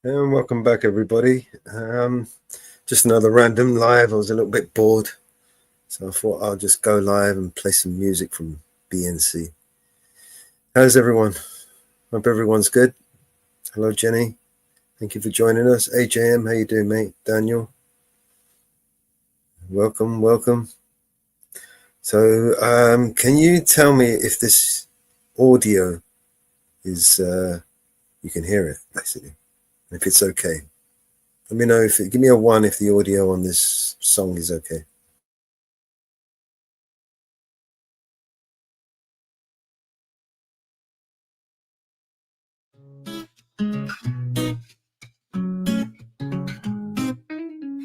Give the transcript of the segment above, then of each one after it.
And welcome back, everybody. Just another random live. I was a little bit bored, so I thought I'll just go live and play some music from BNC. How's everyone? Hope everyone's good. Hello, Jenny. Thank you for joining us. AJM, how you doing, mate? Daniel, welcome. So, can you tell me if this audio is you can hear it, basically, if it's okay? Let me know give me a 1 if the audio on this song is okay.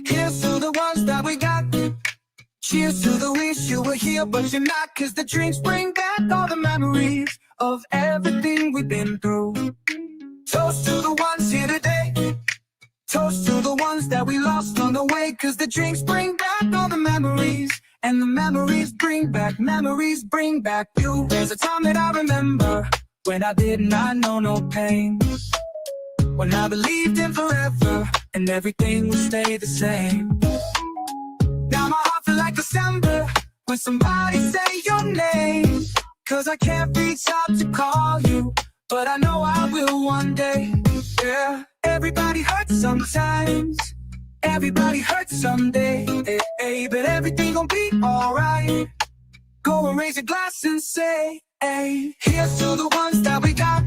Here's to the ones that we got. Cheers to the wish you were here, but you're not. Cause the drinks bring back all the memories of everything we've been through. Toast to the ones here today. Toast to the ones that we lost on the way. Cause the drinks bring back all the memories. And the memories bring back you. There's a time that I remember when I did not know no pain. When I believed in forever and everything would stay the same. Now my heart feel like December when somebody say your name. Cause I can't reach out to call you, but I know I will one day. Yeah, everybody hurts sometimes. Everybody hurts someday. Hey, but everything gon' be alright. Go and raise a glass and say, hey, here's to the ones that we got.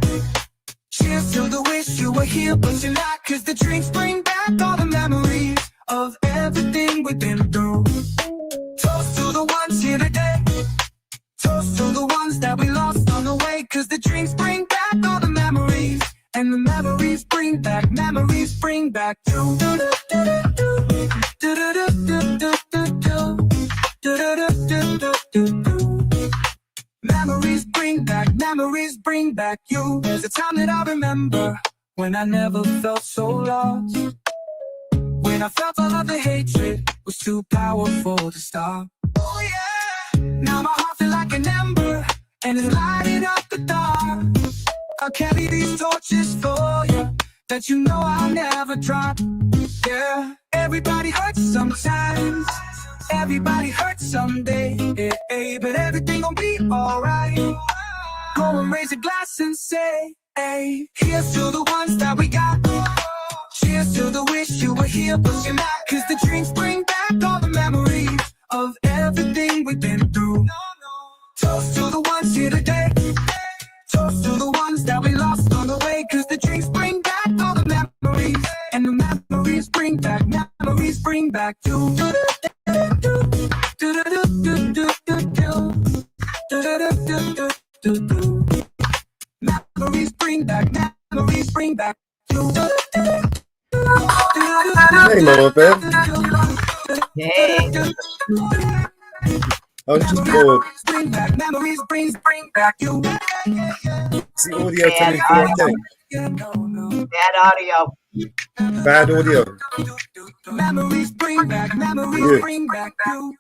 Cheers to the wish you were here, but you're not. Cause the drinks bring back all the memories of everything we've been through. Toast to the ones here today. Toast to the ones that we lost on the way. Cause the drinks bring back all the memories. And the memories bring back you. Memories bring back you. There's a time that I remember when I never felt so lost. When I felt all of the hatred was too powerful to stop. Oh yeah, now my heart feel like an ember and it's lighting up the dark. I'll carry these torches for you that you know I'll never drop. Yeah, everybody hurts sometimes. Everybody hurts someday. Yeah, but everything gon' be alright. Go and raise a glass and say, hey, here's to the ones that we got. Cheers to the wish you were here, but you're not. Cause the drinks bring back all the memories of everything we've been through. Toast to the ones here today. Toast to the ones that we lost on the way. Cause the drinks bring back all the memories. And the memories bring back you. Memories bring back you. Hey, Mama Bev. Hey. I was just bored. Memories bring back you. Is the audio coming through okay? Bad audio. Bad audio. Memories bring back you.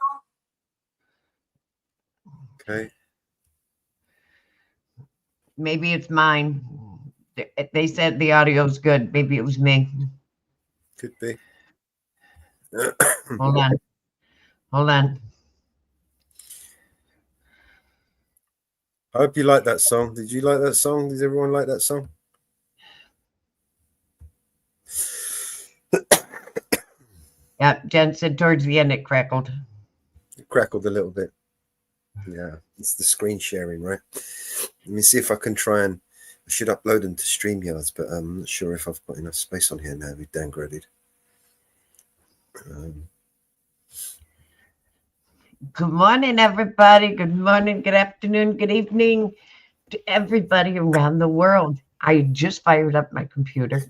Okay. Maybe it's mine. They said the audio's good. Maybe it was me. Could be. Hold on. I hope you like that song. Did you like that song? Does everyone like that song? Yeah, Jen said towards the end it crackled. It crackled a little bit. Yeah, it's the screen sharing, right? Let me see if I can try and... I should upload them to StreamYards, but I'm not sure if I've got enough space on here now. We've downgraded. Good morning, everybody. Good morning, good afternoon, good evening to everybody around the world. I just fired up my computer.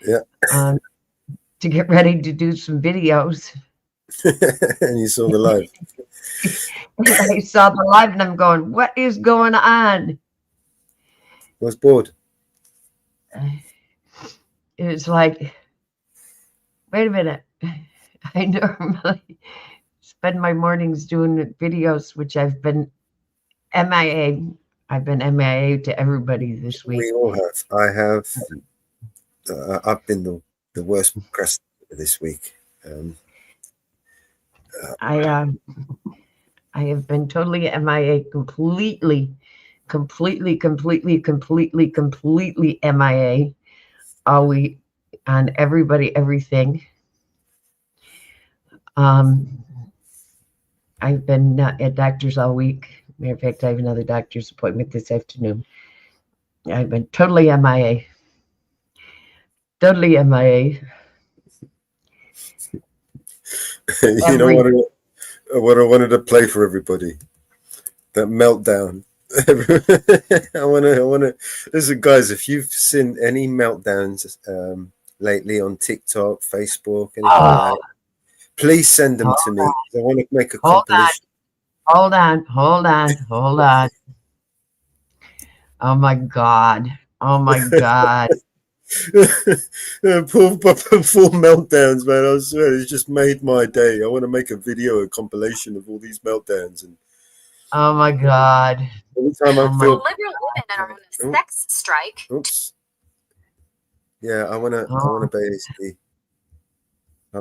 Yeah. To get ready to do some videos. And you saw the live. I saw the live and I'm going, what is going on? I was bored. It was like, wait a minute. I normally spend my mornings doing videos, which I've been MIA. I've been MIA to everybody this week. We all have. I have. I've been the worst procrastinator this week. I have been totally MIA, completely MIA all week on everybody, everything. I've been at doctors all week. Matter of fact, I have another doctor's appointment this afternoon. I've been totally MIA. Totally MIA. You know what I wanted to play for everybody? That meltdown. I want to. Listen, guys, if you've seen any meltdowns lately on TikTok, Facebook, anything like that, please send them to me. I want to make a compilation. Hold on. Oh my God. Full meltdowns, man. I swear, it's just made my day. I want to make a video, a compilation of all these meltdowns, and oh my God. every time I feel liberal women are on a sex strike. Oops. Yeah, I wanna basically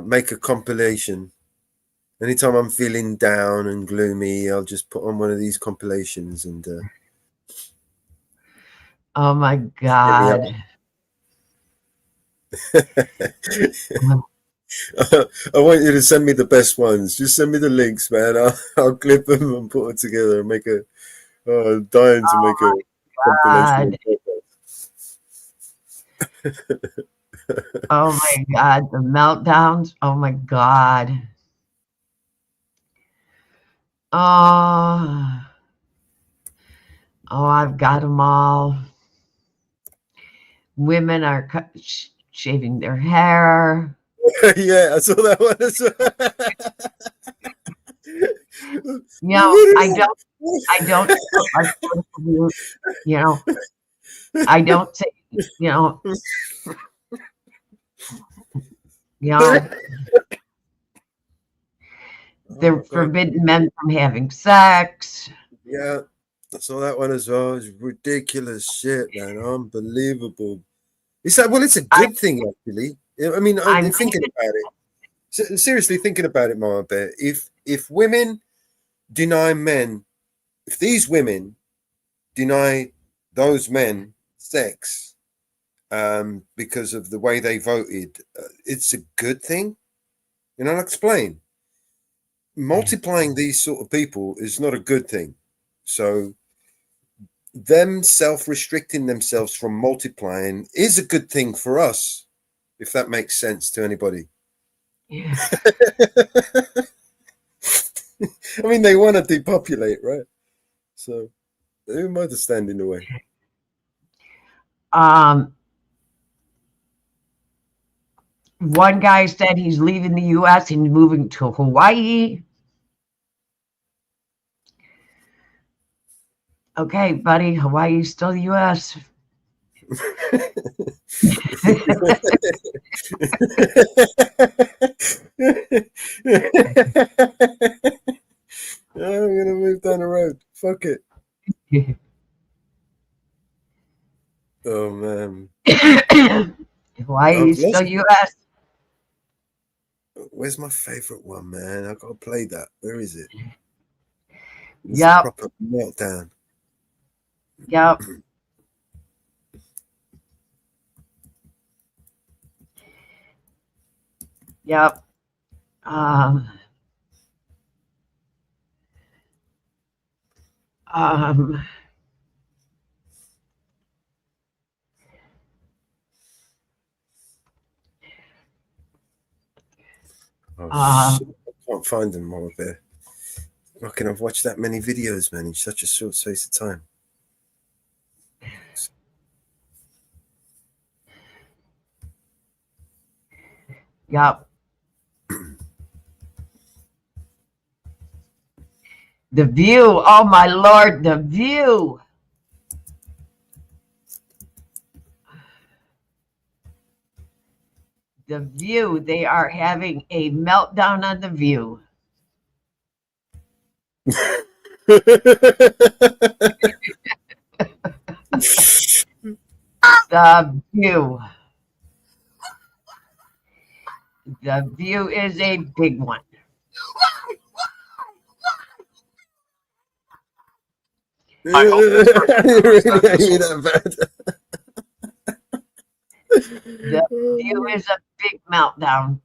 make a compilation. Anytime I'm feeling down and gloomy, I'll just put on one of these compilations and oh my God. I want you to send me the best ones. Just send me the links, man. I'll clip them and put it together and make a dying to make a compilation. Oh my God, the meltdowns. Oh my God. Oh, I've got them all. Women are shaving their hair. Yeah, I saw that one as well. I don't, I don't say, they're forbidden men from having sex. Yeah, I saw that one as well. It's ridiculous shit, man. Unbelievable. It's like, well, it's a good thing, actually. I mean, I'm thinking about it. Seriously, thinking about it, Mama Bear. If women deny men, if these women deny those men sex because of the way they voted, it's a good thing. And I'll explain. Multiplying these sort of people is not a good thing. So them self-restricting themselves from multiplying is a good thing for us, if that makes sense to anybody. Yeah. I mean, they want to depopulate, right? So who am I to stand in the way? One guy said he's leaving the U.S. and moving to Hawaii. Okay, buddy, Hawaii's still the U.S. I'm gonna move down the road. Fuck it. Oh man. Hawaii's still U.S. Where's my favorite one, man? I gotta play that. Where is it? Yeah. Proper meltdown. Yep. Yep. Oh, shit. I can't find them over there. How can I watch that many videos, man, in such a short space of time? Yep. The View. Oh my Lord, The View. The View. They are having a meltdown on The View. The View. The view is a big one. I really hate that bad. The view is a big meltdown.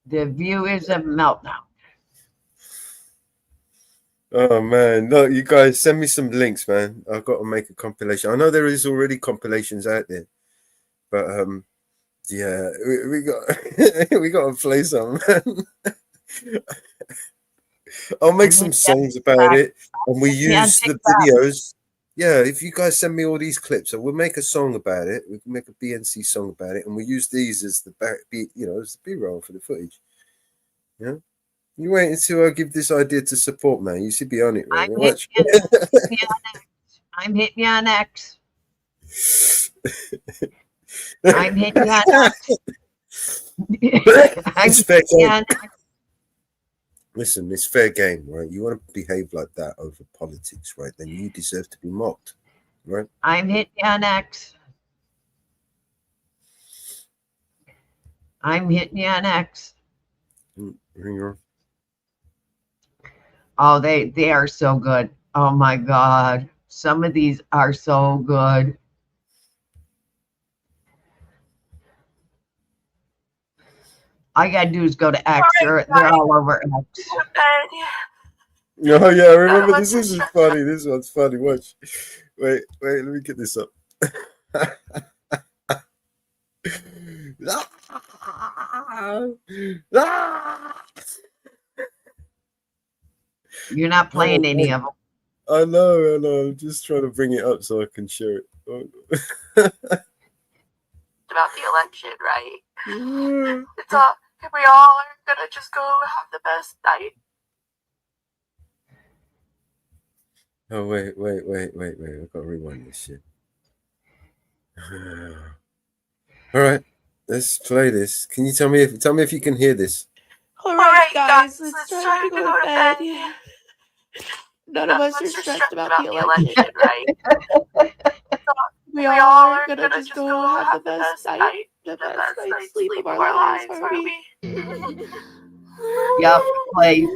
The view is a meltdown. Oh man, look, you guys send me some links, man. I've got to make a compilation. I know there is already compilations out there, but yeah, we got we got to play some, man. I'll make some songs about it, and we use the videos. Yeah, if you guys send me all these clips, we'll make a song about it. We can make a BNC song about it, and we use these as the back, as the B-roll for the footage. Yeah. You wait until I give this idea to support, man. You should be on it, right? I'm hitting you on X. I'm hitting you on X. It's fair game. Listen, it's fair game, right? You want to behave like that over politics, right? Then you deserve to be mocked, right? I'm hitting you on X. I'm hitting you on X. Oh, they are so good. Oh my God. Some of these are so good. All you gotta do is go to X. They're all over X. Oh yeah, I remember this. This is funny. This one's funny. Watch. Wait, let me get this up. You're not playing any of them. I know. I'm just trying to bring it up so I can share it. About the election, right? It's all, we all are gonna just go have the best night. Oh wait. I've got to rewind this shit. All right, let's play this. Can you tell me if you can hear this? All right, guys, it's time to go to bed. Yeah. None of us are stressed about the election, right? We all are gonna just go have the best night, the best night's sleep of our lives, are we? Yep, play.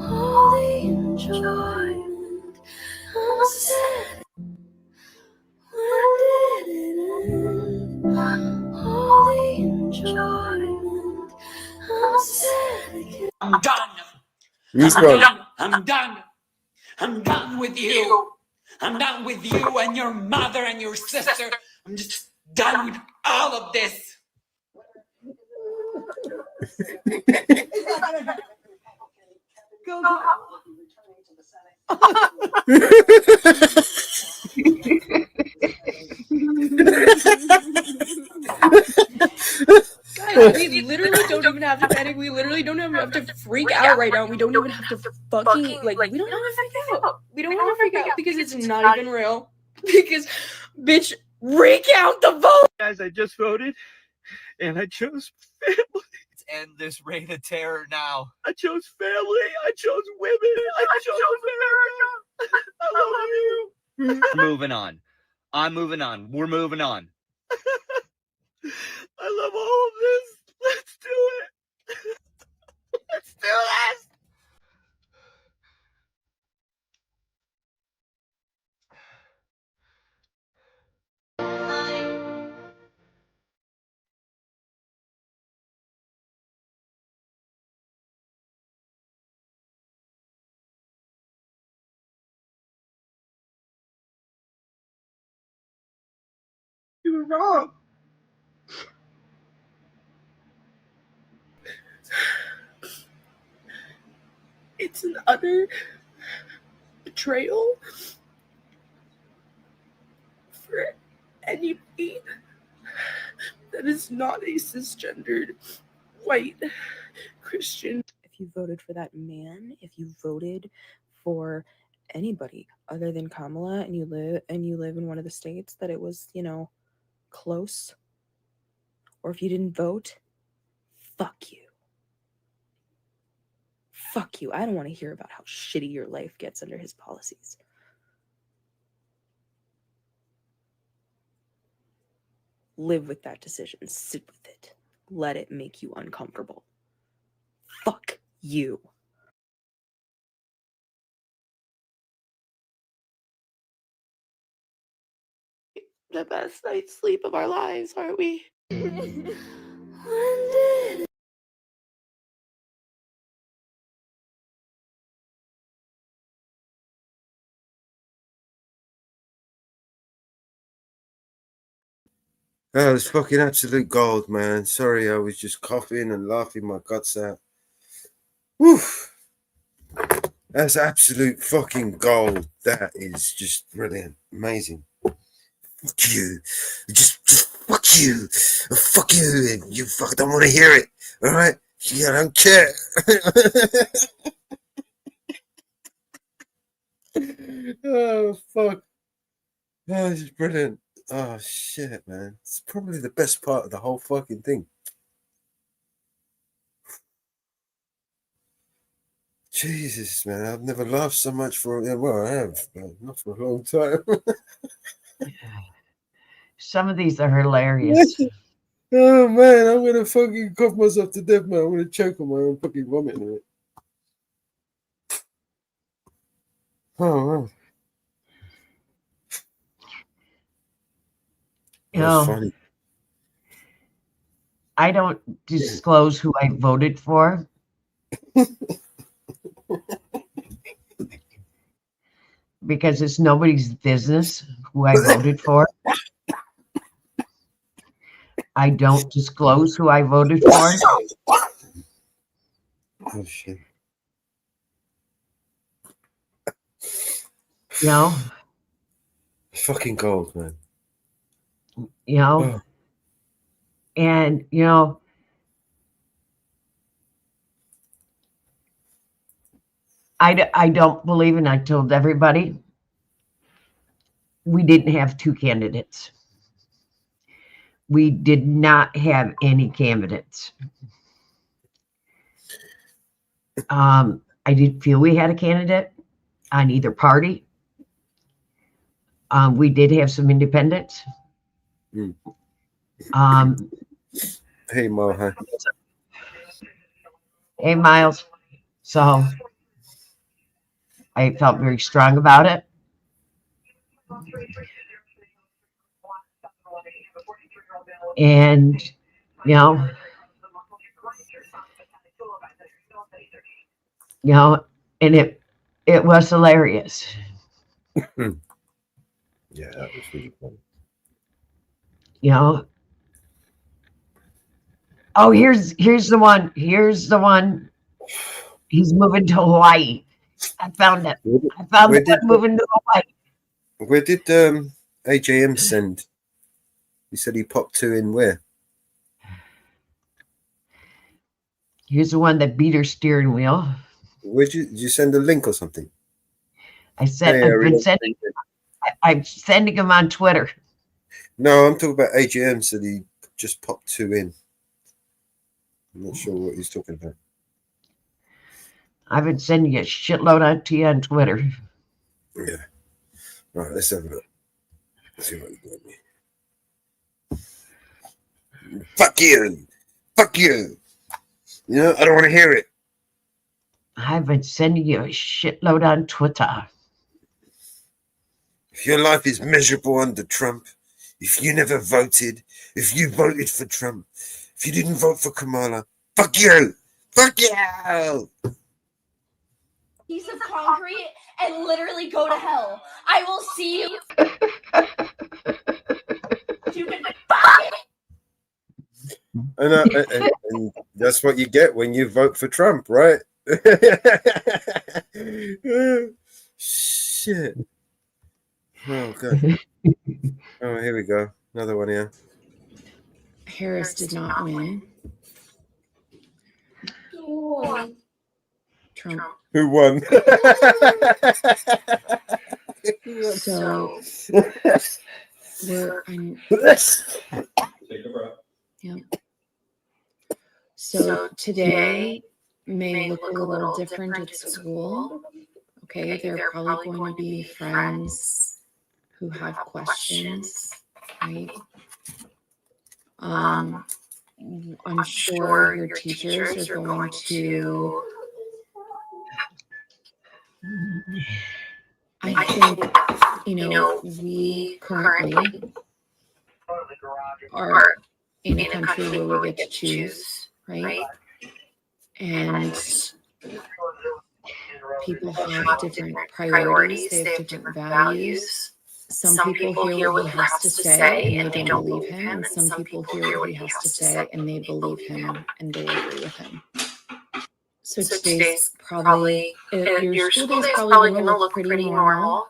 All the enjoyment, I'm sad. When did it end? All the enjoyment, I'm sad again. I'm done. He's I'm done with you. I'm done with you and your mother and your sister. I'm just done with all of this. Go. Guys, we literally don't even have to panic. We literally don't even have to freak out right now. We don't even have to fucking, we don't have to freak out. We don't have to freak out because it's not even real. Because, bitch, recount the vote! Guys, I just voted, and I chose family. Let's end this reign of terror now. I chose family. I chose women. I chose America. I love you. Moving on. I'm moving on. We're moving on. I love all of this. Let's do it. Let's do this. You were wrong. It's an utter betrayal for anybody that is not a cisgendered white Christian. If you voted for that man, if you voted for anybody other than Kamala and you live in one of the states that it was, close, or if you didn't vote, fuck you. Fuck you. I don't want to hear about how shitty your life gets under his policies. Live with that decision. Sit with it. Let it make you uncomfortable. Fuck you. The best night's sleep of our lives, aren't we? That was fucking absolute gold, man. Sorry, I was just coughing and laughing my guts out. Woof. That's absolute fucking gold. That is just brilliant. Amazing. Fuck you. Just fuck you. Fuck you. You fuck don't want to hear it. All right? Yeah, I don't care. Oh, fuck. Oh, this is brilliant. Oh, shit, man. It's probably the best part of the whole fucking thing. Jesus, man. I've never laughed so much for, well, I have, but not for a long time. Some of these are hilarious. Oh, man. I'm going to fucking cough myself to death, man. I'm going to choke on my own fucking vomit in it. Oh, wow. You That's know, funny. I don't disclose who I voted for. Because it's nobody's business who I voted for. I don't disclose who I voted for. Oh, shit. You know? Fucking gold, man. You know? Oh. And, you know, I don't believe, and I told everybody, we didn't have two candidates. We did not have any candidates. I didn't feel we had a candidate on either party. We did have some independents. Mm. Hey, Mo, hi. Hey, Miles. So I felt very strong about it. And, you know, and it was hilarious. Yeah, that was really fun. You know. Oh, here's the one. Here's the one. He's moving to Hawaii. I found it. I found the one moving to Hawaii. Where did AJM send? He said he popped two in where? Here's the one that beat her steering wheel. Did you send a link or something? I said I'm sending him on Twitter. No, I'm talking about AJM said he just popped two in. I'm not sure what he's talking about. I've been sending a shitload out to you on Twitter. Yeah. All right, let's have a look. Let's see what he's doing. Fuck you. Fuck you. You know, I don't want to hear it. I've been sending you a shitload on Twitter. If your life is miserable under Trump, if you never voted, if you voted for Trump, if you didn't vote for Kamala, fuck you. Fuck you. Piece of concrete and literally go to hell. I will see you. You can fuck it. And that's what you get when you vote for Trump, right? Shit. Oh, God. Oh, here we go. Another one here. Harris did not win. Trump. Who won? So Yep. So today may look a little different at school. Okay, there are probably going to be friends who have questions, right? I'm sure your teachers are going to, I think, we currently are in a country where we get to choose, right? And people have different priorities, they have different values. Some people hear what he has to say and they don't believe him, and some people hear what he has to say and they believe him and they agree with him. So today's probably, your school day's probably going to look pretty normal.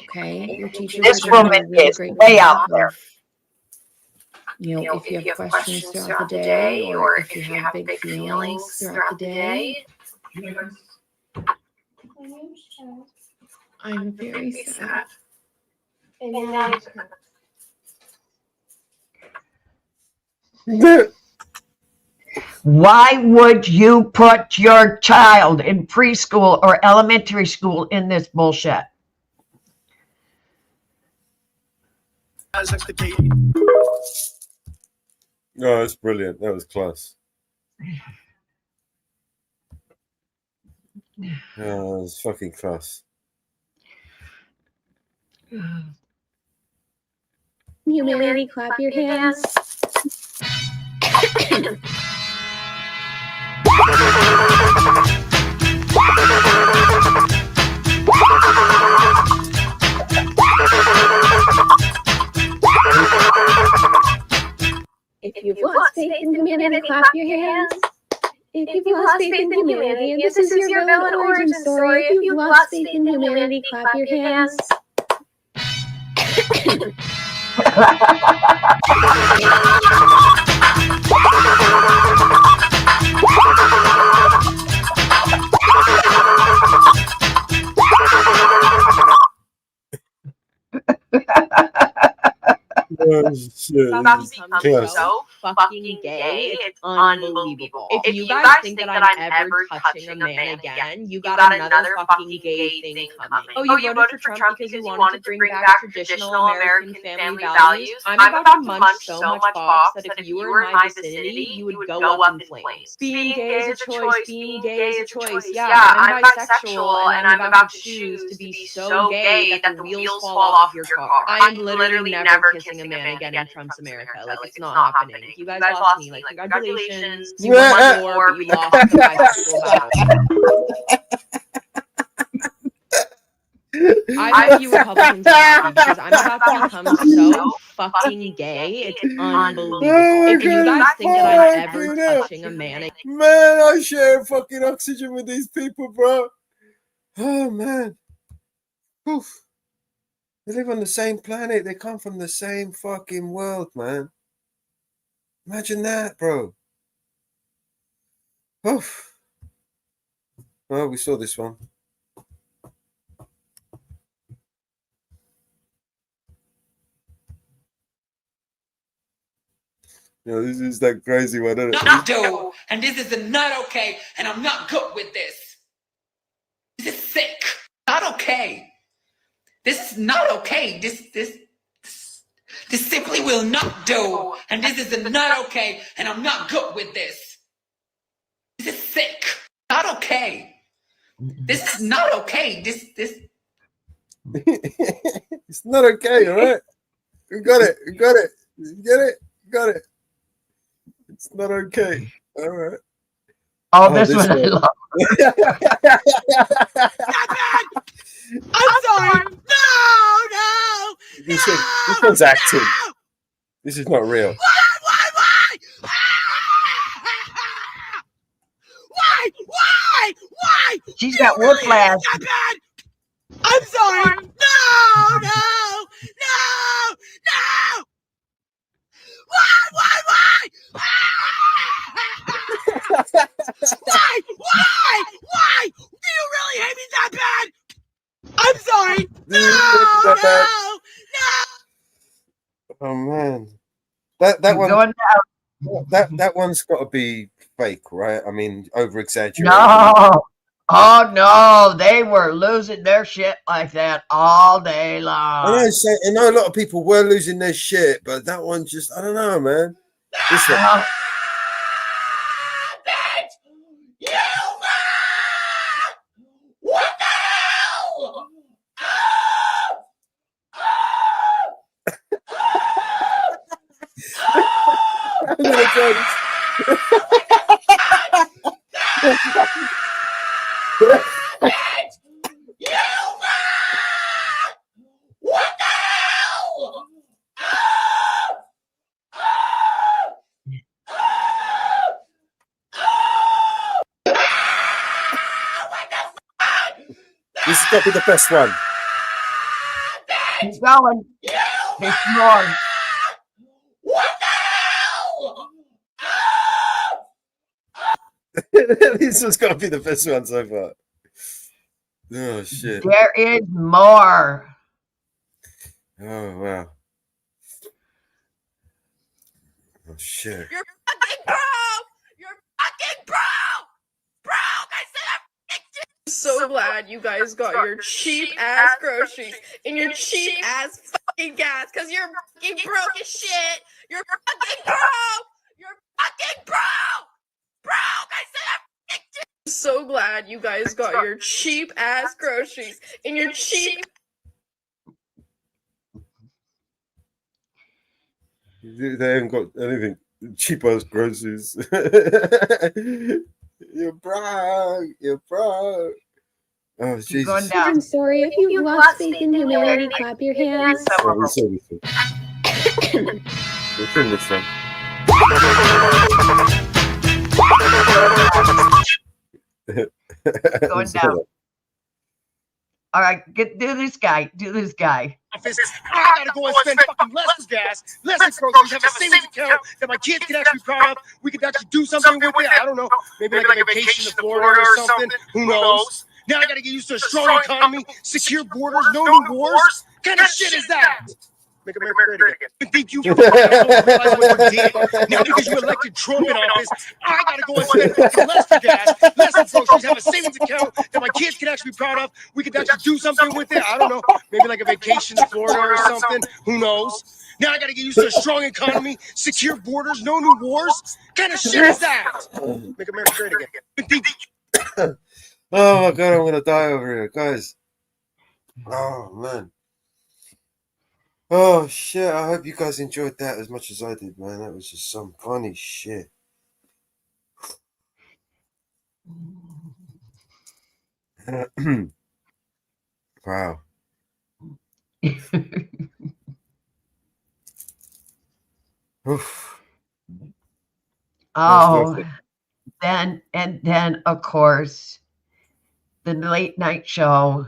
Okay, your teachers This are going to woman do a really is great way job out there. of, if you have questions throughout the day, or if you have big feelings throughout the day. I'm very sad. Why would you put your child in preschool or elementary school in this bullshit? No, that's brilliant. That was class. Oh, it's fucking class. Humanity, clap your hands. If you've lost faith in humanity, clap your hands. If you've lost faith in humanity, and this is your villain origin story, if you've lost faith in humanity, clap your hands. Oh, shit. Class. So fucking gay. It's unbelievable. If you guys think that I'm ever touching a man again, you got another fucking gay thing coming. Oh, you voted for Trump because you wanted to bring back traditional American family values? I'm about to munch so much box that if you were in my vicinity, you would go up in flames. Being gay is a choice. Being gay is a choice. Yeah, I'm bisexual and I'm about to choose to be so gay that the wheels fall off of your car. I'm literally never kissing a man again in Trump's America. Like, it's not happening. If you guys lost me, like, congratulations. You won the war, but you lost the bisexual battle. I bet you Republicans are happy because I'm about to become so fucking gay. It's unbelievable. If you guys think that I'm ever touching a man, Man, I share fucking oxygen with these people, bro. Oh, man. Oof. They live on the same planet. They come from the same fucking world, man. Imagine that, bro. Oof. Well, we saw this one. This is that crazy one, isn't it? Not do, and this is not okay, and I'm not good with this. This is sick. Not okay. This is not okay. This simply will not do, and this is not okay, and I'm not good with this. This is sick. Not okay. This is not okay. This. It's not okay, all right? We got it. We got it. You get it? Got it. It's not okay. All right. Oh, this one I love. I'm sorry. No. This one's acting. This is not real. Why? She's got whiplash. I'm sorry. No. Why? Why? Do you really hate me that bad? I'm sorry. No. Oh man, that one's got to be fake, right? I mean, over exaggerated. No. Oh no, they were losing their shit like that all day I long. know a lot of people were losing their shit, but that one just, I don't know, man. This one. Well, What the hell? I'm gonna try this. What the hell? This has got to be the best one. keep going. There's more. What the hell? This has got to be the best one so far. Oh shit. There is more. Oh wow. Oh shit. You're fucking broke! You're fucking broke! Broke! I said I'm so glad you guys got your cheap ass groceries and your cheap ass fucking gas, cause you're fucking broke as shit! You're fucking broke! You're fucking broke! Broke! I said I'm so glad you guys got your cheap ass groceries and your cheap They haven't got anything cheap as groceries. You're broke. You're broke. Oh Keep going Jesus. down. I'm sorry. If you've lost faith in humanity, clap your hands. Oh, we saw this one. We'll film this one. Going down. All right, do this guy. Do this guy. I gotta go and spend fucking less for gas, less in groceries, have a savings account that my kids can actually be proud of. We could actually do something with it. I don't know. Maybe like a vacation to Florida or something. Who knows? Now I gotta get used to a strong economy, secure borders, no new wars. What kind of shit is that? Make America great again. Thank you for realize what you did. Now because you elected Trump in office, I gotta go and spend fucking less for gas, less in groceries, have a savings account that my kids can actually be proud of. We could actually do something with it. I don't know. Maybe like a vacation to Florida or something. Who knows? Now I gotta get used to a strong economy, secure borders, no new wars. What kind of shit is that? Make America great again. Thank you. Oh my god, I'm gonna die over here, guys. Oh man. Oh shit, I hope you guys enjoyed that as much as I did, man. That was just some funny shit. Wow. Oof. Oh, then of course the late night show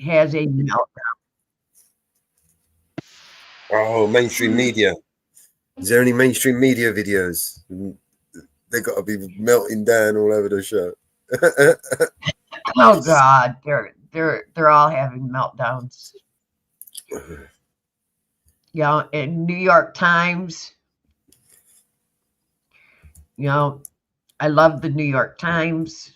has a meltdown. Oh, mainstream media. Is there any mainstream media videos? They got to be melting down all over the show. Oh God, they're all having meltdowns. Yeah, in New York Times. You know, I love the New York Times.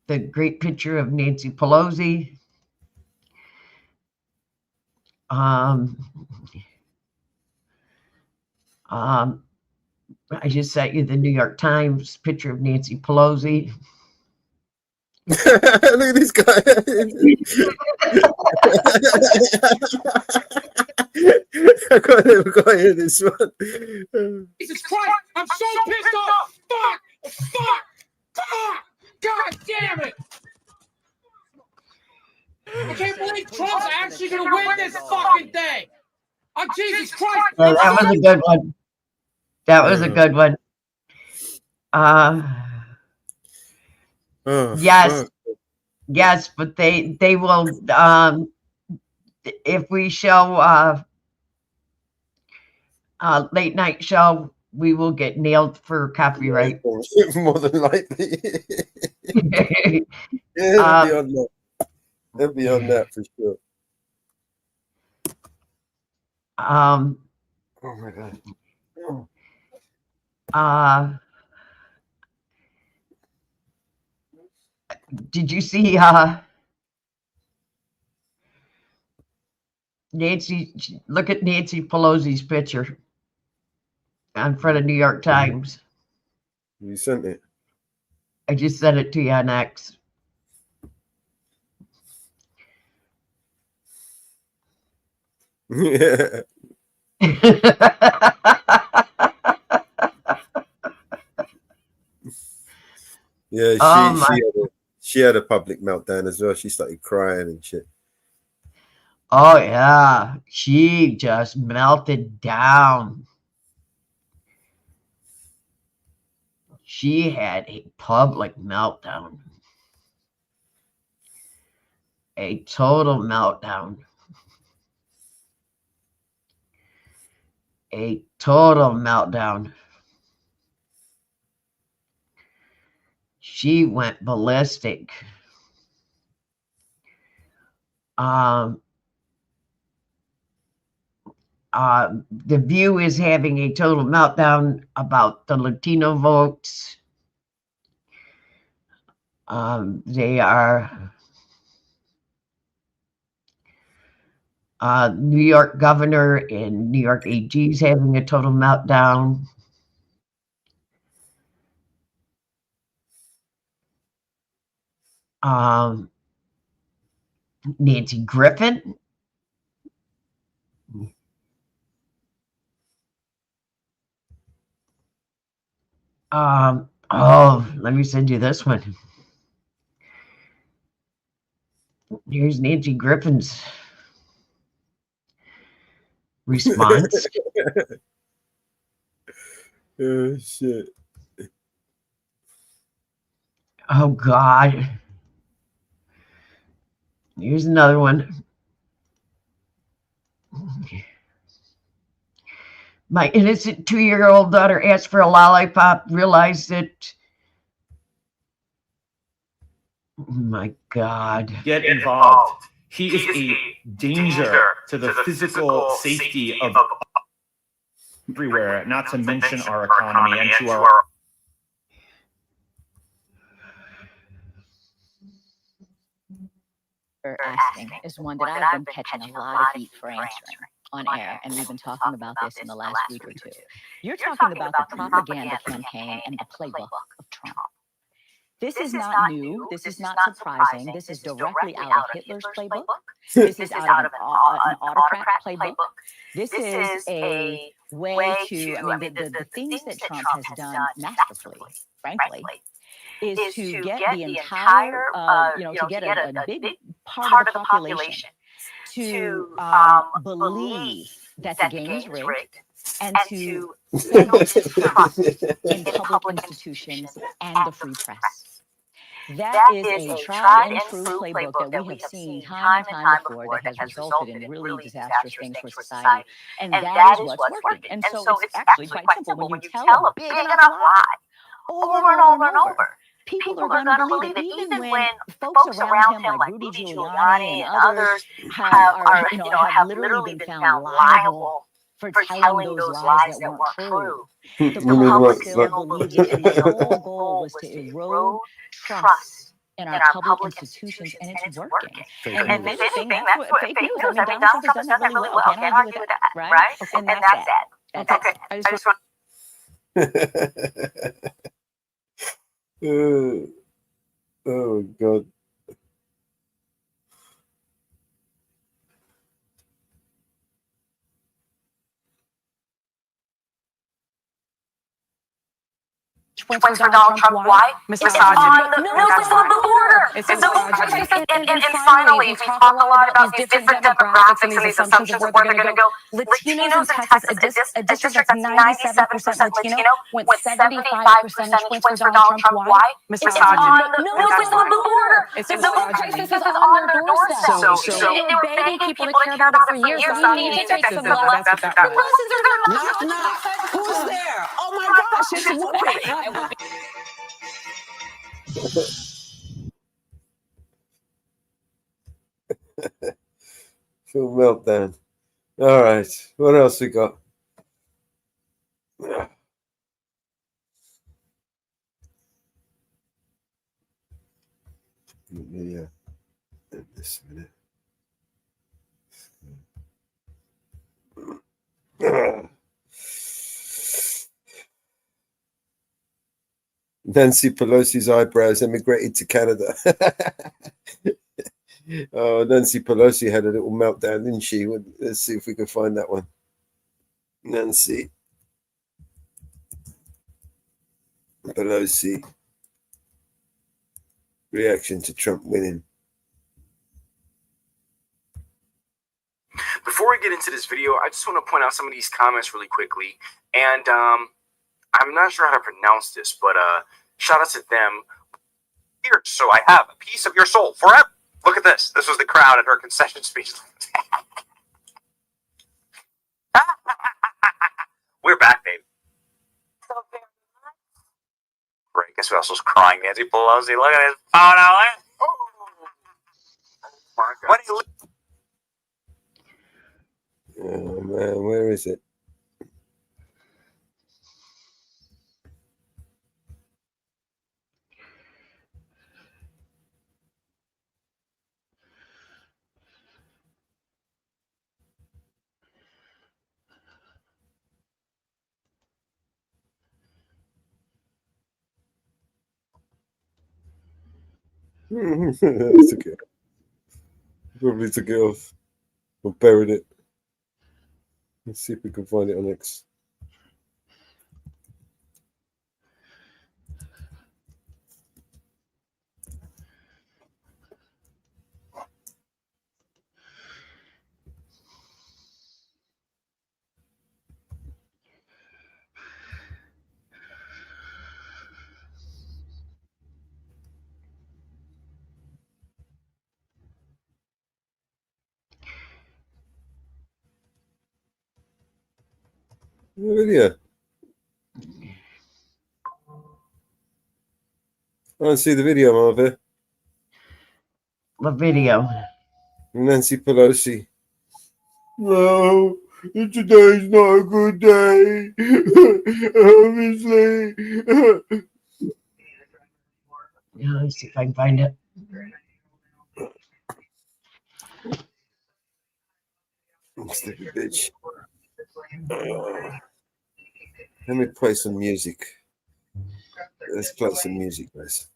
The great picture of Nancy Pelosi. I just sent you the New York Times picture of Nancy Pelosi. Look at this guy. I can't hear this one. Jesus Christ! I'm so pissed off! Fuck! God damn it! I can't believe Trump's actually gonna win this fucking thing! Oh, Jesus Christ! Yeah, that was a good one. That was a good one. Yes, yes, but they will. If we show late night show, we will get nailed for copyright. More than likely. Yeah, beyond that. They're beyond that for sure. Oh my god. Did you see Nancy? Look at Nancy Pelosi's picture in front of New York Times. You sent it. I just sent it to you on X. Yeah. Yeah, she had a public meltdown as well. She started crying and shit. Oh yeah, she just melted down. She had a public meltdown. A total meltdown. A total meltdown. She went ballistic. The View is having a total meltdown about the Latino votes. They are New York governor and New York AG is having a total meltdown. Nancy Griffin. Let me send you this one. Here's Nancy Griffin's response. Oh shit. Oh God. Here's another one. My innocent 2-year-old daughter asked for a lollipop, realized that. Oh my God. Get involved. He is a danger to the physical safety of everywhere, not to mention our economy and to our. Asking is one that I've been catching a lot of heat for answering on air, and we've been talking about this in the last week or two. You're talking about the propaganda campaign and the playbook of Trump. This is not new. This is not surprising. This is directly out of Hitler's playbook. This is out of an autocrat playbook. This is a way to, I mean, the things that Trump has done masterfully, frankly, is to get the entire, to get a big part of the population to believe that the game is rigged and to instill distrust in public institutions and the free press. That is a tried and true playbook that we have seen time and time before that has resulted in really disastrous things for society. And that is what's working. And so it's actually quite simple. When you tell a big enough lie over and over and over, people are going to believe it, even when folks around him, like Rudy Giuliani and others, have literally been found liable for telling those lies that weren't true. The public still believes it, and the whole goal was to erode trust in our public institutions, and it's working. And if anything, that's what fake news. I mean, Donald Trump has done that really well. Can't argue with that, right? And that's that. Okay. I just want. Oh God. Points for Donald Trump. Why? Misogyny. North of the border. It's misogyny. And finally, we talk a lot about these different demographics and these assumptions of where they're going to go. Latinos in Texas, a district that's 97% Latino, went 75 percentage points for Donald Trump. Why? Misogyny. North of the border. It's the whole crisis is on their doorstep. So they were begging people to care about it for years. So we need to take some of the lessons. Knock, knock. Who's there? Oh my gosh, it's a woman. Full meltdown. All right. What else we got? Yeah. This minute. Nancy Pelosi's eyebrows emigrated to Canada. Oh, Nancy Pelosi had a little meltdown, didn't she? Let's see if we can find that one. Nancy Pelosi reaction to Trump winning. Before we get into this video, I just want to point out some of these comments really quickly. And I'm not sure how to pronounce this, but shout out to them. Here, so I have a piece of your soul forever. Look at this. This was the crowd at her concession speech. We're back, baby. Great. Guess who else was crying? Nancy Pelosi. Look at his photo. What do you? Oh man, where is it? Took it. Probably took it off or buried it. Let's see if we can find it on X. Video. I don't see the video, Marva. What video? Nancy Pelosi. No, today's not a good day. Obviously. Yeah, let's see if I can find it. Stupid bitch. Let me play some music. Let's play some music, guys.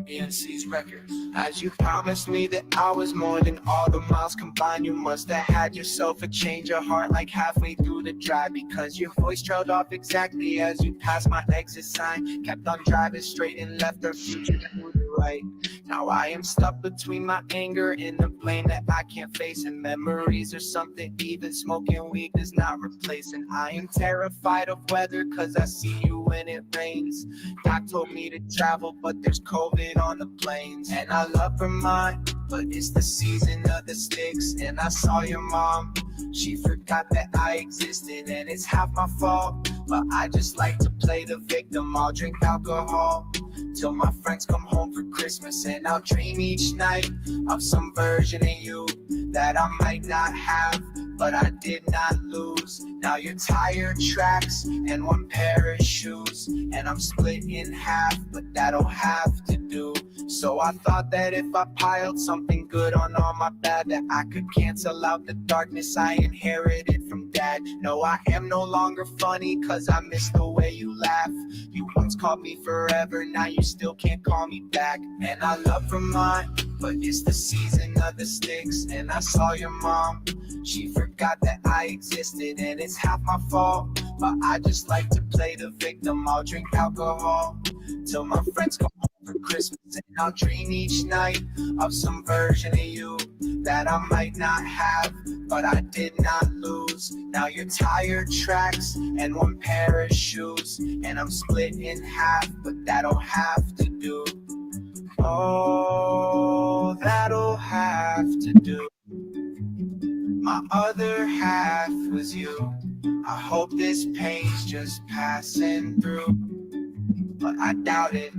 BNC's records. As you promised me that I was more than all the miles combined, you must have had yourself a change of heart like halfway through the drive, because your voice trailed off exactly as you passed my exit sign. Kept on driving straight and left our future to the right. Now I am stuck between my anger and the blame that I can't face, and memories are something even smoking weed does not replace. And I am terrified of weather cause I see you when it rains. Doc told me to travel but there's COVID on the planes. And I love Vermont, but it's the season of the sticks. And I saw your mom, she forgot that I existed, and it's half my fault, but I just like to play the victim. I'll drink alcohol till my friends come home for Christmas, and I'll dream each night of some version of you that I might not have, but I did not lose. Now you're tire tracks and one pair of shoes, and I'm split in half, but that'll have to do. So I thought that if I piled something good on all my bad, that I could cancel out the darkness I inherited from dad. No, I am no longer funny cause I miss the way you laugh. You once called me forever, now you still can't call me back. And I love Vermont, but it's the season of the sticks. And I saw your mom, she forgot that I existed, and it's half my fault, but I just like to play the victim. I'll drink alcohol till my friends come home for Christmas, and I'll dream each night of some version of you that I might not have, but I did not lose. Now you're tired tracks and one pair of shoes, and I'm split in half, but that'll have to do. Oh, that'll have to do. My other half was you. I hope this pain's just passing through, but I doubt it.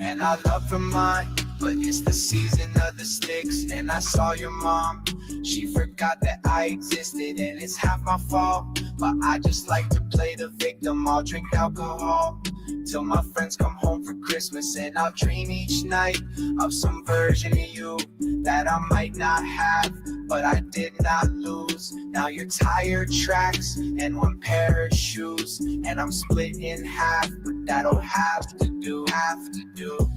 And I love her mine, but it's the season of the sticks. And I saw your mom, she forgot that I existed, and it's half my fault. But I just like to play the victim. I'll drink alcohol till my friends come home for Christmas, and I'll dream each night of some version of you that I might not have, but I did not lose. Now you're tire tracks and one pair of shoes, and I'm split in half, but that'll have to do, have to do.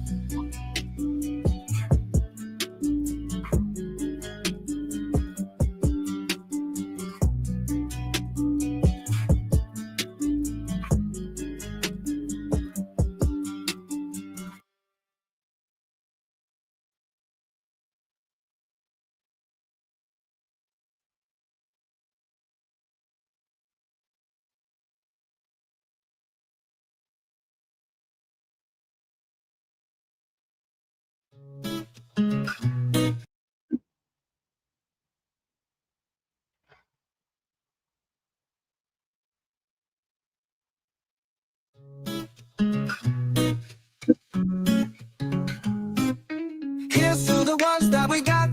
Here's to the ones that we got.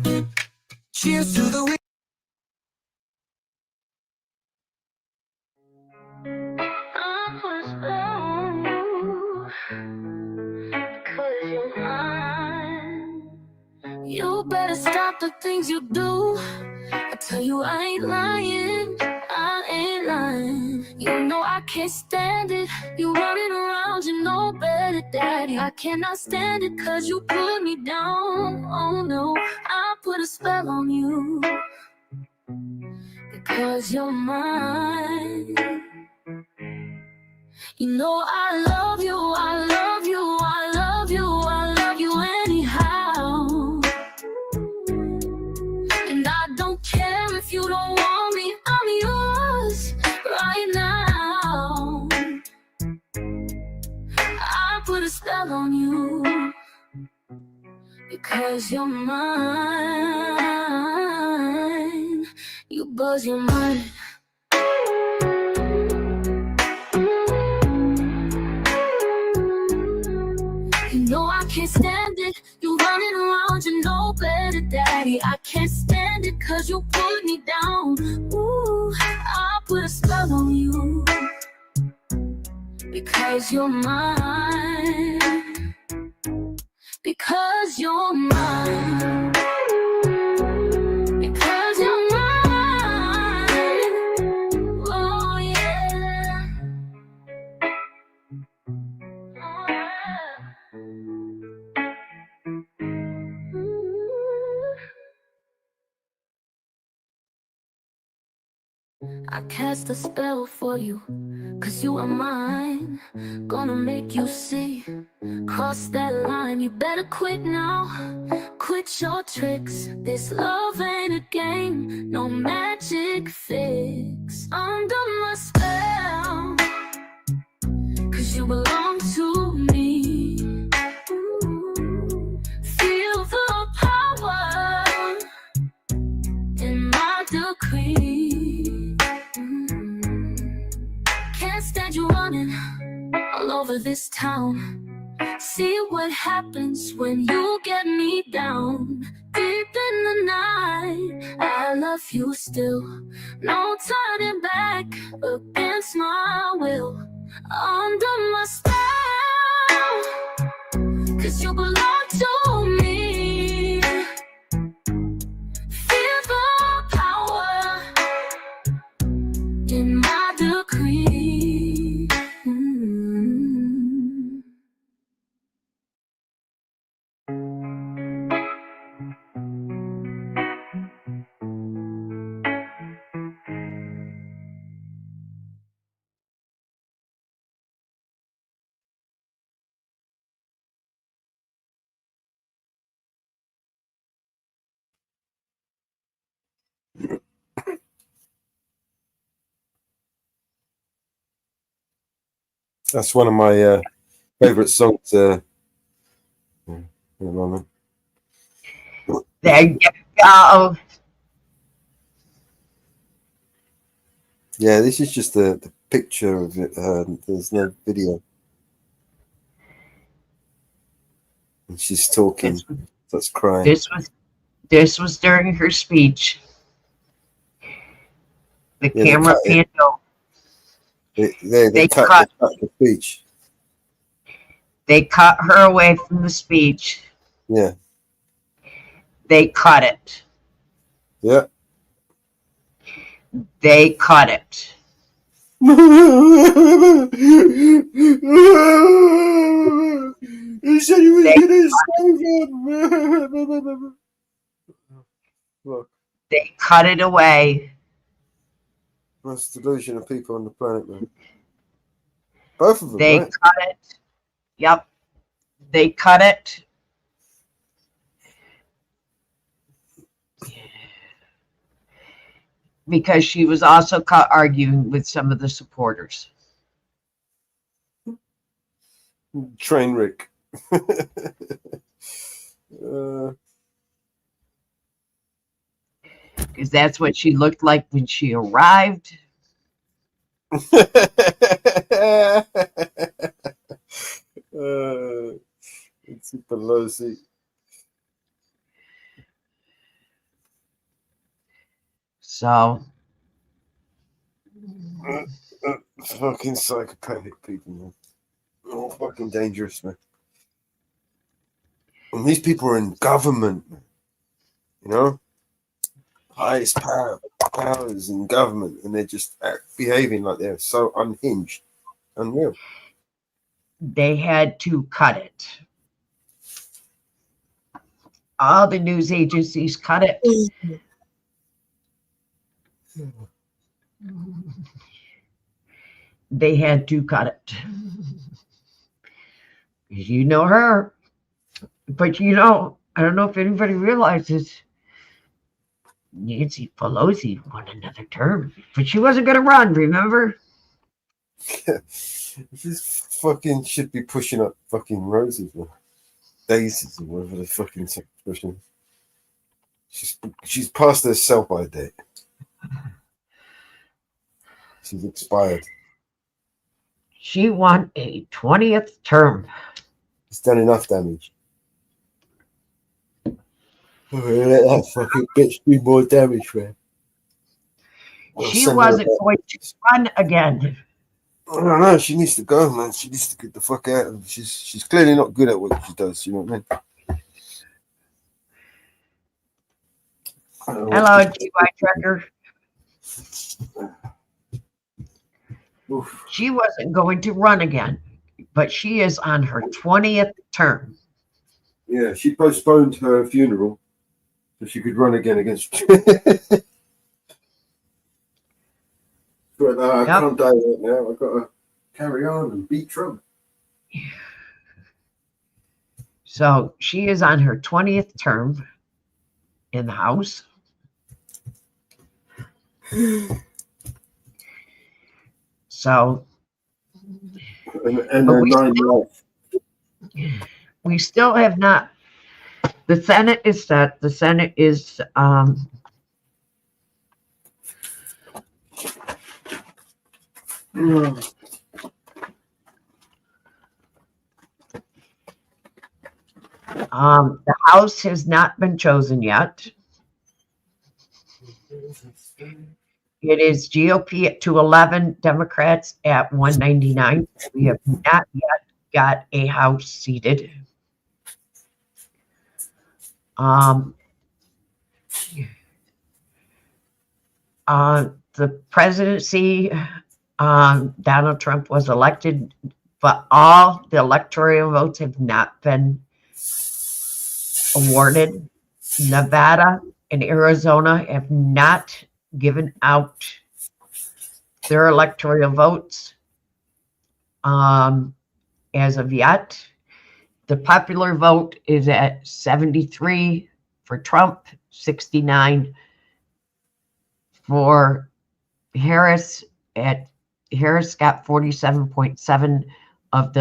Cheers to the You better stop the things you do. I tell you I ain't lying, I ain't lying. You know I can't stand it. You running around, you know better, daddy. I cannot stand it cause you put me down. Oh no, I put a spell on you because you're mine. You know I love you, I love you, I love you, I love you anyhow. And I don't care if you don't want me, I'm yours right now. I put a spell on you because you're mine. You buzz your mind. You know I can't stand it. You running around, you know better, daddy. I can't stand it cause you put me down. Ooh, I put a spell on you because you're mine. Because you're mine. Because you're mine. Oh yeah. Oh, yeah. I cast a spell for you, cause you are mine. Gonna make you see, cross that line. You better quit now, quit your tricks. This love ain't a game, no magic fix. Under my spell, cause you belong to me. Ooh, feel the power in my decree. Can't stand you running all over this town. See what happens when you get me down. Deep in the night, I love you still. No turning back against my will. Under my spell, cause you belong to me. Feel the power in my decree. That's one of my favorite songs. in a moment. There you go. Yeah, this is just the picture of it. There's no video. And she's talking. That's crying. This was during her speech. The Yeah, camera panned over. They cut the speech. They cut her away from the speech. Yeah. They cut it. Yeah. They cut it. He said he was going to save him. Look. They cut it away. That's the delusion of people on the planet, man. Both of them, They right? cut it. Yep. They cut it. Because she was also caught arguing with some of the supporters. Train wreck. Because that's what she looked like when she arrived. It's Pelosi. So. Fucking psychopathic people, man. All fucking dangerous, man. And these people are in government, man. You know? Highest powers in government, and they're just behaving like they're so unhinged. Unreal. They had to cut it. All the news agencies cut it. They had to cut it. You know her. But you know, I don't know if anybody realizes Nancy Pelosi won another term. But she wasn't going to run, remember? This fucking should be pushing up fucking roses or daisies or whatever the fucking expression. She's past her sell-by date. She's expired. She won a 20th term. It's done enough damage. Let that fucking bitch do more damage, man. She wasn't going to run again. I don't know. She needs to go, man. She needs to get the fuck out. She's clearly not good at what she does. You know what I mean? Hello, GY Trucker. She wasn't going to run again, but she is on her 20th term. Yeah, she postponed her funeral so she could run again against. But I can't die right now. I've got to carry on and beat Trump. So she is on her 20th term in the House. So, and we still have not. The Senate is set. The Senate is the House has not been chosen yet. It is GOP at 211, Democrats at 199. We have not yet got a House seated. The presidency, Donald Trump was elected, but all the electoral votes have not been awarded. Nevada and Arizona have not given out their electoral votes as of yet. The popular vote is at 73 for Trump, 69 for Harris. Harris got 47.7% of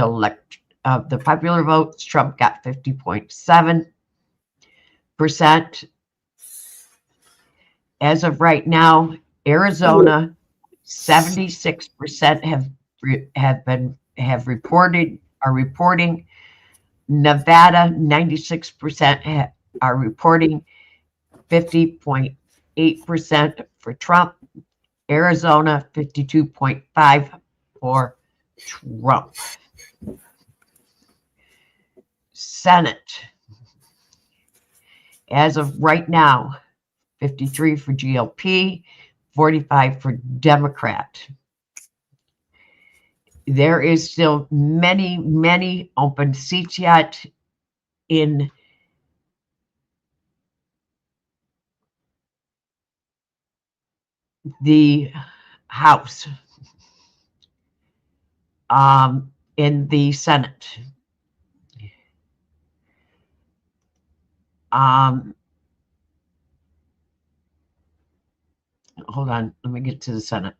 of the popular votes. Trump got 50.7%. As of right now, Arizona, 76% are reporting. Nevada, 96% are reporting. 50.8% for Trump. Arizona, 52.5% for Trump. Senate, as of right now, 53 for GOP, 45 for Democrat. There is still many open seats yet in the House, in the Senate. Hold on, let me get to the Senate.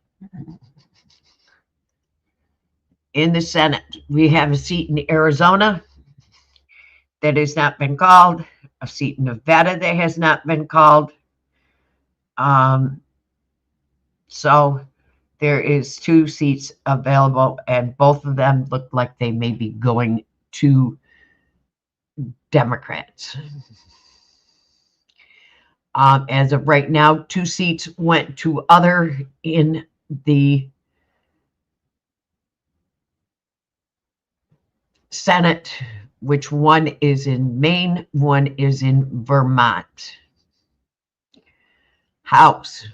In the Senate, we have a seat in Arizona that has not been called, a seat in Nevada that has not been called. So there is 2 seats available, and both of them look like they may be going to Democrats. As of right now, 2 seats went to other in the Senate, which one is in Maine, one is in Vermont. House,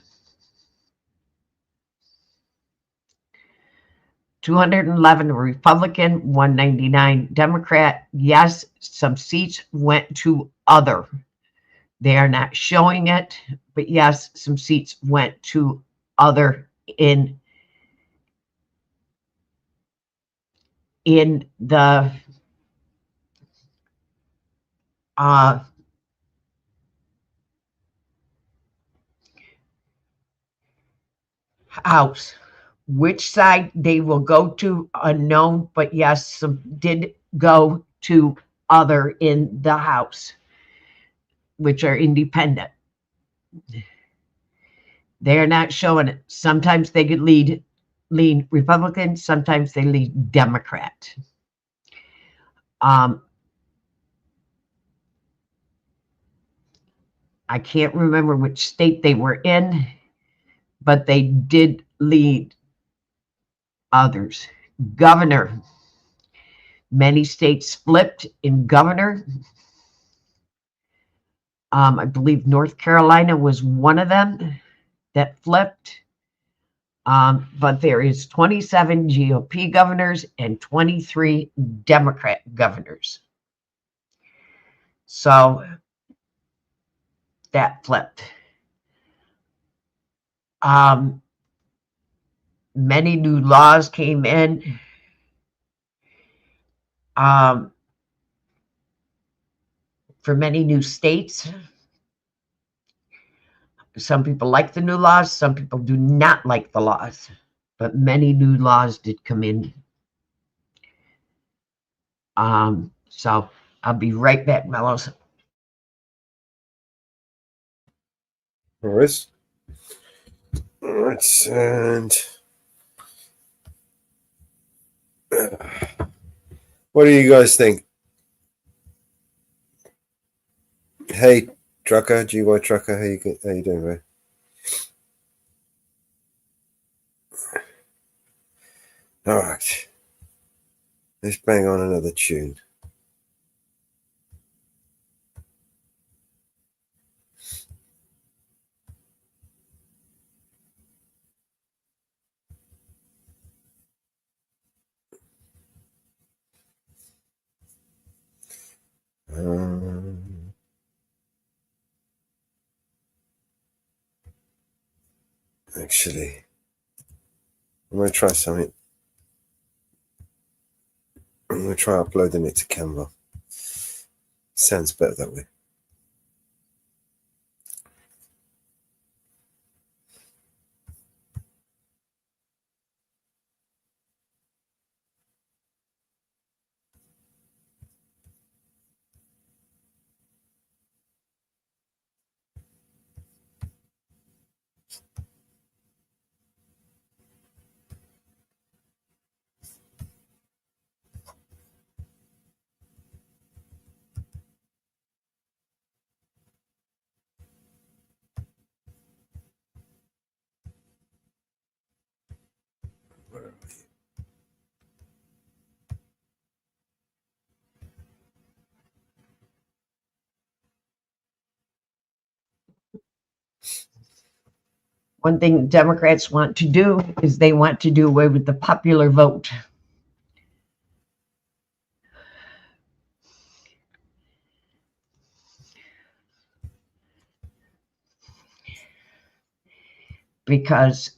211 Republican, 199 Democrat. Yes, some seats went to other. They are not showing it, but yes, some seats went to other in the House. Which side they will go to, unknown, but yes, some did go to other in the House, which are independent. They're not showing it. Sometimes they could lean Republican, sometimes they lean Democrat. I can't remember which state they were in, but they did lead others. Governor, many states flipped in governor. I believe North Carolina was one of them that flipped. But there is 27 GOP governors and 23 Democrat governors. So that flipped. Many new laws came in. For many new states. Some people like the new laws, some people do not like the laws, but many new laws did come in. So I'll be right back, Mellows. All right. All right, and what do you guys think? Hey, Trucker, GY Trucker, how you doing, man? All right, let's bang on another tune. Actually, I'm going to try something. I'm going to try uploading it to Canva. Sounds better that way. One thing Democrats want to do is they want to do away with the popular vote. Because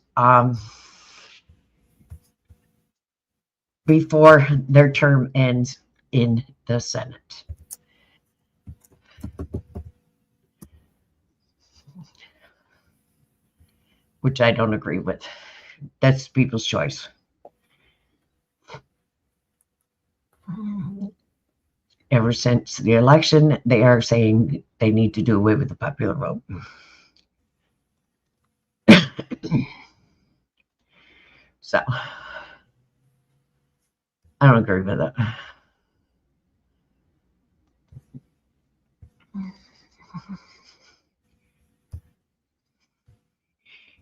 before their term ends in the Senate. Which I don't agree with. That's people's choice. Ever since the election, they are saying they need to do away with the popular vote. So, I don't agree with it.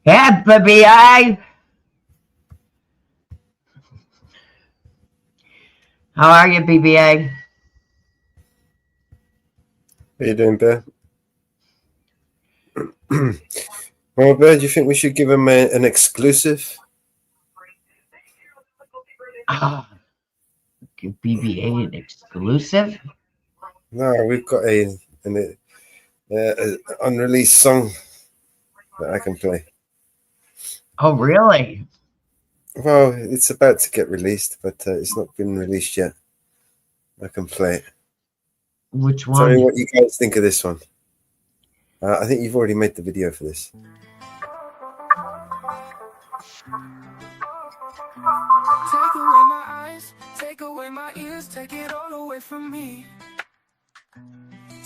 Yeah, BBI. How are you, BBA? How you doing, Bear? Well, Bear, do you think we should give him an exclusive? Give BBA an exclusive? No, we've got an unreleased song that I can play. Oh, really? Well, it's about to get released, but it's not been released yet. I can play it. Which one? Tell me what you guys think of this one. I think you've already made the video for this. Take away my eyes, take away my ears, take it all away from me.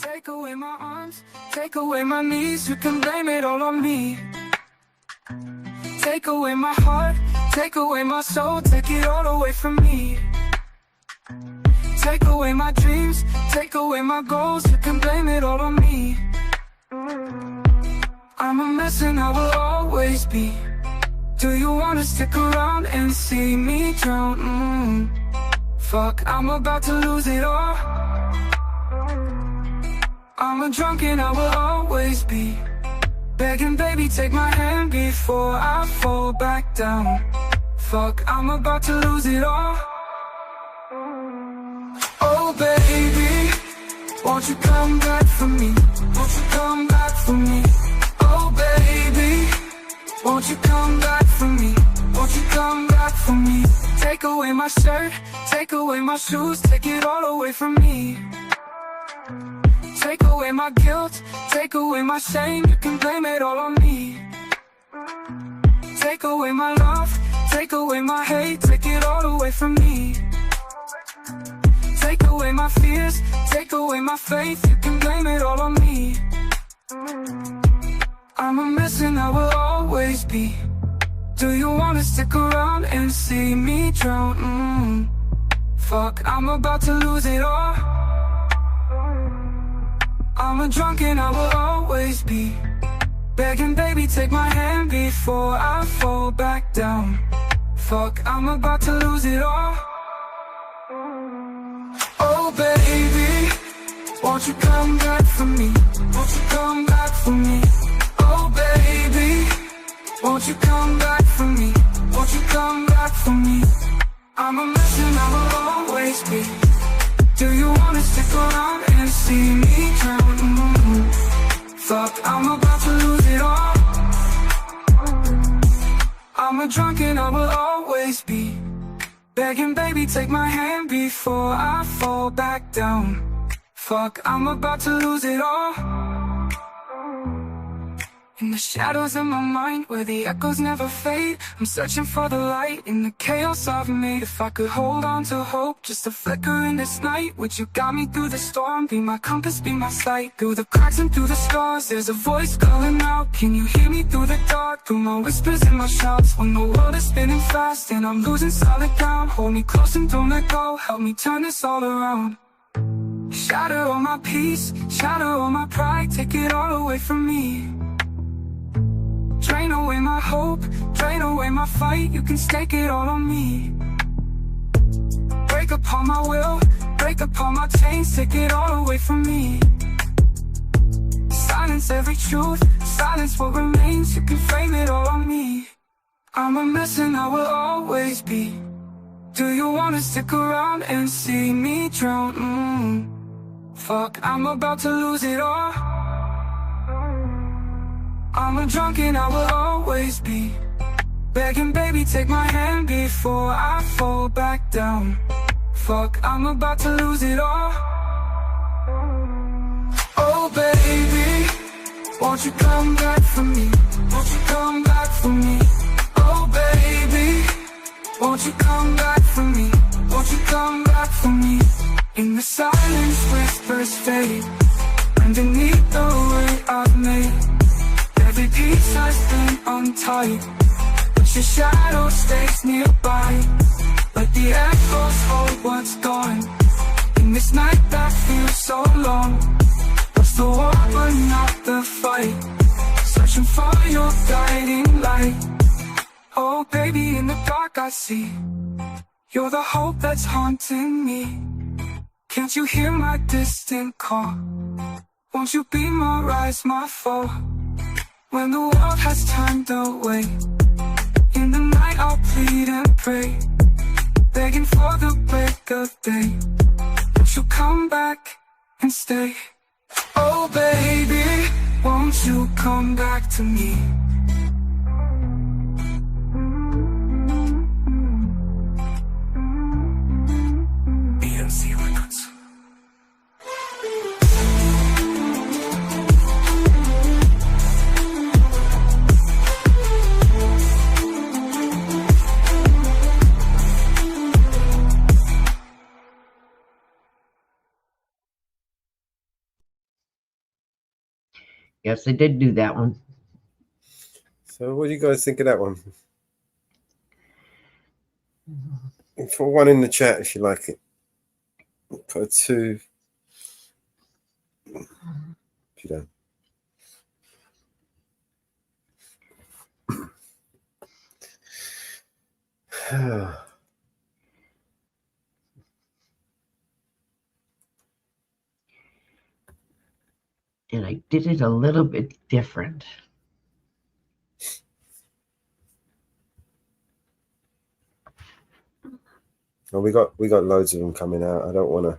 Take away my arms, take away my knees, you can blame it all on me. Take away my heart, take away my soul, take it all away from me. Take away my dreams, take away my goals, you can blame it all on me. I'm a mess and I will always be. Do you wanna stick around and see me drown? Fuck, I'm about to lose it all. I'm a drunk and I will always be. Begging, baby, take my hand before I fall back down. Fuck, I'm about to lose it all. Oh, baby, won't you come back for me? Won't you come back for me? Oh, baby, won't you come back for me? Won't you come back for me? Take away my shirt, take away my shoes, take it all away from me. Take away my guilt, take away my shame, you can blame it all on me. Take away my love, take away my hate, take it all away from me. Take away my fears, take away my faith, you can blame it all on me. I'm a mess and I will always be. Do you wanna stick around and see me drown? Fuck, I'm about to lose it all. I'm a drunk and I will always be. Begging, baby, take my hand before I fall back down. Fuck, I'm about to lose it all. Oh, baby, won't you come back for me? Won't you come back for me? Oh, baby, won't you come back for me? Won't you come back for me? I'm a mess and I will always be. Do you wanna stick around and see me drown? Fuck, I'm about to lose it all. I'm a drunk and I will always be. Begging, baby, take my hand before I fall back down. Fuck, I'm about to lose it all. In the shadows of my mind where the echoes never fade, I'm searching for the light in the chaos I've made. If I could hold on to hope, just a flicker in this night, would you guide me through the storm? Be my compass, be my sight. Through the cracks and through the stars, there's a voice calling out. Can you hear me through the dark? Through my whispers and my shouts, when the world is spinning fast and I'm losing solid ground. Hold me close and don't let go, help me turn this all around. Shatter all my peace, shatter all my pride, take it all away from me. Drain away my hope, drain away my fight, you can stake it all on me. Break up all my will, break up all my chains, take it all away from me. Silence every truth, silence what remains, you can frame it all on me. I'm a mess and I will always be. Do you wanna stick around and see me drown? Fuck, I'm about to lose it all. I'm a drunk and I will always be. Begging baby take my hand before I fall back down. Fuck, I'm about to lose it all. Oh baby, won't you come back for me? Won't you come back for me? Oh baby, won't you come back for me? Won't you come back for me? In the silence whispers fade, underneath the way I've made. Every piece has been untied, but your shadow stays nearby. Let the echoes hold what's gone. In this night that feels so long, what's the war but not the fight? Searching for your guiding light. Oh baby, in the dark I see you're the hope that's haunting me. Can't you hear my distant call? Won't you be my rise, my fall? When the world has turned away, in the night I'll plead and pray, begging for the break of day. Won't you come back and stay? Oh baby, won't you come back to me? BNC Records. Yes, I did do that one. So what do you guys think of that one? Put one in the chat if you like it. Put a 2 if you don't. And I did it a little bit different. Well, we got loads of them coming out. I don't wanna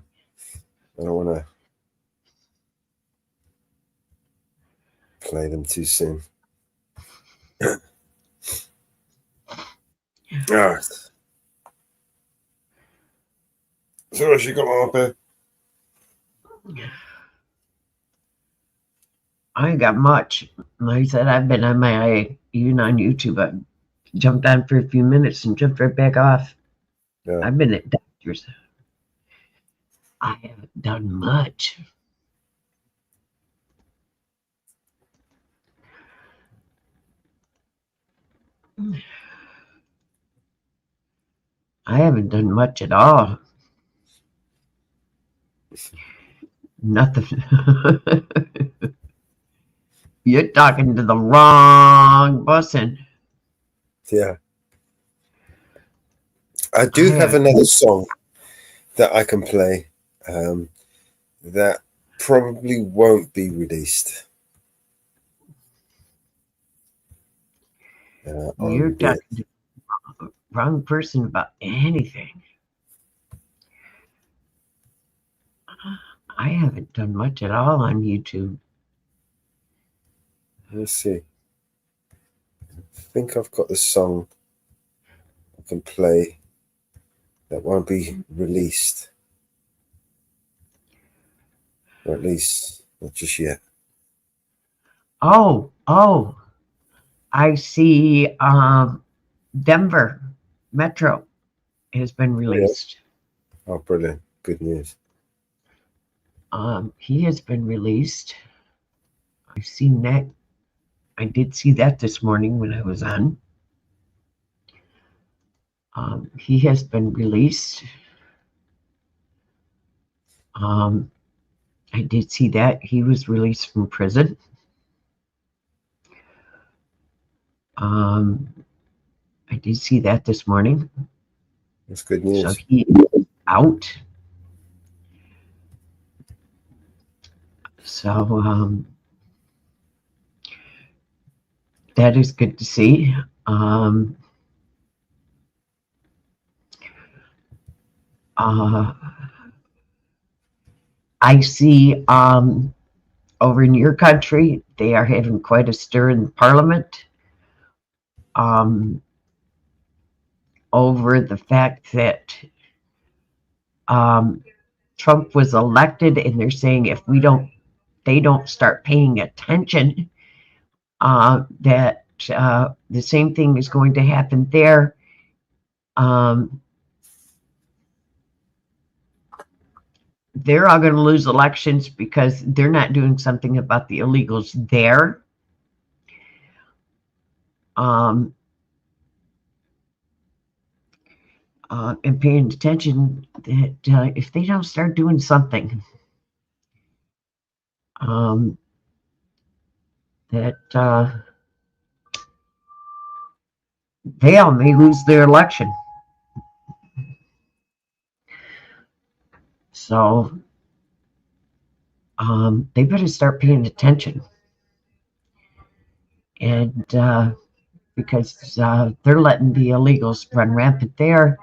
play them too soon. Alright. So what you got up there? I ain't got much. Like I said, I've been on my, even on YouTube, I jumped on for a few minutes and jumped right back off. Yeah. I've been at doctors. I haven't done much. I haven't done much at all. Nothing. You're talking to the wrong person. Yeah. I do have another song that I can play that probably won't be released. You're talking to the wrong person about anything. I haven't done much at all on YouTube. Let's see. I think I've got the song I can play that won't be released. Or at least not just yet. Oh, I see. Denver Metro has been released. Oh, brilliant. Good news. He has been released. I've seen that. I did see that this morning when I was on. He has been released. I did see that. He was released from prison. I did see that this morning. That's good news. So he is out. So that is good to see. I see over in your country, they are having quite a stir in the parliament over the fact that Trump was elected, and they're saying if they don't start paying attention, that the same thing is going to happen there. They're all going to lose elections because they're not doing something about the illegals there. And paying attention that if they don't start doing something, that they all may lose their election. So they better start paying attention. And because they're letting the illegals run rampant there,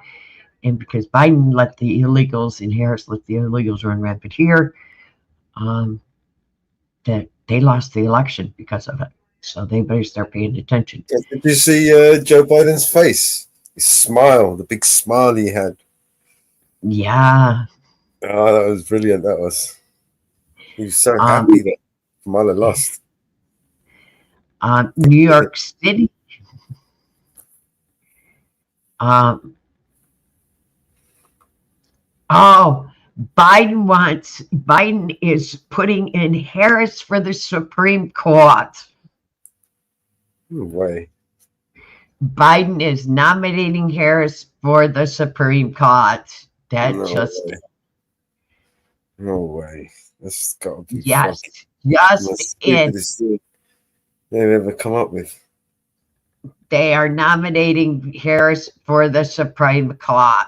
and because Biden let the illegals and Harris let the illegals run rampant here, that they lost the election because of it. So they better start paying attention. Did you see Joe Biden's face? His smile, the big smile he had. Yeah. Oh, that was brilliant. That was. He was so happy that Kamala lost. New York City. Biden is putting in Harris for the Supreme Court. No way. Biden is nominating Harris for the Supreme Court. No way. That's got to be yes, the stupidest thing they've ever come up with. They are nominating Harris for the Supreme Court.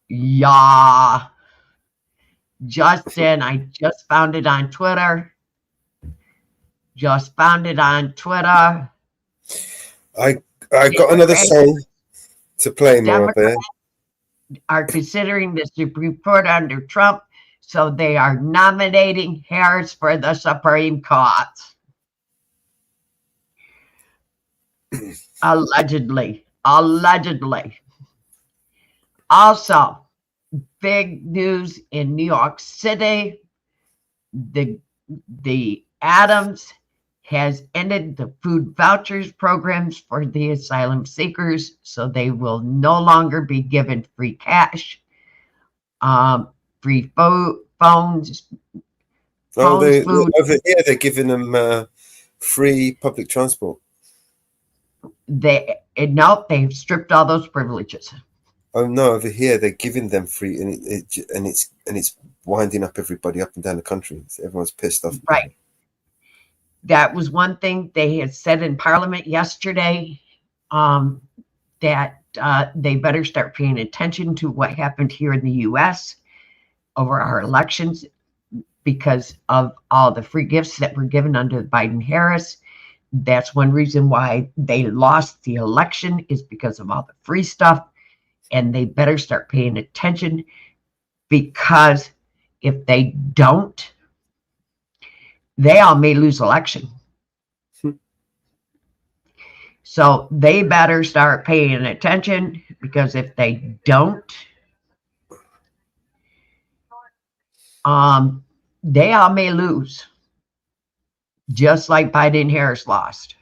Yeah. Justin, I just found it on Twitter. I got another song to play more there. Are considering the Supreme Court under Trump, so they are nominating Harris for the Supreme Court. Allegedly. Also, big news in New York City. The Adams has ended the food vouchers programs for the asylum seekers, so they will no longer be given free cash, free phones. Over here, they're giving them free public transport. They've stripped all those privileges. Oh no, over here they're giving them free, and it's winding up everybody up and down the country. Everyone's pissed off. Right. That was one thing they had said in Parliament yesterday, that they better start paying attention to what happened here in the U.S. over our elections because of all the free gifts that were given under Biden-Harris. That's one reason why they lost the election, is because of all the free stuff. And they better start paying attention, because if they don't, they all may lose election. So they better start paying attention, because if they don't, they all may lose. just like Biden and Harris lost.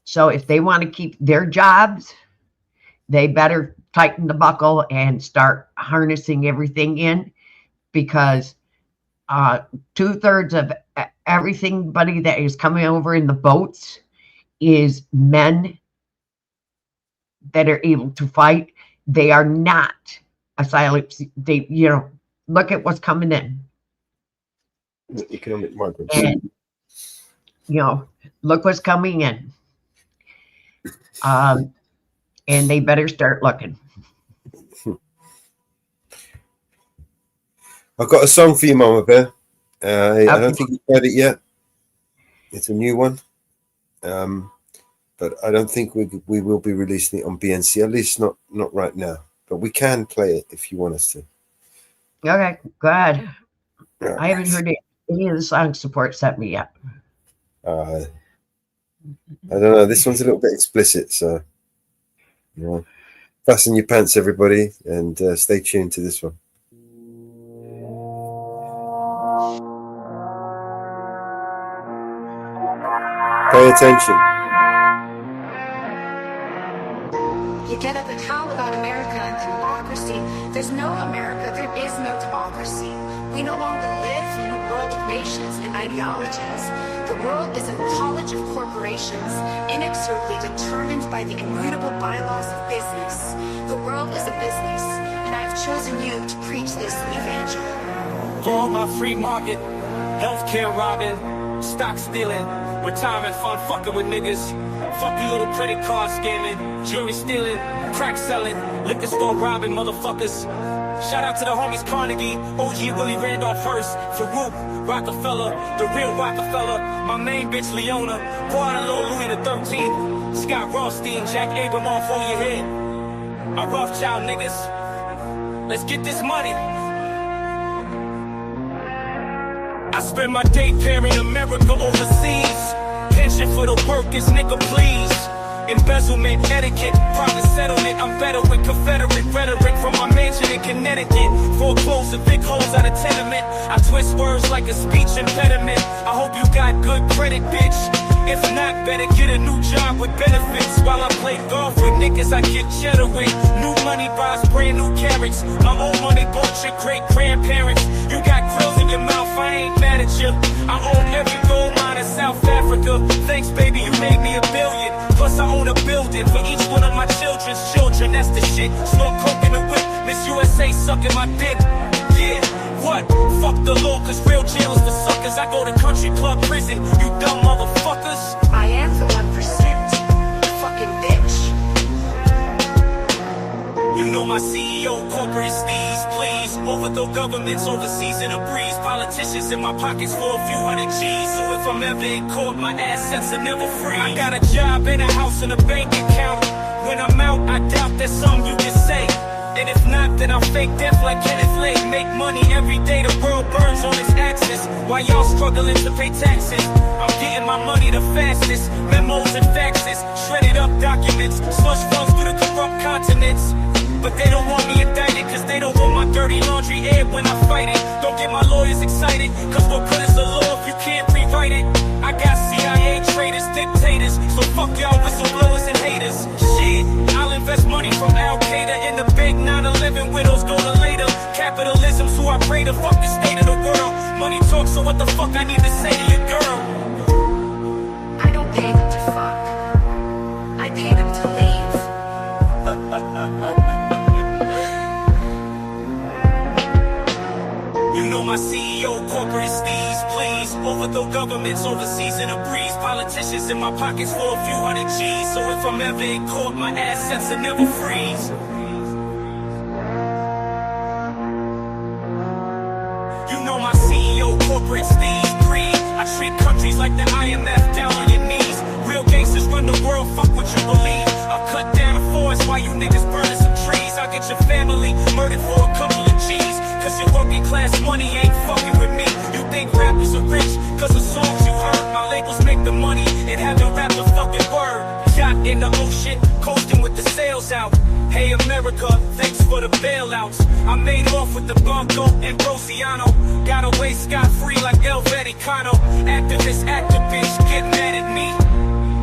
So if they want to keep their jobs, they better tighten the buckle and start harnessing everything in, because 2/3 of everybody that is coming over in the boats is men that are able to fight. They are not asylum. They, look at what's coming in. Economic migrants. And, look what's coming in. And they better start looking. I've got a song for you, Mama Bear. I don't think you've heard it yet. It's a new one. But I don't think we will be releasing it on BNC, at least not right now. But we can play it if you want us to. Okay, go ahead. Right. I haven't heard any of the song support sent me yet. I don't know. This one's a little bit explicit, so fasten your pants, everybody, and stay tuned to this one. Pay attention. You get at the top about America and democracy. There's no America. There is no democracy. We no longer live in a world of nations and ideologies. The world is a college of corporations, inexorably determined by the immutable bylaws of business. The world is a business, and I've chosen you to preach this evangel. For my free market, healthcare robbing, stock stealing, retirement fund fucking with niggas. Fuck you little credit card scamming, jewelry stealing, crack selling, liquor store robbing motherfuckers. Shout out to the homies Carnegie, OG Willie Randolph Hearst, Farouk, Rockefeller, the real Rockefeller, my main bitch Leona, Guadalupe Louis the 13th, Scott Rothstein, Jack Abramoff on your head. My Rothschild niggas, let's get this money. I spend my day pairing America overseas. Pension for the workers, nigga, please. Embezzlement, etiquette, private settlement. I'm better with Confederate rhetoric from my mansion in Connecticut. Foreclosing big holes out of tenement. I twist words like a speech impediment. I hope you got good credit, bitch. If not, better get a new job with benefits. While I play golf with niggas I get cheddar with. New money buys brand new carrots. My old money bought your great grandparents. You got grills in your mouth, I ain't mad at you. I own every gold mine in South Africa. Thanks baby, you made me $1 billion. Plus I own a building for each one of my children's children. That's the shit. Smoke coke in the whip. Miss USA sucking my dick. Yeah, what? Fuck the law, cause real jail is for suckers. I go to country club prison, you dumb motherfuckers. I am the 1%, you fucking bitch. You know my CEO, corporate steez, please. Overthrow governments overseas in a breeze. Politicians in my pockets for a few hundred G's. So if I'm ever in court, my assets are never free. I got a job and a house and a bank account. When I'm out, I doubt there's something you can say. And if not, then I'll fake death like Kenneth Lake. Make money every day, the world burns on its axis. While y'all struggling to pay taxes, I'm getting my money the fastest. Memos and faxes, shredded up documents, slush funds through the corrupt continents. But they don't want me indicted, cause they don't want my dirty laundry aired when I fight it. Don't get my lawyers excited, cause what good is the law if you can't rewrite it? I got CIA traitors, dictators, so fuck y'all whistleblowers and haters. Shit, I'll invest money from Al-Qaeda in the big 9/11 widows go to later. Capitalism's who I pray to, fuck the state of the world. Money talks, so what the fuck I need to say to your girl? I don't pay them to fuck. I pay them to leave. You know my CEO, corporate steez, please. Overthrow governments overseas in a breeze. Politicians in my pockets for a few hundred G's. So if I'm ever in court, my assets will never freeze. You know my CEO, corporate steez, breathe. I treat countries like the IMF, down on your knees. Real gangsters run the world, fuck what you believe. I'll cut down a forest while you niggas burning some trees. I'll get your family murdered for a couple of G's. Cause your working class money ain't fucking with me. You think rappers are rich cause of songs you heard. My labels make the money and haven't rapped a fucking word. Yacht in the ocean, coasting with the sails. out. Hey America, thanks for the bailouts. I made off with the Bronco and Rosiano. Got away scot-free like El Vaticano. Activists, get mad at me.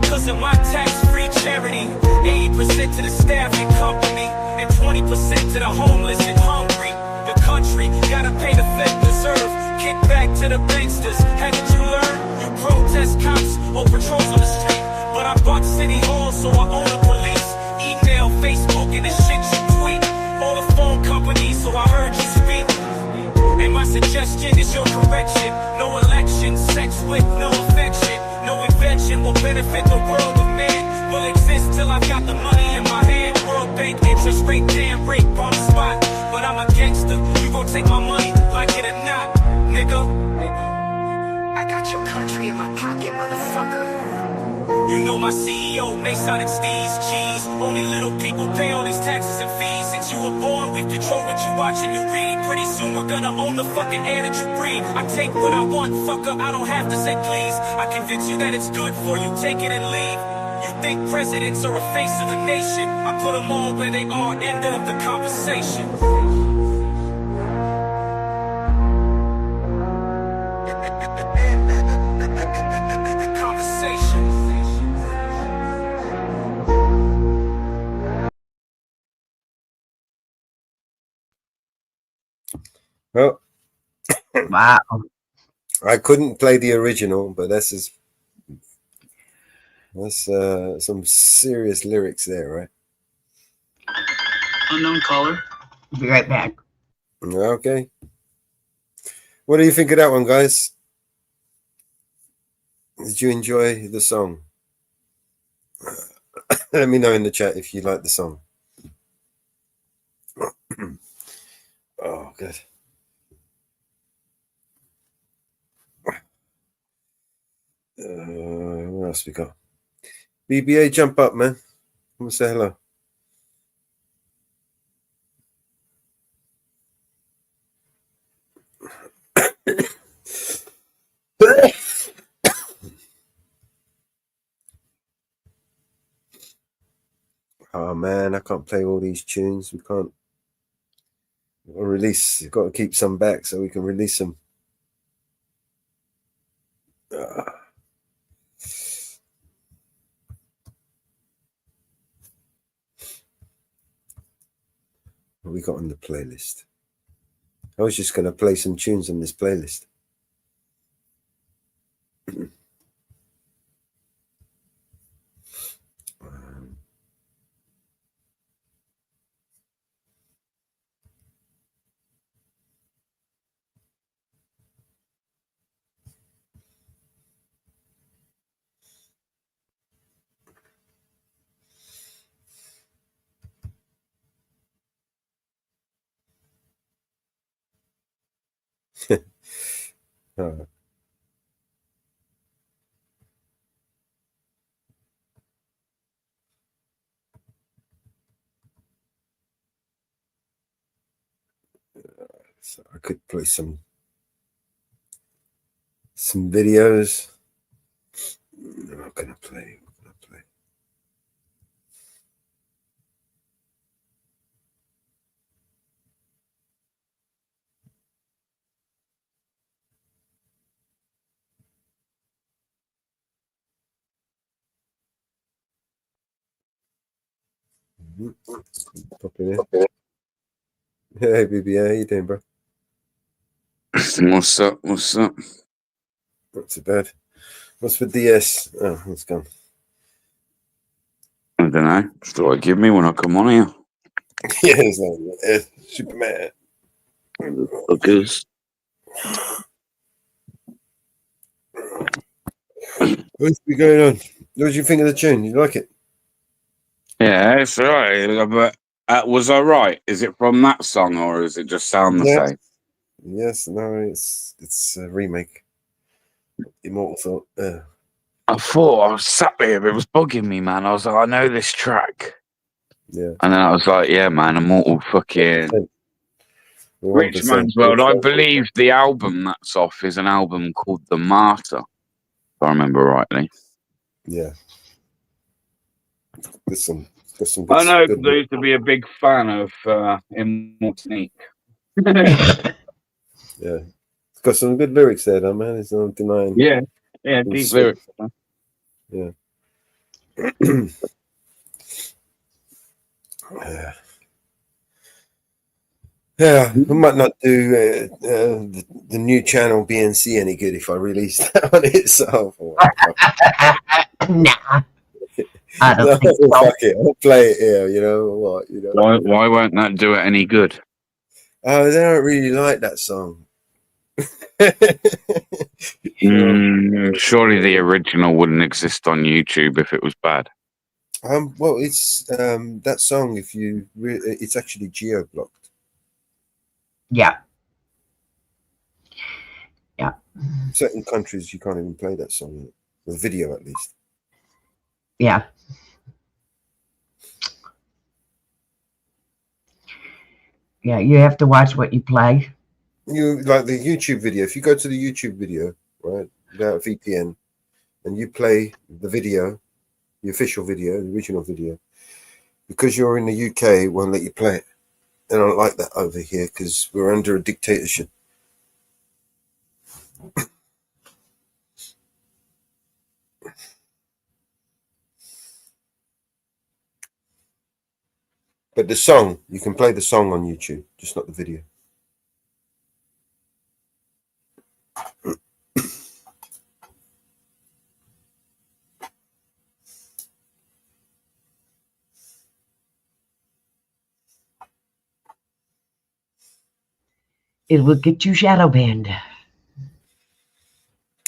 Cause of my tax-free charity. 80% to the staff and company, and 20% to the homeless and hungry. The country gotta pay the Fed reserve. Kick back to the banksters. Haven't you learned? You protest cops or patrols on the street, but I bought City Hall, so I own the police. Email, Facebook, and the shit you tweet. All the phone companies, so I heard you speak. And my suggestion is your correction. No election, sex with no affection. No invention will benefit the world of man. Will exist till I've got the money in my hand. World Bank interest rate, damn rape on the spot. But I'm a gangster, you gon' take my money, like it or not, nigga. I got your country in my pocket, motherfucker. You know my CEO, Masonic Steez, cheese. Only little people pay all these taxes and fees. Since you were born, we've controlled what you watch and you read. Pretty soon we're gonna own the fucking air that you breathe. I take what I want, fucker, I don't have to say please. I convince you that it's good for you, take it and leave. You think presidents are a face of the nation. I put them all where they are, end of the conversation. Well, wow. I couldn't play the original, but that's some serious lyrics there, right? Unknown caller. Be right back. Okay. What do you think of that one, guys? Did you enjoy the song? Let me know in the chat if you like the song. Oh, good. What else we got? BBA, jump up, man. Come and say hello. Oh man, I can't play all these tunes. We can't release. You've got to keep some back so we can release them. What we got on the playlist? I was just going to play some tunes on this playlist. All right. So I could play some videos. I'm not gonna play. Pop in. Hey, BB, how you doing, bro? What's up? What's up? Not too bad. What's with DS? Oh, it's gone. I don't know. Just thought I'd give me when I come on here. Yeah, it's like Superman. Fuckers. What's been going on? What did you think of the tune? You like it? Yeah, it's alright. But was I right? Is it from that song or does it just sound the same? Yes, no, it's a remake. Immortal Thought. I thought I was sat there, it was bugging me, man. I was like, I know this track. Yeah. And then I was like, yeah, man, Immortal fucking Rich Man's World. I believe the album that's off is an album called The Martyr, if I remember rightly. Yeah. There's some Got some good, I know good. they used to be a big fan of Immortanique. Yeah, it's got some good lyrics there, though, man. There's no denying. Yeah, deep lyrics. Yeah. Yeah. Yeah, we might not do the new channel BNC any good if I release that on itself. Nah, I don't No, think so. fuck it. I'll play it here. You know what? You know. Why won't that do it any good? Oh, they don't really like that song. Surely the original wouldn't exist on YouTube if it was bad. Well, it's that song. If you, it's actually geo blocked. Yeah. Yeah. Certain countries you can't even play that song, the video at least. Yeah. Yeah, you have to watch what you play. You like the YouTube video. If you go to the YouTube video, right, without VPN, and you play the video, the official video, the original video, because you're in the UK, it won't let you play it. They don't like that over here because we're under a dictatorship. But the song, you can play the song on YouTube, just not the video. It will get you shadow banned.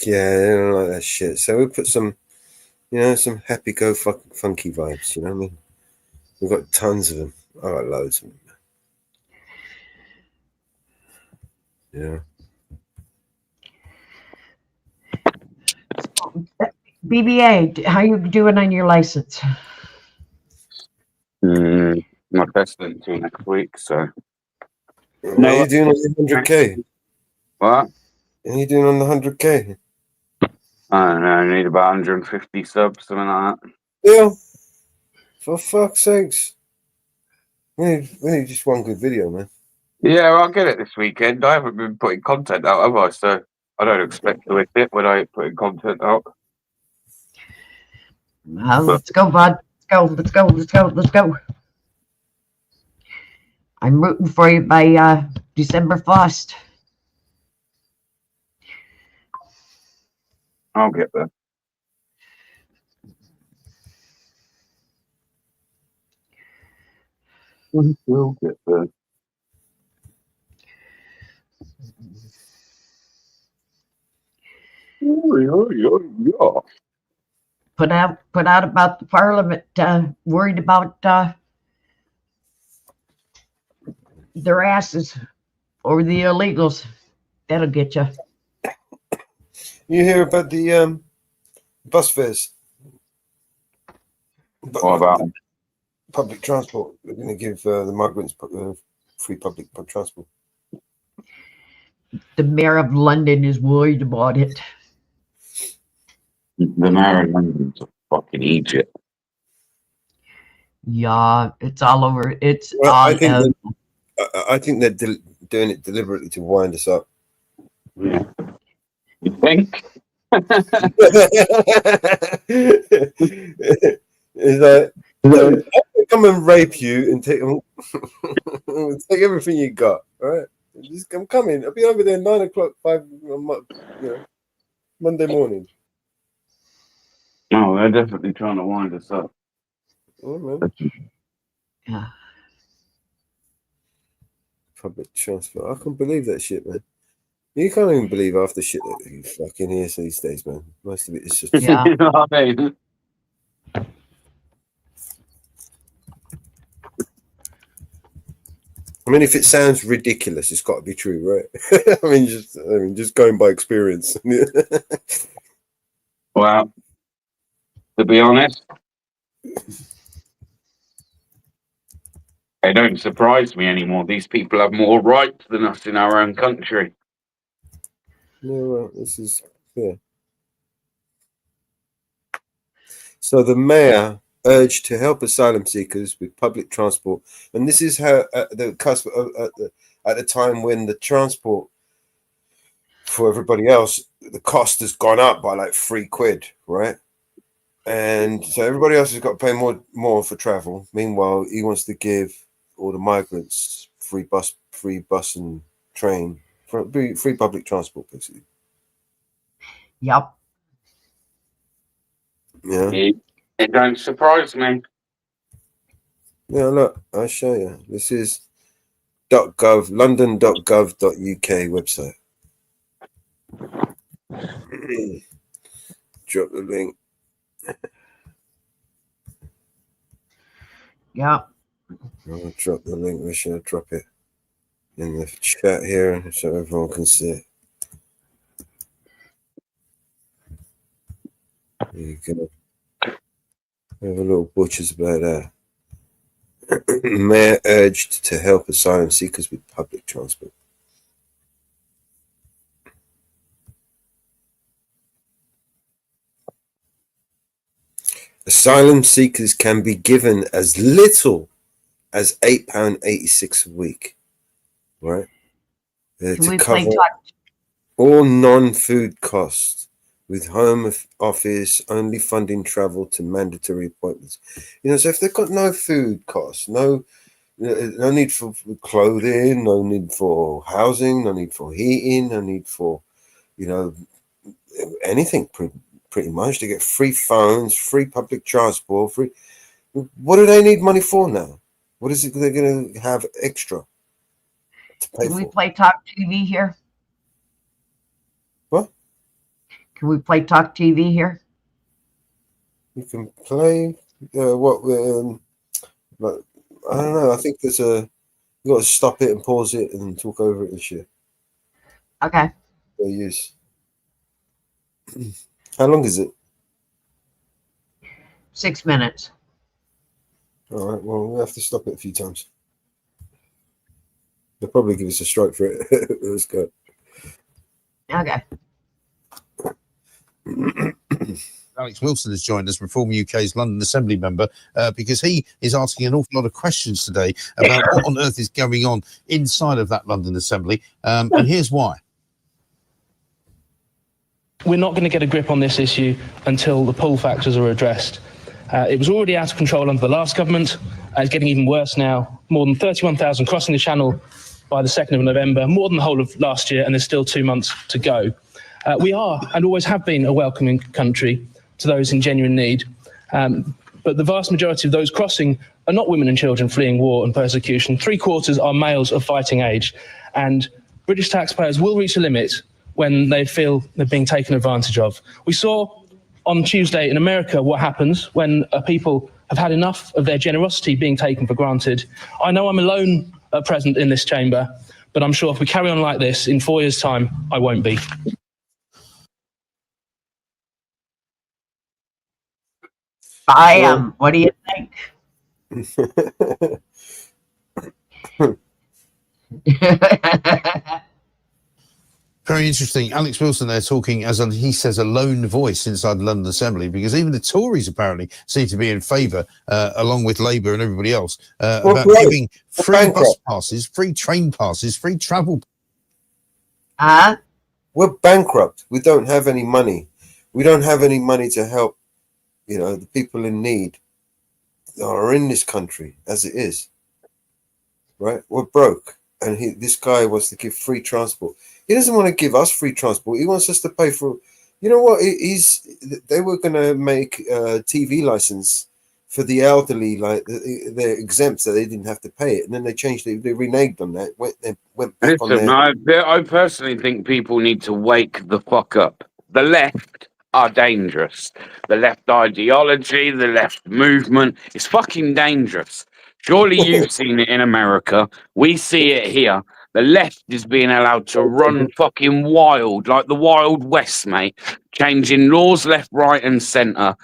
Yeah, they don't like that shit. So we put some, you know, some happy go funky vibes. You know what I mean? We've got tons of them. I got loads of them. Yeah. BBA, how you doing on your license? My best until next week. So. What are you doing on the 100K? What? What are you doing on the 100K? I don't know. I need about 150 subs, something like that. Yeah. For fuck's sakes. We need just one good video, man. Yeah, well, I'll get it this weekend. I haven't been putting content out, have I? So I don't expect to hit it when I put content out. Well, let's go, bud. Let's go. I'm rooting for you by December 1st. I'll get there. We'll get there. Yeah. Put out about the Parliament, worried about their asses or the illegals. That'll get you. You hear about the bus fares? What about them? Public transport. They're going to give the migrants free public transport. The mayor of London is worried about it. The mayor of London's a fucking idiot. Yeah, it's all over. It's Well, all I think they're doing it deliberately to wind us up. Yeah. You think? It's like, I'm come and rape you and take take everything you got. All right, I'm coming. I'll be over there 9 o'clock, 5, Monday morning. No, they're definitely trying to wind us up. Oh, man. Yeah. Public transport. I can't believe that shit, man. You can't even believe half the shit that you fucking hear these days, man. Most of it is just. Yeah. You know what I mean? I mean, if it sounds ridiculous, it's got to be true, right? I mean, just going by experience. Well, to be honest, they don't surprise me anymore. These people have more rights than us in our own country. No, well, this is yeah. So the mayor urge to help asylum seekers with public transport. And this is how the cusp at the time when the transport for everybody else, the cost has gone up by like £3, right? And so everybody else has got to pay more for travel. Meanwhile, he wants to give all the migrants free bus and train, free public transport, basically. Yep. Yeah. It don't surprise me. Yeah, look, I'll show you. This is london.gov.uk website. Drop the link. Yeah. I'll drop the link. Where should I drop it? In the chat here so everyone can see it. There you go. We have a little butchers about that. Mayor urged to help asylum seekers with public transport. Asylum seekers can be given as little as £8.86 a week, right? To cover all non-food costs, with Home Office only funding travel to mandatory appointments. You know, so if they've got no food costs, no need for clothing, no need for housing, no need for heating, no need for, anything pretty much. They get free phones, free public transport, free. What do they need money for now? What is it they're going to have extra to pay for? Can we play Talk TV here? What? Can we play Talk TV here? You can play what? But I don't know. I think there's you got to stop it and pause it and talk over it and shit. Okay. They use. How long is it? 6 minutes. All right. Well, we'll have to stop it a few times. They'll probably give us a strike for it. Let's go. Okay. Alex Wilson has joined us, Reform UK's London Assembly member, because he is asking an awful lot of questions today about what on earth is going on inside of that London Assembly. And here's why. We're not going to get a grip on this issue until the pull factors are addressed. It was already out of control under the last government. It's getting even worse now. More than 31,000 crossing the Channel by the 2nd of November, more than the whole of last year, and there's still 2 months to go. We are, and always have been, a welcoming country to those in genuine need. But the vast majority of those crossing are not women and children fleeing war and persecution. 3/4 are males of fighting age. And British taxpayers will reach a limit when they feel they're being taken advantage of. We saw on Tuesday in America what happens when people have had enough of their generosity being taken for granted. I know I'm alone at present in this chamber, but I'm sure if we carry on like this, in 4 years' time, I won't be. I am. What do you think? Very interesting. Alex Wilson there talking as he says a lone voice inside the London Assembly, because even the Tories apparently seem to be in favour, along with Labour and everybody else, about giving free bus passes, free train passes, free travel. We're bankrupt. We don't have any money. We don't have any money to help, the people in need that are in this country as it is. Right? We're broke. And this guy wants to give free transport. He doesn't want to give us free transport. He wants us to pay for, you know what? They were going to make a TV license for the elderly, like they're exempt, so they didn't have to pay it. And then they changed it. They reneged on that. Went back on there. I personally think people need to wake the fuck up. The left are dangerous. The left ideology, the left movement is fucking dangerous. Surely you've seen it in America. We see it here. The left is being allowed to run fucking wild, like the Wild West, mate. Changing laws left, right, and centre.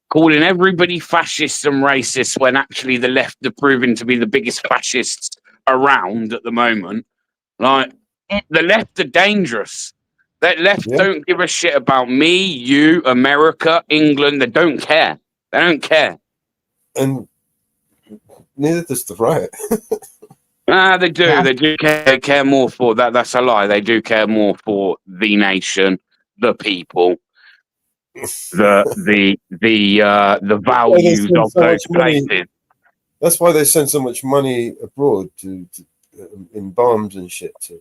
Calling everybody fascists and racists when actually the left are proving to be the biggest fascists around at the moment. Like, the left are dangerous. That left don't give a shit about me, you, America, England. They don't care. They don't care. and neither does the right. They do. Yeah. They do care more for that. That's a lie. They do care more for the nation, the people, the values of those places. That's why they send so much money abroad to in bombs and shit to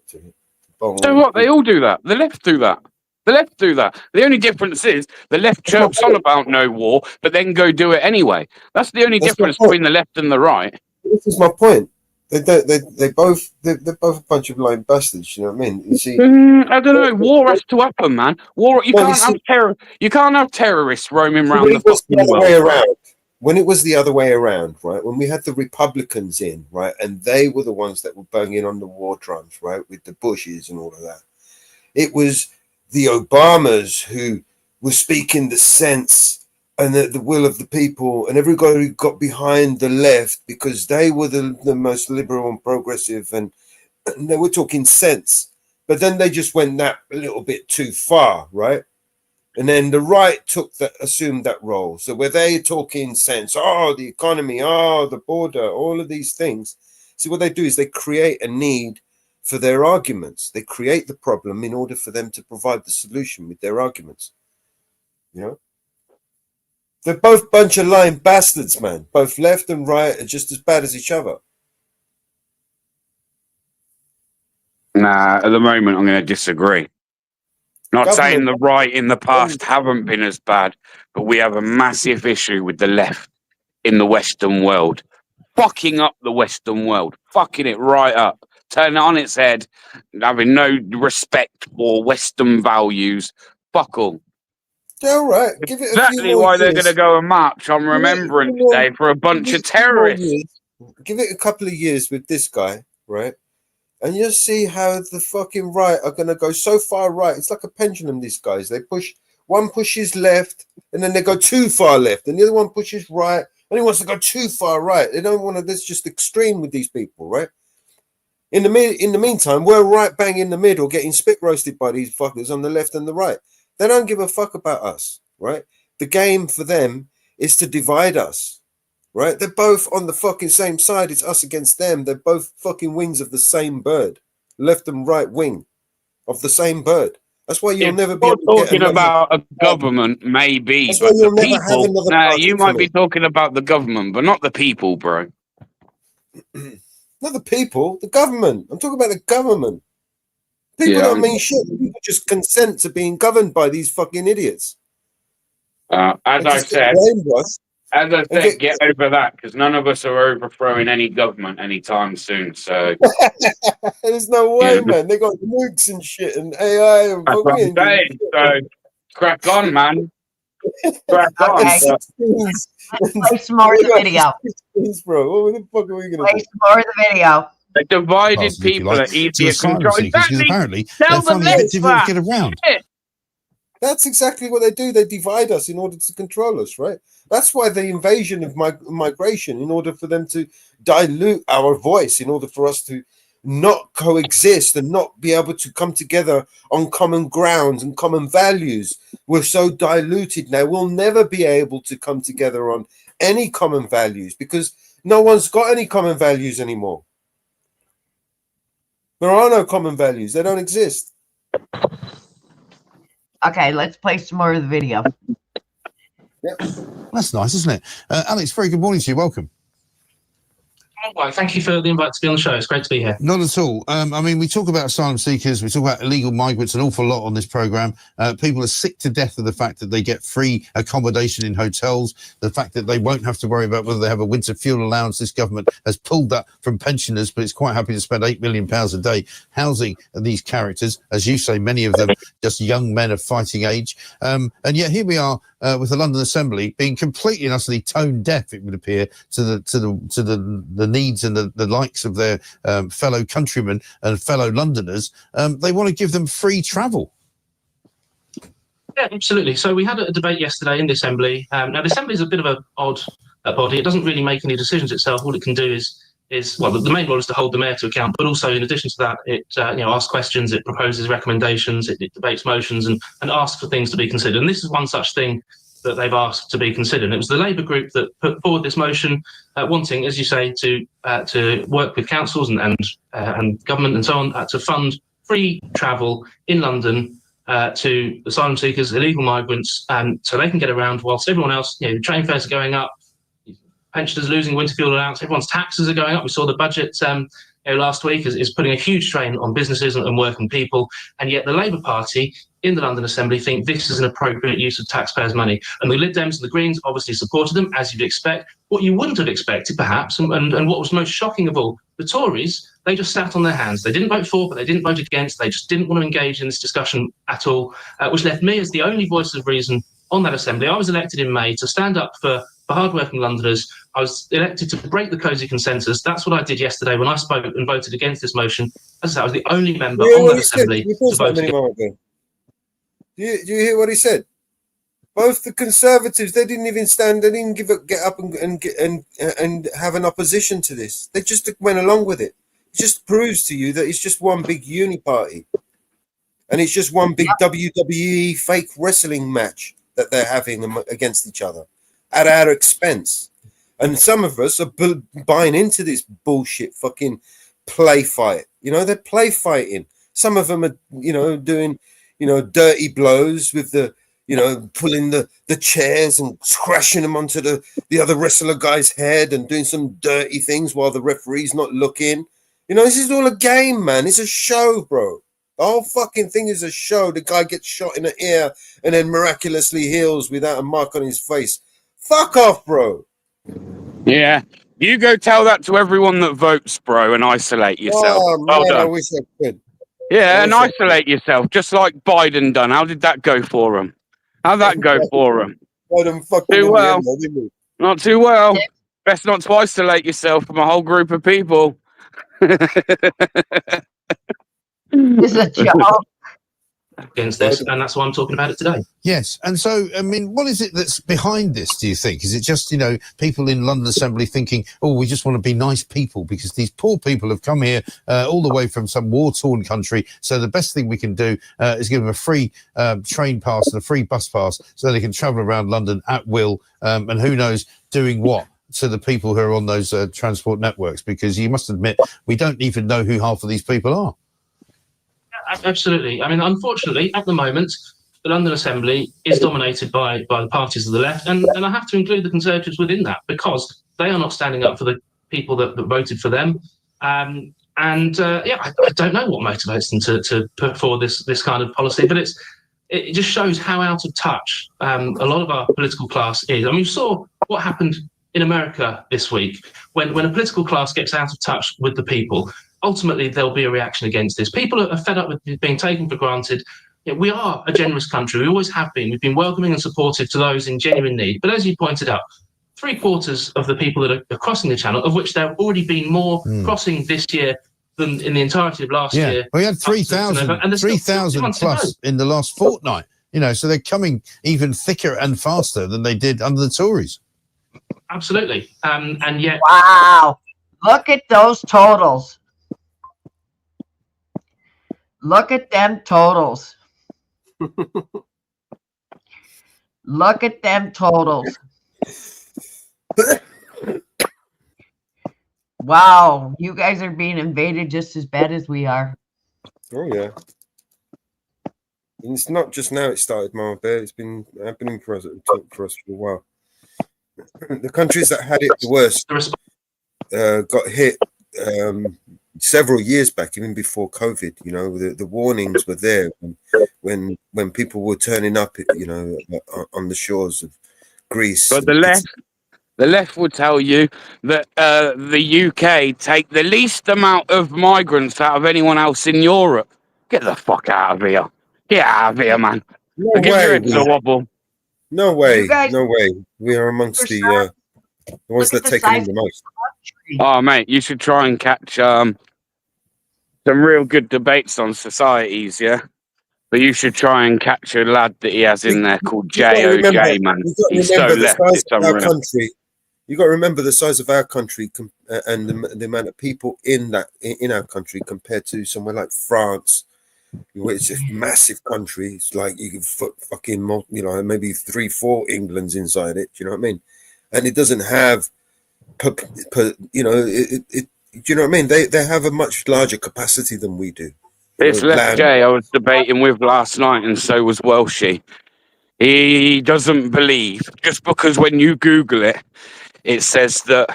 bomb. So what? They all do that. The left do that. The left do that. The only difference is the left chirps on about no war, but then go do it anyway. That's the only difference between the left and the right. This is my point. They're both a bunch of lying bastards. You know what I mean? You see, I don't know. War has to happen, man. War. You can't have terror. You can't have terrorists roaming around the fucking world. When it was the other way around, right? When we had the Republicans in, right, and they were the ones that were banging on the war drums, right, with the Bushes and all of that. It was the Obamas who were speaking the sense and the will of the people, and everybody got behind the left because they were the most liberal and progressive, and they were talking sense. But then they just went that a little bit too far, right? And then the right assumed that role. So were they talking sense? Oh, the economy, oh, the border, all of these things. See, what they do is they create a need for their arguments. They create the problem in order for them to provide the solution with their arguments. You know? They're both a bunch of lying bastards, man. Both left and right are just as bad as each other. Nah, at the moment, I'm going to disagree. Not saying the right in the past haven't been as bad, but we have a massive issue with the left in the Western world. Fucking up the Western world. Fucking it right up. Turning it on its head, having no respect for Western values. Fuck all. All right. Give it exactly why they're going to go and march on Remembrance Day for a bunch of terrorists. Give it a couple of years with this guy, right? And you'll see how the fucking right are going to go so far right. It's like a pendulum, these guys. One pushes left, and then they go too far left. And the other one pushes right, and he wants to go too far right. They don't want to, that's just extreme with these people, right? In the meantime, we're right bang in the middle, getting spit roasted by these fuckers on the left and the right. They don't give a fuck about us, right? The game for them is to divide us. Right? They're both on the fucking same side. It's us against them. They're both fucking wings of the same bird. Left and right wing of the same bird. That's why you'll never be able to talking about a government, maybe. That's why you'll never have another party. You might be talking about the government, but not the people, bro. Not the people, the government. I'm talking about the government. People don't mean shit. People just consent to being governed by these fucking idiots. As I said, get over that, because none of us are overthrowing any government anytime soon. So there's no way, man. They got nukes and shit and AI and that's what I'm saying. So crack on, man. Crack on. Let's play some more of the video. Bro, what the fuck are we gonna play some more of the video? The divided people are easier to control. Because apparently they're finding it a bit difficult to get around. That's exactly what they do. They divide us in order to control us, right? That's why the invasion of migration, in order for them to dilute our voice, in order for us to not coexist and not be able to come together on common grounds and common values. We're so diluted now. We'll never be able to come together on any common values because no one's got any common values anymore. There are no common values. They don't exist. Okay, let's play some more of the video. Yep. That's nice, isn't it? Alex, very good morning to you. Welcome. Well, thank you for the invite to be on the show. It's great to be here. Not at all. I mean, we talk about asylum seekers, we talk about illegal migrants an awful lot on this program. People are sick to death of the fact that they get free accommodation in hotels, the fact that they won't have to worry about whether they have a winter fuel allowance. This government has pulled that from pensioners, but it's quite happy to spend £8 million a day housing these characters. As you say, many of them just young men of fighting age. And yet here we are with the London Assembly being completely and utterly tone deaf, it would appear, to the needs and the likes of their fellow countrymen and fellow Londoners. They want to give them free travel. Yeah, absolutely. So we had a debate yesterday in the Assembly. Now, the Assembly is a bit of an odd body. It doesn't really make any decisions itself. All it can do is well, the main role is to hold the mayor to account, but also in addition to that, it asks questions, it proposes recommendations, it debates motions and asks for things to be considered. And this is one such thing that they've asked to be considered. And it was the Labour group that put forward this motion, wanting, as you say, to work with councils and government and so on to fund free travel in London to asylum seekers, illegal migrants, so they can get around whilst everyone else, train fares are going up, pensioners losing winter fuel allowance, everyone's taxes are going up. We saw the budget last week is putting a huge strain on businesses and working people, and yet the Labour Party in the London Assembly think this is an appropriate use of taxpayers' money. And the Lib Dems and the Greens obviously supported them, as you'd expect. What you wouldn't have expected, perhaps, and what was most shocking of all, the Tories, they just sat on their hands. They didn't vote for, but they didn't vote against. They just didn't want to engage in this discussion at all, which left me as the only voice of reason on that Assembly. I was elected in May to stand up for hardworking Londoners. I was elected to break the cosy consensus. That's what I did yesterday when I spoke and voted against this motion. As I said, I was the only member on that Assembly to vote against. Do you hear what he said? Both the Conservatives, they didn't even stand. They didn't get up and have an opposition to this. They just went along with it. It just proves to you that it's just one big uni party, and it's just one big WWE fake wrestling match that they're having against each other at our expense. And some of us are buying into this bullshit fucking play fight. They're play fighting. Some of them are, doing, dirty blows with the, pulling the chairs and crashing them onto the other wrestler guy's head and doing some dirty things while the referee's not looking. This is all a game, man. It's a show, bro. The whole fucking thing is a show. The guy gets shot in the ear and then miraculously heals without a mark on his face. Fuck off, bro. Yeah. You go tell that to everyone that votes, bro, and isolate yourself. Oh, well man, done. I wish I could. Yeah, and isolate yourself, just like Biden done. How did that go for him? How'd that go for him? Too well. Not too well. Best not to isolate yourself from a whole group of people. It's a joke. Against this, and that's why I'm talking about it today. Yes, and so, I mean, what is it that's behind this, do you think? Is it just, people in London Assembly thinking, oh, we just want to be nice people because these poor people have come here all the way from some war-torn country, so the best thing we can do is give them a free train pass and a free bus pass so they can travel around London at will, and who knows doing what to the people who are on those transport networks, because you must admit, we don't even know who half of these people are. Absolutely. I mean, unfortunately, at the moment, the London Assembly is dominated by the parties of the left, and I have to include the Conservatives within that because they are not standing up for the people that voted for them. I don't know what motivates them to put forward this kind of policy, but it just shows how out of touch a lot of our political class is. I mean, you saw what happened in America this week when a political class gets out of touch with the people. Ultimately, there'll be a reaction against this. People are fed up with being taken for granted. We are a generous country. We always have been. We've been welcoming and supportive to those in genuine need. But as you pointed out, 3/4 of the people that are crossing the channel, of which there have already been more crossing this year than in the entirety of last year. We had 3,000 plus in the last fortnight. So they're coming even thicker and faster than they did under the Tories. Absolutely. And yet... Wow. Look at those totals. Look at them totals. Look at them totals. Wow, you guys are being invaded just as bad as we are. Oh yeah. And it's not just now it started, Mama Bear. It's been happening for us for a while. The countries that had it the worst got hit several years back, even before COVID. The warnings were there when people were turning up, on the shores of Greece. But the left will tell you that the UK take the least amount of migrants out of anyone else in Europe. Get the fuck out of here. Get out of here, man. No Give your way. head a wobble. No way. No way. We are amongst the ones that take in the most. Oh, mate, you should try and catch some real good debates on societies, yeah? But you should try and catch a lad that he has in there called JOJ, man. He's so left, it's unreal. You got to remember the size of our country and the amount of people in our country compared to somewhere like France It's a massive country. It's like you can fucking, maybe 3-4 Englands inside it. Do you know what I mean? And it doesn't have, do you know what I mean? They have a much larger capacity than we do. This left Jay I was debating with last night, and so was Welshie. He doesn't believe, just because when you Google it, it says that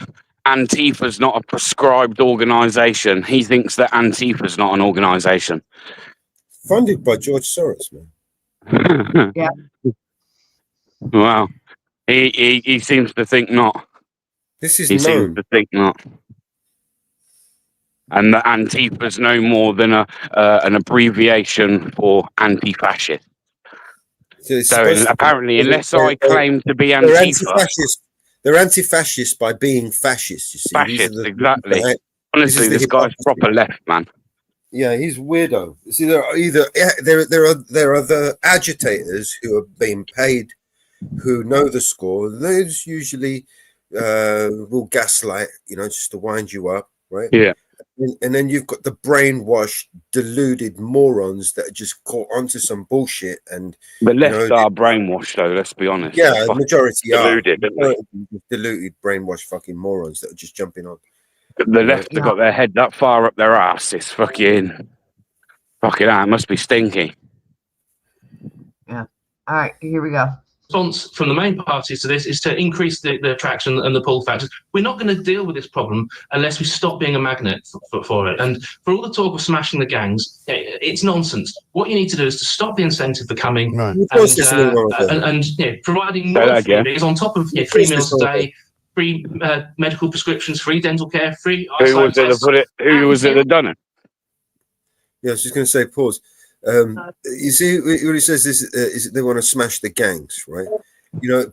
Antifa's not a prescribed organisation. He thinks that Antifa's not an organisation. Funded by George Soros, man. Yeah. Wow. He seems to think not. This is He seems known. to think not. And that Antifa's no more than an abbreviation for anti-fascist. So apparently, unless I claim to be they're Antifa, anti-fascist. They're anti-fascist by being fascist. You see, fascist, exactly. Honestly, this guy's proper left, man. Yeah, he's weirdo. See, there are the agitators who are being paid, who know the score. Those usually will gaslight, just to wind you up, right? Yeah. And then you've got the brainwashed, deluded morons that are just caught onto some bullshit. And the left are brainwashed, though. Let's be honest. Yeah, the majority deluded, are deluded, brainwashed fucking morons that are just jumping on. The left have got their head that far up their ass. It's fucking it must be stinky. Yeah. All right, here we go. Response from the main parties to this is to increase the attraction and the pull factors. We're not going to deal with this problem unless we stop being a magnet for it. And for all the talk of smashing the gangs, it's nonsense. What you need to do is to stop the incentive for coming and providing more free, because on top of 3 meals a day, free medical prescriptions, free dental care, free Who was it that put it? Who was it that done it? Yeah, I was just going to say, pause. You see what he says is they want to smash the gangs, right?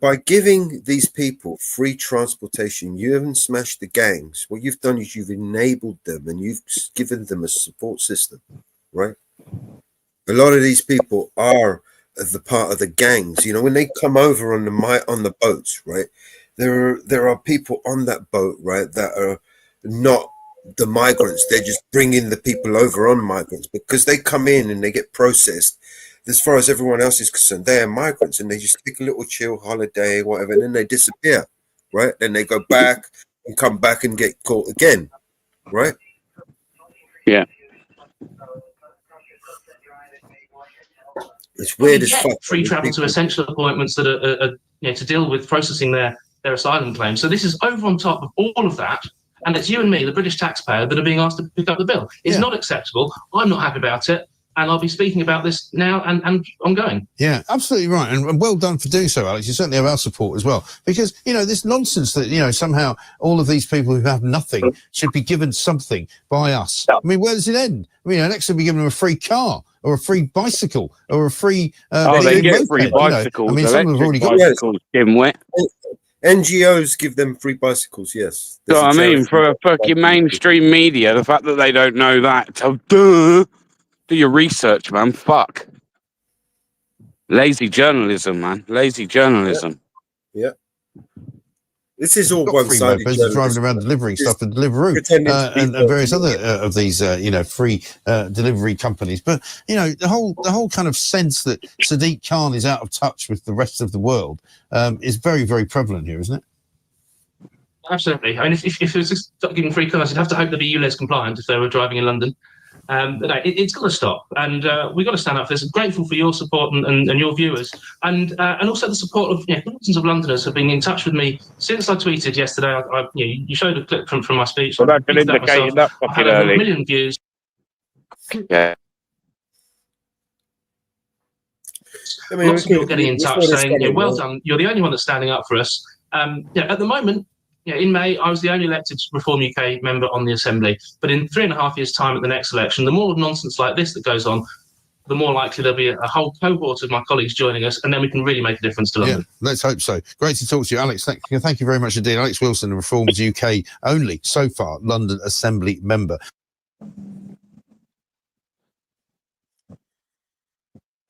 By giving these people free transportation, you haven't smashed the gangs. What you've done is you've enabled them and you've given them a support system, right? A lot of these people are the part of the gangs. When they come over on the boats, right? There are people on that boat, right, that are not the migrants. They're just bringing the people over on migrants because they come in and they get processed. As far as everyone else is concerned, they are migrants and they just take a little chill holiday, whatever, and then they disappear, right? Then they go back and come back and get caught again, right? Yeah. It's weird as fuck. Free travel to essential appointments that are to deal with processing their asylum claims. So this is over on top of all of that. And it's you and me, the British taxpayer, that are being asked to pick up the bill. It's not acceptable. I'm not happy about it. And I'll be speaking about this now and ongoing. Yeah, absolutely right. And well done for doing so, Alex. You certainly have our support as well. Because, this nonsense that, somehow all of these people who have nothing should be given something by us. I mean, where does it end? Next they'll be given them a free car or a free bicycle or a free they get free bicycles. I mean, some of them have already got bicycles. NGOs give them free bicycles, yes. So I mean, for a fucking mainstream media, the fact that they don't know that, do your research, man. Fuck. Lazy journalism, man. Lazy journalism. Yeah. This is all one-sided. Driving around delivering stuff to Deliveroo and various other of these, free delivery companies. But the whole kind of sense that Sadiq Khan is out of touch with the rest of the world is very, very prevalent here, isn't it? Absolutely. I mean, if it was just giving free cars, you'd have to hope they'd be ULEZ compliant if they were driving in London. But it's got to stop, and we've got to stand up for this. I'm grateful for your support and your viewers, and also the support of thousands of Londoners have been in touch with me since I tweeted yesterday. You showed a clip from my speech. Well, that can indicate that fucking early. 1 million views. Yeah. Lots of people getting in touch saying, well done, you're the only one that's standing up for us. At the moment, in May, I was the only elected Reform UK member on the Assembly. But in 3.5 years' time at the next election, the more nonsense like this that goes on, the more likely there'll be a whole cohort of my colleagues joining us, and then we can really make a difference to London. Yeah, let's hope so. Great to talk to you, Alex. Thank you very much indeed. Alex Wilson, Reforms UK only, so far, London Assembly member.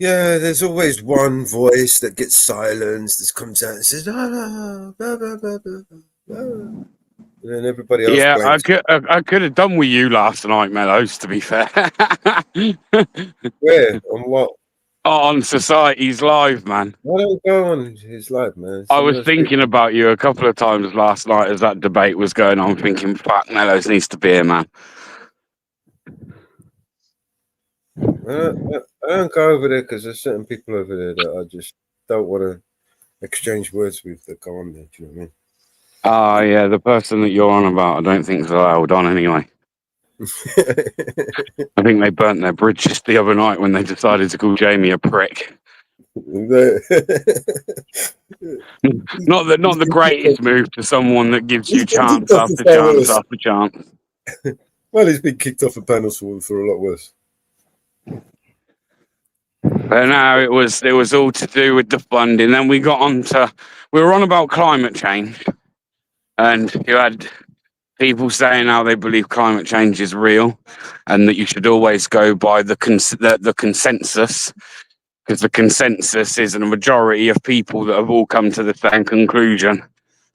Yeah, there's always one voice that gets silenced, that comes out and says, blah, blah, blah, blah, blah, blah. And then everybody else Yeah, blames. I could have done with you last night, Mellows, to be fair. Where? On what? On Society's Live, man. Why don't go on his live, man? I Some of was those thinking about you a couple of times last night as that debate was going on, thinking, fuck, Mellows needs to be here, man. I don't go over there because there's certain people over there that I just don't want to exchange words with that go on there. Do you know what I mean? Ah, yeah, the person that you're on about, I don't think is allowed on anyway. I think they burnt their bridges the other night when they decided to call Jamie a prick. Not the greatest move to someone that gives you chance after chance after chance. Well, he's been kicked off a panel for a lot worse. But now it was all to do with the funding. Then we were on about climate change, and you had people saying how they believe climate change is real, and that you should always go by the consensus, because the consensus is a majority of people that have all come to the same conclusion.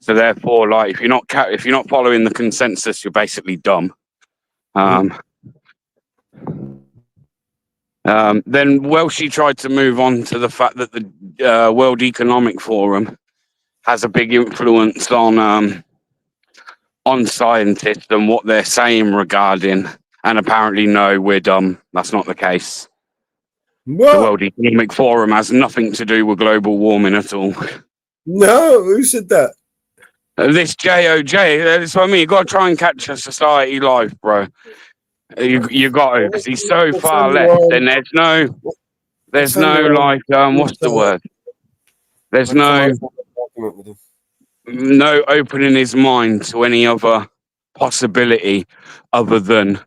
So therefore, like, if you're not following the consensus, you're basically dumb. Then Welshie tried to move on to the fact that the World Economic Forum has a big influence on scientists and what they're saying regarding, and apparently, no, we're dumb. That's not the case. What? The World Economic Forum has nothing to do with global warming at all. No, who said that? This JOJ, that's what I mean. You got to try and catch a Society Live, bro. You got to, because he's so far left, and there's no like, what's the word? There's no opening his mind to any other possibility other than,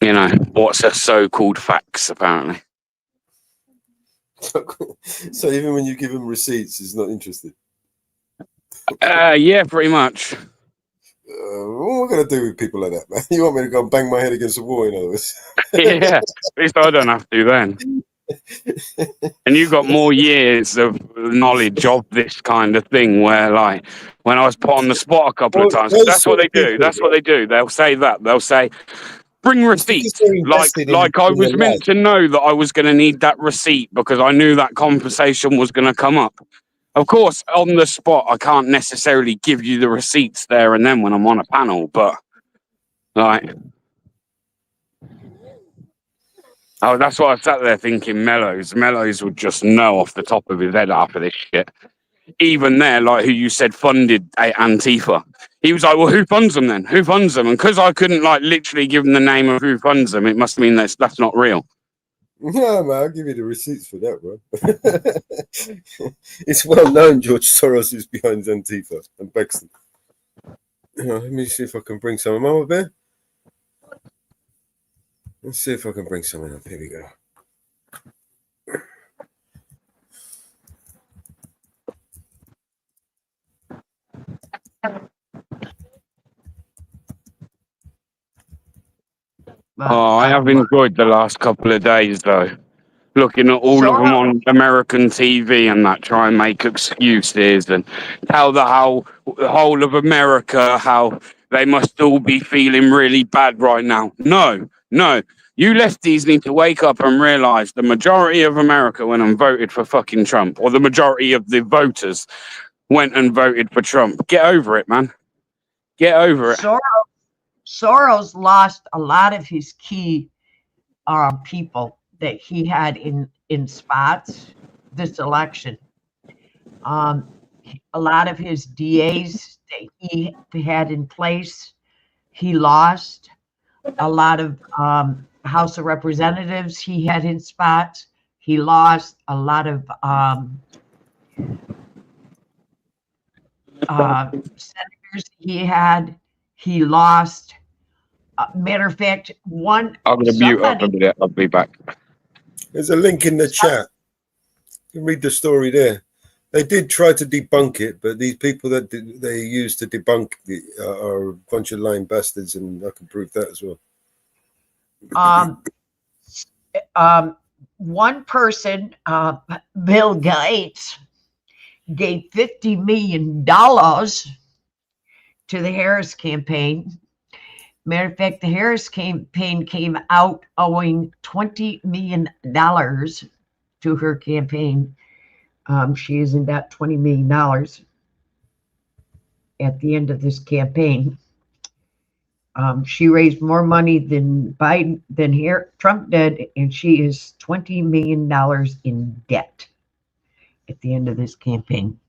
you know, what's a so-called facts, apparently. So even when you give him receipts, he's not interested. Yeah, pretty much. What am I going to do with people like that, man? You want me to go and bang my head against the wall, in other words? Yeah, at least I don't have to then. And you got more years of knowledge of this kind of thing, where, like, when I was put on the spot a couple of times, that's what they do. That's what they do. They'll say that. They'll say, bring receipts. Like I was meant to know that I was going to need that receipt because I knew that conversation was going to come up. Of course, on the spot, I can't necessarily give you the receipts there and then when I'm on a panel, but, like, oh, that's why I sat there thinking Mellows would just know off the top of his head after this shit. Even there, like, who you said funded Antifa. He was like, well, who funds them then? Who funds them? And because I couldn't, like, literally give him the name of who funds them, it must mean that's not real. No, man, I'll give you the receipts for that, bro. It's well known George Soros is behind Antifa and Bexton. Let me see if I can bring some of them up there. Let's see if I can bring some up. Here we go. Oh, I have enjoyed the last couple of days, though. Looking at all of them on American TV and that, try and make excuses and tell the whole of America how they must all be feeling really bad right now. No. You lefties need to wake up and realise the majority of America went and voted for fucking Trump, or the majority of the voters went and voted for Trump. Get over it, man. Get over it. Soros lost a lot of his key people that he had in spots this election. A lot of his DAs that he had in place, he lost. A lot of House of Representatives he had in spots, he lost. A lot of senators he lost. Matter of fact, I'm going to mute up a minute. I'll be back. There's a link in the chat. You can read the story there. They did try to debunk it, but these people that they used to debunk it are a bunch of lying bastards, and I can prove that as well. One person, Bill Gates, gave $50 million to the Harris campaign. Matter of fact, the Harris campaign came out owing $20 million to her campaign. She is in debt $20 million at the end of this campaign. She raised more money than Trump did, and she is $20 million in debt at the end of this campaign.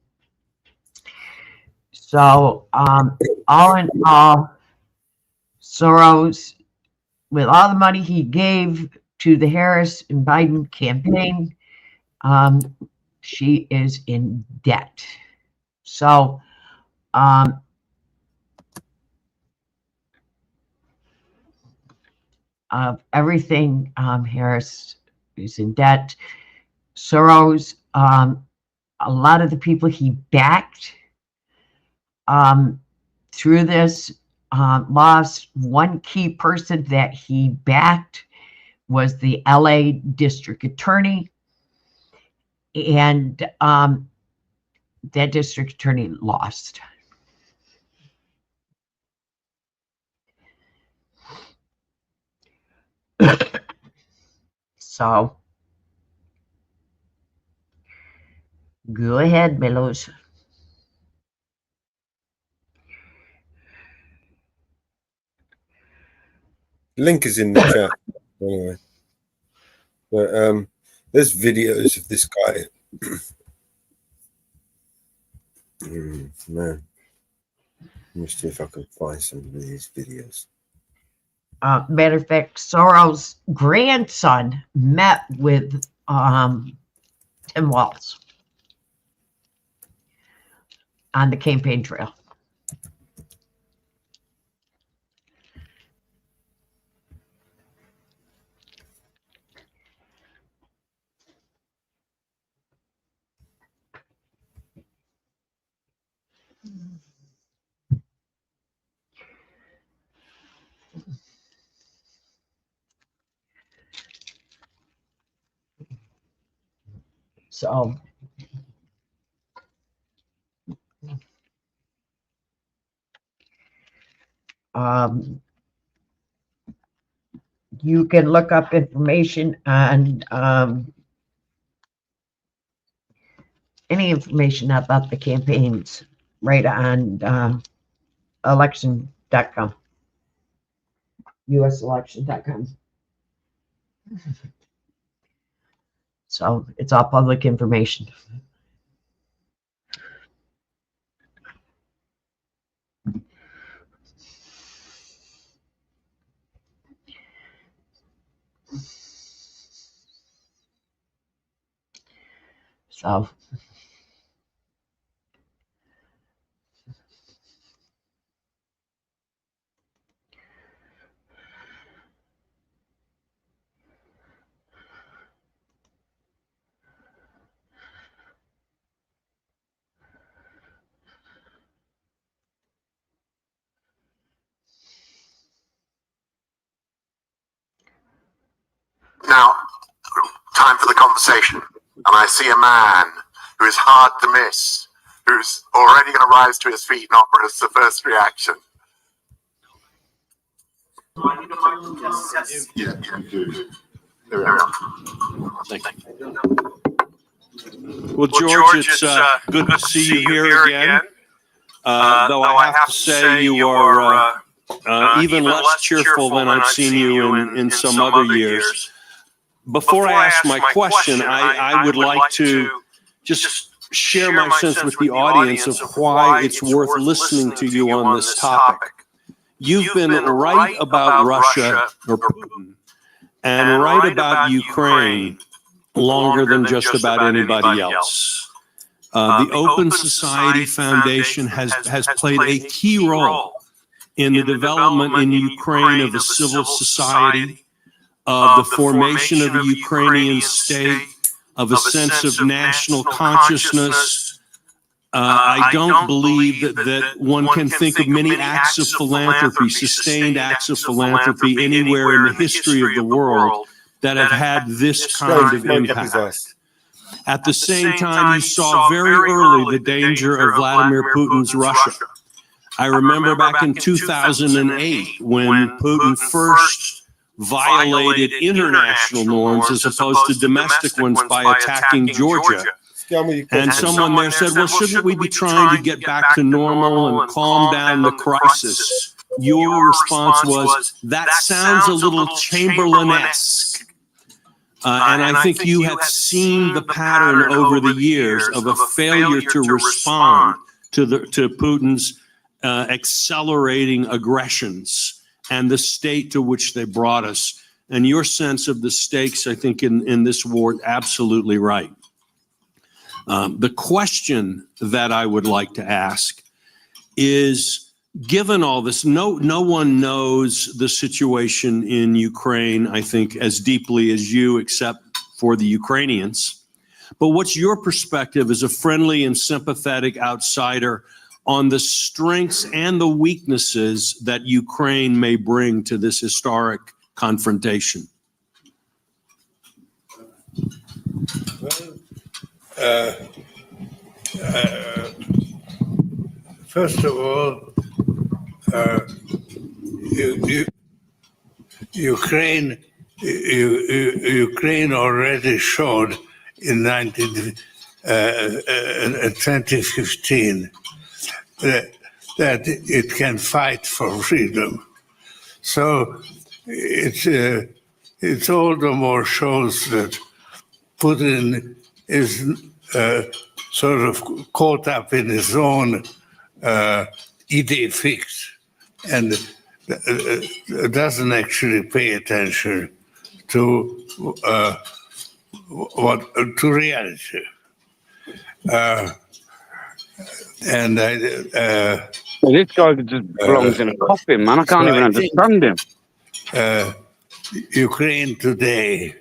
So, all in all, Soros, with all the money he gave to the Harris and Biden campaign, she is in debt. So, of everything, Harris is in debt. Soros, a lot of the people he backed through this lost. One key person that he backed was the LA district attorney, and that district attorney lost. So go ahead, Mellows. Link is in the chat anyway. But there's videos of this guy. Man, let me see if I can find some of these videos. Matter of fact, Soros' grandson met with Tim Walz on the campaign trail. So you can look up information on any information about the campaigns right on election.com, uselection.com. So it's all public information. So now, time for the conversation. And I see a man who is hard to miss, who's already going to rise to his feet and offer us the first reaction. Yeah, do. There we are. Thank you. Well, George, it's good to see you here again. Though I have to say you are even less cheerful than I've seen you in some other years. Before I ask my question, I would like to just share my sense with the audience of why it's worth listening to you on this topic. You've been right about Russia or Putin and right about Ukraine longer than just about anybody else. The Open Society Foundation has played a key role in the development in Ukraine of a civil society, of the formation of a Ukrainian state, of a sense of national consciousness. I don't believe that one can think of many acts of philanthropy, sustained acts of philanthropy anywhere in the history of the world that have had this kind of impact. At the same time, you saw very early the danger of Vladimir Putin's Russia. I remember back in 2008 when Putin first violated international norms as opposed to domestic ones by attacking Georgia. And someone there said, well, shouldn't we be trying to get back to normal and calm down the crisis? Your response was, that sounds a little Chamberlain-esque. And I think you have seen the pattern over the years of a failure to respond to Putin's accelerating aggressions and the state to which they brought us. And your sense of the stakes, I think, in this war, absolutely right. The question that I would like to ask is, given all this, no one knows the situation in Ukraine, I think, as deeply as you, except for the Ukrainians. But what's your perspective as a friendly and sympathetic outsider on the strengths and the weaknesses that Ukraine may bring to this historic confrontation? First of all, Ukraine already showed in 2015 that it can fight for freedom. So it all the more shows that Putin is sort of caught up in his own idée fixe and doesn't actually pay attention to reality. Well, this guy just belongs in a coffin, man. I can't even understand him. Ukraine today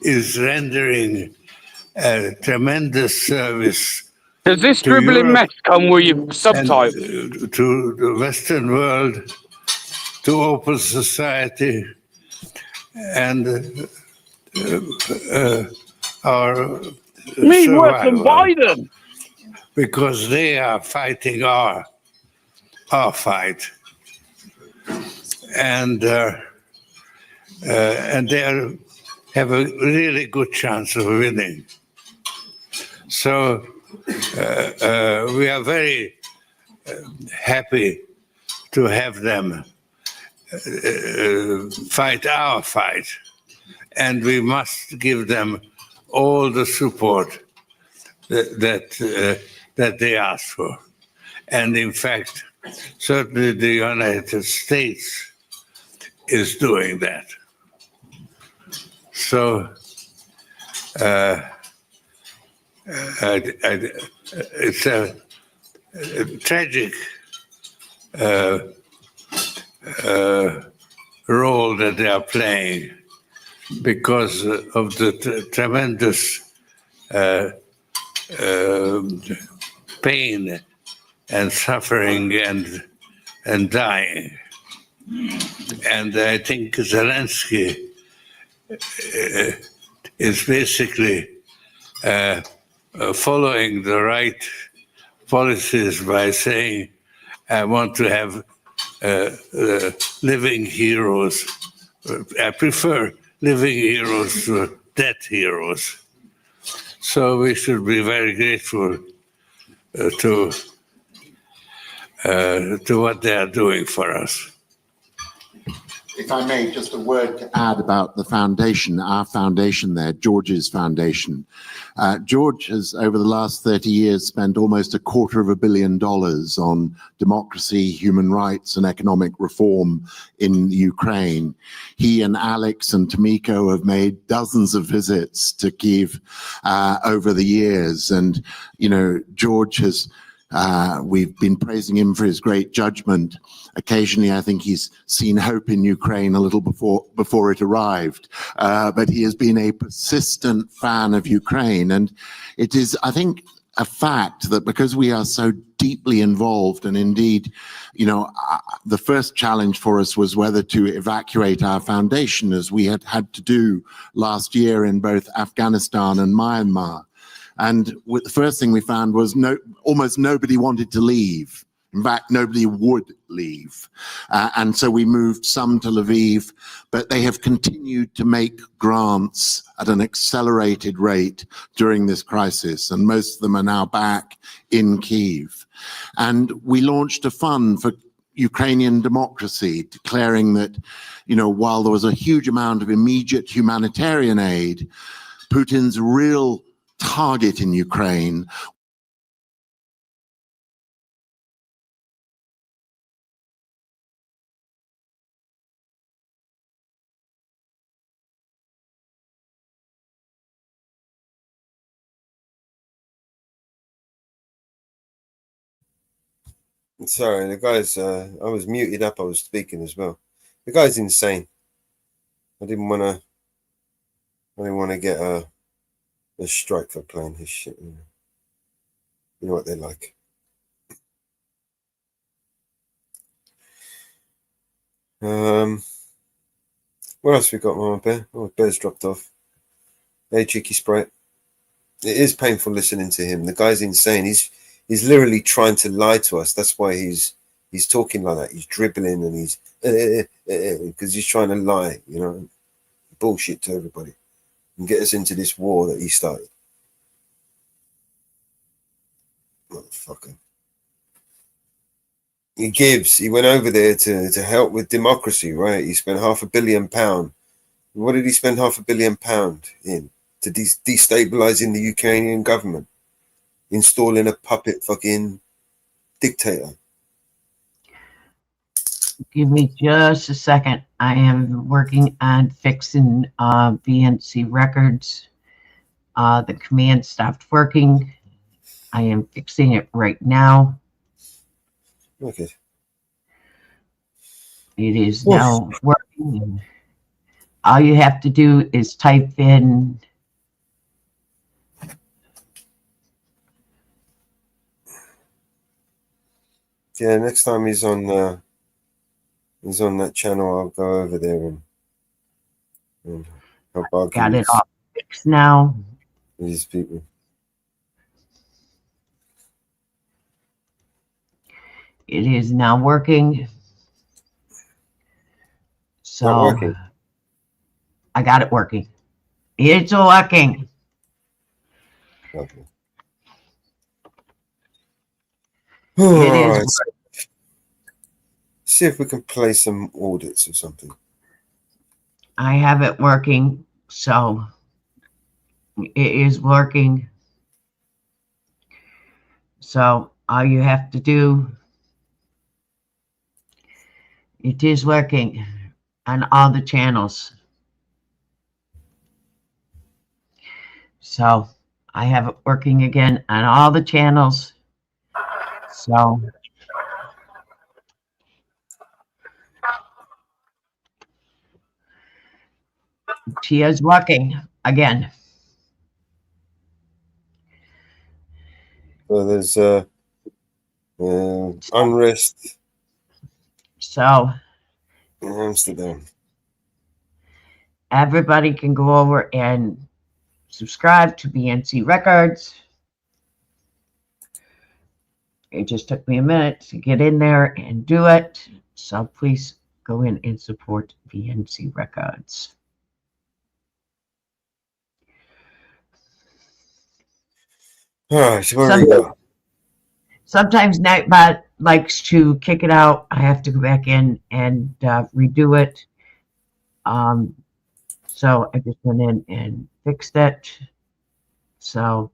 is rendering a tremendous service. Does this dribbling mess come with your subtitles? To the Western world, to open society, and our survival. Biden. Because they are fighting our fight, and they have a really good chance of winning. So we are very happy to have them fight our fight, and we must give them all the support that they ask for. And in fact, certainly the United States is doing that. So it's a tragic role that they are playing because of the tremendous pain and suffering and dying. And I think Zelensky is basically following the right policies by saying, I want to have living heroes. I prefer living heroes to dead heroes. So we should be very grateful to what they are doing for us. If I may, just a word to add about the foundation, our foundation there, George's foundation. George has, over the last 30 years, spent almost $250 million on democracy, human rights, and economic reform in Ukraine. He and Alex and Tomiko have made dozens of visits to Kyiv over the years. And, you know, George has we've been praising him for his great judgment. Occasionally, I think he's seen hope in Ukraine a little before it arrived. But he has been a persistent fan of Ukraine. And it is, I think, a fact that because we are so deeply involved, and indeed, you know, the first challenge for us was whether to evacuate our foundation, as we had to do last year in both Afghanistan and Myanmar. And the first thing we found was almost nobody wanted to leave. In fact, nobody would leave. And so we moved some to Lviv, but they have continued to make grants at an accelerated rate during this crisis. And most of them are now back in Kyiv. And we launched a fund for Ukrainian democracy, declaring that, while there was a huge amount of immediate humanitarian aid, Putin's real target in Ukraine Sorry, the guy's. I was muted up. I was speaking as well. The guy's insane. I didn't want to get a strike for playing his shit. You know what they're like. What else we got, Mama Bear? Oh, Bear's dropped off. Hey, Cheeky Sprite. It is painful listening to him. The guy's insane. He's literally trying to lie to us. That's why he's talking like that. He's dribbling and he's because he's trying to lie, bullshit to everybody and get us into this war that he started. Motherfucker. He went over there to help with democracy, right? He spent £500 million. What did he spend £500 million in? To destabilizing the Ukrainian government, installing a puppet fucking dictator. Give me just a second. I am working on fixing BNC records. The command stopped working. I am fixing it right now. Okay. It is now working. All you have to do is type in Yeah, next time he's on that channel, I'll go over there and help argue. Got it all fixed now. These people. It is now working. So working. I got it working. It's working. Okay. It is. Right. See if we can play some audits or something. I have it working, so it is working. So all you have to do, it is working on all the channels. So I have it working again on all the channels. So she is working again. So there's unrest. So in Amsterdam. Everybody can go over and subscribe to BNC Records. It just took me a minute to get in there and do it. So please go in and support BNC Records. All right, where we go? Sometimes Nightbot likes to kick it out. I have to go back in and redo it. So I just went in and fixed it. So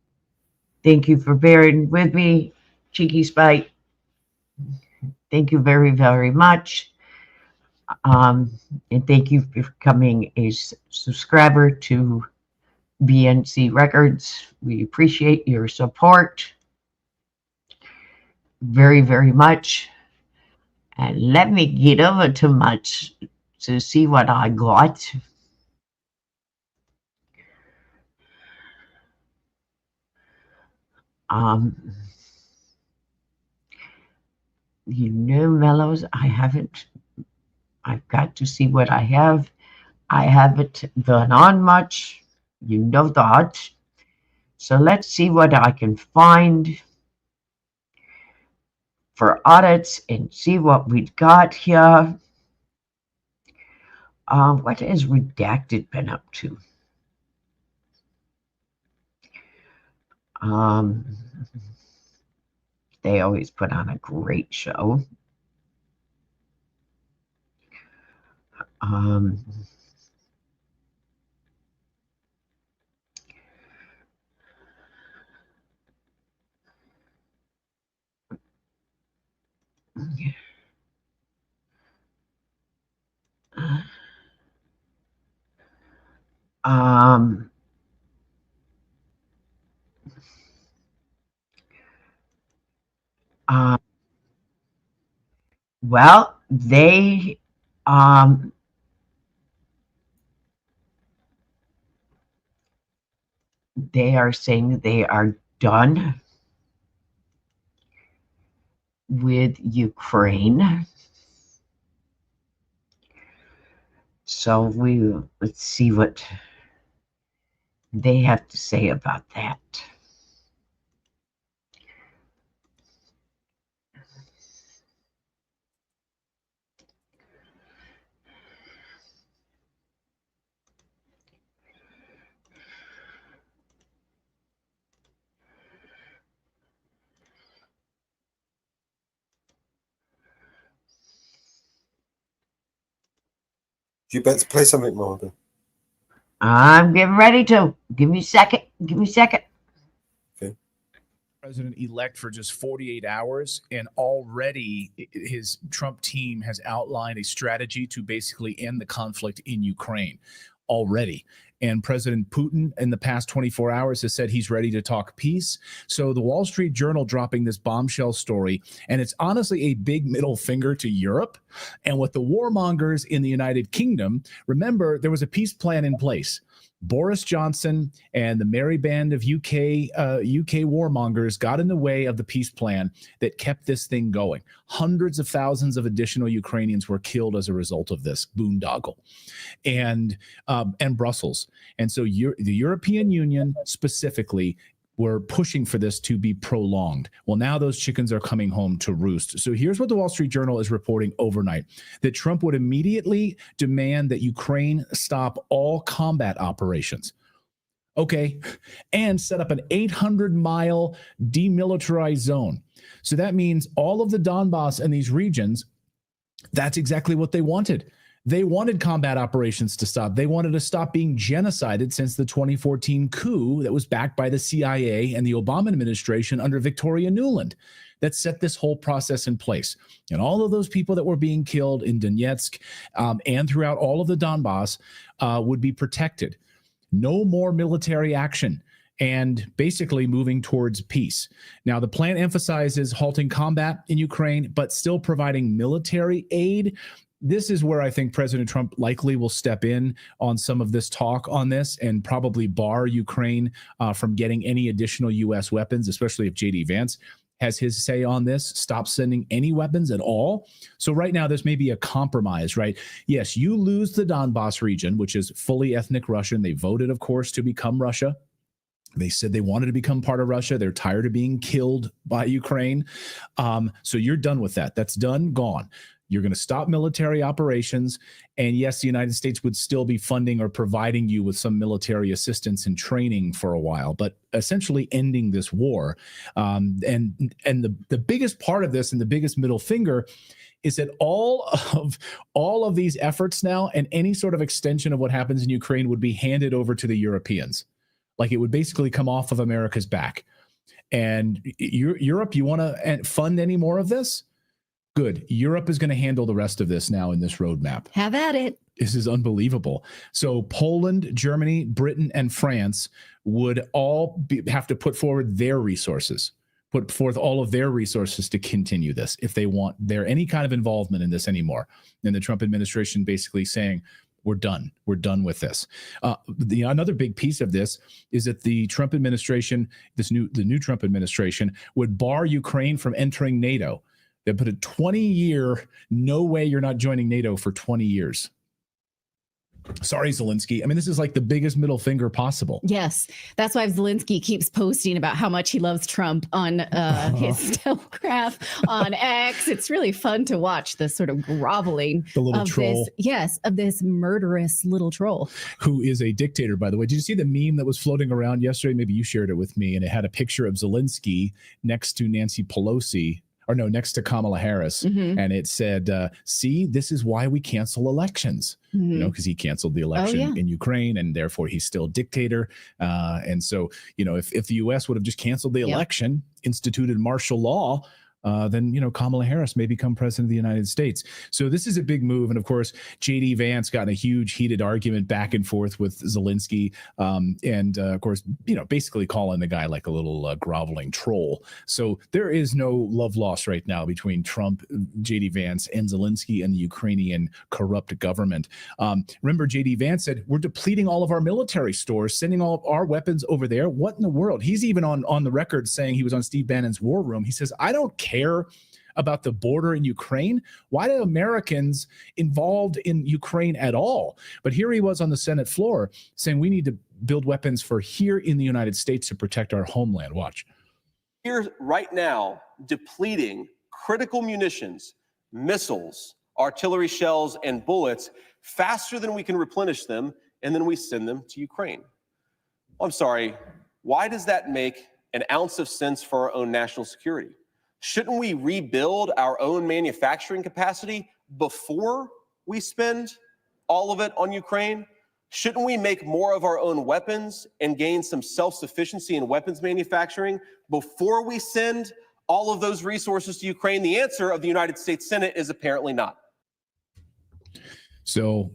thank you for bearing with me, Cheeky Spite. Thank you very, very much. And thank you for becoming a subscriber to BNC Records. We appreciate your support very, very much. And let me get over to much to see what I got. Mellows, I've got to see what I have. I haven't done on much, that. So let's see what I can find for audits and see what we've got here. What has Redacted been up to? They always put on a great show. Well, they are saying they are done with Ukraine. So let's see what they have to say about that. You better play something, Morgan. I'm getting ready to. Give me a second. Give me a second. Okay. President-elect for just 48 hours, and already his Trump team has outlined a strategy to basically end the conflict in Ukraine already. And President Putin in the past 24 hours has said he's ready to talk peace. So the Wall Street Journal dropping this bombshell story, and it's honestly a big middle finger to Europe. And with the warmongers in the United Kingdom, remember, there was a peace plan in place. Boris Johnson and the merry band of UK warmongers got in the way of the peace plan that kept this thing going. Hundreds of thousands of additional Ukrainians were killed as a result of this boondoggle, and Brussels. And so the European Union specifically were pushing for this to be prolonged. Well, now those chickens are coming home to roost. So here's what the Wall Street Journal is reporting overnight: that Trump would immediately demand that Ukraine stop all combat operations. Okay, and set up an 800-mile demilitarized zone. So that means all of the Donbass and these regions, that's exactly what they wanted. They wanted combat operations to stop. They wanted to stop being genocided since the 2014 coup that was backed by the CIA and the Obama administration under Victoria Nuland that set this whole process in place. And all of those people that were being killed in Donetsk and throughout all of the Donbass would be protected. No more military action, and basically moving towards peace. Now, the plan emphasizes halting combat in Ukraine, but still providing military aid. This is where I think President Trump likely will step in on some of this talk on this and probably bar Ukraine from getting any additional U.S. weapons, especially if J.D. Vance has his say on this. Stop sending any weapons at all. So right now, this may be a compromise, right? Yes, you lose the Donbass region, which is fully ethnic Russian. They voted, of course, to become Russia. They said they wanted to become part of Russia. They're tired of being killed by Ukraine. So you're done with that. That's done, gone. You're going to stop military operations. And yes, the United States would still be funding or providing you with some military assistance and training for a while, but essentially ending this war. And the biggest part of this and the biggest middle finger is that all of these efforts now and any sort of extension of what happens in Ukraine would be handed over to the Europeans. Like it would basically come off of America's back. And Europe, you want to fund any more of this? Good. Europe is going to handle the rest of this now in this roadmap. Have at it. This is unbelievable. So Poland, Germany, Britain, and France would all have to put forward their resources, put forth all of their resources to continue this if they want any kind of involvement in this anymore. And the Trump administration basically saying, we're done. We're done with this. Another big piece of this is that the Trump administration, the new Trump administration, would bar Ukraine from entering NATO. They put a 20-year, no way you're not joining NATO for 20 years. Sorry, Zelensky. I mean, this is like the biggest middle finger possible. Yes, that's why Zelensky keeps posting about how much he loves Trump on his telegraph on X. It's really fun to watch the sort of groveling The little of troll. of this murderous little troll. Who is a dictator, by the way. Did you see the meme that was floating around yesterday? Maybe you shared it with me, and it had a picture of Zelensky next to Nancy Pelosi, or no, next to Kamala Harris. And it said, see, this is why we cancel elections. You know, because he canceled the election in Ukraine, and therefore he's still dictator. And so, you know, if the U.S. would have just canceled the election, instituted martial law, then, you know, Kamala Harris may become president of the United States. So this is a big move. And of course, J.D. Vance got in a huge heated argument back and forth with Zelensky. And of course, you know, basically calling the guy like a little groveling troll. So there is no love lost right now between Trump, J.D. Vance, and Zelensky and the Ukrainian corrupt government. Remember, J.D. Vance said, we're depleting all of our military stores, sending all of our weapons over there. What in the world? He's even on the record saying, he was on Steve Bannon's War Room. He says, I don't care about the border in Ukraine. Why do Americans involved in Ukraine at all? But here he was on the Senate floor saying we need to build weapons for here in the United States to protect our homeland. Watch. Here right now, depleting critical munitions, missiles, artillery shells, and bullets faster than we can replenish them, and then we send them to Ukraine. I'm sorry, why does that make an ounce of sense for our own national security? Shouldn't we rebuild our own manufacturing capacity before we spend all of it on Ukraine? Shouldn't we make more of our own weapons and gain some self-sufficiency in weapons manufacturing before we send all of those resources to Ukraine? The answer of the United States Senate is apparently not. So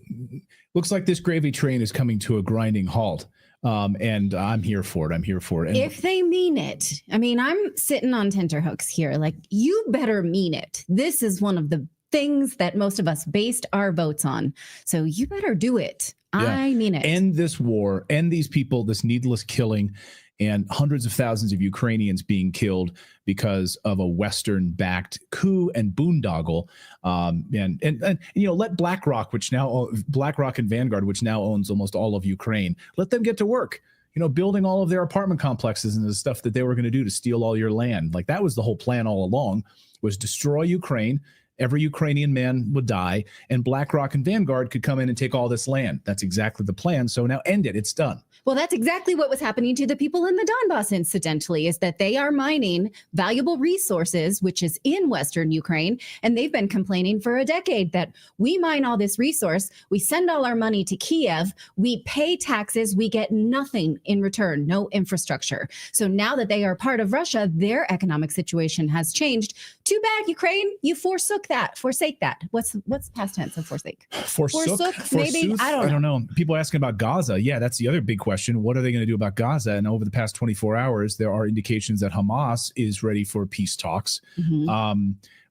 looks like this gravy train is coming to a grinding halt. And I'm here for it. I'm here for it. And If they mean it, I mean, I'm sitting on tenterhooks here. Like, you better mean it. This is one of the things that most of us based our votes on. So you better do it. I mean it. End this war, end these people, this needless killing, and hundreds of thousands of Ukrainians being killed because of a Western-backed coup and boondoggle. And you know, let BlackRock and Vanguard, which now owns almost all of Ukraine, let them get to work. You know, building all of their apartment complexes and the stuff that they were going to do to steal all your land. Like, that was the whole plan all along, was destroy Ukraine. Every Ukrainian man would die, and BlackRock and Vanguard could come in and take all this land. That's exactly the plan. So now end it. It's done. Well, that's exactly what was happening to the people in the Donbass, incidentally, is that they are mining valuable resources, which is in Western Ukraine. And they've been complaining for a decade that we mine all this resource, we send all our money to Kiev, we pay taxes, we get nothing in return, no infrastructure. So now that they are part of Russia, their economic situation has changed. Too bad, Ukraine, you forsake that. What's past tense of forsake? Forsook, maybe? I don't know. People asking about Gaza. Yeah, that's the other big question. What are they going to do about Gaza? And over the past 24 hours, there are indications that Hamas is ready for peace talks.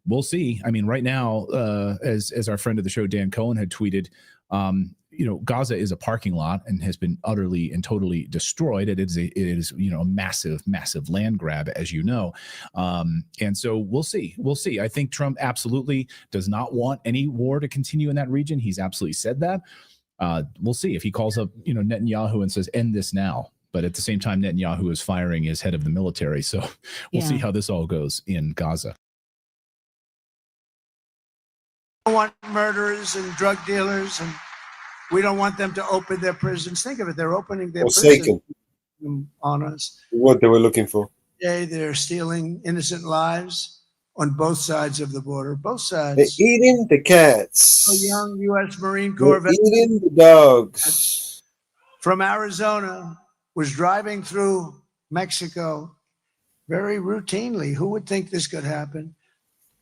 We'll see. I mean, right now, as our friend of the show, Dan Cohen, had tweeted, you know, Gaza is a parking lot and has been utterly and totally destroyed. It is you know, a massive land grab, as you know. And so we'll see. I think Trump absolutely does not want any war to continue in that region. He's absolutely said that. We'll see if he calls up, you know, Netanyahu and says, end this now. But at the same time, Netanyahu is firing his head of the military. So we'll see how this all goes in Gaza. We don't want murderers and drug dealers, and we don't want them to open their prisons. Think of it. They're opening their prisons on us. What they were looking for. Today, they're stealing innocent lives on both sides of the border. Both sides. They're eating the cats. A young U.S. Marine Corps They're eating the dogs. From Arizona was driving through Mexico very routinely. Who would think this could happen?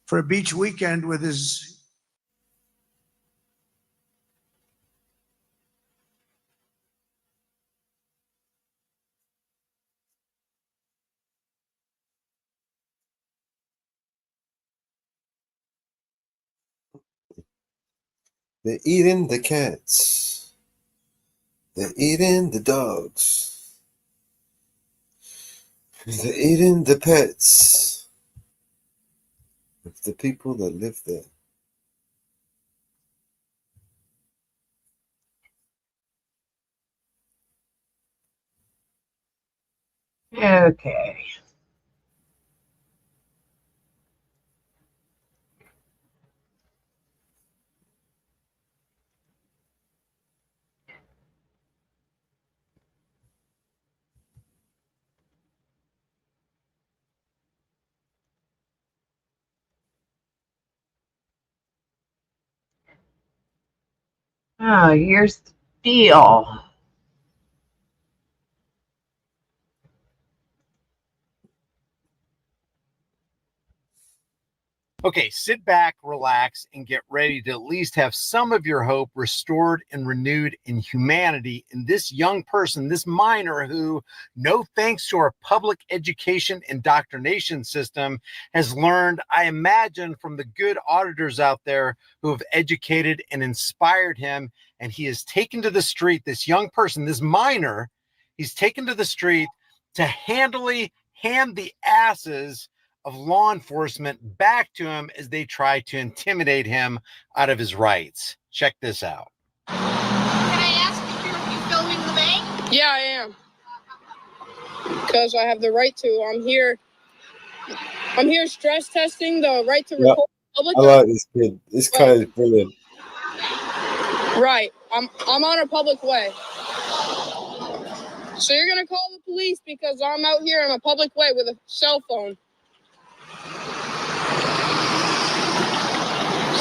For a beach weekend with his They're eating the cats. They're eating the dogs. They're eating the pets of the people that live there. Okay. Oh, here's the deal. Okay, sit back, relax, and get ready to at least have some of your hope restored and renewed in humanity in this young person, this minor who, no thanks to our public education indoctrination system, has learned, I imagine, from the good auditors out there who have educated and inspired him. And he is taken to the street, this young person, this minor, he's taken to the street to handily hand the asses of law enforcement back to him as they try to intimidate him out of his rights. Check this out. Can I ask if you're filming the bank? Yeah, I am. Because I have the right to. I'm here stress testing the right to record public. I like this kid. This guy is brilliant. Right. I'm on a public way. So you're gonna call the police because I'm out here in a public way with a cell phone.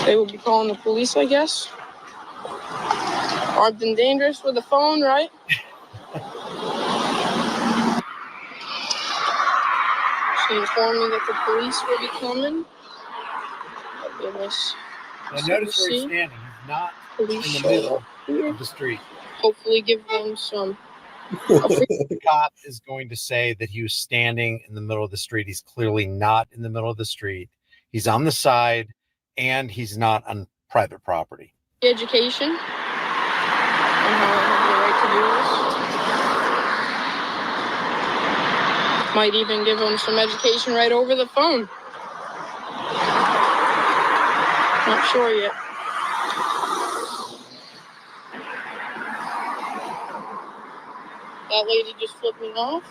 They will be calling the police, I guess. Armed and dangerous with a phone, right? She informed me that the police will be coming. Oh, goodness. Now notice where he's standing. He's not in the middle of the street. Hopefully give them some. The cop is going to say that he was standing in the middle of the street. He's clearly not in the middle of the street. He's on the side, and he's not on private property. Education on how I have the right to do this. Might even give them some education right over the phone. Not sure yet. That lady just flipped me off.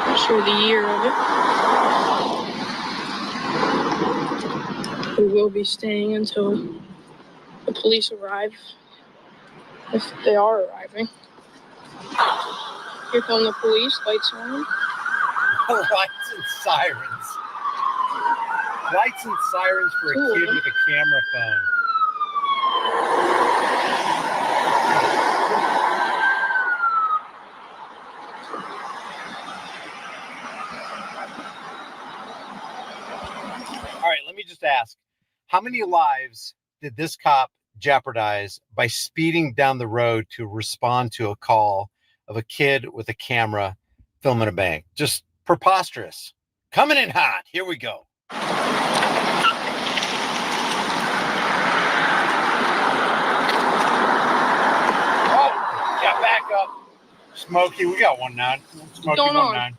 Not sure the year of it. We will be staying until the police arrive, if they are arriving. Here come the police, lights on. Lights and sirens. Lights and sirens for a kid with a camera phone. All right, let me just ask, how many lives did this cop jeopardize by speeding down the road to respond to a call of a kid with a camera filming a bank? Just preposterous. Coming in hot. Here we go. Oh, yeah, back up. Smokey, we got 1-9. Smokey, 1-9.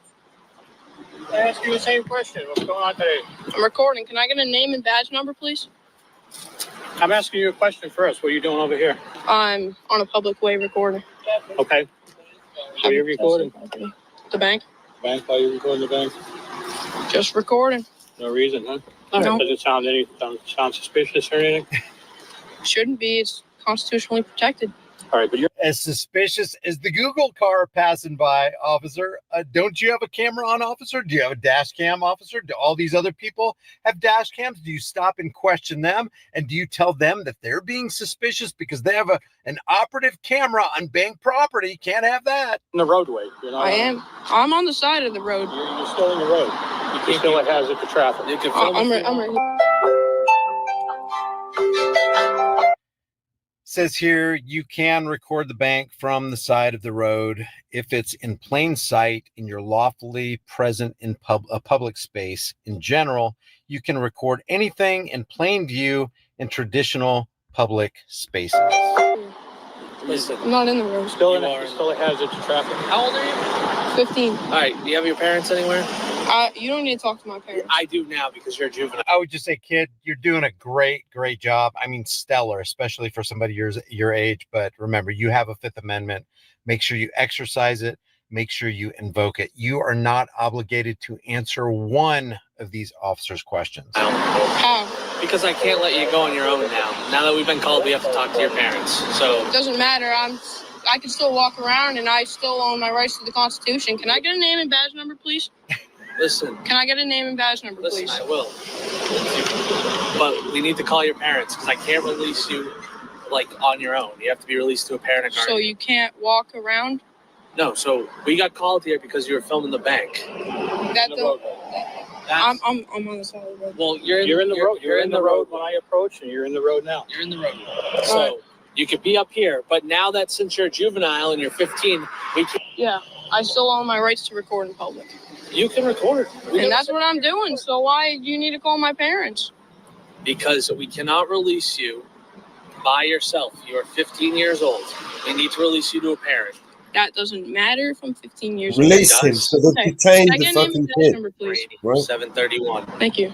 I ask you the same question. What's going on today? I'm recording. Can I get a name and badge number, please? I'm asking you a question first. What are you doing over here? I'm on a public way recording. Okay. What are you recording? The bank. Bank? Why are you recording the bank? Just recording. No reason, huh? No. Does it sound suspicious or anything? Shouldn't be. It's constitutionally protected. All right, but you're as suspicious as the Google car passing by, officer. Don't you have a camera on, officer? Do you have a dash cam, officer? Do all these other people have dash cams? Do you stop and question them? And do you tell them that they're being suspicious because they have an operative camera on bank property? Can't have that. In the roadway. I am. I'm on the side of the road. You're still in the road. You're still a hazard for traffic. I'm ready. Says here you can record the bank from the side of the road if it's in plain sight and you're lawfully present in a public space. In general, you can record anything in plain view in traditional public spaces. I'm not in the road. Still a hazard to traffic. How old are you? 15. All right. Do you have your parents anywhere? You don't need to talk to my parents. I do now because you're a juvenile. I would just say, kid, you're doing a great job. I mean, stellar, especially for somebody your age. But remember, you have a Fifth Amendment. Make sure you exercise it. Make sure you invoke it. You are not obligated to answer one of these officers' questions. How? Because I can't let you go on your own now. Now that we've been called, we have to talk to your parents. So It doesn't matter. I can still walk around, and I still own my rights to the Constitution. Can I get a name and badge number, please? listen. Can I get a name and badge number, Listen, please? I will. But we need to call your parents because I can't release you like on your own. You have to be released to a parent or guardian. So you can't walk around? No, so we got called here because you were filming the bank. I'm on the side of the road. Well, you're in the road. You're in the road when I approach, and you're in the road now. You're in the road. So you could be up here, but now that since you're a juvenile and you're 15, we can. Yeah, I still own my rights to record in public. You can record. And that's what I'm doing. So why do you need to call my parents? Because we cannot release you by yourself. You are 15 years old. We need to release you to a parent. That doesn't matter if I'm 15 years old. Release him so they detain the fucking kid. Number, please. Right? 731. Thank you.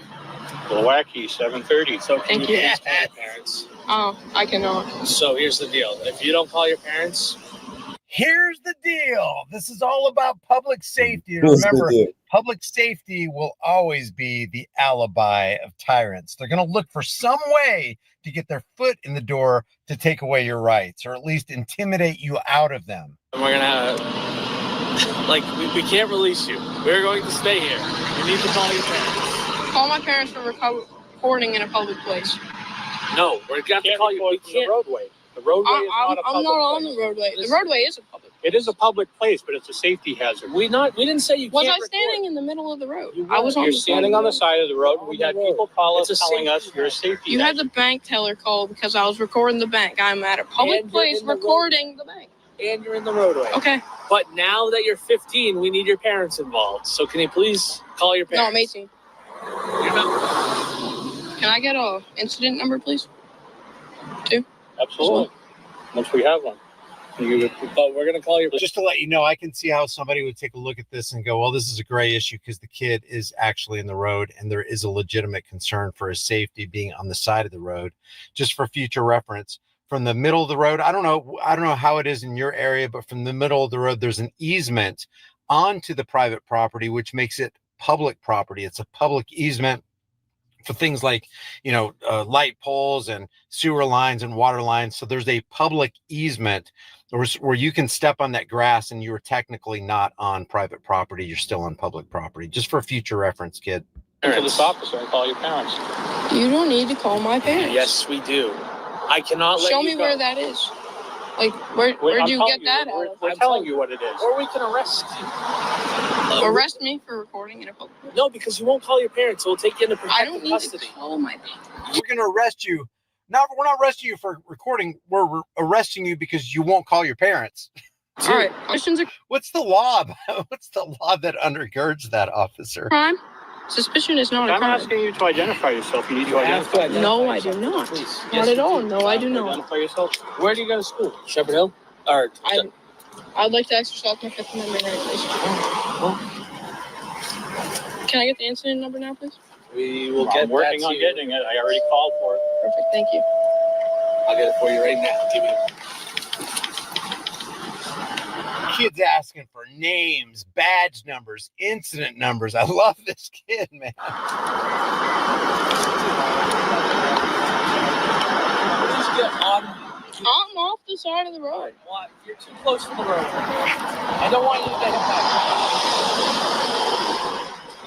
Blackie, 730. So can Thank you you. please call your parents? Oh, I cannot. So here's the deal. If you don't call your parents, Here's the deal. This is all about public safety. And Here's the remember, deal. public safety will always be the alibi of tyrants. They're going to look for some way to get their foot in the door to take away your rights, or at least intimidate you out of them. and we're gonna we can't release you. We're going to stay here. You need to call your parents. Call my parents for recording in a public place. No, we're going to call you. We can't. The roadway. The roadway is not a public I'm not on place. the roadway. Listen. The roadway is a public place. It is a public place, but it's a safety hazard. We didn't say you Was can't I standing in the middle of the road? record. I was on You're the standing on the side of the road. We had people call us It's a telling us safety you're a safety You had hazard. the bank teller call because I was recording the bank. I'm at a public And you're place in the recording the bank. And you're in the roadway. Okay. But now that you're 15, we need your parents involved. So can you please call your No, I'm parents? 18. You're not. Can I get a incident number, please? 2? Absolutely. Once we have one. But we're going to call your. Just to let you know, I can see how somebody would take a look at this and go, well, this is a gray issue because the kid is actually in the road and there is a legitimate concern for his safety being on the side of the road. Just for future reference, from the middle of the road, I don't know how it is in your area, but from the middle of the road, there's an easement onto the private property, which makes it public property. It's a public easement for things like, light poles and sewer lines and water lines. So there's a public easement where you can step on that grass and you're technically not on private property. You're still on public property. Just for future reference, kid. To this officer and call your parents. You don't need to call my parents. Yes, we do. I cannot let Show you me go. where that is. Like, where'd you get that out of? We're telling you what it is. Or we can arrest you. Arrest me for recording in a public place. No, because you won't call your parents. So we'll take you into I don't protective need custody. to call my parents. We're going to arrest you. No, we're not arresting you for recording. We're arresting you because you won't call your parents. All right. Questions are What's the law? What's the law that undergirds that, officer? crime. Suspicion is not a I'm crime. asking you to identify yourself. You need to identify. No, I do not. Not at all. No, I do not. Identify yourself. Where do you go to school? Shepherd Hill? Or I'd like to exercise my Fifth Amendment right, please. Can I get the incident number now, please? we will get working on getting it. I already called for it. Perfect. Thank you. I'll get it for you right now. Give me. Kids asking for names, badge numbers, incident numbers. I love this kid, man. Please get on. I'm off the side of the road. What? You're too close to the road. I don't want you to get hit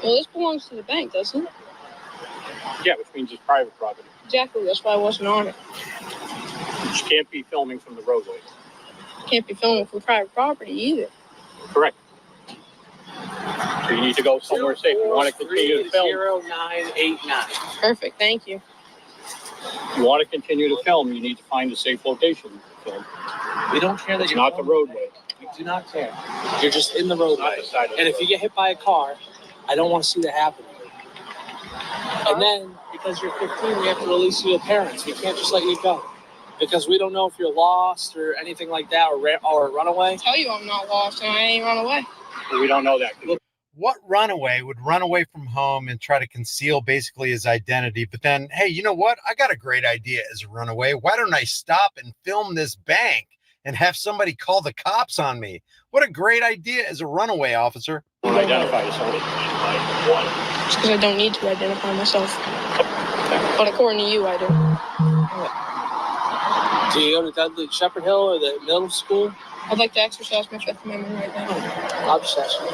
by. Well, this belongs to the bank, doesn't it? Yeah, which means it's private property. Exactly. That's why I wasn't on it. You can't be filming from the roadway. Can't be filming from private property either. Correct. So you need to go somewhere safe. You want to continue to film. 0989. Perfect. Thank you. If you want to continue to film, you need to find a safe location to film. We don't care that It's you're not the roadway. We do not care. You're just in the roadway. And if you get hit by a car, I don't want to see that happen. And then, because you're 15, we have to release you to parents. We can't just let you go. Because we don't know if you're lost or anything like that or a runaway. I tell you I'm not lost and I ain't run away. We don't know that. What runaway would run away from home and try to conceal basically his identity? But then, hey, you know what? I got a great idea as a runaway. Why don't I stop and film this bank and have somebody call the cops on me? What a great idea as a runaway, officer. Don't identify yourself. Just because I don't need to identify myself. But according to you, I do. Do you go to Dudley Shepherd Hill or the middle school? I'd like to exercise my Fifth Amendment right now. I'll just ask you.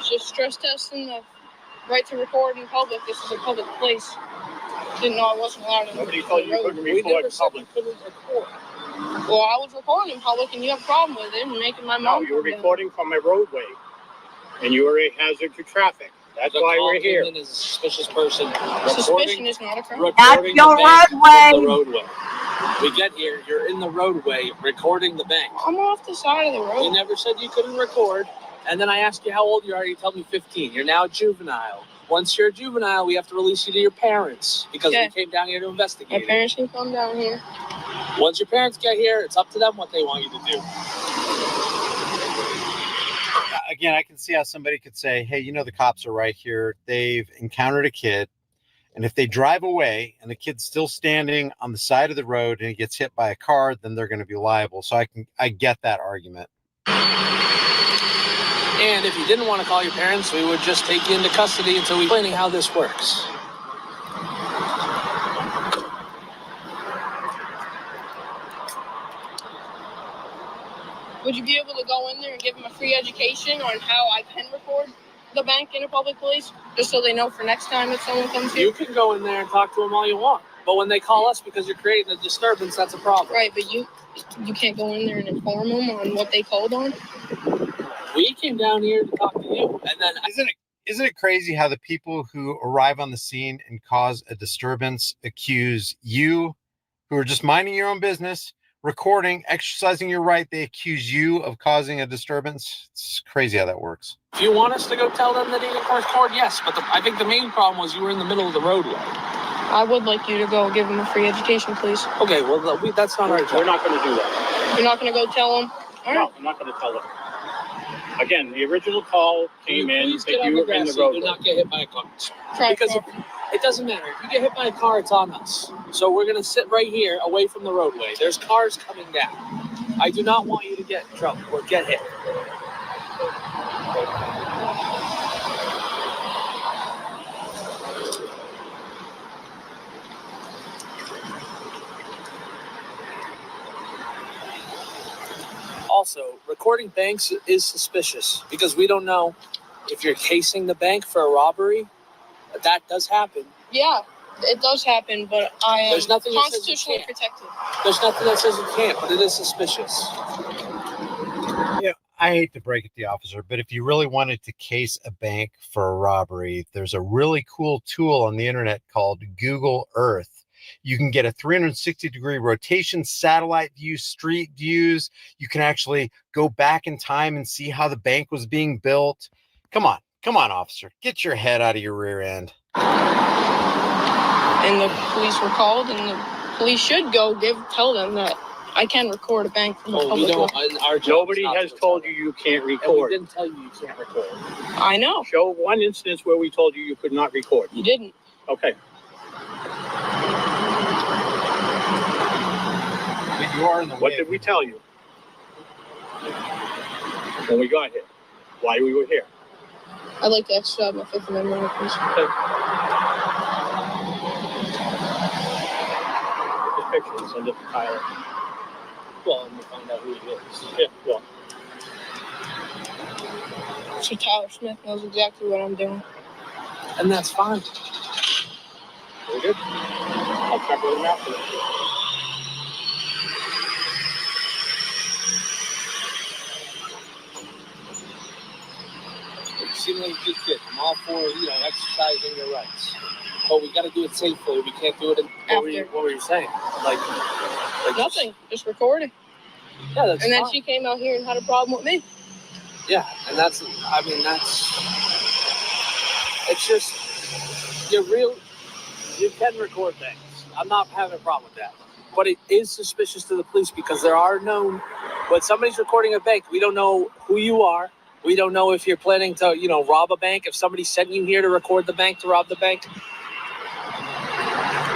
Just stress testing the right to record in public. This is a public place. Didn't know I wasn't allowed to. Nobody told you couldn't record in public. Well, I was recording in public, and you have a problem with it and making my mom. No, you were recording from a roadway, and you were a hazard to traffic. That's why we're here. As a suspicious person. Suspicion is not a crime. Recording your the bank from roadway. the roadway. We get here, you're in the roadway recording the bank. I'm off the side of the road. You never said you couldn't record, and then I asked you how old you are. You tell me 15. You're now a juvenile. Once you're a juvenile, we have to release you to your parents because we came down here to investigate. My parents can come down here. Once your parents get here, it's up to them what they want you to do. Again, I can see how somebody could say, hey, you know, the cops are right here. They've encountered a kid. And if they drive away and the kid's still standing on the side of the road and he gets hit by a car, then they're going to be liable. So I get that argument. And if you didn't want to call your parents, we would just take you into custody until we explain how this works. Would you be able to go in there and give them a free education on how I can record the bank in a public place, just so they know for next time if someone comes here? You can go in there and talk to them all you want, but when they call us because you're creating a disturbance, that's a problem. Right, but you can't go in there and inform them on what they called on. We came down here to talk to you, and then Isn't it crazy how the people who arrive on the scene and cause a disturbance accuse you, who are just minding your own business, recording, exercising your right, they accuse you of causing a disturbance? It's crazy how that works. if you want us to go tell them that they can record, yes, but I think the main problem was you were in the middle of the roadway. I would like you to go give them a free education, please. Okay, well, that's not our job. We're not going to do that. You're not going to go tell them? All right. No, I'm not going to tell them. Again, the original call came in that you were in the so roadway. you do not get hit by a car. Because it doesn't matter. If you get hit by a car, it's on us. So we're going to sit right here away from the roadway. There's cars coming down. I do not want you to get in trouble or get hit. Also, recording banks is suspicious because we don't know if you're casing the bank for a robbery. That does happen. Yeah, it does happen, but I am There's nothing that says you constitutionally can't. protected. There's nothing that says you can't, but it is suspicious. Yeah, I hate to break it to you, officer, but if you really wanted to case a bank for a robbery, there's a really cool tool on the internet called Google Earth. You can get a 360-degree rotation, satellite view, street views. You can actually go back in time and see how the bank was being built. Come on, officer. Get your head out of your rear end. And the police were called, and the police should go tell them that I can record a bank from a public. Nobody has told you can't record. And we didn't tell you can't record. I know. Show one instance where we told you could not record. You didn't. Okay. But you are in the way. What did we tell you when we got here? Why we were here? I'd like to exercise my Fifth Amendment right, please. Okay. This picture and send it to Tyler. Well, and we'll find out who he is. Yeah, well. So Tyler Smith knows exactly what I'm doing. And that's fine. Very good. I'll check with him after that. You seem like a good kid. I'm all for, exercising your rights. But we got to do it safely. We can't do it what were you saying? Like Nothing. Just recording. Yeah, that's And then fine. she came out here and had a problem with me. Yeah, and it's just, You can record things. I'm not having a problem with that. But it is suspicious to the police because there are known, when somebody's recording a bank, we don't know who you are. We don't know if you're planning to, rob a bank. If somebody sent you here to record the bank, to rob the bank.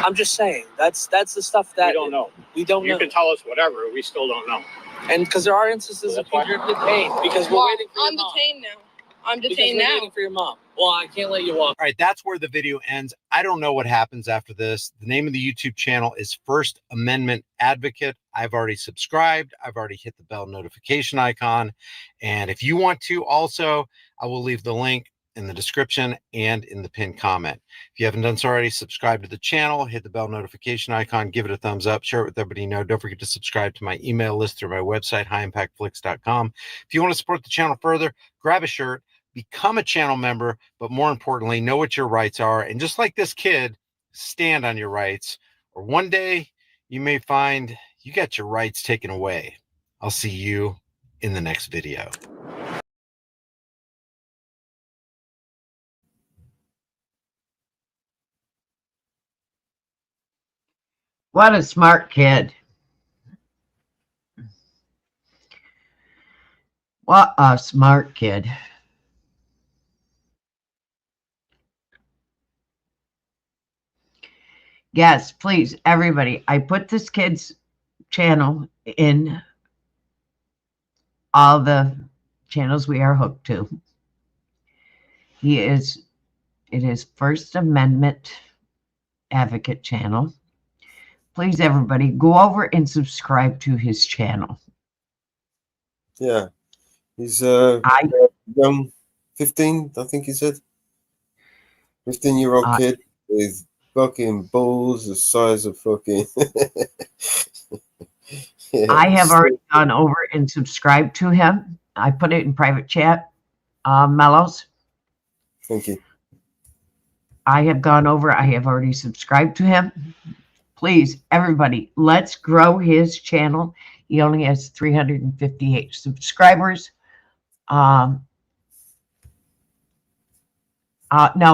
I'm just saying, that's the stuff that... We don't know. We don't know. You can tell us whatever. We still don't know. And because there are instances of people detained because we're waiting for your mom. I'm detained now. I'm detained now. We're waiting for your mom. Well, I can't let you walk. All right, that's where the video ends. I don't know what happens after this. The name of the YouTube channel is First Amendment Advocate. I've already subscribed. I've already hit the bell notification icon. And if you want to also, I will leave the link in the description and in the pinned comment. If you haven't done so already, subscribe to the channel, hit the bell notification icon, give it a thumbs up, share it with everybody you know. Don't forget to subscribe to my email list through my website, highimpactflix.com. If you want to support the channel further, grab a shirt, become a channel member, but more importantly, know what your rights are. And just like this kid, stand on your rights. Or one day you may find you got your rights taken away. I'll see you in the next video. What a smart kid. What a smart kid. Yes, please, everybody. I put this kid's channel in all the channels we are hooked to. It is First Amendment Advocate channel. Please, everybody, go over and subscribe to his channel. Yeah. He's young, 15, I think he said. 15-year-old kid with fucking balls the size of fucking... Yeah, I have already gone over and subscribed to him. I put it in private chat. Mellows. Thank you. I have gone over. I have already subscribed to him. Please, everybody, let's grow his channel. He only has 358 subscribers. No,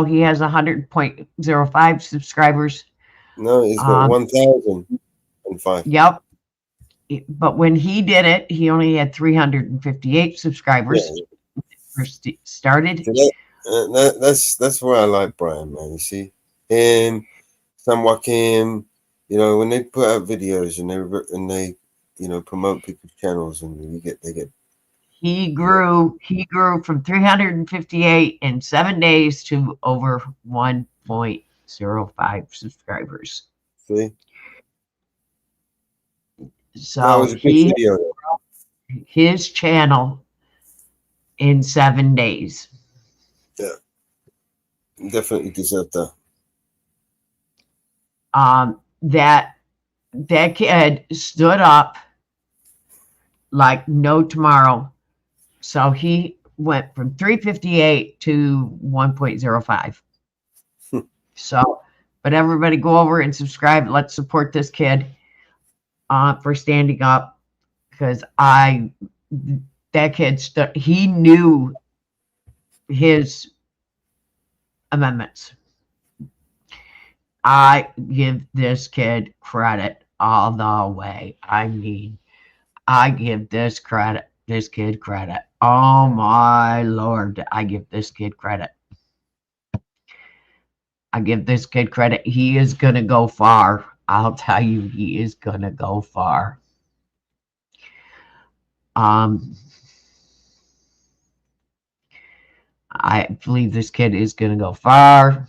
he has 100.05 subscribers. No, he's got 1,005. Yep. But when he did it, he only had 358 subscribers. Yeah. First started. That's why I like Brian, man. You see him, Sam Joaquin. When they put out videos and they promote people's channels, and they get. He grew from 358 in 7 days to over 1.05 subscribers. See. So he his channel in 7 days. Yeah, definitely deserved that. That kid stood up like no tomorrow. So he went from 358 to 1.05. So, but everybody go over and subscribe. Let's support this kid for standing up, because that kid he knew his amendments. I give this kid credit all the way. I mean, I give this kid credit. Oh my Lord, I give this kid credit. I give this kid credit. He is going to go far. I'll tell you, he is going to go far. I believe this kid is going to go far.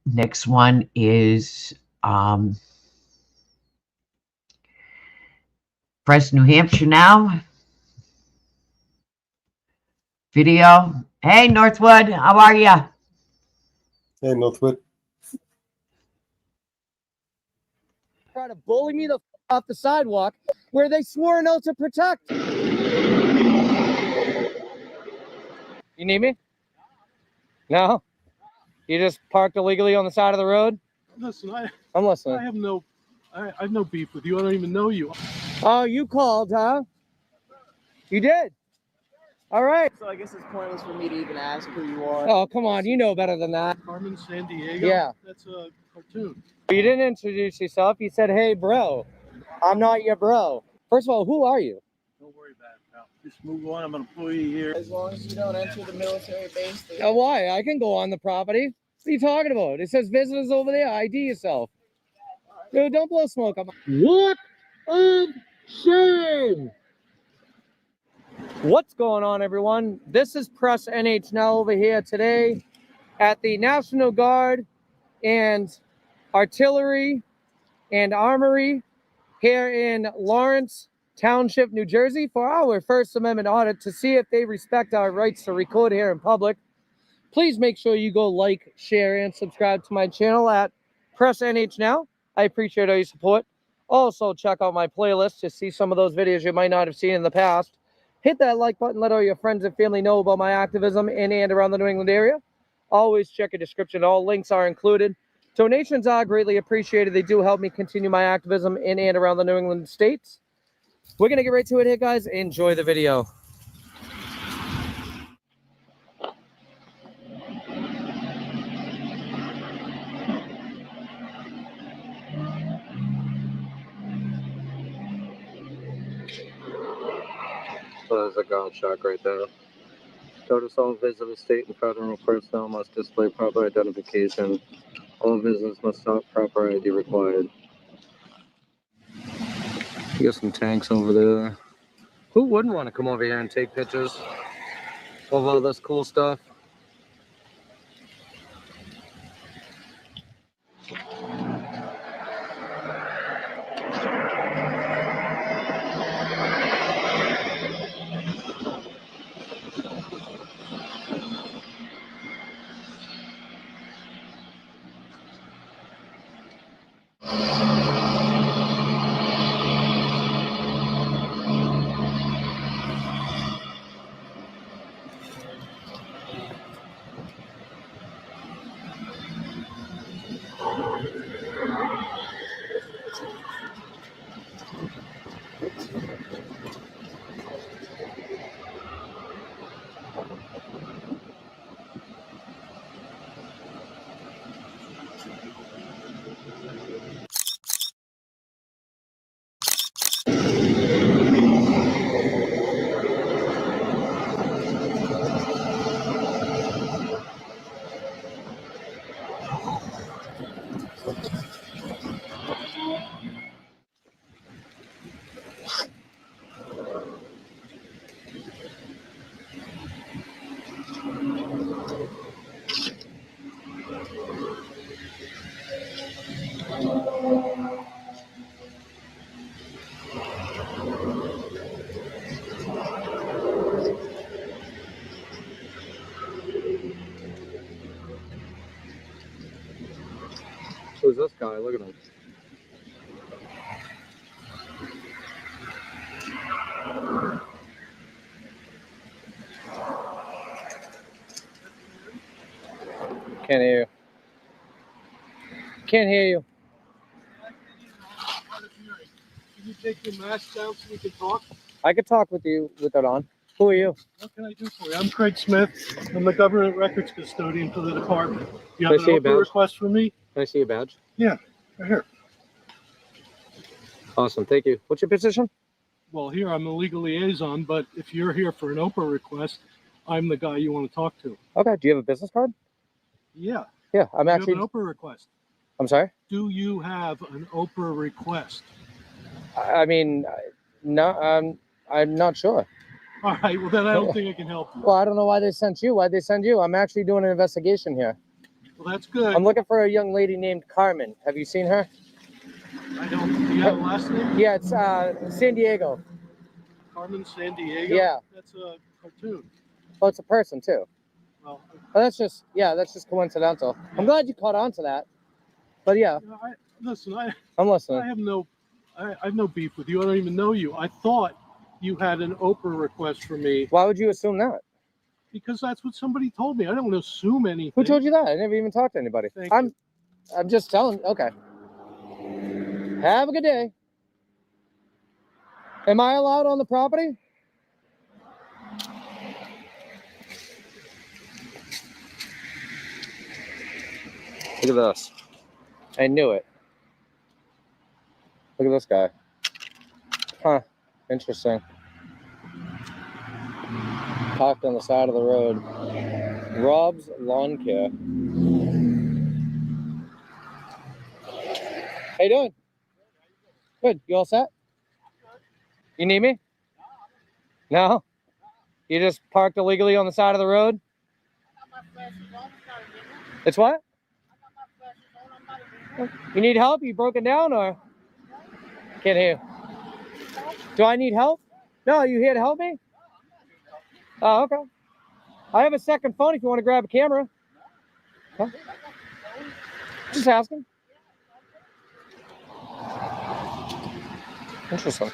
Next one is Press New Hampshire Now. Video. Hey, Northwood, how are you? Hey, Northwood. Try to bully me the off the sidewalk where they swore an oath to protect. You need me? No? You just parked illegally on the side of the road? Listen, I'm listening. I have no beef with you. I don't even know you. Oh, you called, huh? You did? All right. So I guess it's pointless for me to even ask who you are. Oh, come on. You know better than that. Carmen Sandiego? Yeah. That's a cartoon. You didn't introduce yourself. You said, hey, bro. I'm not your bro. First of all, who are you? Don't worry about it, pal. Just move on. I'm an employee here. As long as you don't enter the military base. Why? I can go on the property. What are you talking about? It says visitors over there. ID yourself. Dude, don't blow smoke up. What of shame? What's going on, everyone? This is Press NH now over here today at the National Guard and Artillery and Armory here in Lawrence Township, New Jersey for our First Amendment audit to see if they respect our rights to record here in public. Please make sure you go like, share, and subscribe to my channel at Press NH Now. I appreciate all your support. Also, check out my playlist to see some of those videos you might not have seen in the past. Hit that like button, let all your friends and family know about my activism in and around the New England area. Always check a description. All links are included. Donations are greatly appreciated. They do help me continue my activism in and around the New England states. We're going to get right to it here, guys. Enjoy the video. So there's a ground shock right there. Notice all visitors, state and federal personnel must display proper identification. All visitors must have proper ID required. You got some tanks over there. Who wouldn't want to come over here and take pictures of all this cool stuff? Who's this guy? Look at him. Can't hear you. Can't hear you. Can you take your mask down so we can talk? I could talk with you with that on. Who are you? What can I do for you? I'm Craig Smith. I'm the government records custodian for the department. You Can I have see an your open badge? request for me? Can I see your badge? Yeah, right here. Awesome. Thank you. What's your position? Well, here I'm the legal liaison, but if you're here for an Oprah request, I'm the guy you want to talk to. Okay. Do you have a business card? Yeah. Yeah, I'm Do actually. you have an Oprah request? I'm sorry? Do you have an Oprah request? I mean, no, I'm not sure. All right, well, then I don't think I can help you. Well, I don't know why they sent you. Why'd they send you? I'm actually doing an investigation here. Well, that's good. I'm looking for a young lady named Carmen. Have you seen her? I don't. Do you have a last name? Yeah, it's San Diego. Carmen Sandiego? Yeah. That's a cartoon. Well, it's a person, too. Well, That's just coincidental. I'm glad you caught on to that. But yeah. I'm listening. I have no beef with you. I don't even know you. I thought you had an Oprah request for me. Why would you assume that? Because that's what somebody told me. I don't want to assume anything. Who told you that? I never even talked to anybody. I'm just telling. Okay. Have a good day. Am I allowed on the property? Look at this. I knew it. Look at this guy. Huh. Interesting. Parked on the side of the road. Rob's Lawn Care. How you doing? Good. You all set? You need me? No? You just parked illegally on the side of the road? It's what? You need help? You broken down or? Can't hear. Do I need help? No, you here to help me? Oh, okay. I have a second phone if you want to grab a camera. Huh? Just asking. Interesting.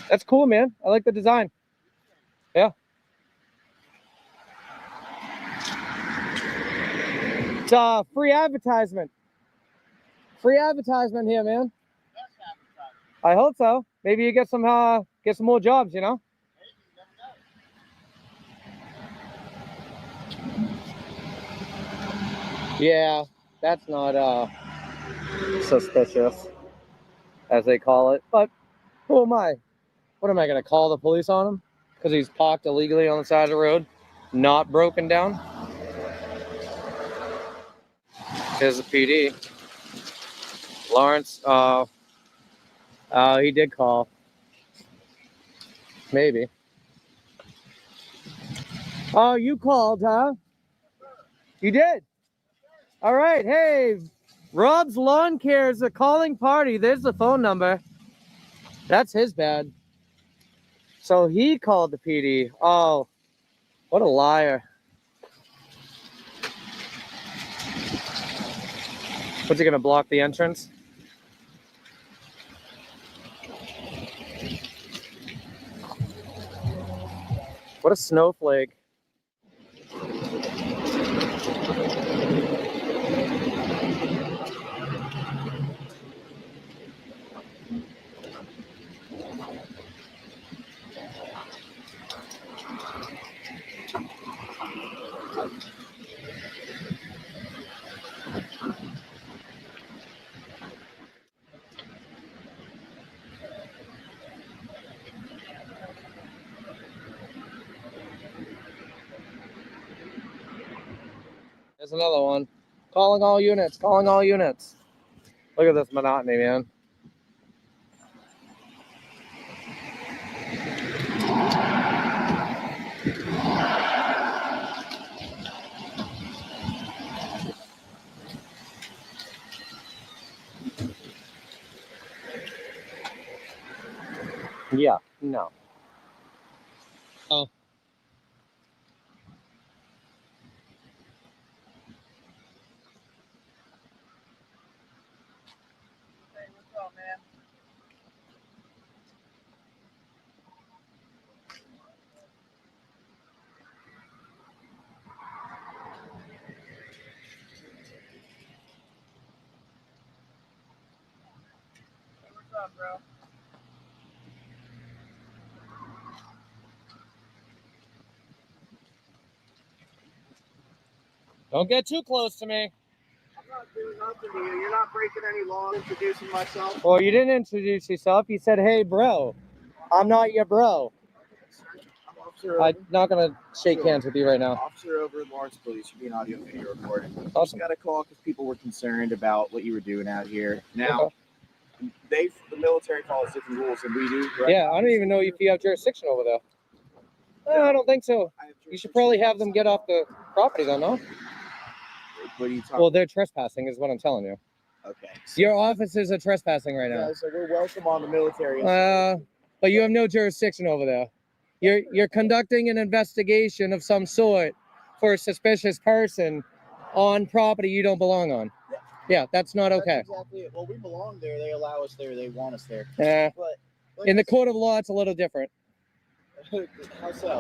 That's cool, man. I like the design. Yeah. It's free advertisement. Free advertisement here, man. I hope so. Maybe you get some more jobs, you know? Yeah, that's not suspicious, as they call it. But who am I? What am I gonna call the police on him? Because he's parked illegally on the side of the road, not broken down? Here's the PD. Lawrence, he did call. Maybe. Oh, you called, huh? You did? All right. Hey, Rob's Lawn Care is a calling party. There's the phone number. That's his bad. So he called the PD. Oh, what a liar. What's he gonna block the entrance? What a snowflake. There's another one. Calling all units, calling all units. Look at this monotony, man. Yeah, no. Oh. Hey, what's up, man? Hey, what's up, bro? Don't get too close to me. I'm not doing nothing to you. You're not breaking any law. Introducing myself. Well, you didn't introduce yourself. You said, hey, bro. I'm not your bro. I'm Officer I'm not going to shake hands with you right now. Officer over at Lawrence Police. You're being audio and video recorded. Awesome. Just got a call because people were concerned about what you were doing out here. Now, the military follows different rules than we do. Right? Yeah, I don't even know if you have jurisdiction over there. No, I don't think so. You should probably have them get off the property, though, no? What are you talking Well, they're trespassing is what I'm telling you. Okay. Your officers are trespassing right now. Yeah, so we're welcome on the military. But you have no jurisdiction over there. You're conducting an investigation of some sort for a suspicious person on property you don't belong on. Yeah, that's not okay. That's exactly it. Well, we belong there. They allow us there. They want us there. Yeah. But In the court of law, it's a little different. how so?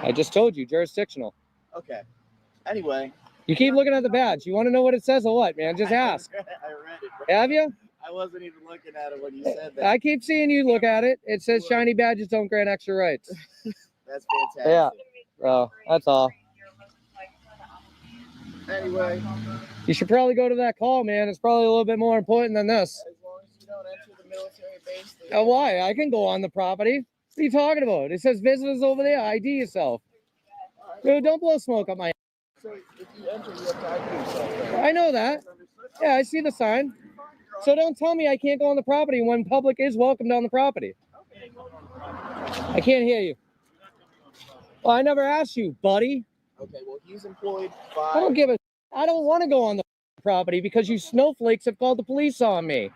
I just told you, jurisdictional. Okay. Anyway. You keep looking at the badge. You want to know what it says or what, man? Just ask. I read it. Bro. Have you? I wasn't even looking at it when you said that. I keep seeing you look at it. It says shiny badges don't grant extra rights. That's fantastic. Yeah. Oh, that's all. Anyway, You should probably go to that call, man. It's probably a little bit more important than this. as long as you don't enter the military base. Why? I can go on the property. What are you talking about? It says visitors over there. ID yourself. Dude, don't blow smoke up my. So if you enter, you have to ID yourself. I know that. Yeah, I see the sign. So don't tell me I can't go on the property when public is welcomed on the property. I can't hear you. Well, I never asked you, buddy. Okay, well, he's employed I by. don't give a. I don't want to go on the property because you snowflakes have called the police on me.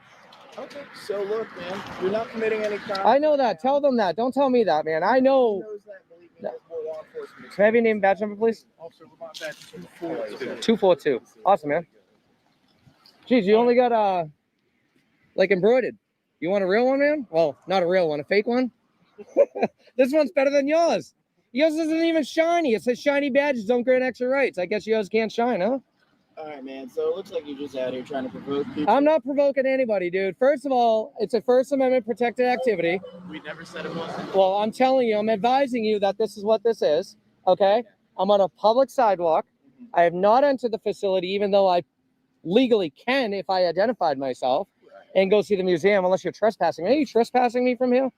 Okay, so look, man, you're not committing any crime. I know that. Tell them that. Don't tell me that, man. I know. He knows that, believe me, there's more law enforcement. Can I have your name and badge number, please? Officer Vermont badge 242. 242. Awesome, man. Jeez, you only got like embroidered. You want a real one, man? Well, not a real one, a fake one. This one's better than yours. Yours isn't even shiny. It says shiny badges don't grant extra rights. I guess yours can't shine, huh? All right, man. So it looks like you're just out here trying to provoke people. I'm not provoking anybody, dude. First of all, it's a First Amendment protected activity. We never said it wasn't. Well, I'm telling you, I'm advising you that this is what this is, okay? I'm on a public sidewalk. I have not entered the facility, even though I legally can if I identified myself and go see the museum, unless you're trespassing. Are you trespassing me from here?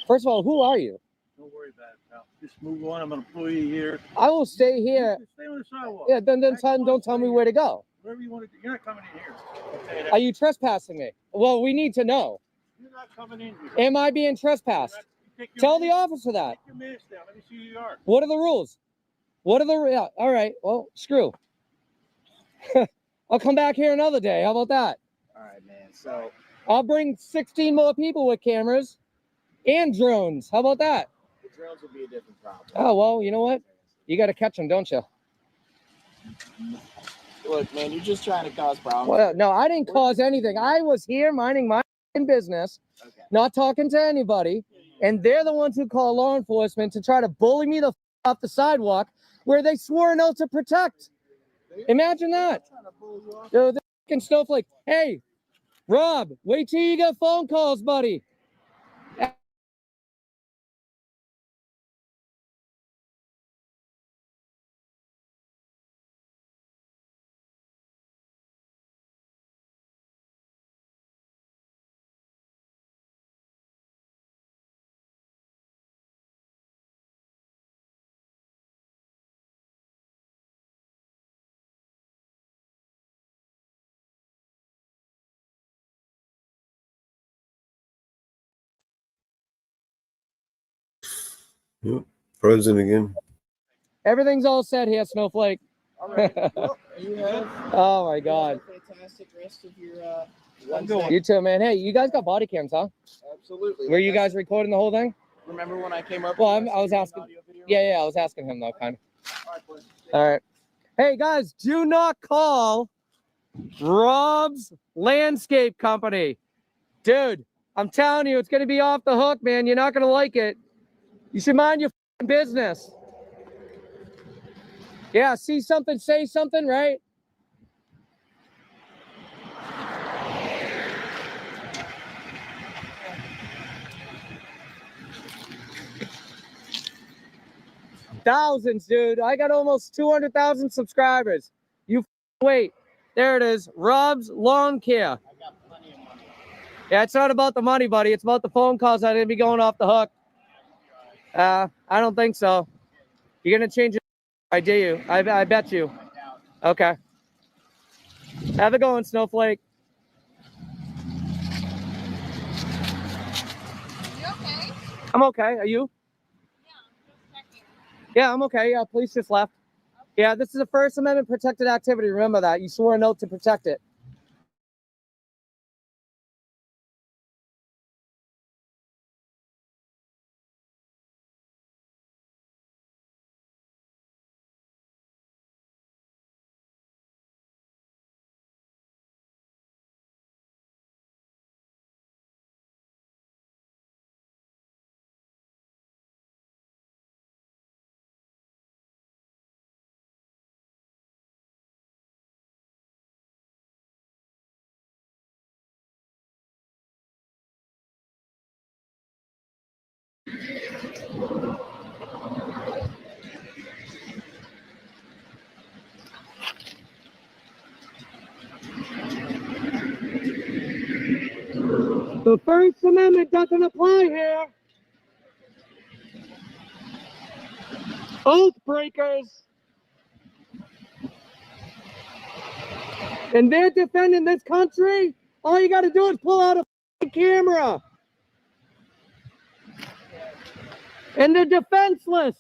First of all, who are you? Don't worry about it, pal. Just move on. I'm an employee here. I will stay here. Stay on the sidewalk. Yeah, then don't tell me where to go. Wherever you want to do. You're not coming in here. I'll tell you that. Are you trespassing me? Well, we need to know. You're not coming in here. Am I being trespassed? Tell the officer that. Take your mask down. Let me see who you are. What are the rules? What are the yeah, all right, well, screw. I'll come back here another day. How about that? All right, man. So I'll bring 16 more people with cameras and drones. How about that? the drones would be a different problem. Oh, well, you know what? You got to catch them, don't you? Look, man, you're just trying to cause problems. Well, no, I didn't cause anything. I was here minding my business, not talking to anybody, and they're the ones who call law enforcement to try to bully me the off the sidewalk where they swore an oath to protect. Imagine that. They're the fucking snowflake. Hey, Rob, wait till you get phone calls, buddy. Yep. Frozen again. Everything's all set here, Snowflake. All right. Well, you have Oh my God. a fantastic rest of your You too, man. Hey, you guys got body cams, huh? Absolutely. Were you guys recording the whole thing? Remember when I came up? Well, and I was sent you an asking. audio video? Yeah, I was asking him though, kind of. All right, boys. All right. Hey guys, do not call Rob's Landscape Company. Dude, I'm telling you, it's going to be off the hook, man. You're not going to like it. You should mind your business. Yeah, see something, say something, right? Thousands, dude. I got almost 200,000 subscribers. You wait. There it is. Rob's Lawn Care. Yeah, it's not about the money, buddy. It's about the phone calls that didn't be going off the hook. I don't think so. You're going to change it? I dare you. I bet you. Okay. Have a good one, Snowflake. You okay? I'm okay. Are you? Yeah, I'm okay. Yeah, police just left. Yeah, this is a First Amendment protected activity. Remember that. You swore an oath to protect it. The First Amendment doesn't apply here. Oath breakers. And they're defending this country. All you got to do is pull out a camera. And they're defenseless.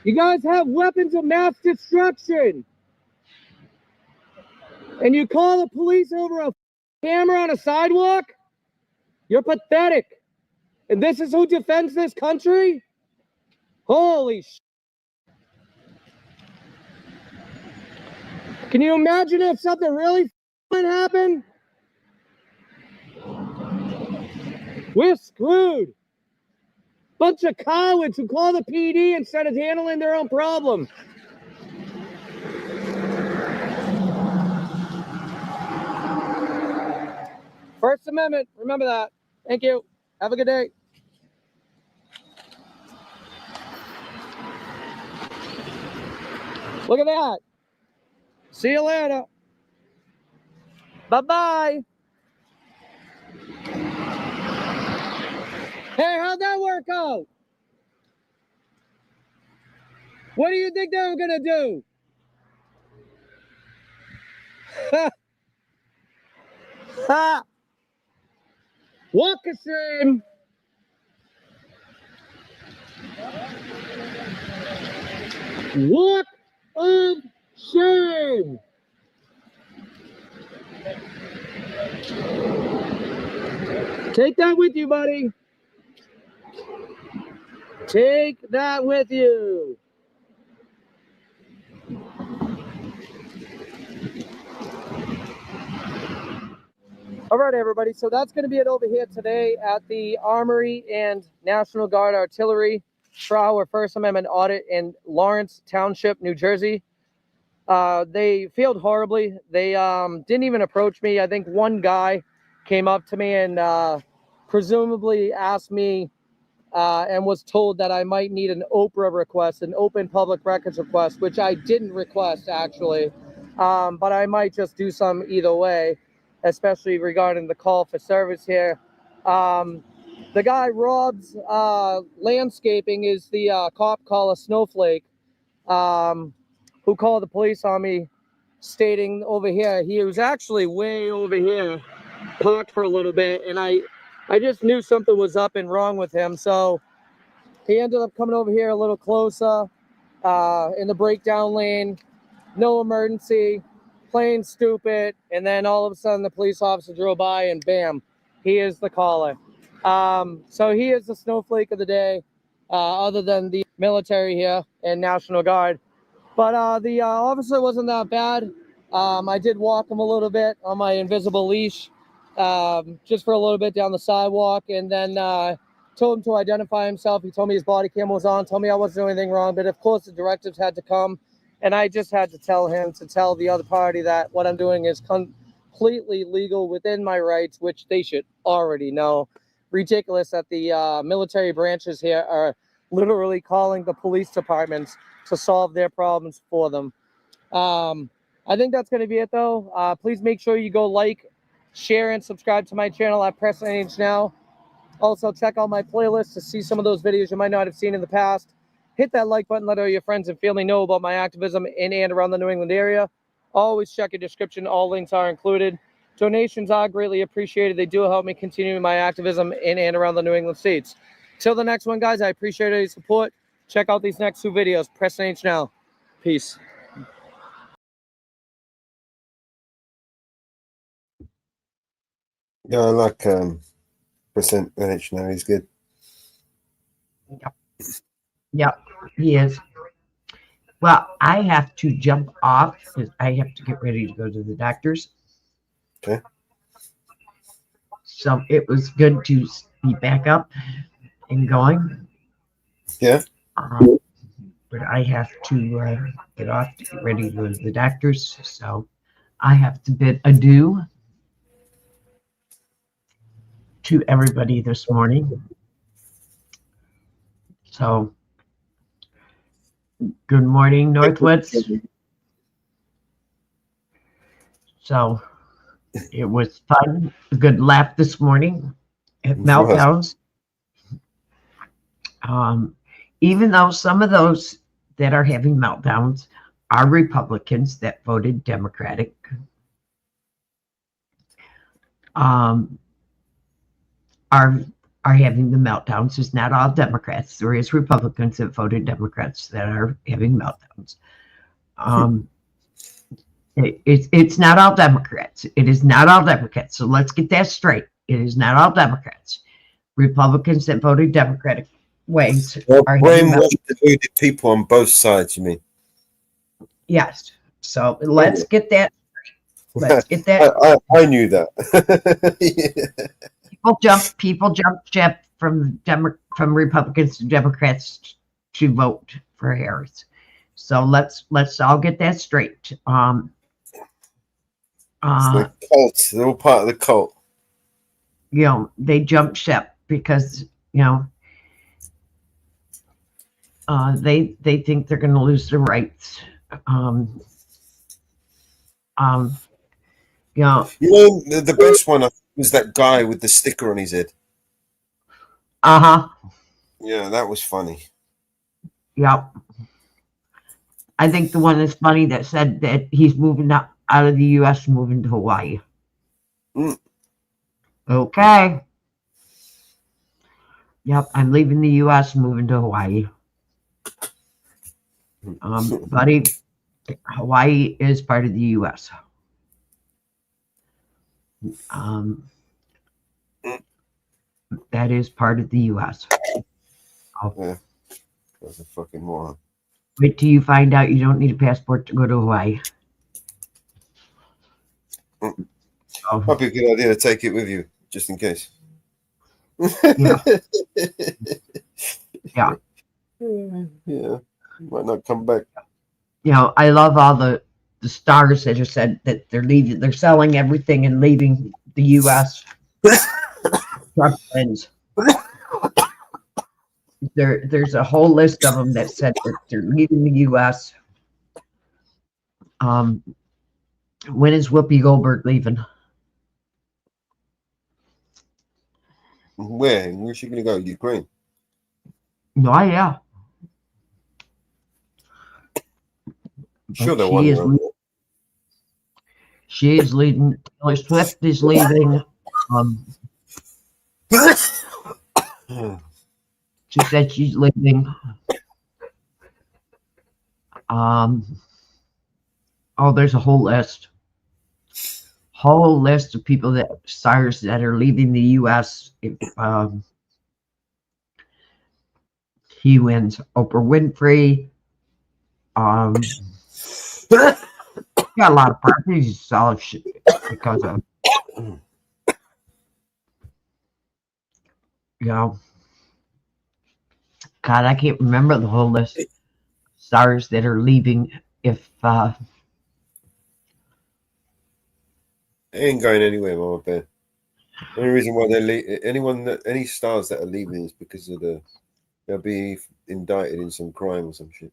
You guys have weapons of mass destruction. And you call the police over a camera on a sidewalk? You're pathetic. And this is who defends this country? Holy sh! Can you imagine if something really happened? We're screwed. Bunch of cowards who call the PD instead of handling their own problem. First Amendment, remember that. Thank you. Have a good day. Look at that. See you later. Bye-bye. Hey, how'd that work out? What do you think they were gonna do? Ha! Walk of shame. Walk of shame. Take that with you, buddy. Take that with you. All right, everybody. So that's going to be it over here today at the Armory and National Guard Artillery for our First Amendment audit in Lawrence Township, New Jersey. They failed horribly. They didn't even approach me. I think one guy came up to me and presumably asked me and was told that I might need an OPRA request, an open public records request, which I didn't request actually, but I might just do some either way, especially regarding the call for service here. The guy, Rob's Landscaping, is the cop caller Snowflake, who called the police on me, stating over here, he was actually way over here, parked for a little bit, and I just knew something was up and wrong with him. So he ended up coming over here a little closer in the breakdown lane, no emergency, playing stupid. And then all of a sudden the police officer drove by and bam, he is the caller. So he is the snowflake of the day, other than the military here and National Guard. But the officer wasn't that bad. I did walk him a little bit on my invisible leash, just for a little bit down the sidewalk, and then told him to identify himself. He told me his body cam was on, told me I wasn't doing anything wrong, but of course the directives had to come, and I just had to tell him to tell the other party that what I'm doing is completely legal within my rights, which they should already know. Ridiculous that the military branches here are literally calling the police departments to solve their problems for them. I think that's going to be it, though. Please make sure you go like, share, and subscribe to my channel at Press NH Now. Also, check out my playlist to see some of those videos you might not have seen in the past. Hit that like button, let all your friends and family know about my activism in and around the New England area. Always check your description. All links are included. Donations are greatly appreciated. They do help me continue my activism in and around the New England states. Till the next one, guys, I appreciate your support. Check out these next two videos. Press NH Now. Peace. Yeah, I like Percent NH now. He's good. Yep, he is. Well, I have to jump off because I have to get ready to go to the doctor's. Okay. So it was good to be back up and going. Yeah. But I have to get off to get ready to go to the doctor's. So I have to bid adieu. to everybody this morning. So, good morning, Northwoods. So, it was fun, a good laugh this morning at Meltdowns. Even though some of those that are having meltdowns are Republicans that voted Democratic. Are having the meltdowns. It's not all Democrats. There is Republicans that voted Democrats that are having meltdowns. It's not all Democrats. It is not all Democrats. So let's get that straight. It is not all Democrats. Republicans that voted Democratic ways are having brainwashed people on both sides, you mean? Yes. So let's get that straight. Let's get that. I knew that. People jump ship from Republicans to Democrats to vote for Harris. So let's all get that straight. It's the cult. They're all part of the cult. You know, they jump ship because they think they're going to lose their rights. The best one was that guy with the sticker on his head. Yeah, that was funny. Yep. I think the one that's funny that said that he's moving out of the U.S., moving to Hawaii. Okay. Yep, I'm leaving the U.S., moving to Hawaii. Buddy, Hawaii is part of the U.S. That is part of the U.S. Yeah, that's a fucking moron. Wait till you find out you don't need a passport to go to Hawaii. Might be a good idea to take it with you, just in case. Yeah. Yeah. Yeah. Might not come back. I love all the stars that have said that they're leaving, they're selling everything and leaving the U.S. Trump friends. There's a whole list of them that said that they're leaving the U.S. When is Whoopi Goldberg leaving? Where's she going to go? Ukraine? No, yeah. Sure, they want she is leaving. Taylor Swift is leaving. She said she's leaving. There's a whole list. Whole list of people stars that are leaving the U.S. if he wins. Oprah Winfrey. Got a lot of properties solid shit because of God, I can't remember the whole list of stars that are leaving if They ain't going anywhere, Mama Bear. The only reason why they're any stars that are leaving is because of they'll be indicted in some crime or some shit.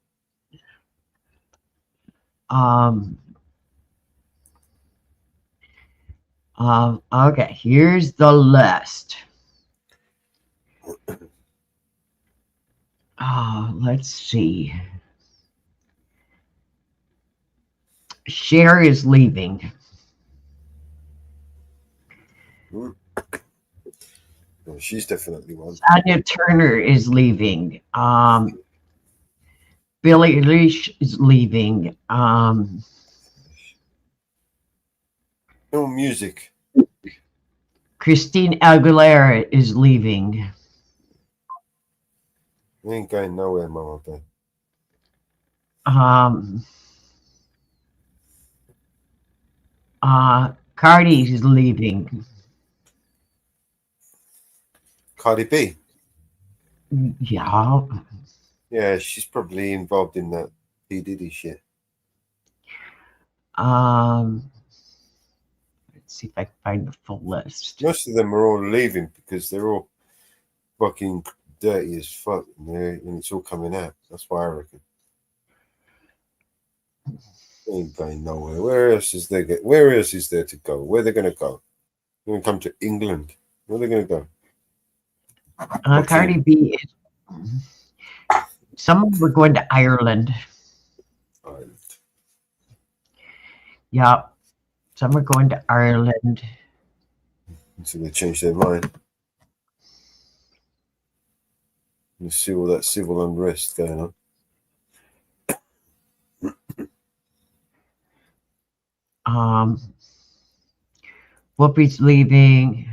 Okay, here's the list. Let's see. Cher is leaving. Well, she's definitely one. Anya Turner is leaving. Billie Eilish is leaving. No music. Christine Aguilera is leaving. We ain't going nowhere, Mama Bear. Cardi is leaving. Cardi B. Yeah. Yeah, she's probably involved in that P. Diddy shit. Let's see if I can find the full list. Most of them are all leaving because they're all fucking dirty as fuck, and it's all coming out. That's why I reckon. They ain't going nowhere. Where else is there to go? Where are they going to go? They're going to come to England. Where are they going to go? Cardi B is. Some of them were going to Ireland. Yeah. Some are going to Ireland. So they changed their mind. You see all that civil unrest going on. Whoopi's leaving.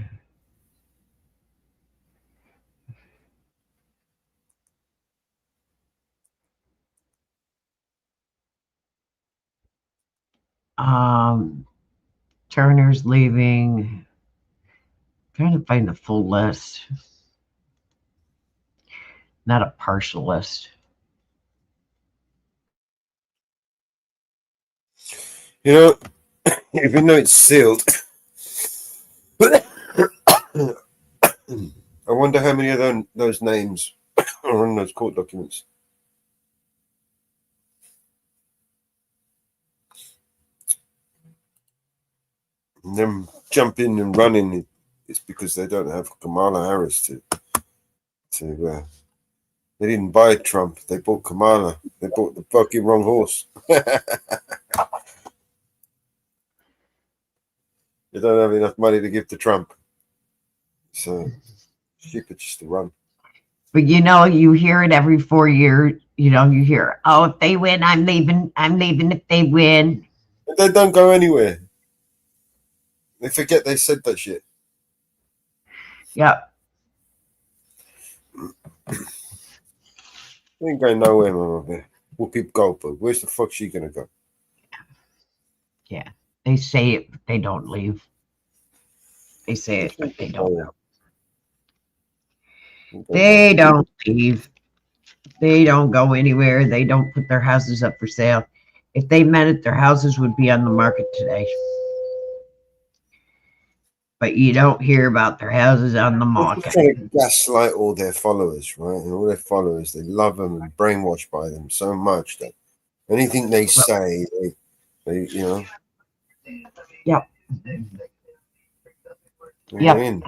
Turner's leaving. Trying to find the full list. Not a partial list. You know, even though it's sealed, I wonder how many of those names are on those court documents. And them jumping and running, it's because they don't have Kamala Harris to they didn't buy Trump, they bought Kamala. They bought the fucking wrong horse. They don't have enough money to give to Trump. So stupid just to run. But you hear it every 4 years. You hear, oh, if they win, I'm leaving. I'm leaving if they win. But they don't go anywhere. They forget they said that shit. Yeah. They ain't going nowhere, Mama. Whoopi Goldberg. Where's the fuck she gonna go? Yeah. They say it, but they don't leave. They say it, but they don't go. They don't leave. They don't go anywhere. They don't put their houses up for sale. If they meant it, their houses would be on the market today. But you don't hear about their houses on the market. They're trying to gaslight all their followers, right? And all their followers, they love them and brainwashed by them so much that anything they say, they Yep. Yep. I mean,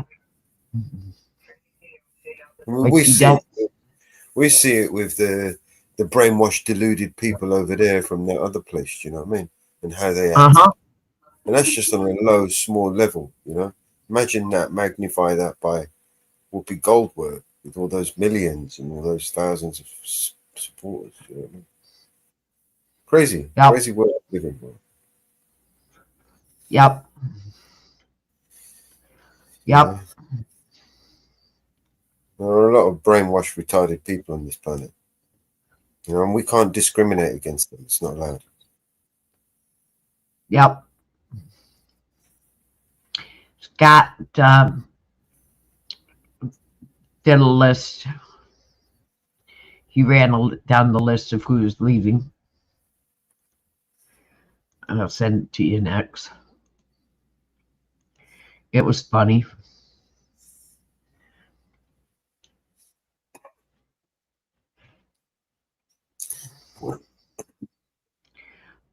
we see it with the brainwashed, deluded people over there from that other place. You know what I mean? And how they act. And that's just on a low, small level. Imagine that. Magnify that by Whoopi Goldberg with all those millions and all those thousands of supporters. You know what I mean? Crazy, crazy world living. Yep. Yep. There are a lot of brainwashed, retarded people on this planet. And we can't discriminate against them. It's not allowed. Yep. Scott did a list. He ran down the list of who's leaving. And I'll send it to you next. It was funny.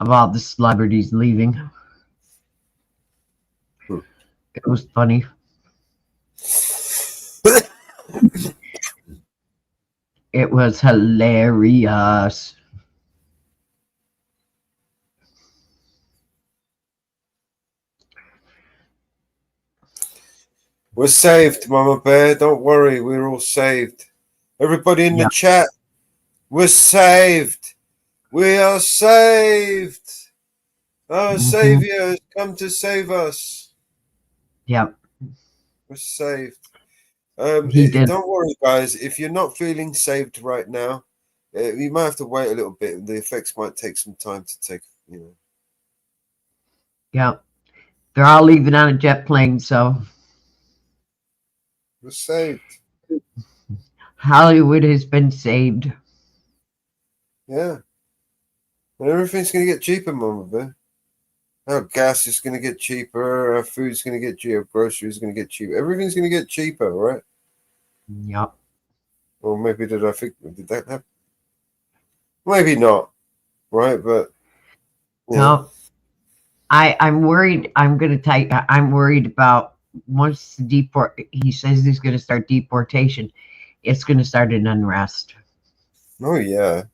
Of all the celebrities leaving. It was funny. It was hilarious. We're saved, Mama Bear. Don't worry. We're all saved. Everybody in the chat, we're saved. We are saved. Our Savior has come to save us. Yep. We're saved. He did. Don't worry, guys. If you're not feeling saved right now, you might have to wait a little bit. The effects might take some time to take, Yep. They're all leaving on a jet plane, so. We're saved. Hollywood has been saved. Yeah. And everything's going to get cheaper, Mama Bear. Our gas is going to get cheaper. Our food's going to get cheaper. Groceries going to get cheaper. Everything's going to get cheaper, right? Yep. Or maybe did that happen? Maybe not, right? But no, I'm worried. I'm going to tell you, I'm worried about once the he says he's going to start deportation, it's going to start an unrest. Oh yeah.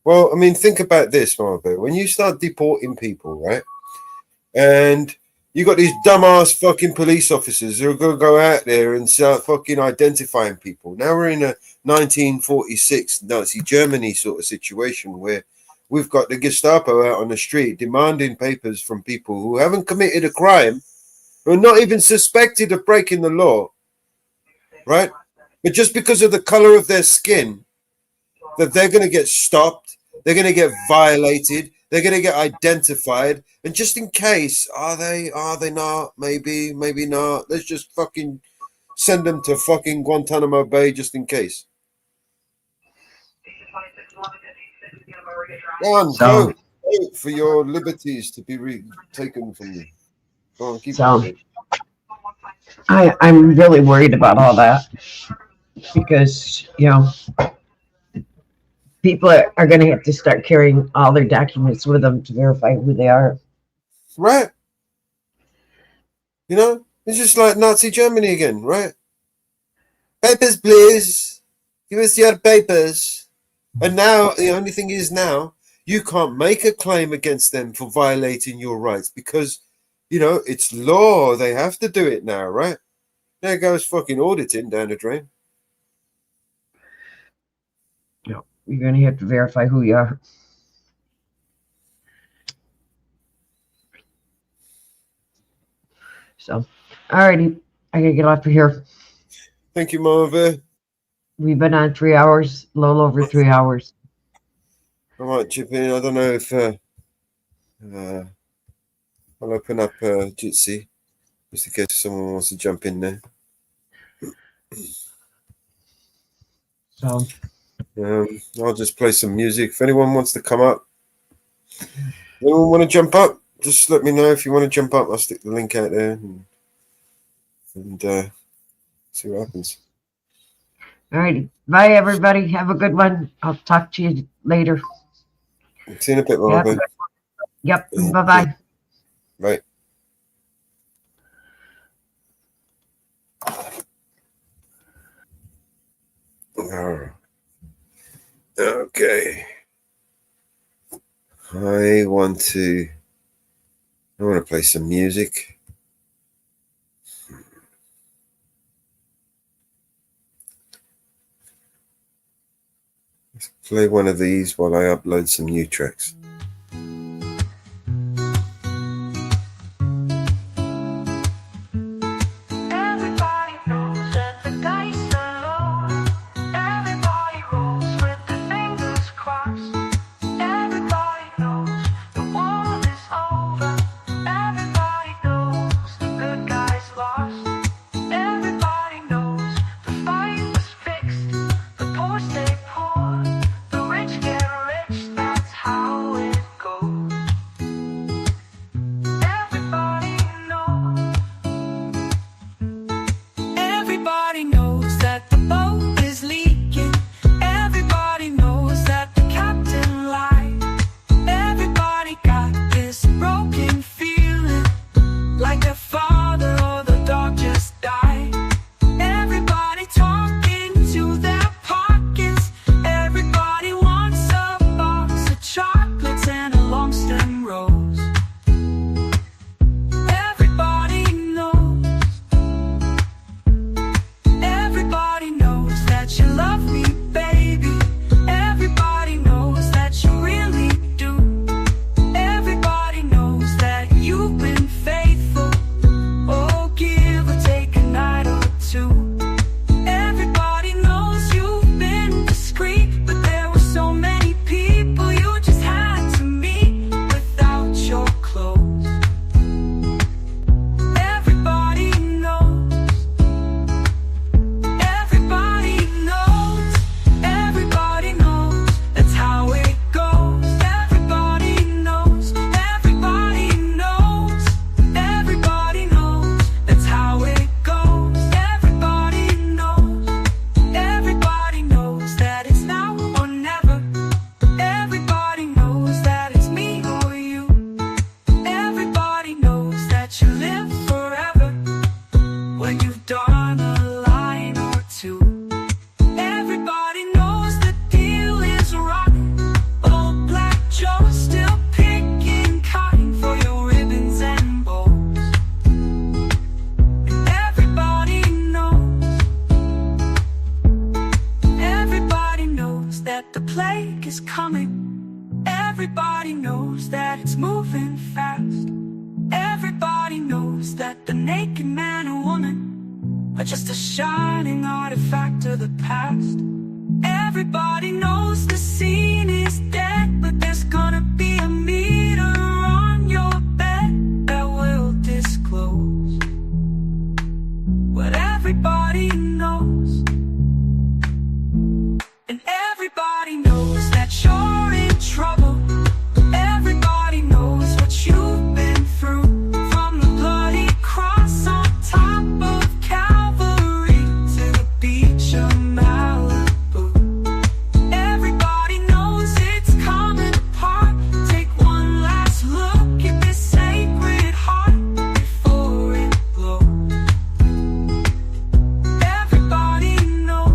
Well, I mean, think about this, Margaret. When you start deporting people, right? And you got these dumbass fucking police officers who are going to go out there and start fucking identifying people. Now we're in a 1946 Nazi Germany sort of situation where we've got the Gestapo out on the street demanding papers from people who haven't committed a crime, who are not even suspected of breaking the law, right? But just because of the color of their skin, that they're going to get stopped, they're going to get violated, they're going to get identified, and just in case, are they not? Maybe not. Let's just fucking send them to fucking Guantanamo Bay just in case. Go on, vote for your liberties to be taken from you. Go on, keep going. I'm really worried about all that because, people are going to have to start carrying all their documents with them to verify who they are. Right. It's just like Nazi Germany again, right? Papers, please. Give us your papers. And now, the only thing is now, you can't make a claim against them for violating your rights because, it's law. They have to do it now, right? There goes fucking auditing down the drain. You're going to have to verify who you are. So, alrighty, I gotta get off of here. Thank you, Marva. We've been on 3 hours, a little over 3 hours. I might chip in. I don't know if I'll open up Jitsi just in case someone wants to jump in there. So, I'll just play some music. If anyone wants to come up, anyone want to jump up, just let me know if you want to jump up. I'll stick the link out there and see what happens. All righty. Bye, everybody. Have a good one. I'll talk to you later. See you in a bit, Marvin. Yep. Bye-bye. Bye. Okay. I want to play some music. Let's play one of these while I upload some new tracks. The poor stay poor, the rich get rich, that's how it artifact of the past. Everybody knows the scene is dead, but there's gonna be a meter on your bed that will disclose what everybody knows. And everybody knows that you're in trouble. Everybody knows what you've been through. From the bloody cross on top of Calvary to the beach of Malibu. Everybody knows it's coming apart. Take one last look at this sacred heart before it blows. Everybody knows.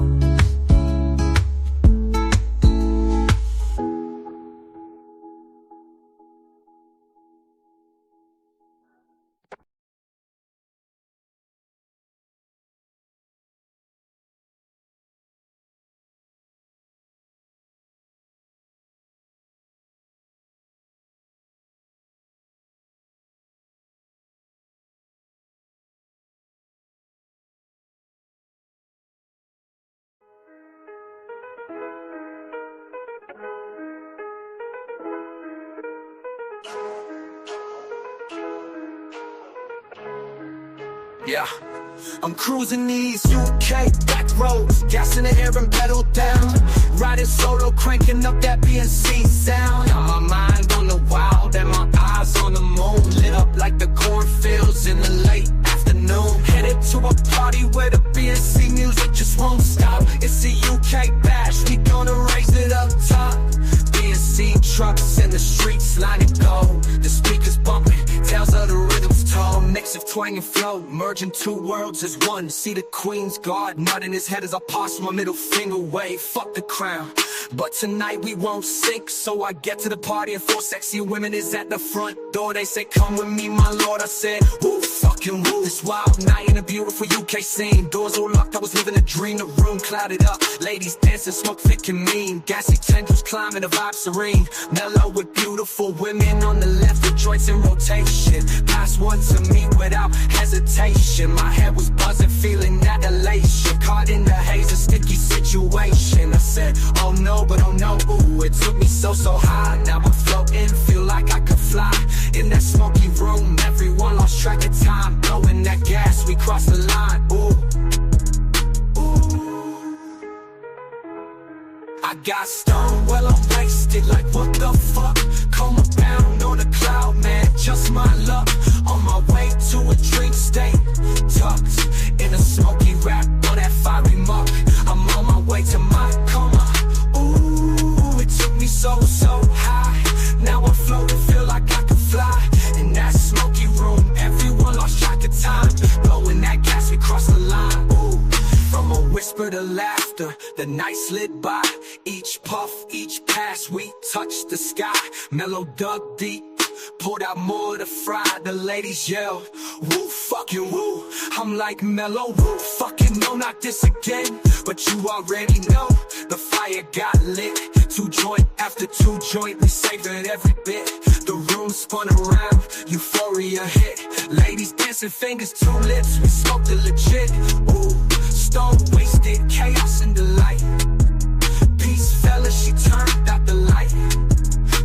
Yeah, I'm cruising these UK back roads, gas in the air and pedal down, riding solo, cranking up that BNC sound. Got my mind on the wild and my eyes on the moon, lit up like the cornfields in the late afternoon. Headed to a party where the BNC music just won't stop. It's a UK bash, we gonna raise it up top. BNC trucks in the streets lining gold, the speakers bumping, tales of the rhythms told. Mix of twang and flow, merging two worlds as one. See the Queen's Guard nut in his head as I pass my middle finger wave. Fuck the crown, but tonight we won't sink. So I get to the party and 4 sexy women is at the front door. They say come with me my lord, I said woo, fucking woo. This wild night in a beautiful UK scene, doors all locked, I was living a dream. The room clouded up, ladies dancing, smoke thick and mean, gassy tendrils climbing, the vibe serene. Mellow with beautiful women on the left, the joints in rotation. Pass one to me without hesitation. My head was buzzing, feeling that elation. Caught in the haze, a sticky situation. I said, oh no, but oh no, ooh. It took me so high, now I'm floating, feel like I could fly. In that smoky room, everyone lost track of time. Blowing that gas, we crossed the line, ooh. I got stoned, well I'm wasted, like what the fuck? Coma bound on a cloud, man, just my luck. On my way to a dream state, tucked in a smoky wrap on that fiery muck. I'm on my way to my coma, ooh, it took me so high. Now I'm floating, feel like I could fly. In that smoky room, everyone lost track of time. Blowing that gas, we crossed the line, ooh. From a whisper to laughter, the night slid by. Each puff, each pass, we touched the sky. Mellow dug deep, pulled out more to fry. The ladies yelled, woo, fucking woo. I'm like, Mellow, woo, fucking no, not this again. But you already know, the fire got lit. 2 joint after 2 joint, we savored every bit. The room spun around, euphoria hit. Ladies dancing, fingers to lips, we smoked it legit. Ooh, stone wasted, chaos and delight. Peace fella, she turned out the light.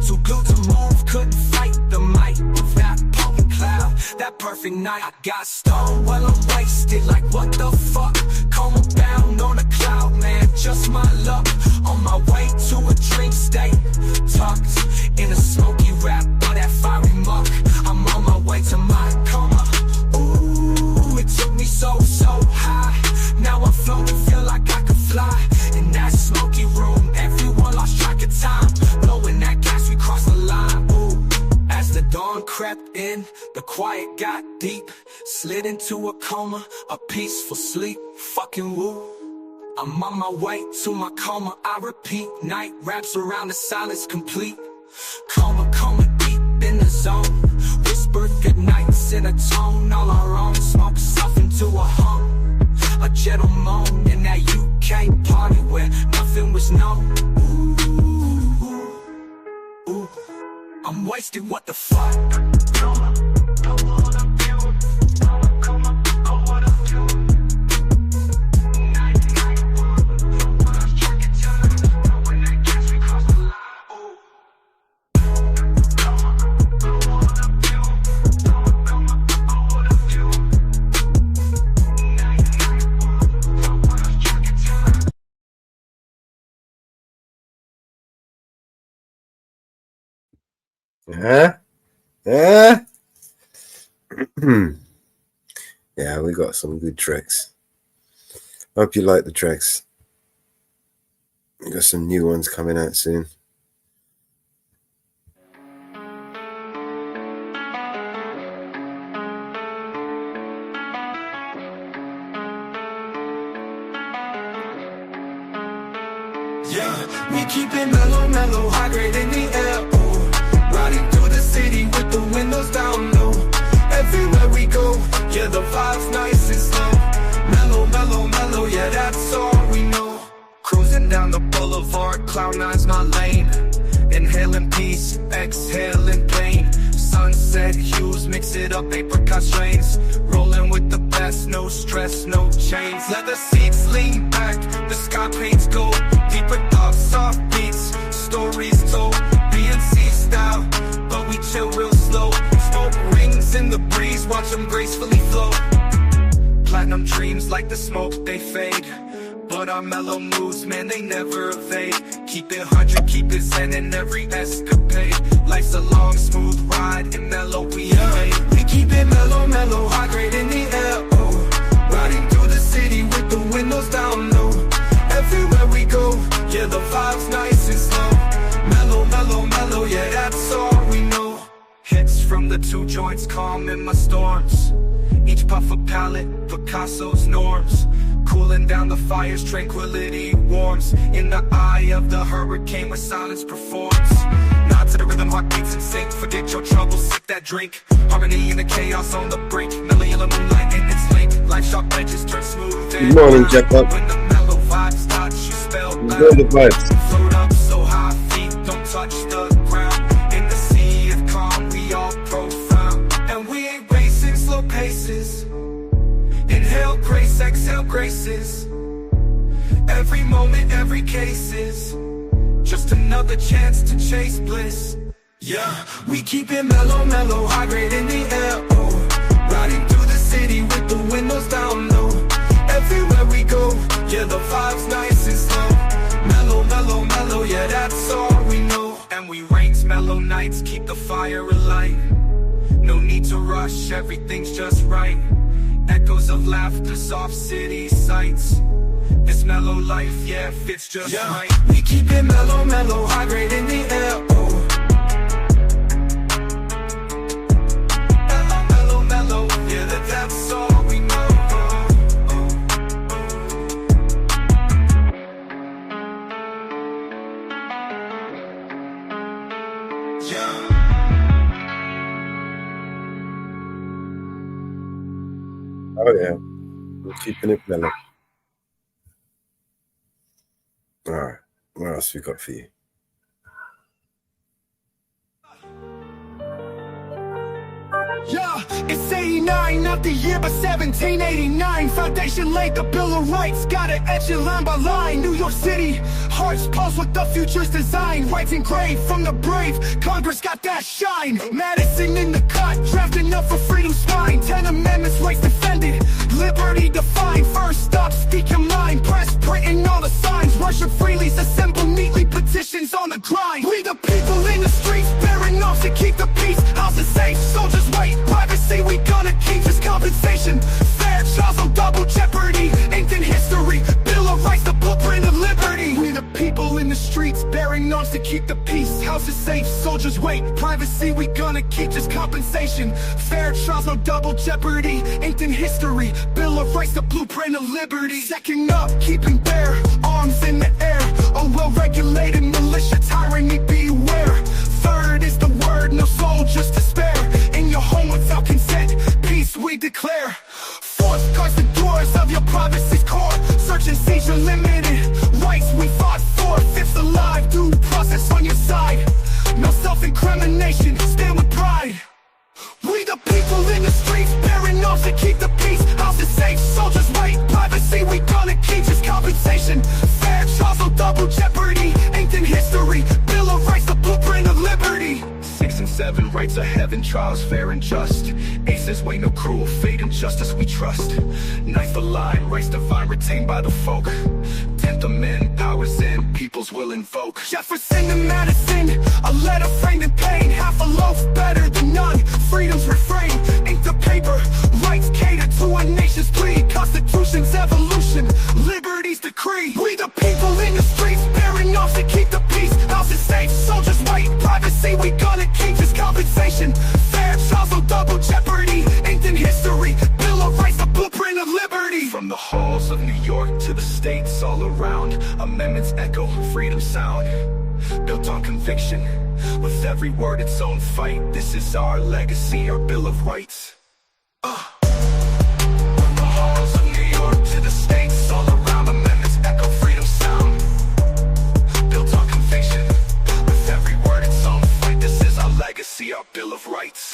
Too good to move, couldn't fight the might of that potent cloud. That perfect night, I got stoned while I'm wasted, like what the fuck? Coma bound on a cloud, man, just my luck. On my way to a dream state, tucked in a smoky wrap on that fiery muck. I'm on my way to my coma, ooh, it took me so high. Now I'm floating, feel like I could fly. In that smoky room, everyone lost track of time. Blowing that gas, we crossed the line, ooh. As the dawn crept in, the quiet got deep. Slid into a coma, a peaceful sleep. Fucking woo. I'm on my way to my coma, I repeat. Night wraps around the silence complete. Coma deep in the zone. Whispered goodnights in a tone all our own. Smoke stuff into a hum, a gentle moan in that UK party where nothing was known. Ooh, I'm wasted, what the fuck? Yeah. Yeah. Yeah, we got some good tracks. Hope you like the tracks. We got some new ones coming out soon. Yeah, we keep it mellow, mellow, high grade in the air. Oh, riding through the city with the windows down low. Everywhere we go, yeah, the vibe's nice and slow. Mellow, mellow, mellow, yeah, that's all we know. Cruising down the boulevard, cloud nine's my lane. Inhaling peace, exhaling pain. Sunset hues, mix it up, apricot strains. Rolling with the best, no stress, no chains. Leather seats, lean back, the sky paints gold. Deeper thoughts, soft beats, stories told. BNC style, but we chill real slow. Smoke rings in the breeze, watch them gracefully flow. Platinum dreams like the smoke, they fade. But our mellow moves, man, they never evade. Keep it 100, keep it zen in every escapade. Life's a long, smooth ride, and mellow we made. We keep it mellow, mellow, high grade in the air, oh. Riding through the city with the windows down low. Everywhere we go, yeah, the vibe's nice and slow. Mellow, mellow, mellow, yeah, that's all we know. Hits from the two joints, calm in my storms. Each puff a palette, Picasso's norms. Cooling down the fires, tranquility warms. In the eye of the hurricane where silence performs. Nod to the rhythm, heartbeats in sync. Forget your troubles, sip that drink. Harmony in the chaos on the brink. Mellow yellow moonlight in its link. Life sharp edges turn smooth and Good morning, Jacob. when the mellow vibes touch, you spell Enjoy the vibes. Float up so high, feet don't touch the ground. In the sea of calm, we all profound. And we ain't racing slow paces. Inhale grace, exhale graces. Every moment, every case is just another chance to chase bliss. Yeah, we keep it mellow, mellow, high grade in the air, oh. Riding through the city with the windows down low. Everywhere we go, yeah, the vibe's nice and slow. Mellow, mellow, mellow, yeah, that's all we know. And we rains mellow nights, keep the fire alight. No need to rush, everything's just right. Echoes of laughter, soft city sights. This mellow life, yeah, fits just right. We keep it mellow, mellow, high grade in the air, oh. Mellow, mellow, mellow, yeah, that's all we know. Oh yeah, we're keeping it mellow. All right, what else we got for you? Yeah, it's 89, not the year but 1789. Foundation laid, the Bill of Rights, got it etched line by line. New York City, hearts pulse with the future's design. Rights engraved from the brave, Congress got that shine. Madison in the cut, drafting up for freedom's spine. 10 amendments, rights defended, liberty defined. First stop, speak your mind, press, printing all the signs. Worship freely, assemble neatly, petitions on the grind. We the people in the streets, bearing arms to keep the peace. Houses safe, soldiers wait, privacy we gonna keep. Just compensation, fair trials on double jeopardy. Inked in history, Bill of Rights, the blueprint of liberty. We the people in the streets, bearing arms to keep the peace. Houses safe, soldiers wait, privacy we gonna keep. Just compensation, fair trials, no double jeopardy. Inked in history, Bill of Rights, the blueprint of liberty. Second up, keeping bare, arms in the air. A well-regulated militia, tyranny beware. Third is the word, no soldiers to spare. In your home without consent, peace we declare. Fourth, guards the doors of your privacy's core. Search and seizure limited, rights we fought for. Fifth, alive, due process on your side. No self-incrimination, stand with pride. We the people in the streets, bearing arms to keep the peace. Houses safe, soldiers wait, privacy we gonna keep. Just compensation, fair trials, no double jeopardy. Inked in history, Bill of Rights, the blueprint of liberty. 6 and 7, rights of heaven, trials fair and just. Aces wait, no cruel fate, and justice we trust. Ninth, the line, rights divine, retained by the folk. 10th, amend, powers in, people peoples will invoke. Jefferson to Madison, a letter framed in pain. Half a loaf better than none, freedom's refrain. Ink the paper, rights cater to a nation's plea. Constitution's evolution, liberty's decree. We the people in the streets, bearing arms to keep the peace. Houses safe, soldiers wait, privacy we gonna keep. This compensation, fair trials, no double jeopardy. Inked in history, Bill of Rights, the blueprint of liberty. From the halls of New York to the states all around, amendments echo, freedom sound. Built on conviction, with every word its own fight. This is our legacy, our Bill of Rights. From the halls of New York to the states all around, amendments echo, freedom sound. Built on conviction, with every word its own fight. This is our legacy, our Bill of Rights.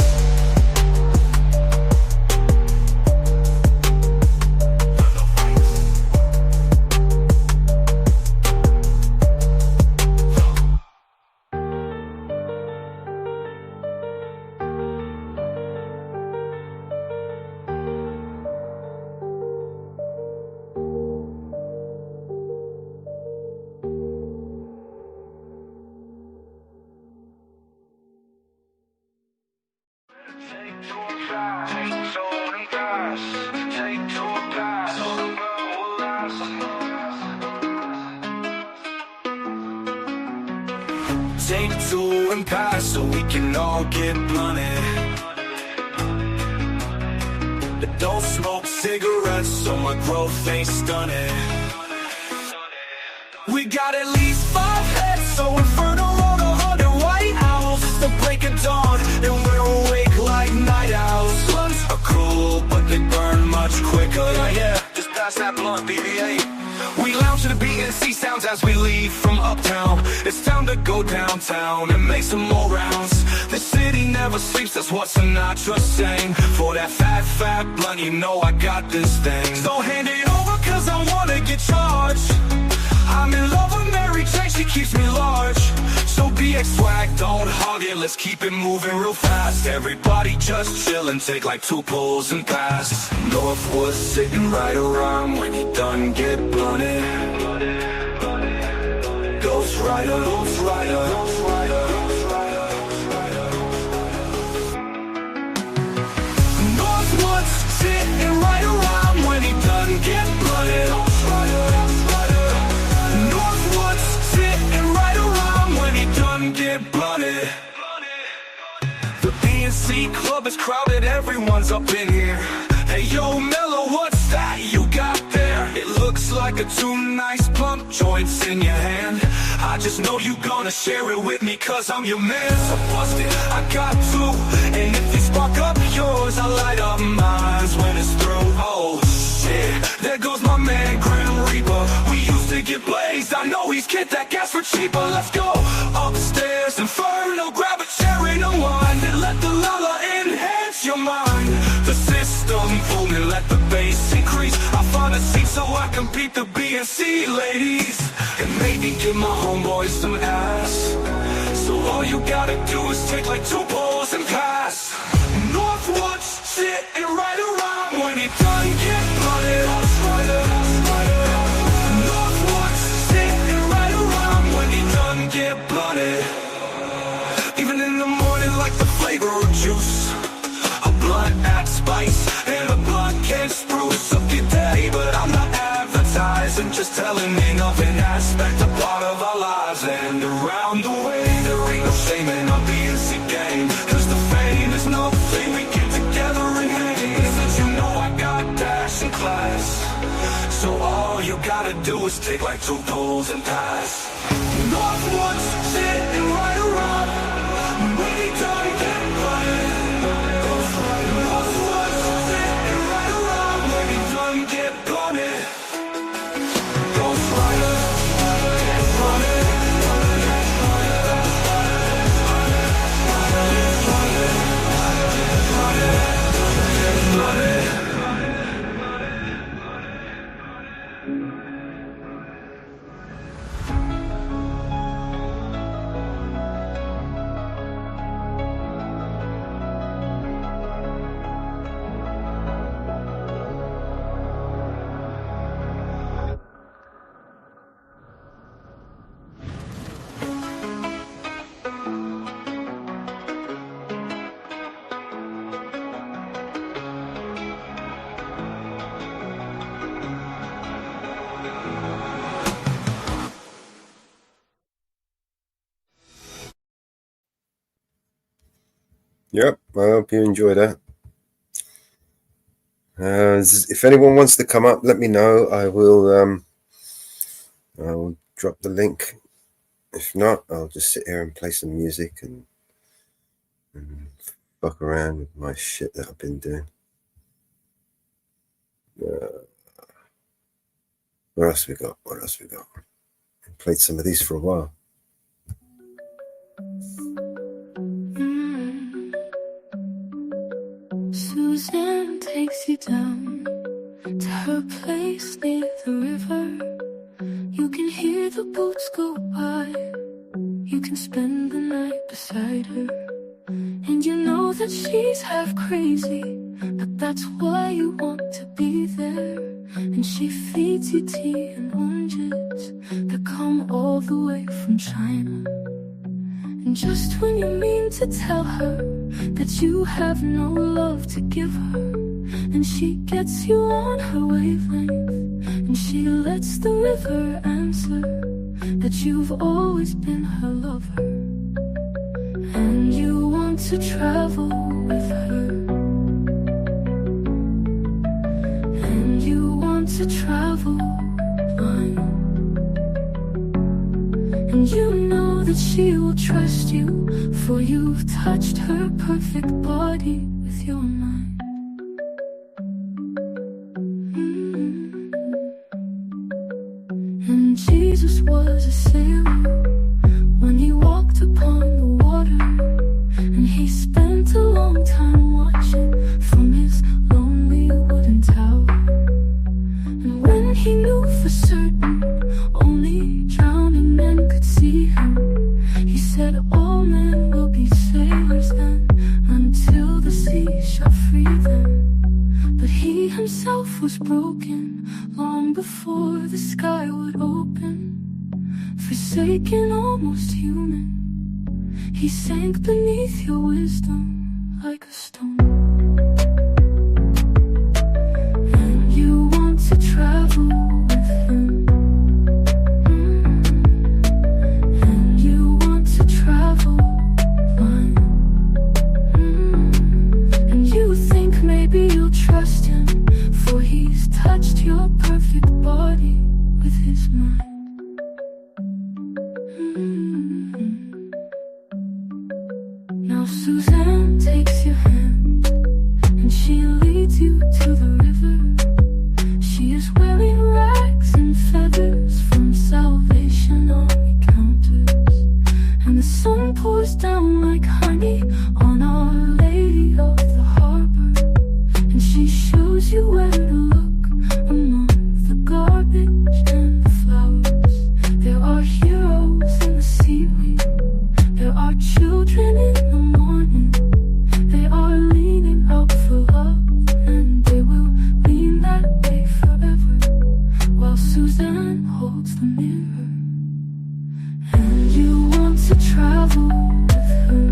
Take two and pass so we can all get blunted. Don't smoke cigarettes so my growth ain't stunning. We got at least 5 heads, so inferno on 100 white owls. It's the break of dawn and we're awake like night owls. Blunts are cool but they burn much quicker. Yeah, just pass that blunt, BB-8. We lounge to the BNC sounds as we leave from uptown. It's time to go downtown and make some more rounds. The city never sleeps, that's what Sinatra sang. For that fat blunt, you know I got this thing. So hand it over cause I wanna get charged. I'm in love with Mary Jane, she keeps me large. So BX swag, don't hog it, let's keep it moving real fast. Everybody just chill and take like 2 pulls and pass. Northwood sitting right around when you done get blunted. Ghost Rider, Ghost Rider, Ghost Rider, Ghost Rider, Ghost Rider. Northwood's sitting right around when he done get blunted. Ghost Rider, Ghost Rider. Northwood's sitting right around when he done get blunted. The BNC club is crowded, everyone's up in here. Hey yo, Mellow, what's that you got there? It looks like a 2 nice plump joints in your hand. I just know you gonna share it with me cause I'm your man. So bust it, I got 2. And if you spark up yours, I light up mine when it's through. Oh shit, there goes my man Grim Reaper. We used to get blazed, I know he's get that gas for cheaper. Let's go upstairs, Inferno, grab a cherry to wine and let the lala enhance your mind. The system booming, let the bass increase. I find a seat so I can beat the BNC ladies. And maybe give my homeboys some ass. So all you gotta do is take like 2 pulls and pass. Northwood's sitting right around when he done get blunted. Northwood's sitting right around when he done get blunted. Even in the morning like the flavor of juice. A blunt adds spice and a blunt can spruce up your day. But I'm not advertising, just telling of an aspect, a part of our lives. And around the way, there ain't no shame in our BNC game. Cause the fame is nothing, we get together and hang. Since you know I got dash in class, so all you gotta do is take like 2 pulls and pass. Northwood's sitting right around when he done get blunted. Northwood's sitting right around when he done get blunted. Ghost Rider, get blunted. Yep, I hope you enjoy that. If anyone wants to come up, let me know. I will drop the link. If not, I'll just sit here and play some music and fuck around with my shit that I've been doing. What else we got? I played some of these for a while. Suzanne takes you down to her place near the river. You can hear the boats go by. You can spend the night beside her. And you know that she's half crazy, but that's why you want to be there. And she feeds you tea and oranges that come all the way from China. And just when you mean to tell her that you have no love to give her, and she gets you on her wavelength, and she lets the river answer that you've always been her lover. And you want to travel with her, and you want to travel blind, and you know that she will trust you, for you've touched her perfect body with your mind. And Jesus was a sailor when he walked upon the water, and he spent a long time watching from his lonely wooden tower. And when he knew for certain only drowning men could see him, he said all men will be sailors then, until the sea shall free them. But he himself was broken long before the sky would open. Forsaken, almost human, he sank beneath your wisdom like a stone. And you want to travel with him, and you want to travel blind, and you think maybe you'll trust him, for he's touched your perfect body with his mind. Now Suzanne takes your hand, and she leads you to the river. She is wearing rags and feathers from Salvation Army counters, and the sun pours down like honey on Our Lady of the Harbor. And she shows you where to look among the garbage and the flowers. There are heroes in the seaweed, there are children in the morning. They are leaning out for love, and they will lean that way forever, while Suzanne holds the mirror. And you want to travel with her,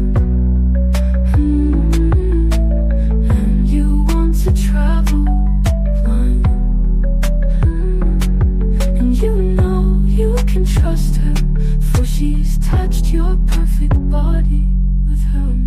and you want to travel blind, and you know you can trust her, for she's touched your perfect body with her mind.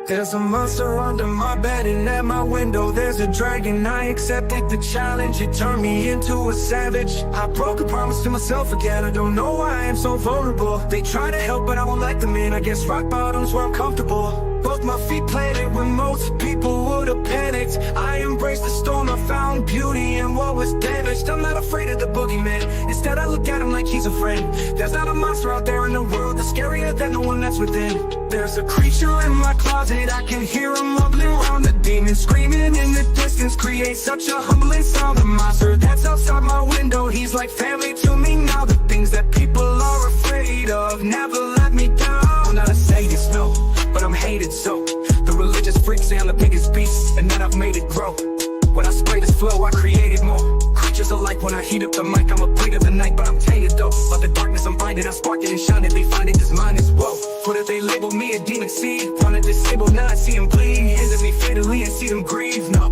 There's a monster under my bed and at my window there's a dragon. I accepted the challenge, it turned me into a savage. I broke a promise to myself again, I don't know why I am so vulnerable. They try to help but I won't let them in, I guess rock bottom's where I'm comfortable. Both my feet planted when most people would have panicked. I embraced the storm, I found beauty in what was damaged. I'm not afraid of the boogeyman, instead I look at him like he's a friend. There's not a monster out there in the world that's scarier than the one that's within. There's a creature in my closet, I can hear him mumbling around. The demon screaming in the distance creates such a humbling sound. The monster that's outside my window, he's like family to me now. The things that people are afraid of never let me down. I'm not a sadist, no, but I'm hated so. The religious freaks say I'm the biggest beast, and that I've made it grow. When I spray this flow, I created more. Creatures alike when I heat up the mic, I'm a bleed of the night, but I'm tainted though. But the darkness I'm finding, I spark it and shine it. They find it, this mind is woe. What if they label me a demon seed? Wanna disable, now I see him bleed. Hinder me fatally and see them grieve, no.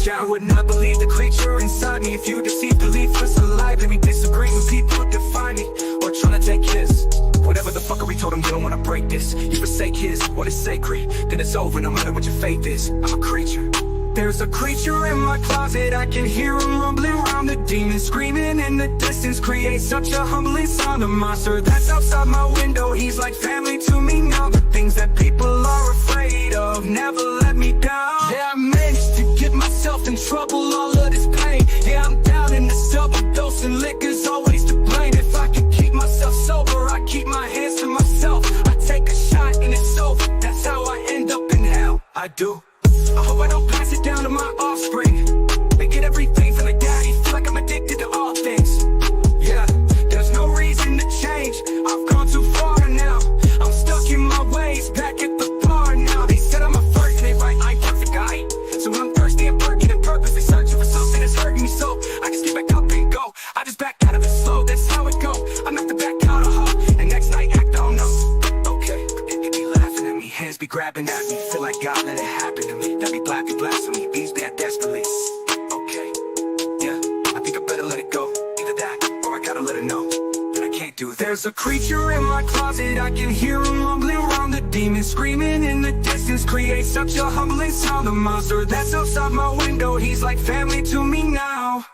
Yeah, I would not believe the creature inside me. If you deceive belief, it's alive. Let me disagree when people define me or trying to take his. Whatever the fuckery told him, you don't wanna break this. You forsake his, what is sacred, then it's over no matter what your faith is. I'm a creature. There's a creature in my closet, I can hear him rumbling around. The demon screaming in the distance creates such a humbling sound. A monster that's outside my window, he's like family to me now. The things that people are afraid of never let me down. Yeah, I managed to get myself in trouble, all of this pain. Yeah, I'm down in the double dose and liquor's always to blame. If I could keep myself sober, I keep my hands to myself. I take a shot and it's over, that's how I end up in hell. I do. I hope I don't pass it down to my offspring. They get everything from the daddy, feel like I'm addicted to all things. Yeah, there's no reason to change, I've gone too far now. I'm stuck in my ways, back at the bar now. They said I'm a flirt and they write I'm a perfect guy. So I'm thirsty and working in purpose. They searching for something that's hurting me so I just get back up and go. I just back out of it slow, that's how it go. I knock the back out of her, and next night act on no. Okay, they be laughing at me, hands be grabbing at me. Feel like God let it happen to me. That be black and blasphemy, beats that desperately. Okay, yeah, I think I better let it go. Either that, or I gotta let it know that I can't do it. There's a creature in my closet, I can hear him mumbling around. The demon screaming in the distance creates such a humbling sound. The monster that's outside my window, he's like family to me now.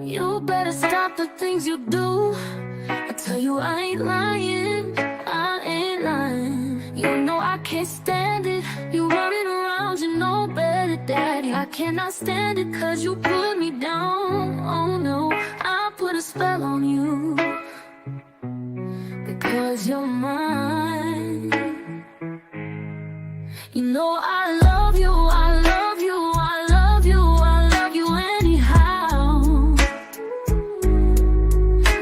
You better stop the things you do. I tell you I ain't lying, I ain't lying. You know I can't stand it, you running around, you know better, daddy. I cannot stand it cause you put me down, oh no. I put a spell on you, because you're mine. You know I love you, I love you, I love you, I love you anyhow.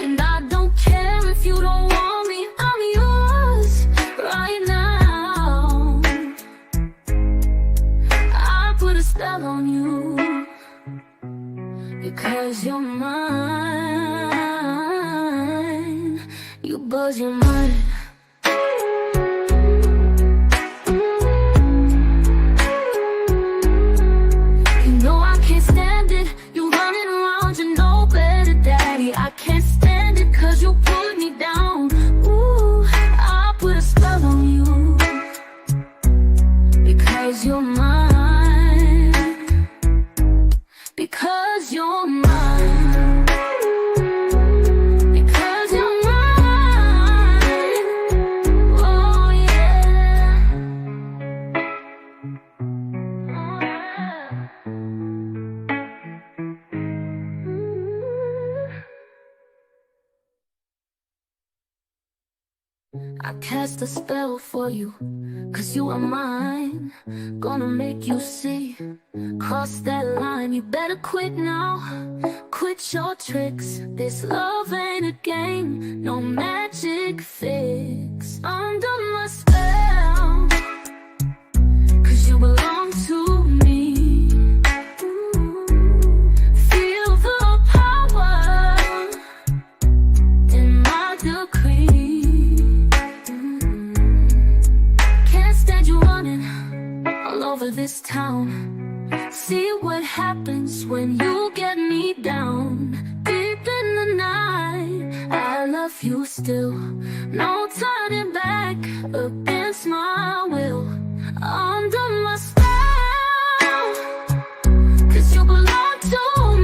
And I don't care if you don't want me, I'm yours right now. I put a spell on you, because you're mine. You buzz your mind. I can't stand it cause you put me down. Ooh, I put a spell on you, because you're mine. Because you're mine. Because you're mine. I cast a spell for you, 'cause you are mine. Gonna make you see, cross that line. You better quit now, quit your tricks. This love ain't a game, no magic fix. Under my spell, 'cause you belong to me. Feel the power in my decree. Can't stand you running all over this town. See what happens when you get me down. Deep in the night, I love you still. No turning back against my will. Under my spell, 'cause you belong to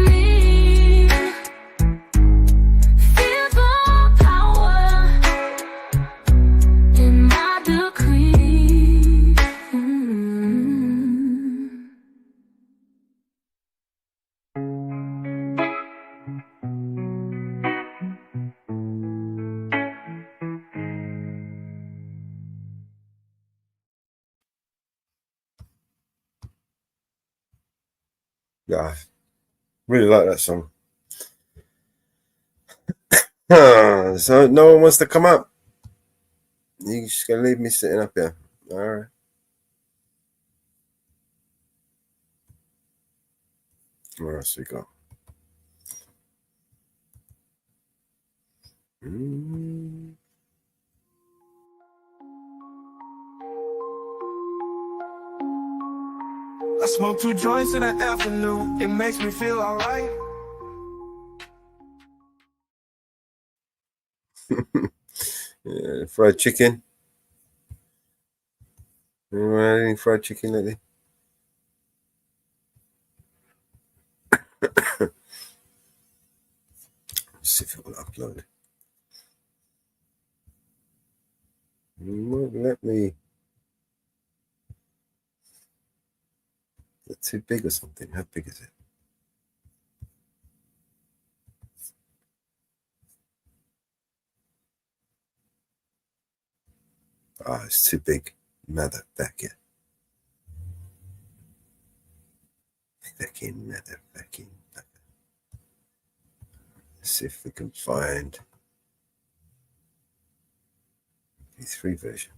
me. Feel the power in my decree. Yeah, I really like that song. So no one wants to come up. You just gonna leave me sitting up here. All right. Where else we go? I smoke 2 joints in the afternoon. It makes me feel alright. Yeah, fried chicken. Anyone had any fried chicken lately? Let's see if it will upload. It won't let me. Is it too big or something? How big is it? Ah, it's too big. Motherfucker. Motherfucking. Let's see if we can find the 3 version.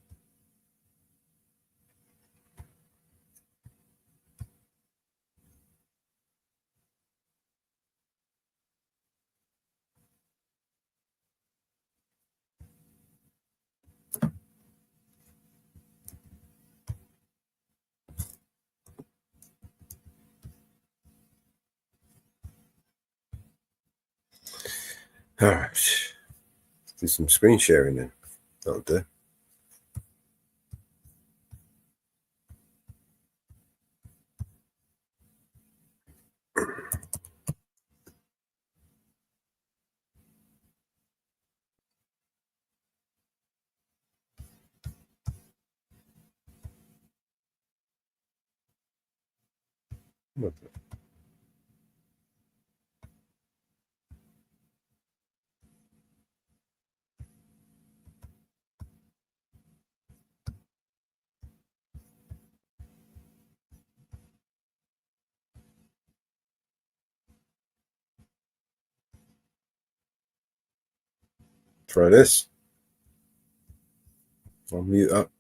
All right. Let's do some screen sharing then. That'll do. Okay. Try this. I'll mute up.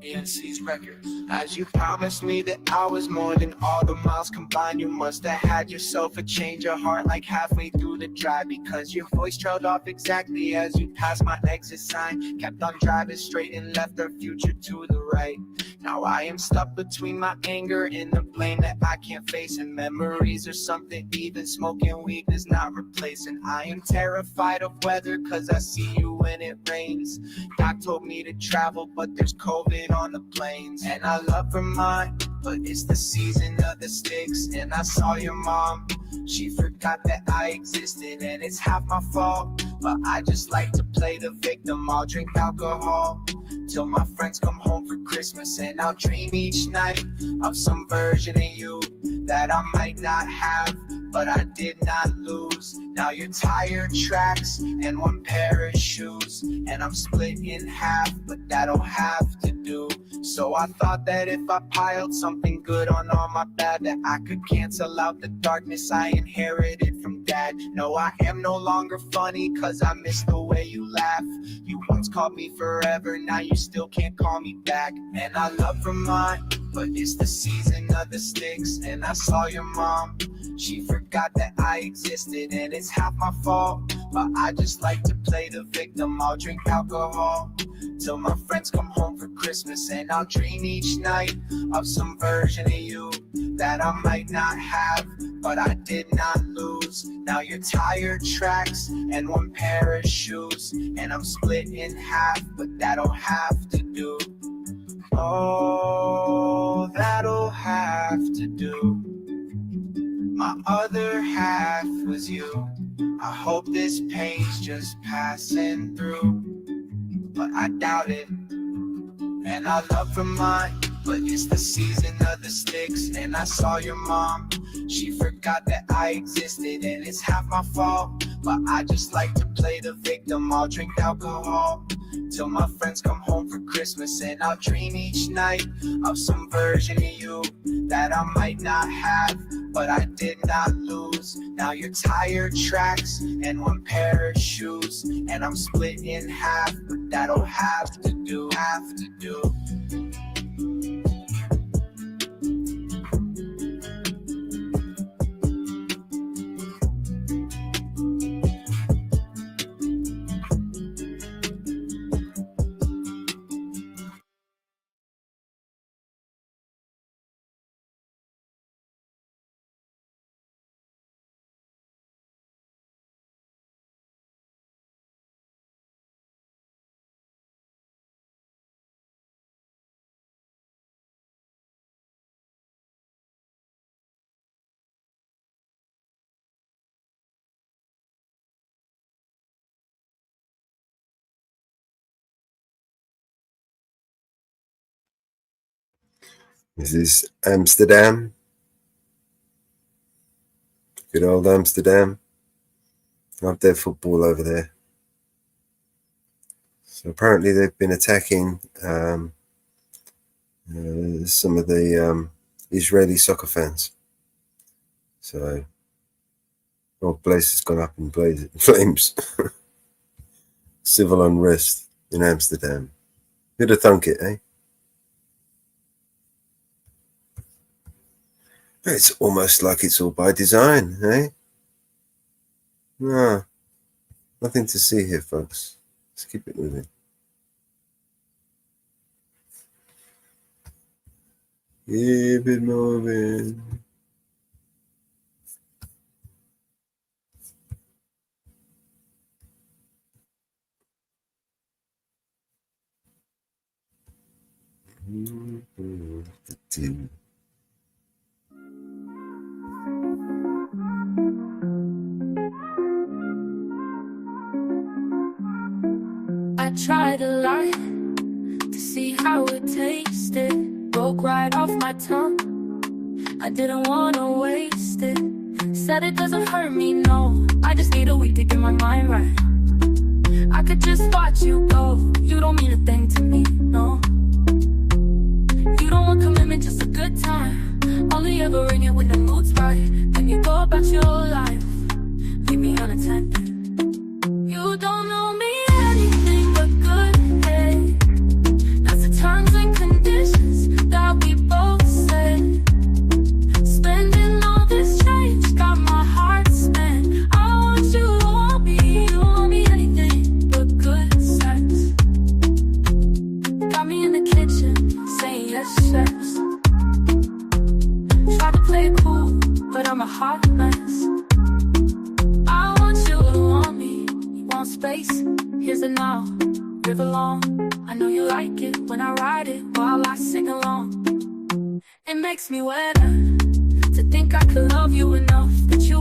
BNC's records. As you promised me that I was more than all the miles combined, you must have had yourself a change of heart like halfway through the drive, because your voice trailed off exactly as you passed my exit sign. Kept on driving straight and left our future to the right. Now I am stuck between my anger and the blame that I can't face, and memories are something even smoking weed is not replacing. I am terrified of weather cause I see you when it rains. Doc told me to travel but there's COVID on the planes. And I love Vermont, but it's the season of the sticks. And I saw your mom She forgot that I existed and it's half my fault. But I just like to play the victim. I'll drink alcohol till my friends come home for Christmas, and I'll dream each night of some version of you that I might not have, but I did not lose. Now you're tire tracks and one pair of shoes, and I'm split in half, but that'll have to do. So I thought that if I piled something good on all my bad, that I could cancel out the darkness I inherited from dad. No, I am no longer funny, cause I miss the way you laugh. You once called me forever, now you still can't call me back. And I love Vermont, but it's the season of the sticks. And I saw your mom, she forgot that I existed, and it's half my fault. But I just like to play the victim. I'll drink alcohol till my friends come home for Christmas, and I'll dream each night of some version of you that I might not have, but I did not lose. Now you're tire tracks and one pair of shoes, and I'm split in half, but that'll have to do. Oh, that'll have to do. My other half was you. I hope this pain's just passing through, but I doubt it. And I love Vermont, but it's the season of the sticks. And I saw your mom, she forgot that I existed, and it's half my fault. But I just like to play the victim. I'll drink alcohol till my friends come home for Christmas, and I'll dream each night of some version of you that I might not have, but I did not lose. Now you're tire tracks and one pair of shoes, and I'm split in half, but that'll have to do, have to do. This is Amsterdam. Good old Amsterdam. Love their football over there. So apparently they've been attacking some of the Israeli soccer fans. So the whole place has gone up in flames. Civil unrest in Amsterdam. Who'd have thunk it, eh? It's almost like it's all by design, eh? No, nothing to see here, folks. Let's keep it moving. Keep it moving. I tried a lot to see how it tasted. Broke right off my tongue. I didn't wanna waste it. Said it doesn't hurt me, no. I just need a week to get my mind right. I could just watch you go. You don't mean a thing to me, no. You don't want commitment, just a good time. Only ever ring it when the mood's right. Then you go about your life, leave me unattended. You don't know me anything but good, hey. That's the terms and conditions that we both said. Spending all this change got my heart spent. I want you to want me. You don't want me anything but good sex. Got me in the kitchen saying yes, chefs. Tried to play it cool, but I'm a hot mess. I want you to want me. You want space? Here's the now. River long. I know you like it when I ride it while I sing along. It makes me wetter to think I could love you enough that you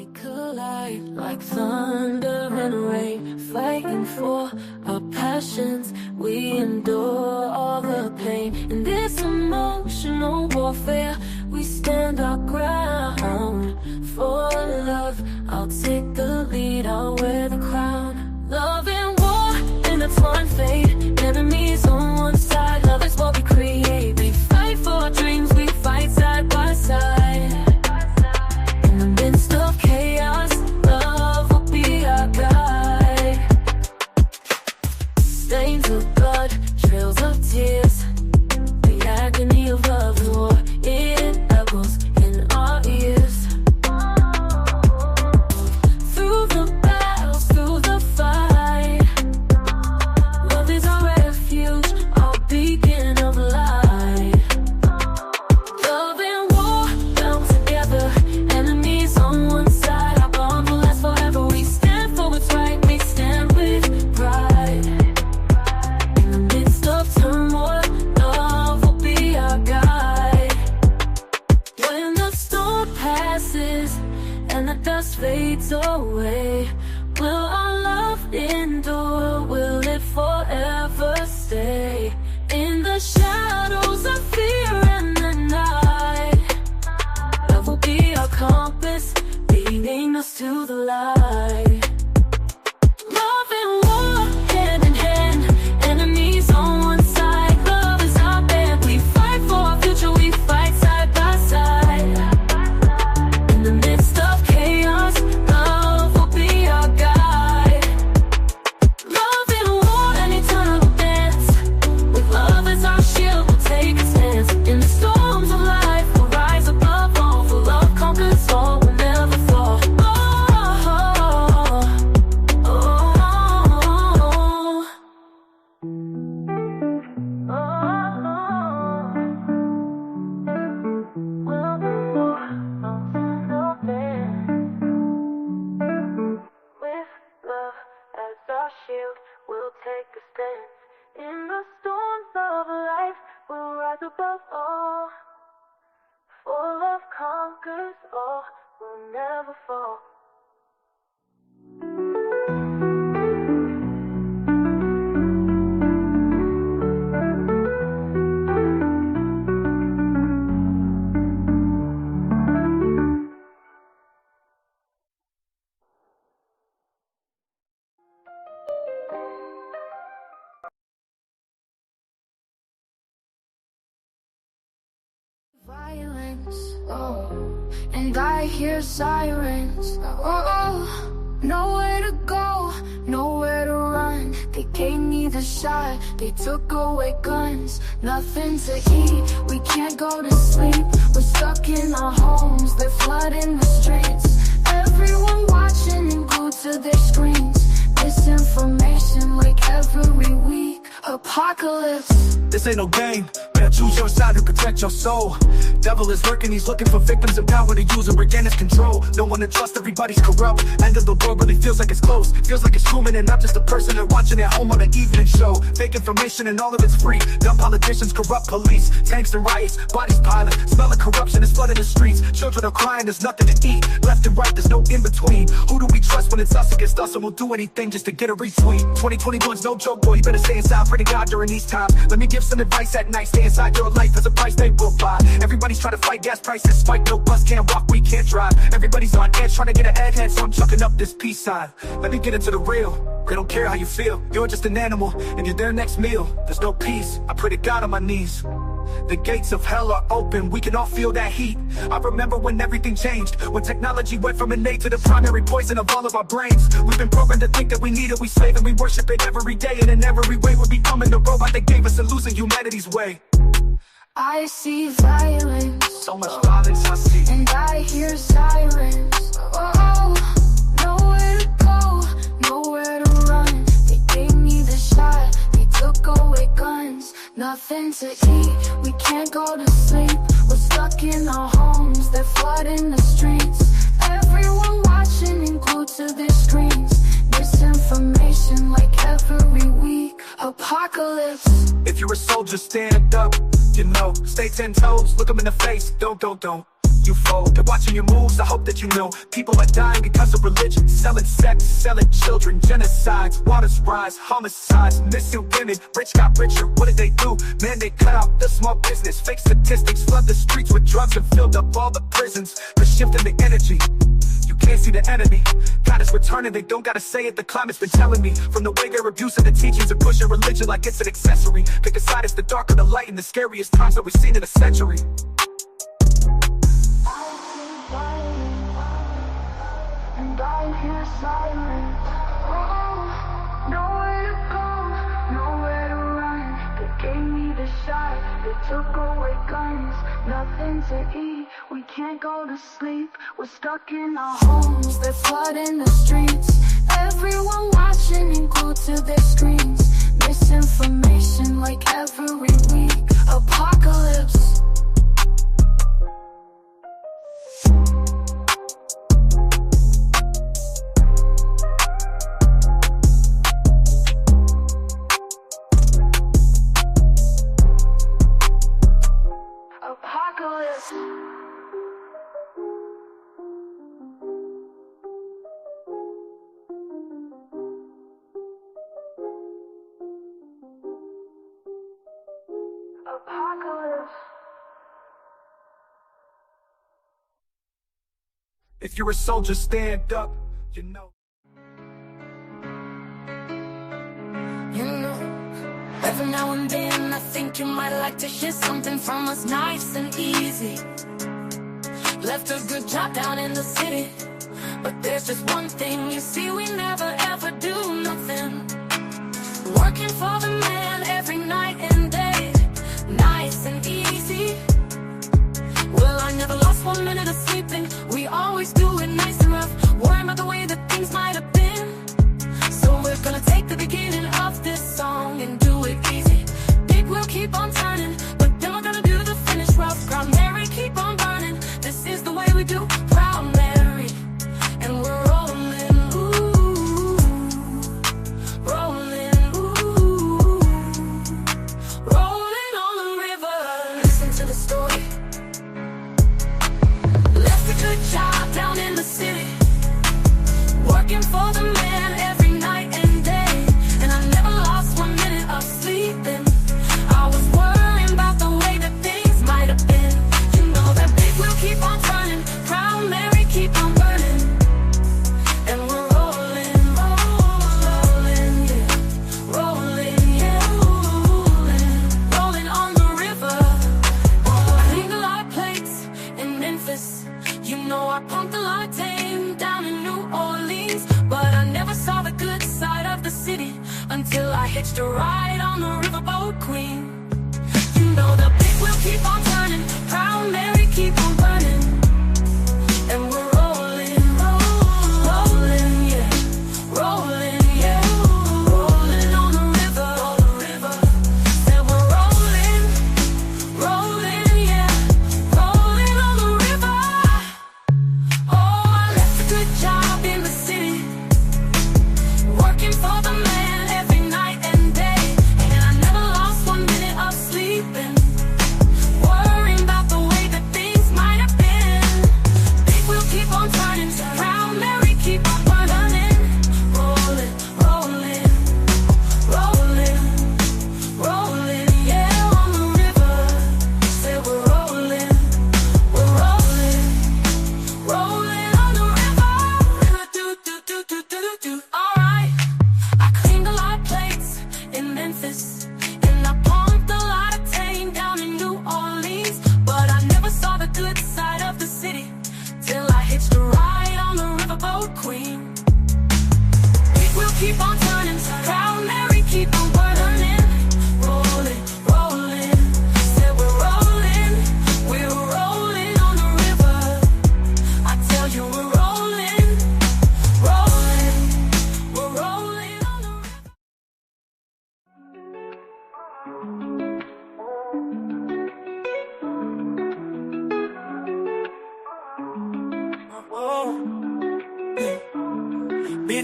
they collide like thunder and rain, fighting for our passions. We endure all the pain in this emotional warfare. We stand our ground for love. I'll take the lead, I'll wear the crown. Love and war in a torn fate, enemies on one side, love is what we create. We fight for our dreams, we fight side by side. In the midst of chaos, love will be our guide. Stains of blood, trails of tears, the agony of love and war, it echoes in our ears. Through the battles, through the fight, love is our refuge, our beacon of light. Love and war bound together, enemies on one side, our bond will last forever. We stand for what's right, we stand with pride. In the midst of turmoil, love will be our guide. When the storm passes and the dust fades away, will our love endure? Will it forever stay? In the shadows of fear and the night, love will be our compass, leading us to the light. Love and war, hand in hand, enemies on one side, love is our band. We fight for our future, we fight side by side. In the midst of chaos, love will be our guide. Love and war, an eternal dance. With love as our shield, we'll take a stance. In the storms of life, we'll rise above all. For love conquers all, we'll never fall. Oh, oh, oh, with love as our shield, we'll take a stand. In the storms of life, we'll rise above all. For love conquers all, we'll never fall. Violence, oh, and I hear sirens, oh, nowhere to go, nowhere to run. They gave me the shot, they took away guns. Nothing to eat, we can't go to sleep. We're stuck in our homes, they're flooding the streets. Everyone watching and glued to their screens. Misinformation like every week. Apocalypse. This ain't no game, better choose your side to protect your soul. Devil is lurking, he's looking for victims in power to use and regain his control. No one to trust, everybody's corrupt. End of the world really feels like it's close. Feels like it's Truman and not just a person they're watching at home on an evening show. Fake information and all of it's free. Dumb politicians, corrupt police, tanks and riots, bodies piling. Smell of corruption is flooding the streets. Children are crying, there's nothing to eat. Left and right, there's no in between. Who do we trust when it's us against us? And we'll do anything just to get a retweet. 2021's no joke, boy, you better stay inside. Pray to God during these times. Let me give some advice at night. Stay inside your life as a price they will buy. Everybody's trying to fight gas prices. Spike, no bus, can't walk, we can't drive. Everybody's on edge trying to get ahead, so I'm chucking up this peace sign. Let me get into the real. They don't care how you feel. You're just an animal and you're their next meal. There's no peace. I pray to God on my knees. The gates of hell are open, we can all feel that heat. I remember when everything changed, when technology went from innate to the primary poison of all of our brains. We've been programmed to think that we need it, we slave and we worship it every day. And in every way we're becoming the robot that gave us and losing humanity's way. I see violence, so much violence I see, and I hear sirens. Oh, nowhere to go, nowhere to run. They gave me the shot, they took away guns. Nothing to eat, we can't go to sleep. We're stuck in our homes, they're flooding the streets. Everyone watching and glued to their screens. Misinformation like every week. Apocalypse. If you're a soldier, stand up. You know, stay 10 toes, look them in the face. Don't you fold. They're watching your moves, I hope that you know. People are dying because of religion. Selling sex, selling children. Genocides, waters rise, homicides, missing women. Rich got richer, what did they do? Man, they cut out the small business. Fake statistics, flood the streets with drugs and filled up all the prisons. They're shifting the energy, you can't see the enemy. God is returning, they don't gotta say it. The climate's been telling me. From the way they're abusing the teachings and pushing religion like it's an accessory. Pick a side, it's the dark or the light in the scariest times that we've seen in a century. And I hear silence. Oh, nowhere to go, nowhere to run. They gave me the shot, they took away guns. Nothing to eat, we can't go to sleep. We're stuck in our homes, they're flooding the streets. Everyone watching and glued to their screens. Misinformation like every week. Apocalypse. Apocalypse. Apocalypse. If you're a soldier, stand up, you know. You know, every now and then I think you might like to hear something from us nice and easy. Left a good job down in the city, but there's just one thing, you see, we never ever do nothing. Working for the man every night and day, nice and easy. Well, I never lost 1 minute of sleeping. We always do it nice and rough, worrying about the way that things might have been. So we're gonna take the beginning of this song and do it easy. Big wheel keep on turning, but then we're gonna do the finish rough. Proud Mary, keep on burning. This is the way we do Proud Mary, and we're rolling, ooh, rolling, ooh, rolling on the river. Listen to the story. Left a good job down in the city, working for the man every night and day, and I never lost 1 minute of sleeping. I was worrying about the way that things might have been. You know that big wheel keep on turning, Proud Mary keep on burning, and we're rolling, rolling, yeah, rolling, yeah, rolling on the river. Oh, I cleaned a lot of plates in Memphis. You know I pumped a lot of tame down in New Orleans, but I never saw the good side of the city until I hitched a ride on the riverboat queen. You know the big wheel keep on turning, Proud Mary keep on burning, and we're rolling, rolling, yeah, rolling, yeah, rolling on the river. Said we're rolling, rolling, yeah, rolling on the river. Oh, I left a good job in the city, working for the man every night and day, and I never lost 1 minute of sleeping, worrying about the way that things might have been. Big wheel keep on turning, Proud Mary keep on burning, rolling, rolling, rolling, rolling, yeah, on the river. Say we're rolling, rolling on the river. Do do do do do do do. All right. I cleaned a lot of plates in Memphis, and I pumped a lot of tame down in New Orleans, but I never saw the good side of the city till I hitched a ride on the riverboat queen. Big wheel keep on turning, Proud Mary keep on burning, rolling, rolling. Said we're rolling on the river. I tell you we're rolling, rolling, we're rolling on the river.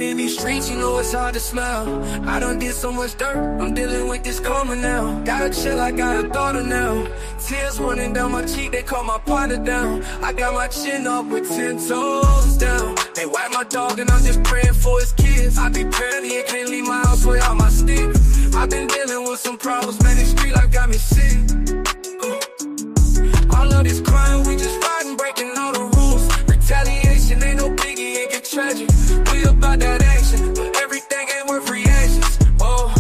it in these streets, you know it's hard to smell. I done did so much dirt, I'm dealing with this karma now. Gotta chill, I got a daughter now. Tears running down my cheek, they call my partner down. I got my chin up with 10 toes down. They whack my dog and I'm just praying for his kids. I be partying, can't leave my house without my stick. I've been dealing with some problems, man, this street life got me sick. All of this crime, we just riding, breaking all the rules. Retaliation ain't no biggie, it get tragic. We about that action, but everything ain't worth reactions. Oh,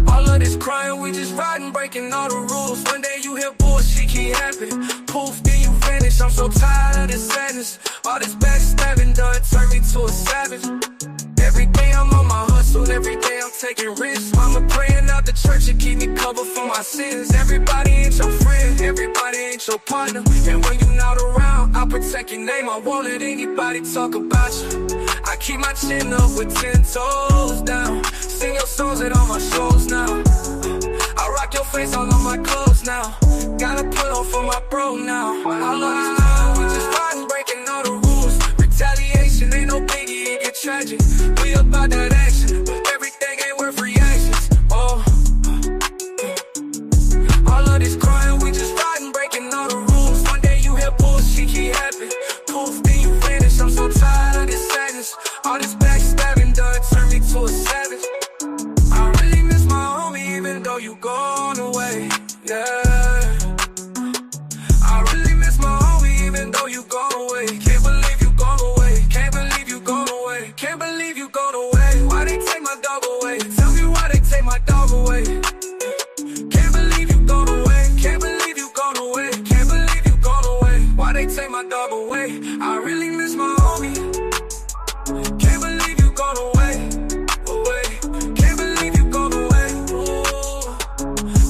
all of this crime, we just riding, breaking all the rules. One day you hear bullshit keep happening, poof, then you vanish. I'm so tired of this sadness. All this backstabbing done turned me to a savage. Every day I'm on my hustle, every day I'm taking risks. Mama praying out the church to keep me covered for my sins. Everybody ain't your friend, everybody ain't your partner. And when you're not around, I'll protect your name, I won't let anybody talk about you. I keep my chin up with 10 toes down. Sing your songs at all my shows now. I rock your face all on my clothes now. Gotta put on for my bro now. I love this time, we just riding, breaking all the rules. Retaliation ain't no biggie, it get tragic. We about that action, but everything ain't worth reactions. Oh, all of this crime, we just riding, breaking all the rules. One day you hear bullshit keep happening, poof, then you vanish. I'm so tired of this sadness. All this backstabbing done turned me to a savage. I really miss my homie, even though you gone away. Yeah, I really miss my homie, even though you gone away. Can't believe you gone away. Can't believe you gone away. Can't believe you gone away. Why they take my dog away? Tell me why they take my dog away. Can't believe you gone away. Can't believe you gone away. Can't believe you gone away. Why they take my dog away? I really miss my homie. Can't believe you gone away. Can't believe you gone away. Ooh.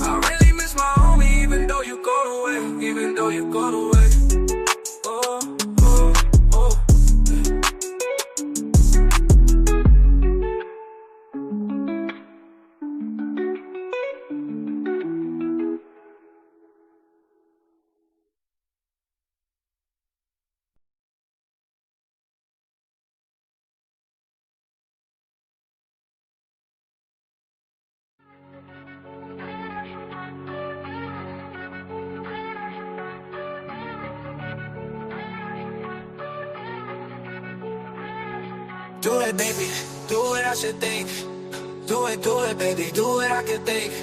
I really miss my homie, even though you gone away. Even though you gone away. Oh, oh, oh. Do it, baby, do it, I should think. Do it, baby, do it, I can think.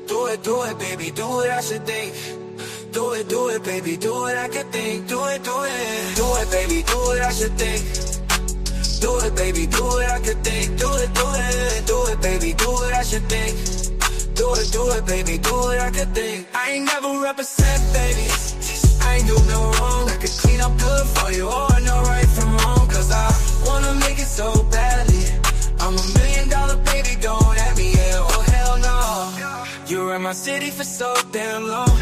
Do it, baby, do it, I should think. Do it, baby, do it, I can think. Do it, baby, do it, I should think. Do it, baby, do it, I can think. Do it, baby, do it, I should think. Do it, baby, do it, I can think. I ain't never represent, baby. I ain't do no wrong. I could clean up good for you, or know right from wrong. Cause I wanna make it so badly. I'm $1 million, baby, don't at me, yeah, oh hell no. You were in my city for so damn long,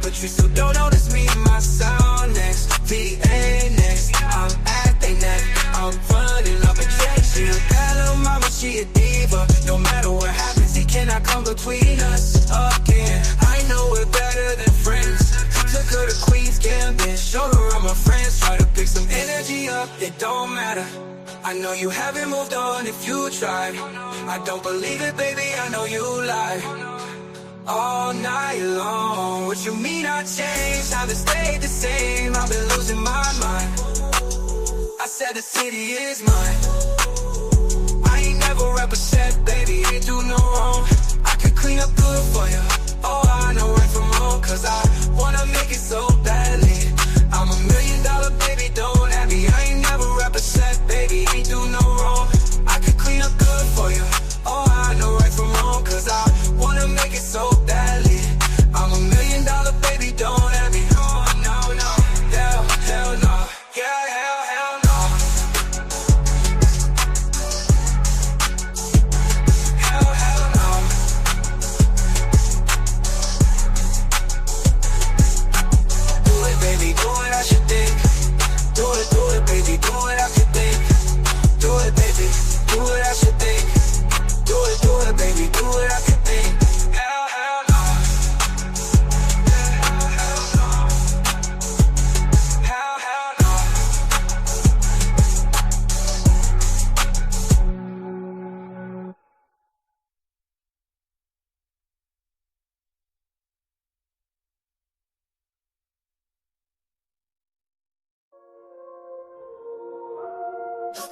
but you still don't notice me in my sound next. VA next, I'm at they neck. I'm running up a check. She a bad little mama, she a diva. No matter what happens, he cannot come between us again. I know we're better than friends. Took her to Queen's Gambit, showed her all my friends. Try to pick some energy up, it don't matter. I know you haven't moved on if you tried. I don't believe it, baby, I know you lie. All night long, what you mean I changed? Haven't stayed the same, I've been losing my mind. I said the city is mine. I ain't never represent, baby, ain't do no wrong. I could clean up good for you, oh I know right from wrong. Cause I wanna make it so badly. I'm $1 million, baby, don't at me. I ain't never represent, baby, ain't do no wrong. I could clean up good for you, oh I know right from wrong. Cause I wanna make it so badly. I'm $1 million, baby, don't at me. Oh no, no, hell no. Yeah, hell no. Hell no.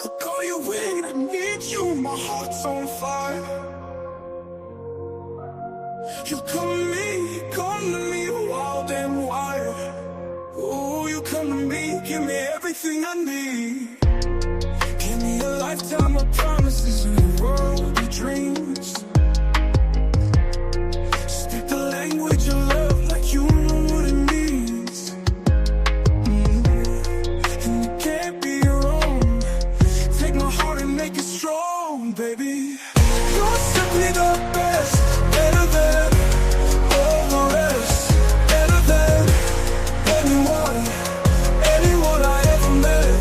I'll call you when I need you, my heart's on fire. You come to me wild and wild. Oh, you come to me, give me everything I need. Give me a lifetime of promises and a world of dreams. Speak the language of love like you know what it means. And it can't be wrong. Take my heart and make it strong, baby. You're simply the best, better than all the rest, better than anyone I ever met.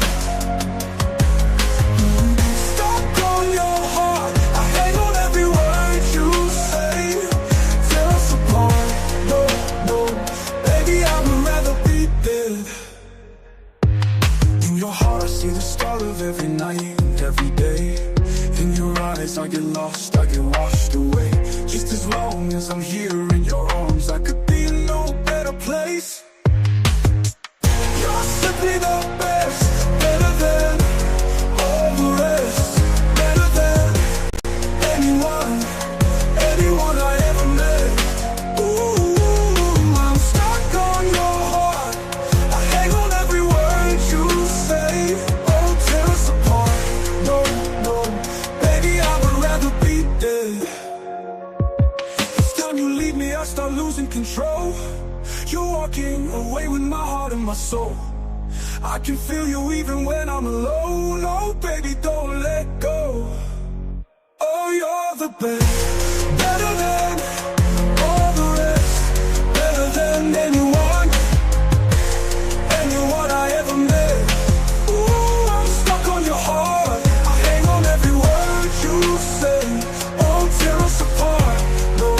Stuck on your heart, I hang on every word you say. Tear us apart, no, baby, I would rather be dead. In your heart I see the start of every night and every day. In your eyes I get lost, I get washed away. Just as long as I'm here in your arms, I could be in no better place. You're simply the best, better than all the rest, better than anyone I ever met. Ooh, I'm stuck on your heart, I hang on every word you say. Oh, tear us apart, no, baby, I would rather be dead. Each time you leave me, I start losing control. You're walking away with my heart and my soul. I can feel you even when I'm alone. Oh, baby, don't let go. Oh, you're the best, better than all the rest, better than anyone I ever met. Ooh, I'm stuck on your heart, I hang on every word you say. Oh, tear us apart, no,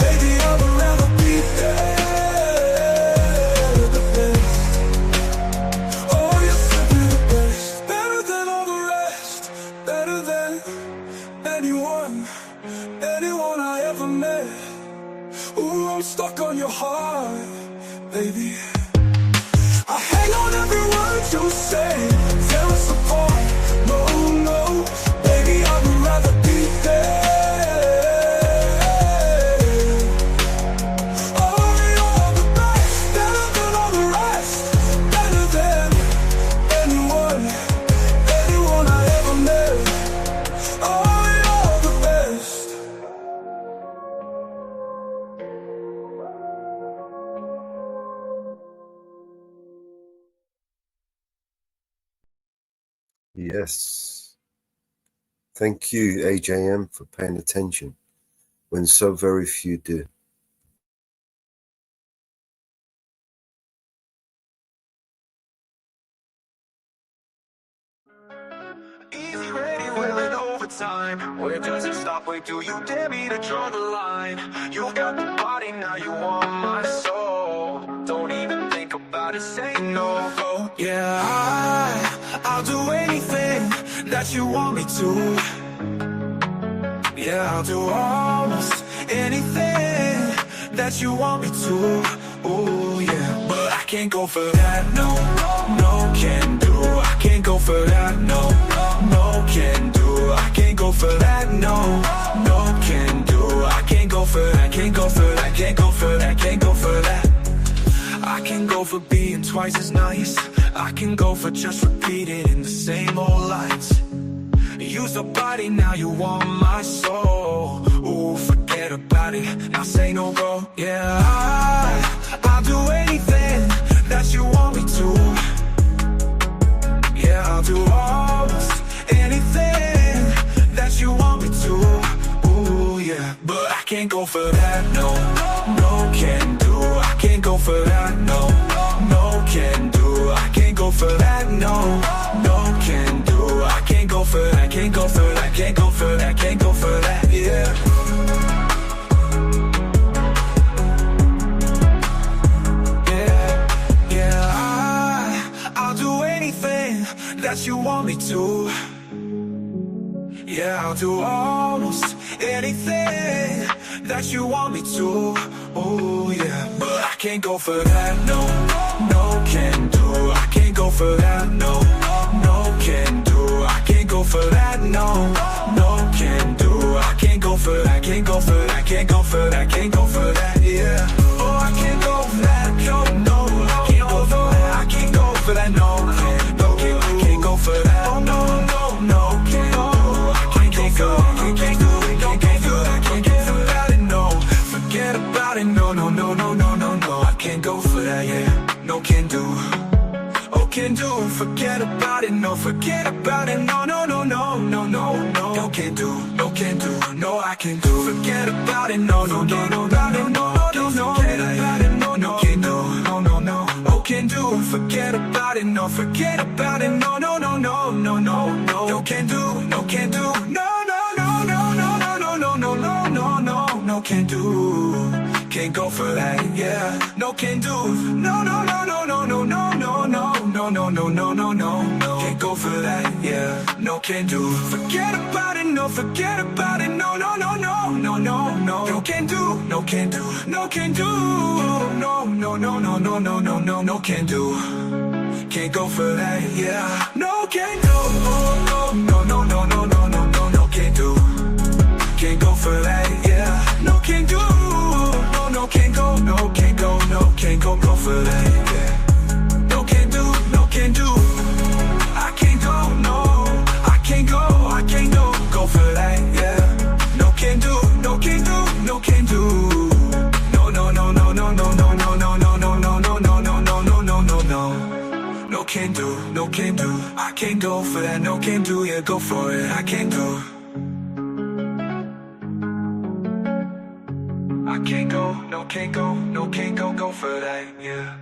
baby, I would rather be dead. Anyone I ever met. Ooh, I'm stuck on your heart, baby. I hang on every word you say. Tear us apart, no, baby, I would rather be dead. Oh, you're the best, better than all the rest, better than anyone I ever met. Oh, Yes. Thank you, AJM, for paying attention when so very few do. Easy, ready, willing, overtime. Where does it stop? Where do you dare me to draw the line? You got the body, now you want my soul. Don't even think about it, say no. Go, yeah, I'll do anything that you want me to. Yeah, I'll do almost anything that you want me to. Ooh, yeah, but I can't go for that, no, can do. I can't go for that, no, can do. I can't go for that, no, can do. I can't go for that, can't go for that, can't go for that, can't go for that. I can go for being twice as nice. I can go for just repeating the same old lines. Use the body, now you want my soul. Ooh, forget about it, now say no, go. Yeah, I'll do anything that you want me to. Yeah, I'll do almost anything that you want me to. Ooh, yeah, but I can't go for that, no, can do. I can't go for that, no, can do. I can't go for that, no, can do. I can't go for that, can't go for that, can't go for that, can't go for that, yeah. I'll do anything that you want me to. Yeah, I'll do almost anything that you want me to. Oh yeah, but I can't go for that, no, can do. I can't go for that, no, can do. can do. Oh, can do. Forget about it, no, forget about it. No, no, no, no, no, no, no. No, can do, no, can do. No, I can do. Forget about it, no, no, no, no, no, no, no, no, no. Forget about it, no, no, can do. No, no, no. Oh, can do. Forget about it, no, forget about it. No, no, no, no, no, no, no. No, can do, no, can do. No, no, no, no, no, no, no, no, no, no, no, no, no, can do. Can't go for that, yeah. No, can do. No, no, no, no, no, no, no, no, no, no, no, no, no, no, no, no. Can't go for that, yeah. No, can do. Forget about it, no, forget about it. No, no, no, no, no, no, no. No, can do. No, can do. No, can do. No, no, no, no, no, no, no, no, no, can do. Can't go for that, yeah. No, can do. No, no, no, no, no, no, no, no, no, can do. Can't go for that, yeah. No, can do. No, no, can't go. No, can't go. No, can't go. Go for that, yeah. No, can do. No, can do. I can't go. No, I can't go. I can't go. Go for that, yeah. No, can do. No, can do. No, can do. No, no, no, no, no, no, no, no, no, no, no, no, no, no, no, no, no, no, no, no. No, can do. No, can do. I can't go for that. No, can do. Yeah, go for it. I can't do. I can't go, no, can't go, no, can't go, go for that, yeah.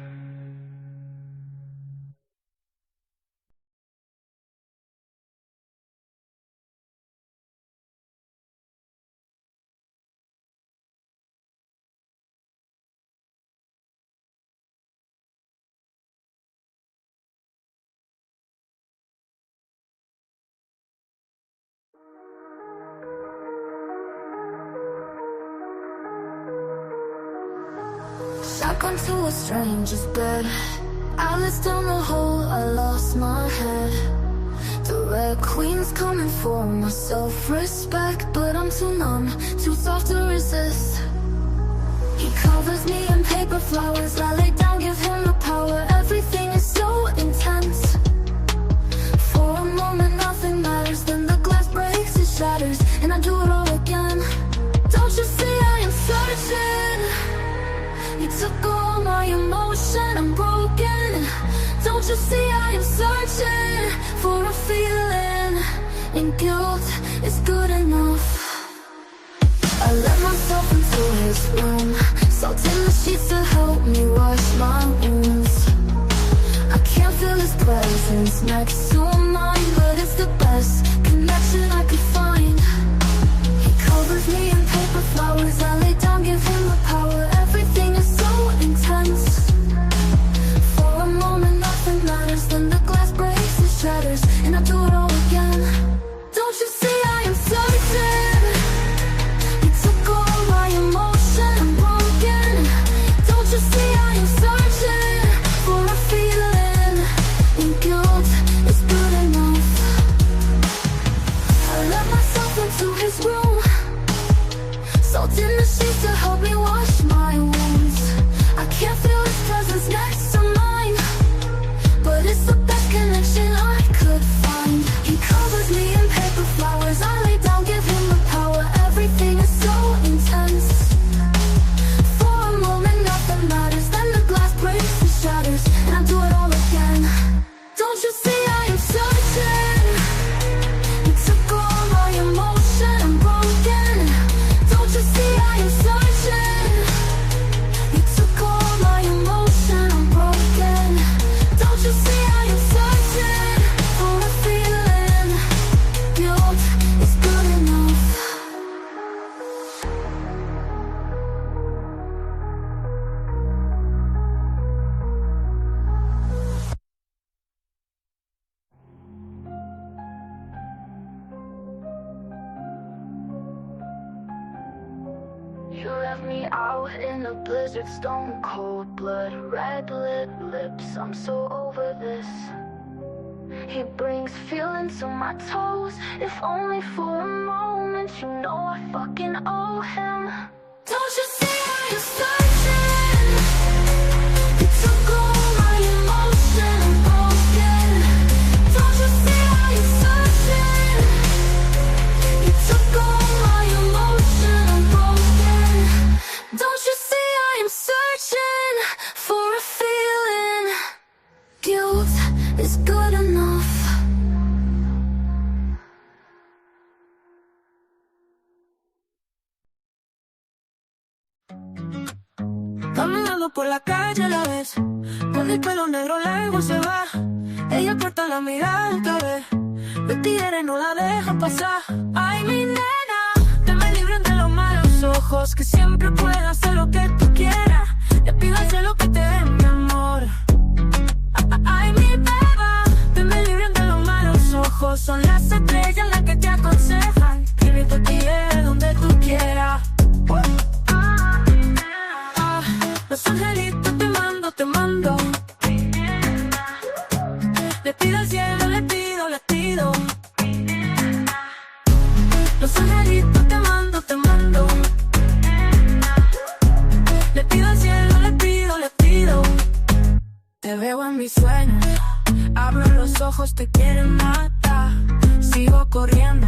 Shotgun to a stranger's bed. Eyelids down the hole, I lost my head. The Red Queen's coming for my self-respect, but I'm too numb, too soft to resist. He covers me in paper flowers, I lay down, give him the power. Everything is so intense. For a moment nothing matters, then the glass breaks, it shatters, and I do it all again. Don't you see I am searching? You took all my emotion, I'm broken. Don't you see I am searching for a feeling, and guilt is good enough. I let myself into his room, salt in the sheets to help me wash my wounds. I can't feel his presence next to mine, but it's the best connection I could find. He covers me in paper flowers, I lay down, give him the power. Everything is so intense. For a moment nothing matters, then the glass breaks and shatters, and I do it all again. Don't you see I am searching? You took all my emotion, I'm broken. Don't you see I am searching for a feeling, and guilt is good enough. I let myself into his room, salt in the sheets to help me wash my wounds. I can't feel his presence next to mine, but it's the best connection I could find. He covers me in paper flowers, I lay down, give him the power. Everything is so intense. For a moment nothing matters, then the glass breaks and shatters, and I do it all again. Don't you see I am searching? You took all my emotion, I'm broken. Don't you see I am searching? You took all my emotion, I'm broken. Don't you see I am searching for a feeling, guilt is good enough. You left me out in the blizzard, stone cold blood, red lit lips, I'm so over this. He brings feeling to my toes, if only for a moment. You know I fucking owe him. Don't you see I am searching? You took all my emotion, I'm broken. Don't you see I am searching? You took all my emotion, I'm broken. Don't you see I am searching for a feeling? is good enough. Caminando por la calle a la vez, con el pelo negro largo se va. Ella corta la mirada otra vez, los tigres no la dejan pasar. Ay, mi nena, dame libre entre los malos ojos, que siempre pueda hacer lo que tú quieras. Le pido hacer lo que te dé, mi amor. Ay, mi beba, dame libre entre los malos ojos, son las estrellas las que te aconsejan. Baby, tú tienes donde tú quieras. Los angelitos te mando, te mando. Le pido al cielo, le pido, le pido. Los angelitos te mando, te mando. Le pido al cielo, le pido, le pido. Te veo en mis sueños, abro los ojos, te quieren matar. Sigo corriendo,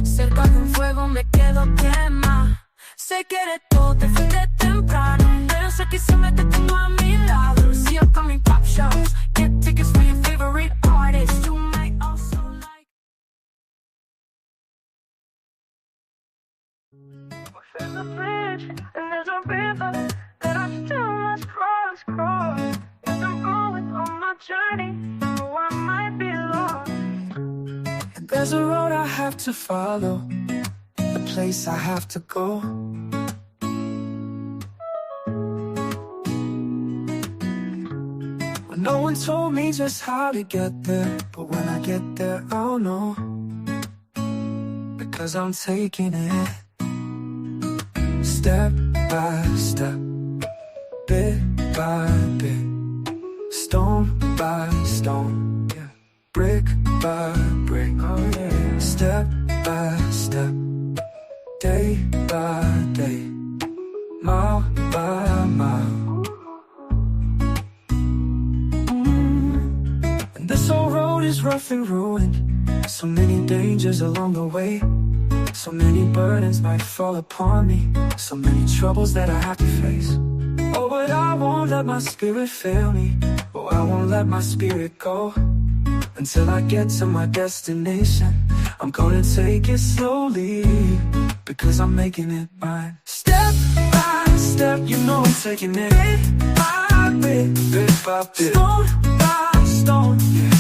cerca de un fuego me quedo quema. Sé que eres todo, te fuiste temprano, pero sé que siempre te tengo a mi lado. See upcoming pop shows, get tickets for your favorite artists. You might also like. What's in the fridge, and there's a river that I still must cross. As I'm going on my journey, oh, I might be lost. And there's a road I have to follow, a place I have to go. No one told me just how to get there, but when I get there, I'll know. Because I'm taking it step by step, bit by bit, stone by stone, yeah. Brick by brick, oh yeah. Step by step, day by day, mile by mile. This old road is rough and ruined, so many dangers along the way. So many burdens might fall upon me, so many troubles that I have to face. Oh, but I won't let my spirit fail me. Oh, I won't let my spirit go until I get to my destination. I'm gonna take it slowly, because I'm making it mine. Step by step, you know I'm taking it bit by bit, bit by bit, stone by stone, yeah.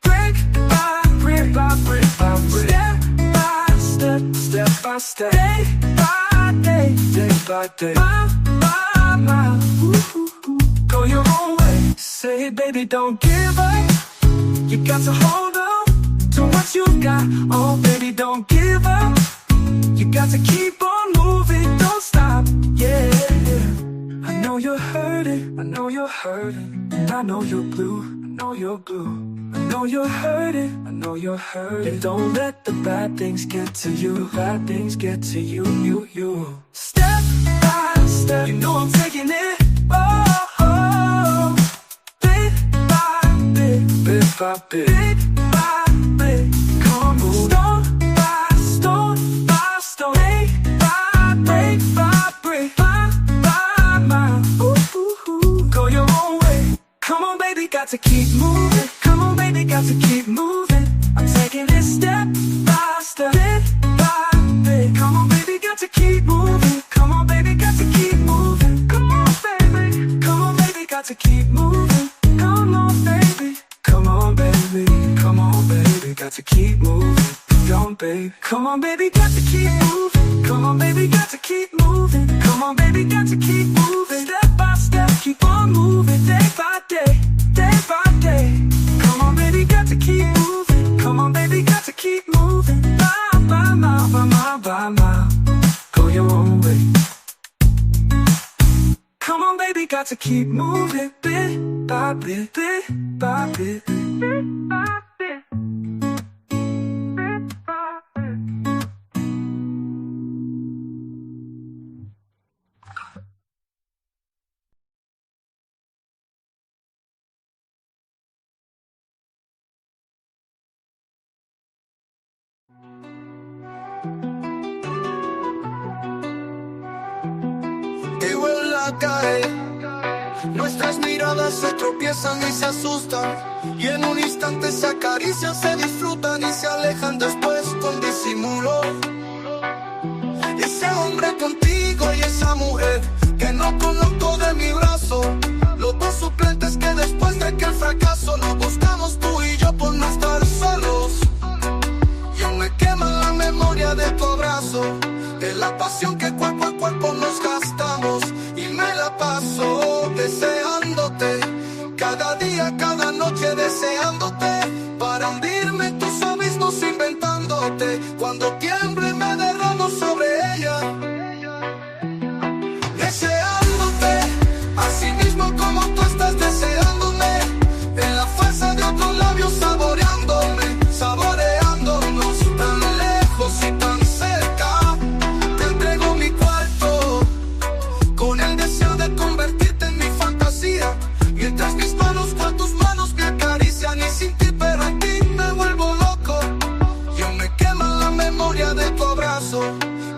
Brick by brick, by brick by brick, step by step, step by step, day by day, day by day, mile by mile. Go your own way. Say, baby, don't give up. You got to hold on to what you got. Oh, baby, don't give up. You got to keep on moving, don't stop. Yeah, yeah. I know you're hurting, I know you're hurting, and I know you're blue, I know you're blue. I know you're hurting, I know you're hurting. Don't let the bad things get to you, bad things get to you, you. Step by step, you know I'm taking it. Oh, oh. Bit by bit, bit by bit, bit by bit. Come on, stone by stone by stone, day by break by break, mile by mile. Ooh, ooh, ooh. Go your own way. Come on, baby, got to keep moving. Come on, baby, got to keep moving. I'm taking it step by step, bit by bit. Come on, baby, got to keep moving. Come on, baby, got to keep moving. Come on, baby. Come on, baby, got to keep moving. Come on, baby. Come on, baby. Come on, baby, got to keep moving. Don't, baby. Come on, baby, got to keep moving. Come on, baby, got to keep moving. Come on, baby, got to keep moving. Step by step, keep on moving. Day by day, day by day. Come on, baby, got to keep moving. Come on, baby, got to keep moving. Mile by mile, by mile by mile. Go your own way. Come on, baby, got to keep moving. Bit by bit, bit by bit, bit by bit. Y vuela a caer Nuestras miradas se tropiezan y se asustan, y en un instante se acarician, se disfrutan y se alejan después con disimulo. Ese hombre contigo y esa mujer que no conozco de mi brazo, los dos suplentes que después de que el fracaso lo buscamos tú y yo por no estar solos. Y aún me quema la memoria de tu abrazo, de la pasión que cuerpo a cuerpo nos gastamos, y me la paso deseándote, cada día, cada noche deseándote, para hundirme en tus abismos inventándote, cuando tiemble me derramo sobre ella, deseándote, así mismo como tú estás deseándome, en la fuerza de otros labios saboreándome, saboreándonos tan lejos y tan cerca. Te entrego mi cuarto con el deseo de convertirte en mi fantasía, mientras mis manos con tus manos me acarician, y sin ti pero en ti me vuelvo loco. Y aún me quema la memoria de tu abrazo,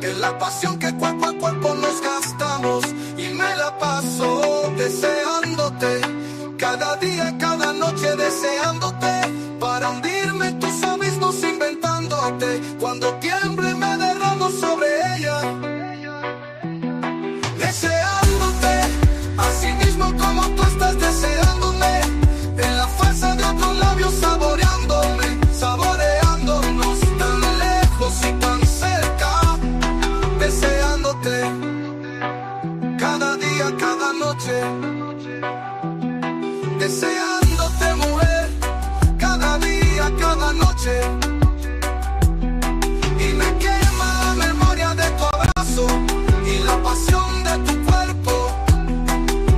de la pasión que cuerpo a cuerpo nos gastamos, y me la paso deseándote, cada día, cada noche deseándote, para hundirme en tus abismos inventándote, cuando tiemble me derramo sobre ella, deseándote, así mismo como tú estás deseándome, en la fuerza de otros labios saboreándome, saboreándonos tan lejos y tan cerca, deseándote, cada día, cada noche, deseándote mujer, cada día, cada noche, y me quema la memoria de tu abrazo y la pasión de tu cuerpo,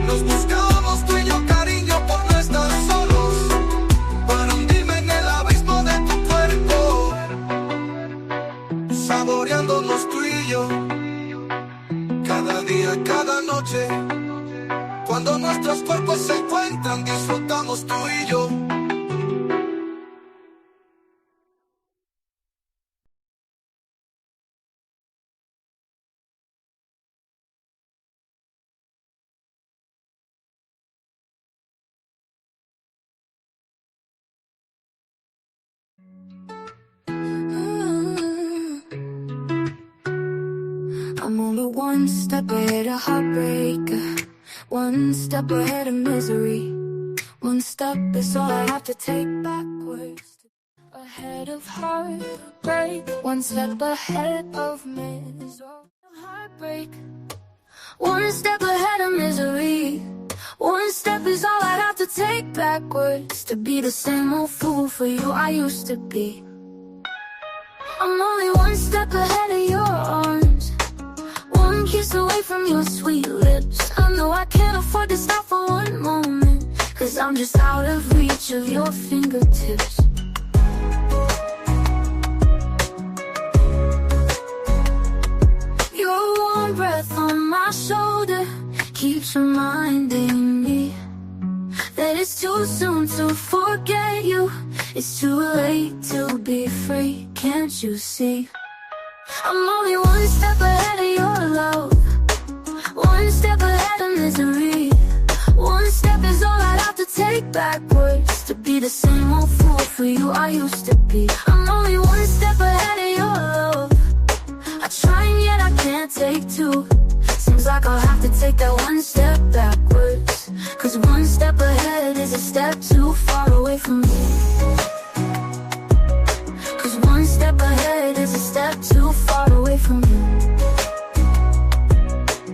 nos buscamos tú y yo cariño por no estar solos, para hundirme en el abismo de tu cuerpo, saboreándonos tú y yo, cada día, cada noche, cuando nuestros cuerpos se encuentran, disfrutamos tú y yo. I'm only one step ahead of heartbreak, one step ahead of misery. One step is all I have to take backwards. Ahead of heartbreak, one step ahead of misery. Heartbreak, one step ahead of misery. One step is all I have to take backwards, to be the same old fool for you I used to be. I'm only one step ahead of your arms, one kiss away from your sweet lips. I know I can't afford to stop for one moment, 'cause I'm just out of reach of your fingertips. Your warm breath on my shoulder keeps reminding me that it's too soon to forget you. It's too late to be free, can't you see? I'm only one step ahead of your love, one step ahead of misery. One step is all I'd have to take backwards, to be the same old fool for you I used to be. I'm only one step ahead of your love, I try and yet I can't take two. Seems like I'll have to take that one step backwards, 'cause one step ahead is a step too far away from me. 'Cause one step ahead is a step too far away from you.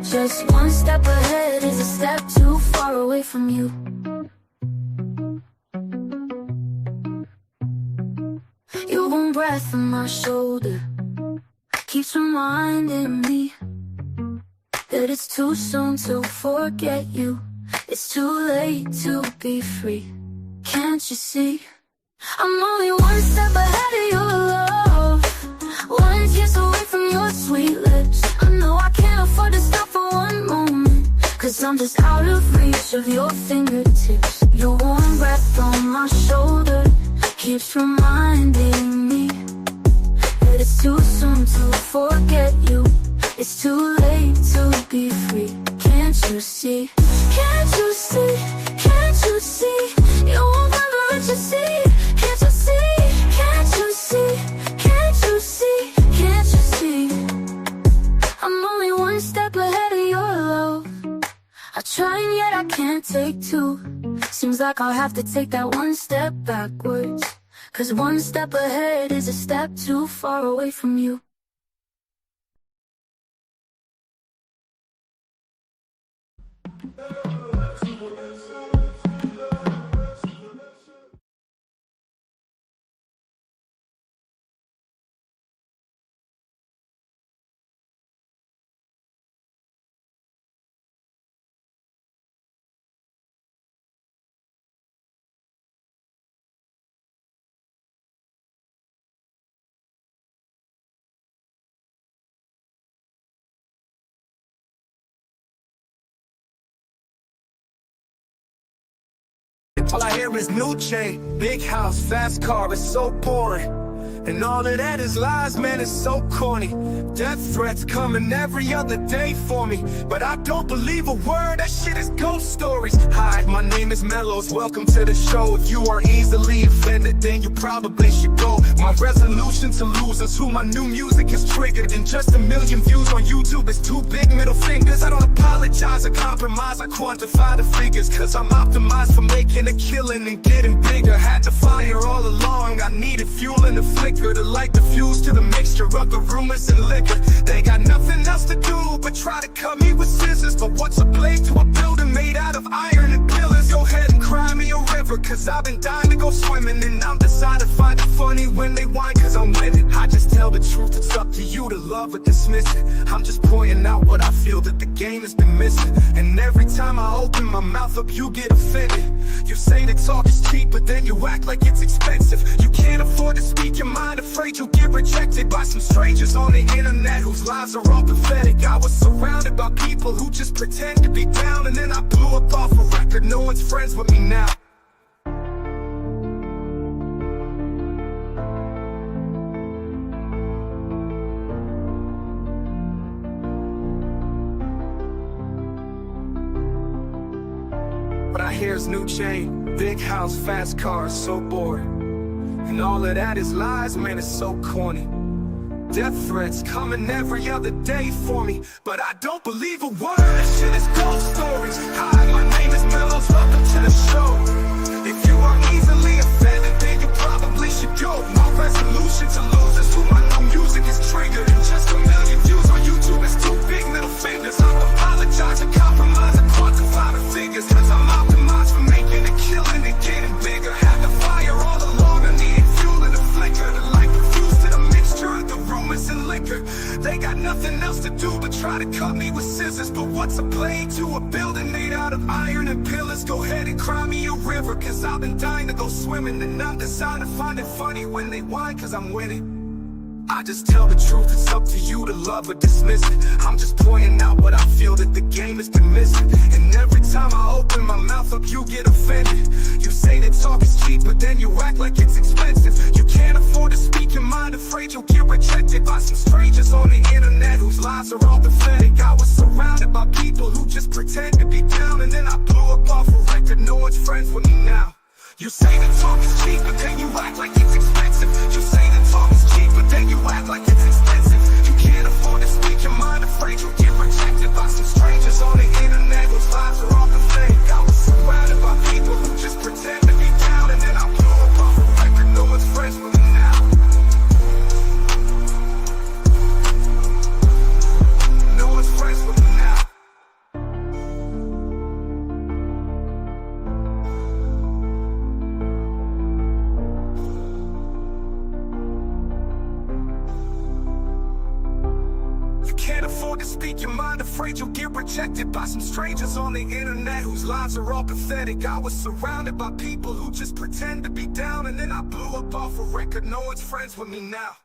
Just one step ahead is a step too far away from you. Your warm breath on my shoulder keeps reminding me that it's too soon to forget you. It's too late to be free, can't you see? I'm only one step ahead of your love, one kiss away from your sweet lips. I know I can't afford to stop for one moment, 'cause I'm just out of reach of your fingertips. Your warm breath on my shoulder keeps reminding me that it's too soon to forget you. It's too late to be free, can't you see? Can't you see? like I'll have to take that one step backwards. 'Cause one step ahead is a step too far away from you. All I hear is new chain, big house, fast car, it's so boring. And all of that is lies, man, it's so corny. Death threats coming every other day for me, but I don't believe a word, that shit is ghost stories. Hi, my name is Mellows, welcome to the show. If you are easily offended, then you probably should go. My resolution to lose is who my new music is triggered. And just 1 million views on YouTube is 2 big middle fingers. I don't apologize or compromise, I quantify the figures. 'Cause I'm optimized for making a killing and getting bigger. Had to fire all along, I needed fuel in the flicker to light the fuse to the mixture of the rumors and liquor. They got nothing else to do but try to cut me with scissors. But what's a blade to a building made out of iron and pillars? Go ahead and cry me a river, 'cause I've been dying to go swimming. And I'm decided to find it funny when they whine, 'cause I'm with it. I just tell the truth, it's up to you to love or dismiss it. I'm just pointing out what I feel that the game has been missing. And every time I open my mouth up, you get offended. You say that talk is cheap, but then you act like it's expensive. You can't afford to speak your mind, afraid you'll get rejected by some strangers on the internet whose lives are all pathetic. I was surrounded by people who just pretend to be down, and then I blew up off a record. No one's friends with me now. But I hear it's new chain, big house, fast cars, so bored. And all of that is lies, man, it's so corny. Death threats coming every other day for me, but I don't believe a word, that shit is ghost stories. Hi, my name is Mellows, welcome to the show. If you are easily offended, then you probably should go. My resolution to lose is who my new music is triggered. And just 1 million views on YouTube is 2 big middle fingers. I don't apologize or compromise or quantify the figures, 'cause I'm optimized for making a killing and getting bigger. Had to fire all along, I needed fuel in the flicker to light the fuse to the mixture of the rumors and liquor. They got nothing else to do but try to cut me with scissors. But what's a blade to a building made out of iron and pillars? Go ahead and cry me a river, 'cause I've been dying to go swimming. And I'm designed to find it funny when they whine, 'cause I'm winning. I just tell the truth, it's up to you to love or dismiss it. I'm just pointing out what I feel that the game has been missing. And every time I open my mouth up, you get offended. You say that talk is cheap, but then you act like it's expensive. You can't afford to speak your mind, afraid you'll get rejected by some strangers on the internet whose lives are all pathetic. I was surrounded by people who just pretend to be down, and then I blew up off a record. No one's friends with me now. You say that talk is cheap, but then you act like it's expensive. You say that talk is cheap, but then you act like it's expensive. You can't afford to speak your mind, afraid you'll get rejected by some strangers on the internet whose lives are all pathetic. I was surrounded by people who just pretend to be down, and then I blew up off a record. No one's friends with me now. No one's friends with me now. Can't afford to speak your mind, afraid you'll get rejected by some strangers on the internet whose lives are all pathetic. I was surrounded by people who just pretend to be down, and then I blew up off a record. No one's friends with me now.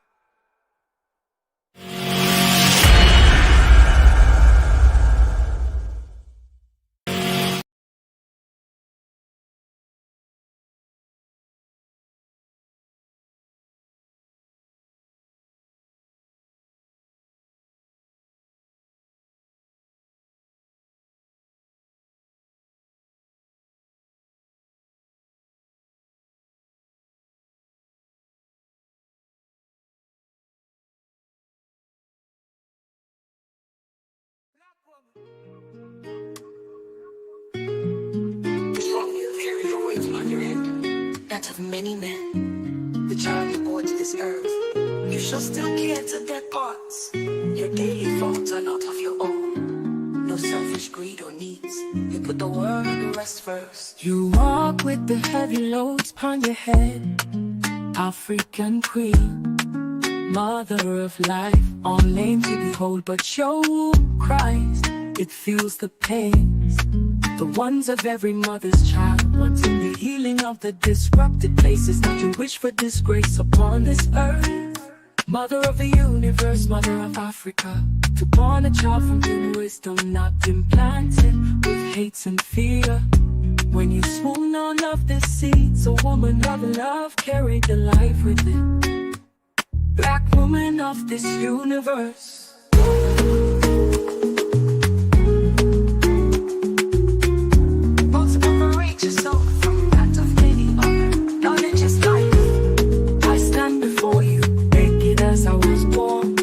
that of many men. The child you bore to this earth, you shall still care to dead parts. Your daily thoughts are not of your own. No selfish greed or needs. You put the world and the rest first. You walk with the heavy loads upon your head. African queen, mother of life, all named to behold, but your womb cries. It feels the pains, the ones of every mother's child. What's in the healing of the disrupted places? Not to wish for disgrace upon this earth. Mother of the universe, mother of Africa, to born a child from pure wisdom, not implanted with hates and fear. When you swoon on of the seeds, a woman of love carried the life within. Black woman of this universe. Separate yourself from that of many other. Knowledge is life. I stand before you, naked as I was born.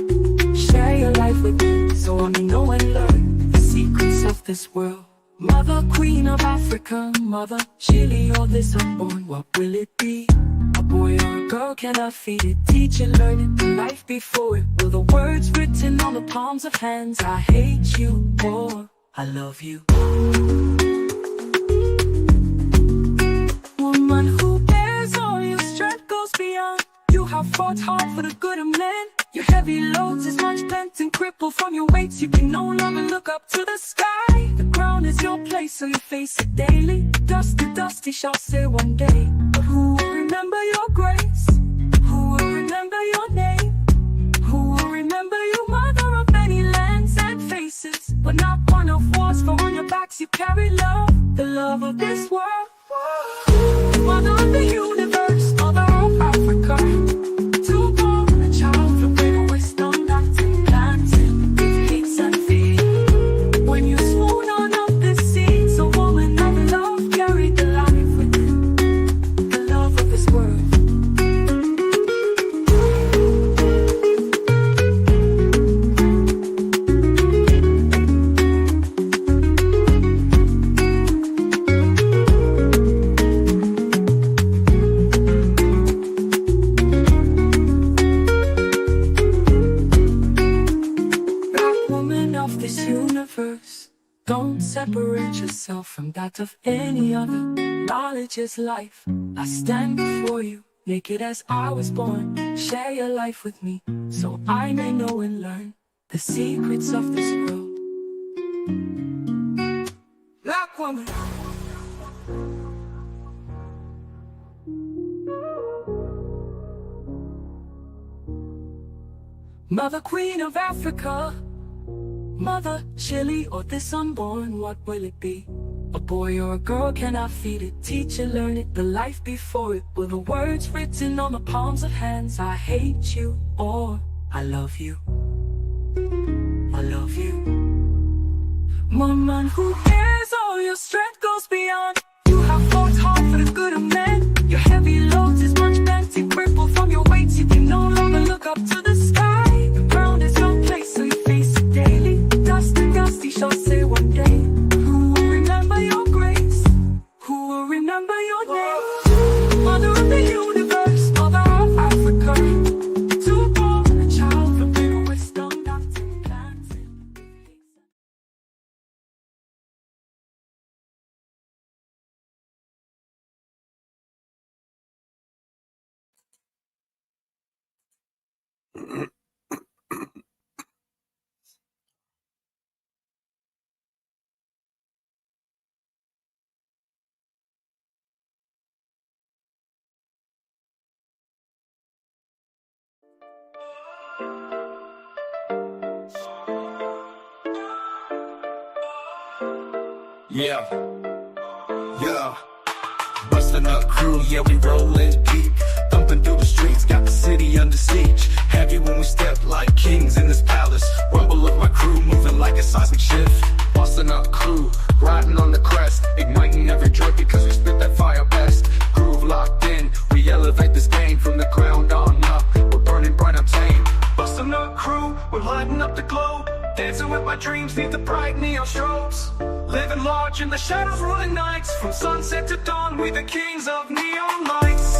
Share your life with me, so I may know and learn the secrets of this world. Mother, queen of Africa, mother, Chile, or this unborn, what will it be? A boy or a girl, can I feed it? Teach it, learn it, the life before it. Will the words written on the palms of hands? I hate you, or I love you. Woman who bears all your strength goes beyond. You have fought hard for the good of men. Your heavy loads is much bent and crippled from your weights. You can no longer look up to the sky. The ground is your place, so you face it daily. Dust to dust, he shall say one day. But who will remember your grace? Who will remember your name? Who will remember you, mother of many lands and faces? But not one of wars, for on your backs you carry love, the love of this world. Mother of the universe, mother of Africa, to born a child from greater wisdom that's implanted with hates and fear. When you swoon on of the seeds, a woman of love carried the life within, the love of this world. Don't separate yourself from that of any other. Knowledge is life. I stand before you, naked as I was born. Share your life with me, so I may know and learn the secrets of this world. Black woman. Mother, queen of Africa, mother, Chile, or this unborn, what will it be? A boy or a girl, can I feed it? Teach it, learn it, the life before it. Will the words written on the palms of hands? I hate you, or I love you. I love you. Woman who bears all your strength goes beyond. You have fought hard for the good of men. Your heavy loads is much bent and crippled from your weights. You can no longer look up to the sky. The ground is your place, so you face it daily. Dust to dust, he shall say one day. Who will remember your grace? Who will remember your name? Mother of the universe, mother of Africa, to born a child from pure wisdom that's implanted. Yeah, yeah. Bustin' up crew, yeah, we rollin' deep. Thumping through the streets, got the city under siege. Heavy when we step like kings in this palace. Rumble of my crew, moving like a seismic shift. Bustin' up crew, riding on the crest. Igniting every joint because we spit that fire best. Groove locked in, we elevate this game from the ground on up. We're burning bright, untamed. Bustin' up crew, we're lighting up the globe. Dancing with my dreams, need the bright neon strobes. Living large in the shadows, ruling nights. From sunset to dawn, we the kings of neon lights.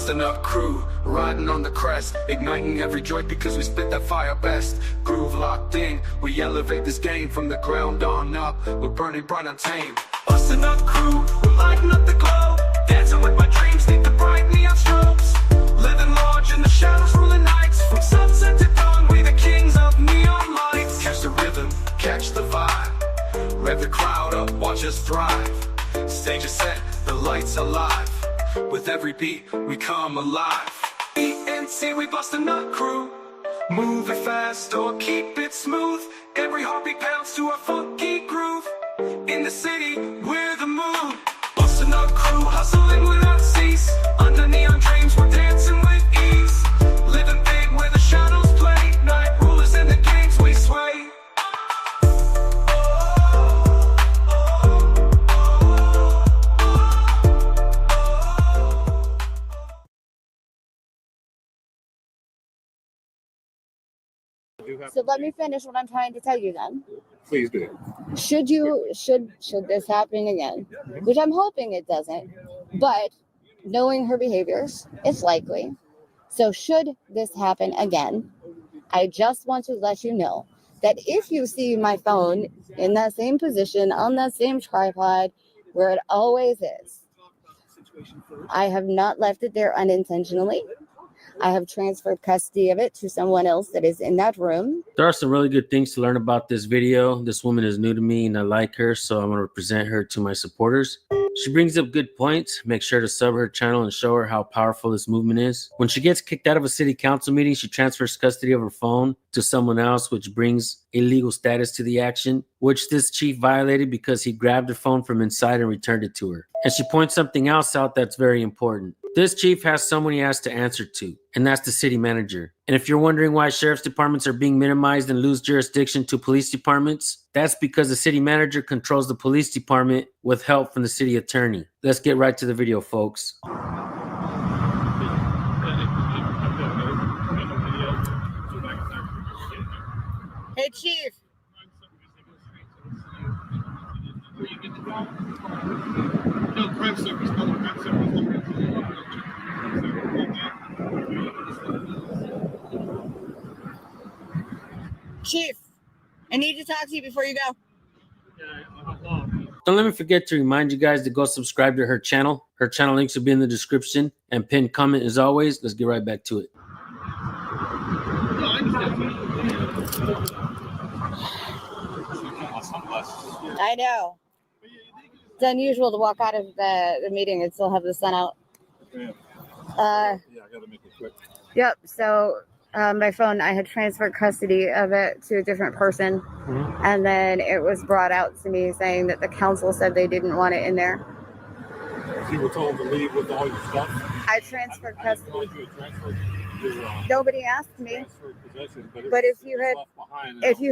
busting up crew, riding on the crest, igniting every joint because we spit that fire best. Groove locked in, we elevate this game from the ground on up. We're burning bright untamed. Busting up crew, we're lighting up the globe. Dancing with my dreams, think the bright neon strobes. Living large in the shadows, ruling nights. From sunset to dawn, we the kings of neon lights. Catch the rhythm, catch the vibe. Rev the crowd up, watch us thrive. Stage is set, the lights alive. With every beat, we come alive. BNC, we bust a nut crew. Move it fast or keep it smooth. Every heartbeat pounds to our funky groove. In the city, we're the mood. Bust a nut crew, hustling without cease. Under neon dreams, we're dancing with ease. Living big where the shadows play. Night rulers in the games we sway. So let me finish what I'm trying to tell you then. Please do. Should this happen again, which I'm hoping it doesn't, but knowing her behaviors, it's likely. So should this happen again, I just want to let you know that if you see my phone in that same position, on that same tripod, where it always is, I have not left it there unintentionally. I have transferred custody of it to someone else that is in that room. There are some really good things to learn about this video. This woman is new to me and I like her, so I'm going to present her to my supporters. She brings up good points. Make sure to sub her channel and show her how powerful this movement is. When she gets kicked out of a city council meeting, she transfers custody of her phone to someone else, which brings illegal status to the action, which this chief violated because he grabbed her phone from inside and returned it to her. And she points something else out that's very important. This chief has someone he has to answer to, and that's the city manager. And if you're wondering why sheriff's departments are being minimized and lose jurisdiction to police departments, that's because the city manager controls the police department with help from the city attorney. Let's get right to the video, folks. Hey, Chief. Chief, I need to talk to you before you go. Don't let me forget to remind you guys to go subscribe to her channel. Her channel links will be in the description and pinned comment as always. Let's get right back to it. I know. It's unusual to walk out of the meeting and still have the sun out. Yeah, I gotta make it quick. Yep. So my phone, I had transferred custody of it to a different person. Mm-hmm. And then it was brought out to me saying that the council said they didn't want it in there. You were told to leave with all your stuff? I transferred custody. You had transferred your, Nobody asked me. possession, But if you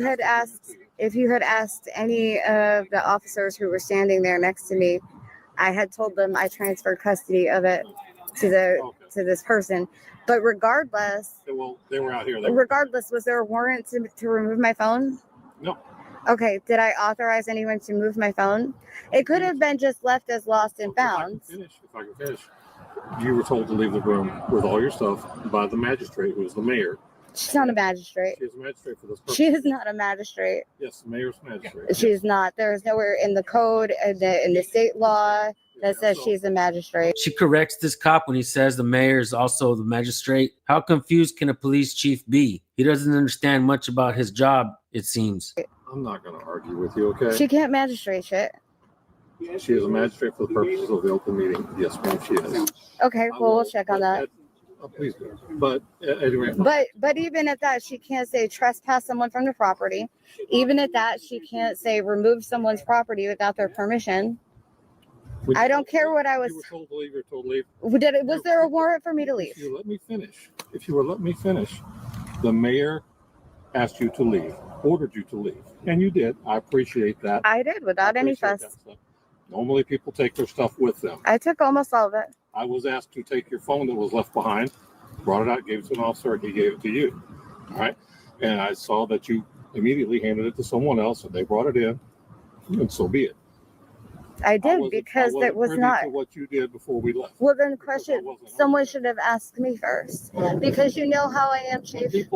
had asked any of the officers who were standing there next to me, I had told them I transferred custody of it to this person. But regardless, well, they were out here. Regardless, was there a warrant to remove my phone? No. Okay, did I authorize anyone to move my phone? It could have been just left as lost and found. If I can finish. You were told to leave the room with all your stuff by the magistrate, who was the mayor. She's not a magistrate. She is a magistrate for this purpose. She is not a magistrate. Yes, the mayor's magistrate. She is not. There is nowhere in the code, in the state law, that says she's a magistrate. She corrects this cop when he says the mayor is also the magistrate. How confused can a police chief be? He doesn't understand much about his job, it seems. I'm not going to argue with you, okay? She can't magistrate shit. She is a magistrate for the purposes of the open meeting. Yes, ma'am, she is. Okay, well, we'll check on that. Please do. But anyway. But even at that, she can't say trespass someone from the property. Even at that, she can't say remove someone's property without their permission. I don't care what I was. You were told to leave. You're told to leave. Was there a warrant for me to leave? If you let me finish. If you were let me finish, the mayor asked you to leave, ordered you to leave, and you did. I appreciate that. I did without any fuss. Normally, people take their stuff with them. I took almost all of it. I was asked to take your phone that was left behind, brought it out, gave it to an officer, and he gave it to you. All right. And I saw that you immediately handed it to someone else, and they brought it in, and so be it. I did wasn't- because I that wasn't was privy not. to what you did before we left. Well, then question. Someone should have asked me first because you know how I am, Chief. Wait.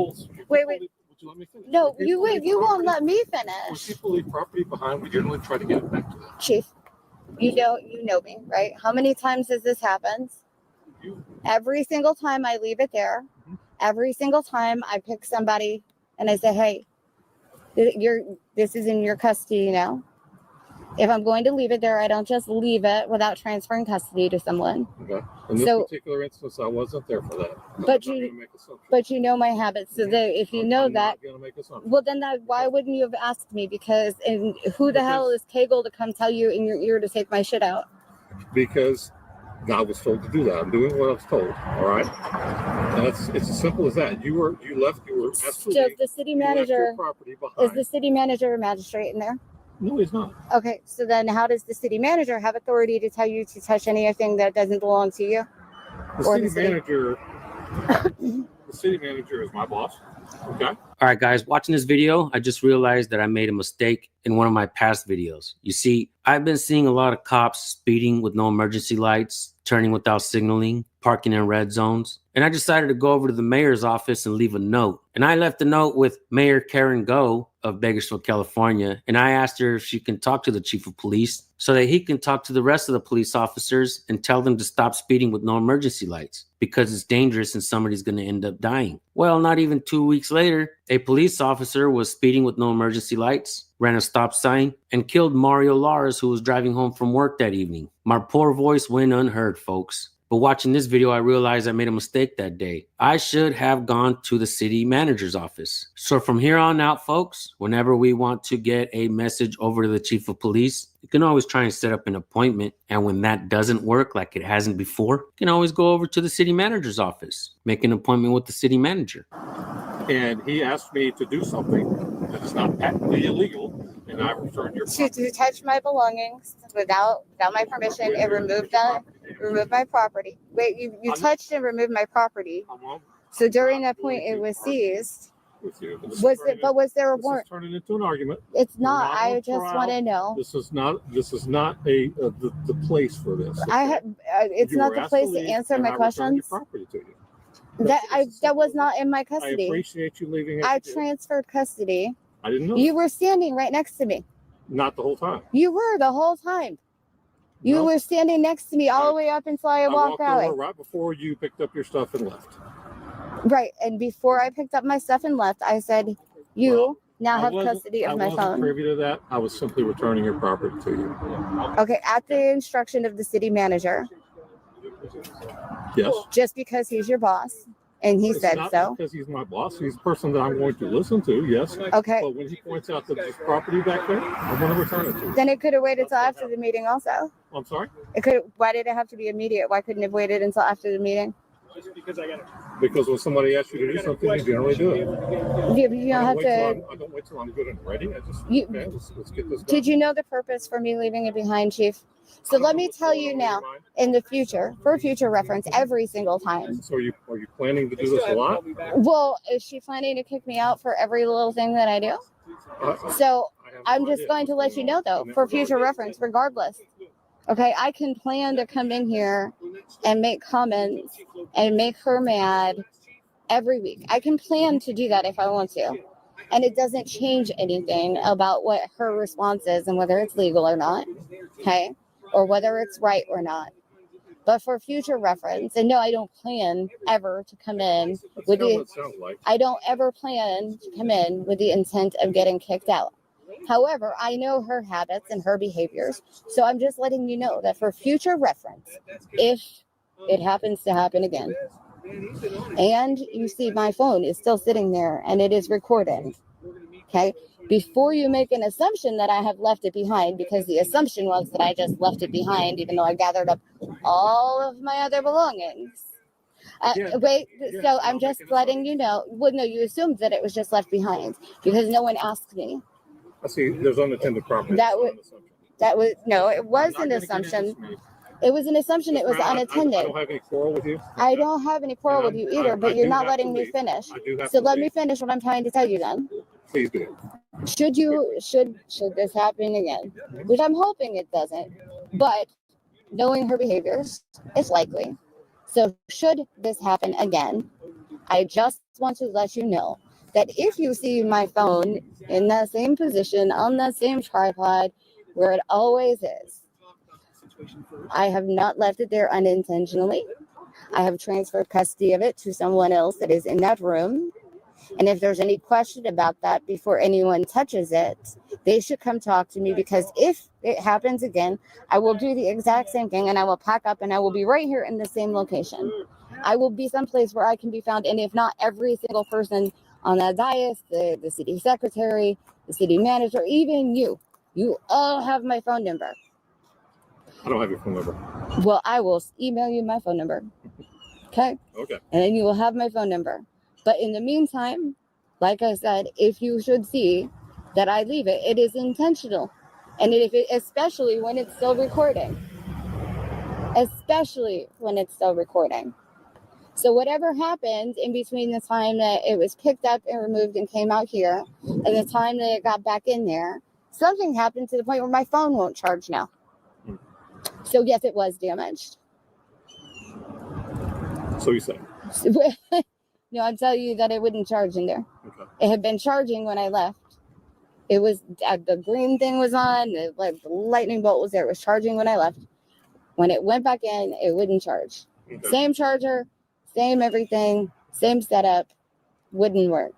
Would you let me finish? No, When you people wait. leave You won't property- let me When finish, people leave property behind, we generally try to get it back to them. Chief. You know me, right? How many times has this happened? Every single time I leave it there. Every single time I pick somebody and I say, "Hey, this is in your custody now." If I'm going to leave it there, I don't just leave it without transferring custody to someone. Okay. In this So- particular instance, I wasn't there for that. But you know my habits. So that if you know I'm that, not gonna make assumptions. well, then why wouldn't you have asked me? Because and who the hell is Kegel to come tell you in your ear to take my shit out? Because I was told to do that. I'm doing what I was told. All right. And it's as simple as that. You were absolutely. So if the city you left your manager property behind. is the city manager a magistrate in there? No, he's not. Okay, so then how does the city manager have authority to tell you to touch anything that doesn't belong to you? The city manager is my boss. Okay. All right, guys, watching this video, I just realized that I made a mistake in one of my past videos. You see, I've been seeing a lot of cops speeding with no emergency lights, turning without signaling, parking in red zones. And I decided to go over to the mayor's office and leave a note. And I left a note with Mayor Karen Go of Bakersfield, California. And I asked her if she can talk to the chief of police so that he can talk to the rest of the police officers and tell them to stop speeding with no emergency lights because it's dangerous and somebody's going to end up dying. Well, not even 2 weeks later, a police officer was speeding with no emergency lights, ran a stop sign, and killed Mario Lars, who was driving home from work that evening. My poor voice went unheard, folks. But watching this video, I realized I made a mistake that day. I should have gone to the city manager's office. So from here on out, folks, whenever we want to get a message over to the chief of police, you can always try and set up an appointment. And when that doesn't work, like it hasn't before, you can always go over to the city manager's office, make an appointment with the city manager. And he asked me to do something that is not patently illegal, and I returned your To touch my belongings without my permission and remove my property. Wait, you touched and removed my property. So during that point, it was seized. Was there a warrant? Turning into an argument. It's not. I just want to know. This is not the place for this. It's not the place to answer my questions. Property to you. That was not in my I custody. appreciate you leaving it. I transferred custody. I didn't know. You were standing right next to me. Not the whole time. You were the whole time. You were standing next to me all the way up until I walked out. over right before you picked up your stuff and left. Right, and before I picked up my stuff and left, I said, "You now have custody of my I wasn't phone." privy to that. I was simply returning your property to you. Okay, at the instruction of the city manager. Yes. Just because he's your boss, and he It's said not so. because he's my boss. He's the person that I'm going to listen to. Yes. Okay. But when he points out that there's property back there, I'm going to return it to you. Then it could have waited till after the meeting, also. I'm sorry. It could. Why did it have to be immediate? Why couldn't it have waited until after the meeting? Because when somebody asks you to do something, you generally do it. You don't have to. I don't wait till I'm good and ready. I just You- okay, let's get this done. Did you know the purpose for me leaving it behind, Chief? So let me tell you now, in the future, for future reference, every single time. So are you planning to do this a lot? Well, is she planning to kick me out for every little thing that I do? So I'm just going to let you know, though, for future reference, regardless. Okay, I can plan to come in here and make comments and make her mad every week. I can plan to do that if I want to. And it doesn't change anything about what her response is and whether it's legal or not. Okay, or whether it's right or not. But for future reference, and no, I don't plan ever to come in with the. I don't ever plan to come in with the intent of getting kicked out. However, I know her habits and her behaviors, so I'm just letting you know that for future reference, if it happens to happen again, and you see my phone is still sitting there and it is recorded, okay? Before you make an assumption that I have left it behind, because the assumption was that I just left it behind, even though I gathered up all of my other belongings. So I'm just letting you know. Well, no, you assumed that it was just left behind because no one asked me. I see. There's unattended property. That was no. It was an assumption. It was an assumption. It was unattended. I don't have any quarrel with you. I don't have any quarrel with you either, but you're not letting me finish. So let me finish what I'm trying to tell you then. Please do. Should this happen again, which I'm hoping it doesn't, but knowing her behaviors, it's likely. So should this happen again, I just want to let you know that if you see my phone in that same position on that same tripod where it always is, I have not left it there unintentionally. I have transferred custody of it to someone else that is in that room. And if there's any question about that before anyone touches it, they should come talk to me, because if it happens again, I will do the exact same thing and I will pack up and I will be right here in the same location. I will be someplace where I can be found. And if not, every single person on that dais, the city secretary, the city manager, even you all have my phone number. I don't have your phone number. Well, I will email you my phone number. Okay? Okay. And then you will have my phone number. But in the meantime, like I said, if you should see that I leave it, it is intentional. And if it, especially when it's still recording. Especially when it's still recording. So whatever happened in between the time that it was picked up and removed and came out here and the time that it got back in there, something happened to the point where my phone won't charge now. So yes, it was damaged. So you say? No, I'm telling you that it wouldn't charge in there. Okay. It had been charging when I left. It was, the green thing was on, the lightning bolt was there. It was charging when I left. When it went back in, it wouldn't charge. Okay. Same charger, same everything, same setup, wouldn't work.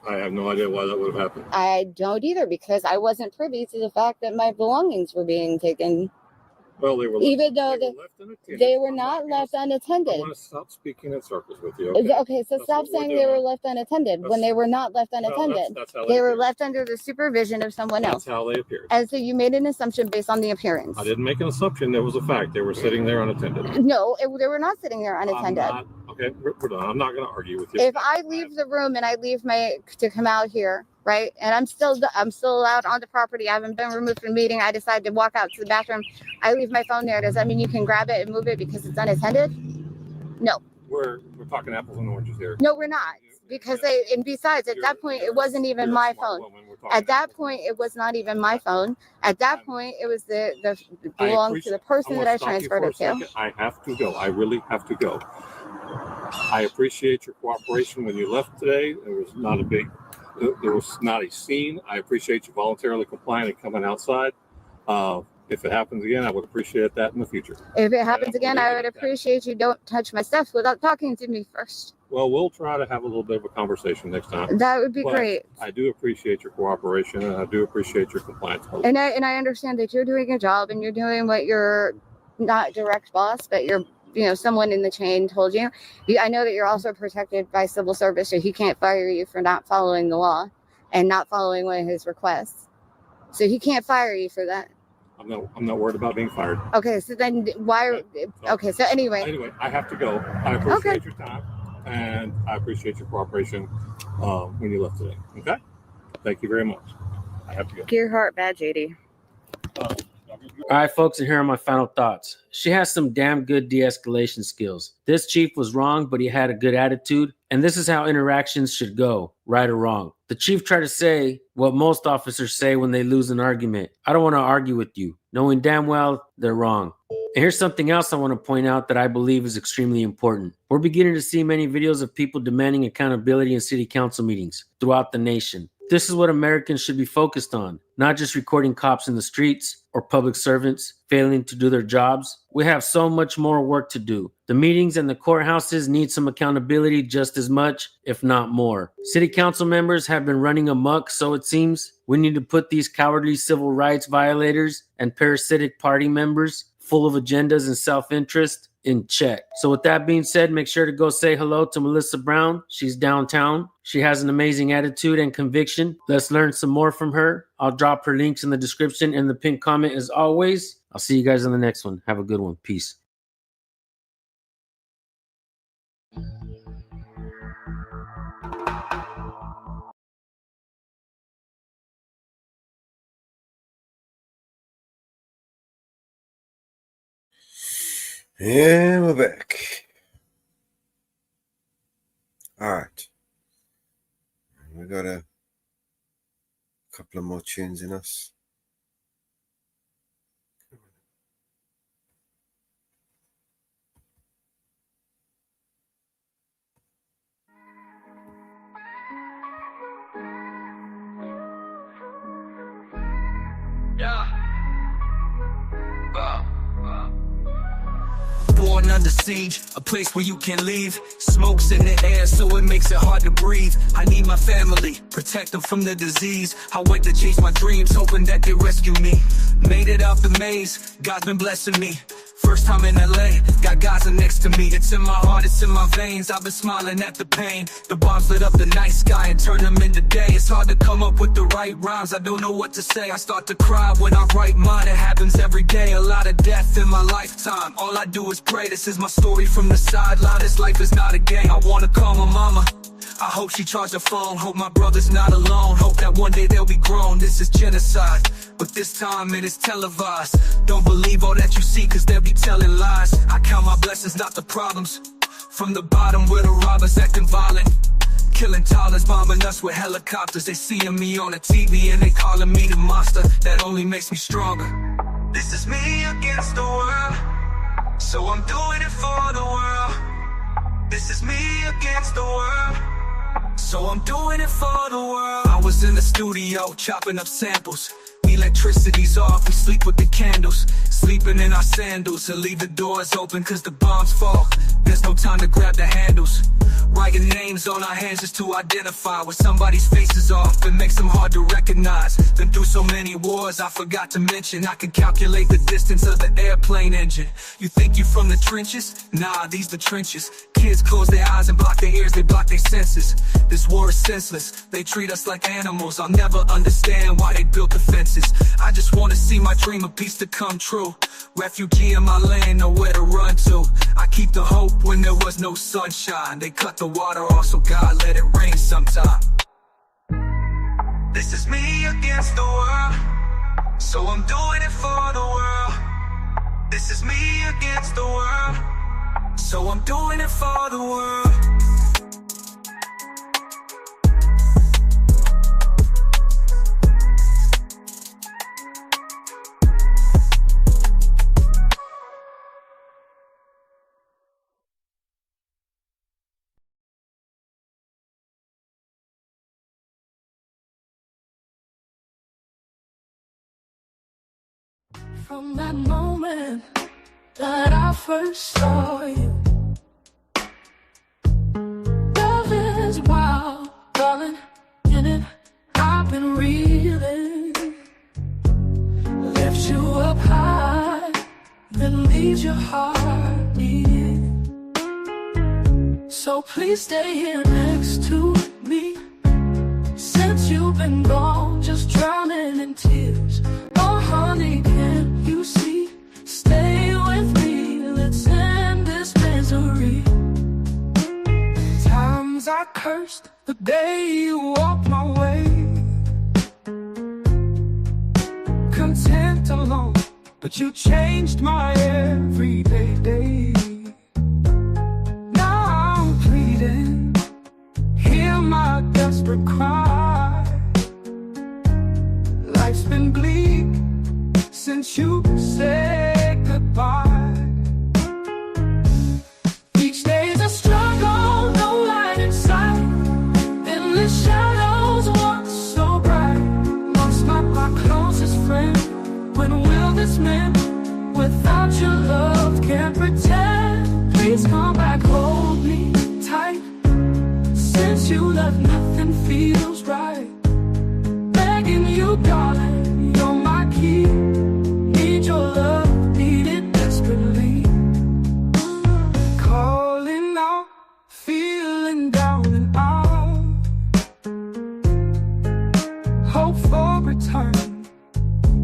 I have no idea why that would have happened. I don't either, because I wasn't privy to the fact that my belongings were being taken. Well, they were left, even though they were not left unattended. I want to stop speaking in circles with you. Okay, so stop saying they were left unattended when they were not left unattended. That's how they were appeared. left under the supervision of someone else. That's how they appeared. And so you made an assumption based on the appearance. I didn't make an assumption. There was a fact. They were sitting there unattended. No, they were not sitting there unattended. Okay, we're done. I'm not going to argue with you. If I leave the room and I leave to come out here, right, and I'm still allowed on the property, I haven't been removed from the meeting, I decide to walk out to the bathroom, I leave my phone there, does that mean you can grab it and move it because it's unattended? No. We're talking apples and oranges here. No, we're not. Because and besides, at that point, it wasn't even my phone. At that point, it was not even my phone. At that point, it was the belonged to the person that I transferred it to. I have to go. I really have to go. I appreciate your cooperation when you left today. There was not a scene. I appreciate you voluntarily complying and coming outside. If it happens again, I would appreciate that in the future. If it happens again, I would appreciate you don't touch my stuff without talking to me first. Well, we'll try to have a little bit of a conversation next time. That would be great. I do appreciate your cooperation, and I do appreciate your compliance. And I understand that you're doing a job and you're doing what your not direct boss, but you're someone in the chain told you. I know that you're also protected by civil service, so he can't fire you for not following the law and not following one of his requests. So he can't fire you for that. I'm not worried about being fired. Okay, so then why? Okay, so anyway. Anyway, I have to go. I appreciate your time, and I appreciate your cooperation when you left today. Okay? Thank you very much. I have to go. Gear heart bad, JD. All right, folks, and here are my final thoughts. She has some damn good de-escalation skills. This chief was wrong, but he had a good attitude, and this is how interactions should go, right or wrong. The chief tried to say what most officers say when they lose an argument. I don't want to argue with you, knowing damn well they're wrong. And here's something else I want to point out that I believe is extremely important. We're beginning to see many videos of people demanding accountability in city council meetings throughout the nation. This is what Americans should be focused on, not just recording cops in the streets or public servants failing to do their jobs. We have so much more work to do. The meetings and the courthouses need some accountability just as much, if not more. City council members have been running amok, so it seems. We need to put these cowardly civil rights violators and parasitic party members full of agendas and self-interest in check. So with that being said, make sure to go say hello to Melissa Brown. She's downtown. She has an amazing attitude and conviction. Let's learn some more from her. I'll drop her links in the description and the pinned comment as always. I'll see you guys on the next one. Have a good one. Peace. And we're back. All right. We got a A couple of more tunes in us. Born under siege, a place where you can't leave. Smoke's in the air, so it makes it hard to breathe. I need my family, protect them from the disease. I wait to chase my dreams, hoping that they rescue me. Made it out the maze, God's been blessing me. First time in LA, got Gaza next to me. It's in my heart, it's in my veins. I've been smiling at the pain. The bombs lit up the night sky and turned them into day. It's hard to come up with the right rhymes. I don't know what to say. I start to cry when I write mine. It happens every day. A lot of death in my lifetime. All I do is pray. This is my story from the sideline. This life is not a game. I wanna call my mama. I hope she charged her phone. Hope my brother's not alone. Hope that one day they'll be grown. This is genocide, but this time it is televised. Don't believe all that you see, cause they'll be telling lies. I count my blessings, not the problems. From the bottom where the robbers acting violent, killing toddlers, bombing us with helicopters. They seeing me on the TV and they calling me the monster. That only makes me stronger. This is me against the world, so I'm doing it for the world. This is me against the world, so I'm doing it for the world. I was in the studio chopping up samples. Electricity's off, we sleep with the candles. Sleeping in our sandals and leave the doors open cause the bombs fall. There's no time to grab the handles. Writing names on our hands just to identify where somebody's face is off. It makes them hard to recognize. Been through so many wars I forgot to mention. I can calculate the distance of the airplane engine. You think you from the trenches? Nah, these the trenches. Kids close their eyes and block their ears, they block their senses. This war is senseless, they treat us like animals. I'll never understand why they built the fences. I just wanna see my dream of peace to come true. Refugee in my land, nowhere to run to. I keep the hope when there was no sunshine. They cut the water off, so God let it rain sometime. This is me against the world, so I'm doing it for the world. This is me against the world, so I'm doing it for the world. From that moment that I first saw you, love is wild, darling. In it, I've been reeling. Lifts you up high, then leaves your heart beating. So please stay here next to me. Since you've been gone, just drowning in tears. Oh honey, can't you see? Stay with me, let's end this misery. Times I cursed the day you walked my way. Content alone, but you changed my everyday day. Now I'm pleading, hear my desperate cry. Life's been bleak since you said goodbye. Each day's a struggle, no light in sight. Endless shadows once so bright. Lost my closest friend. When will this mend? Without your love, can't pretend. Please come back, hold me tight. Since you left, nothing feels right. Begging you, darling, you're my key. Need your love, need it desperately. Calling out, feeling down and out. Hope for return,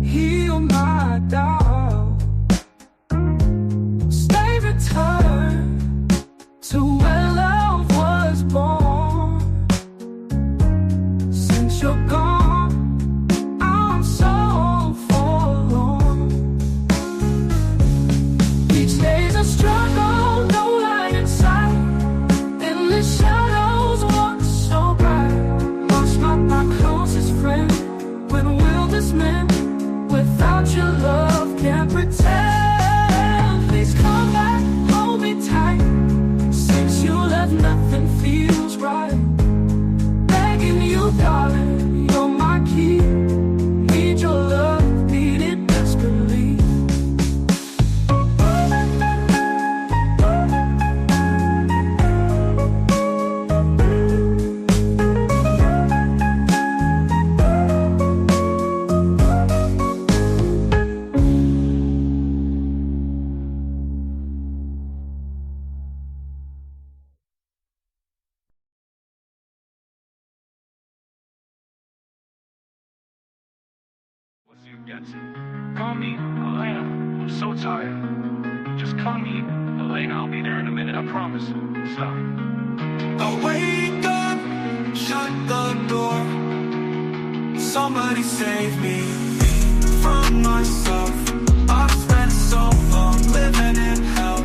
heal my doubt. Stay, return to where love was born. forgets it. Call me, Elena. I'm so tired. Just call me, Elena. I'll be there in a minute. I promise. Stop. I wake up, shut the door. Somebody save me from myself. I've spent so long living in hell.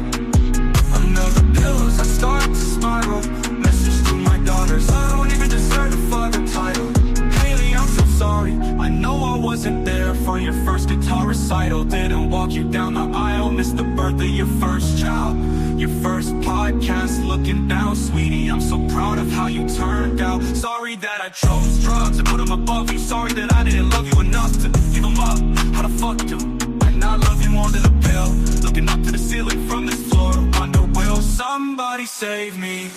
Under the pillows, I start to spiral. Message to my daughters, I don't even deserve the father title. Haley, I'm so sorry. I know I wasn't there for your first guitar recital. Didn't walk you down the aisle. Missed the birth of your first child. Your first podcast, looking down, sweetie. I'm so proud of how you turned out. Sorry that I chose drugs and put them above you. Sorry that I didn't love you enough to give them up. How the fuck do I not love you more than a pill? Looking up to the ceiling from this floor to wonder, will somebody save me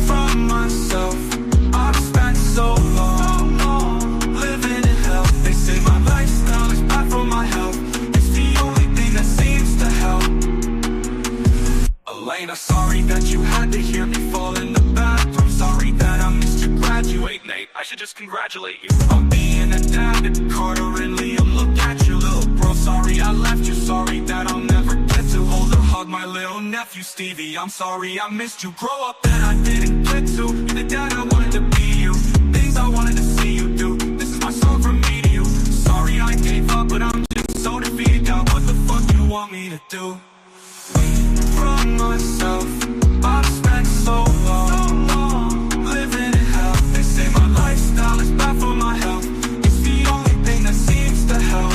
from myself? I've spent so long living in hell. They say my lifestyle is bad for my health. It's the only thing that seems to help. Elena, sorry that you had to hear me fall in the bathroom. Sorry that I missed you graduate, Nate. I should just congratulate you on being a dad to Carter and Liam. Look at your little bro. Sorry I left you. Sorry that I'll never get to hold or hug my little nephew Stevie. I'm sorry I missed you. Grow up that I didn't get to. You're the dad I wanted to be. You things I wanted to see you do. This is my song from me to you. Sorry I gave up, but I'm just so defeated. God, what the fuck you want me to do? From myself, I've spent so long living in hell. They say my lifestyle is bad for my health. It's the only thing that seems to help.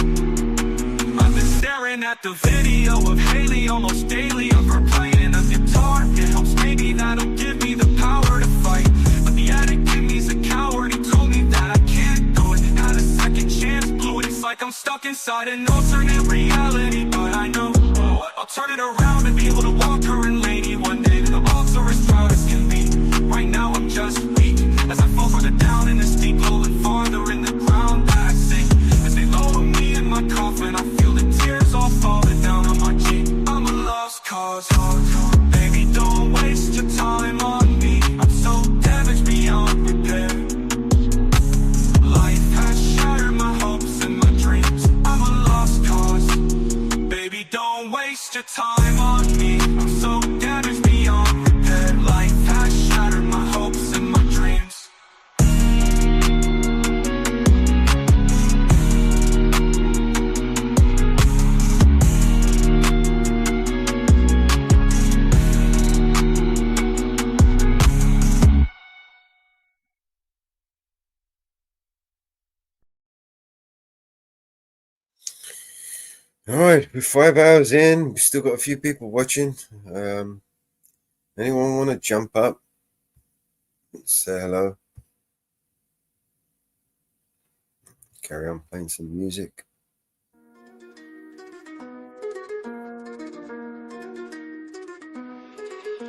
I've been staring at the video of Haley almost daily, of her playing a guitar. It helps, maybe that'll give me the power to fight. But the addict in me's a coward. He told me that I can't do it. Had a second chance, blew it. It's like I'm stuck inside an alternate reality. But I know I'll turn it around and be able to walk her and lady one day to the altar as proud as can be. Right now I'm just weak as I fall further down in this deep, rolling farther in the ground. I sing as they lower me in my coffin. I feel the tears all falling down on my cheek. I'm a lost cause. Baby, don't waste your time on me. I'm so damaged beyond repair. Life has shattered my hopes and my dreams. I'm a lost cause. Baby, don't waste your time on me. I'm so damaged beyond repair. Life has shattered my hopes and my dreams. All right, we're 5 hours in. We've still got a few people watching. Anyone want to jump up? Say hello. Carry on playing some music.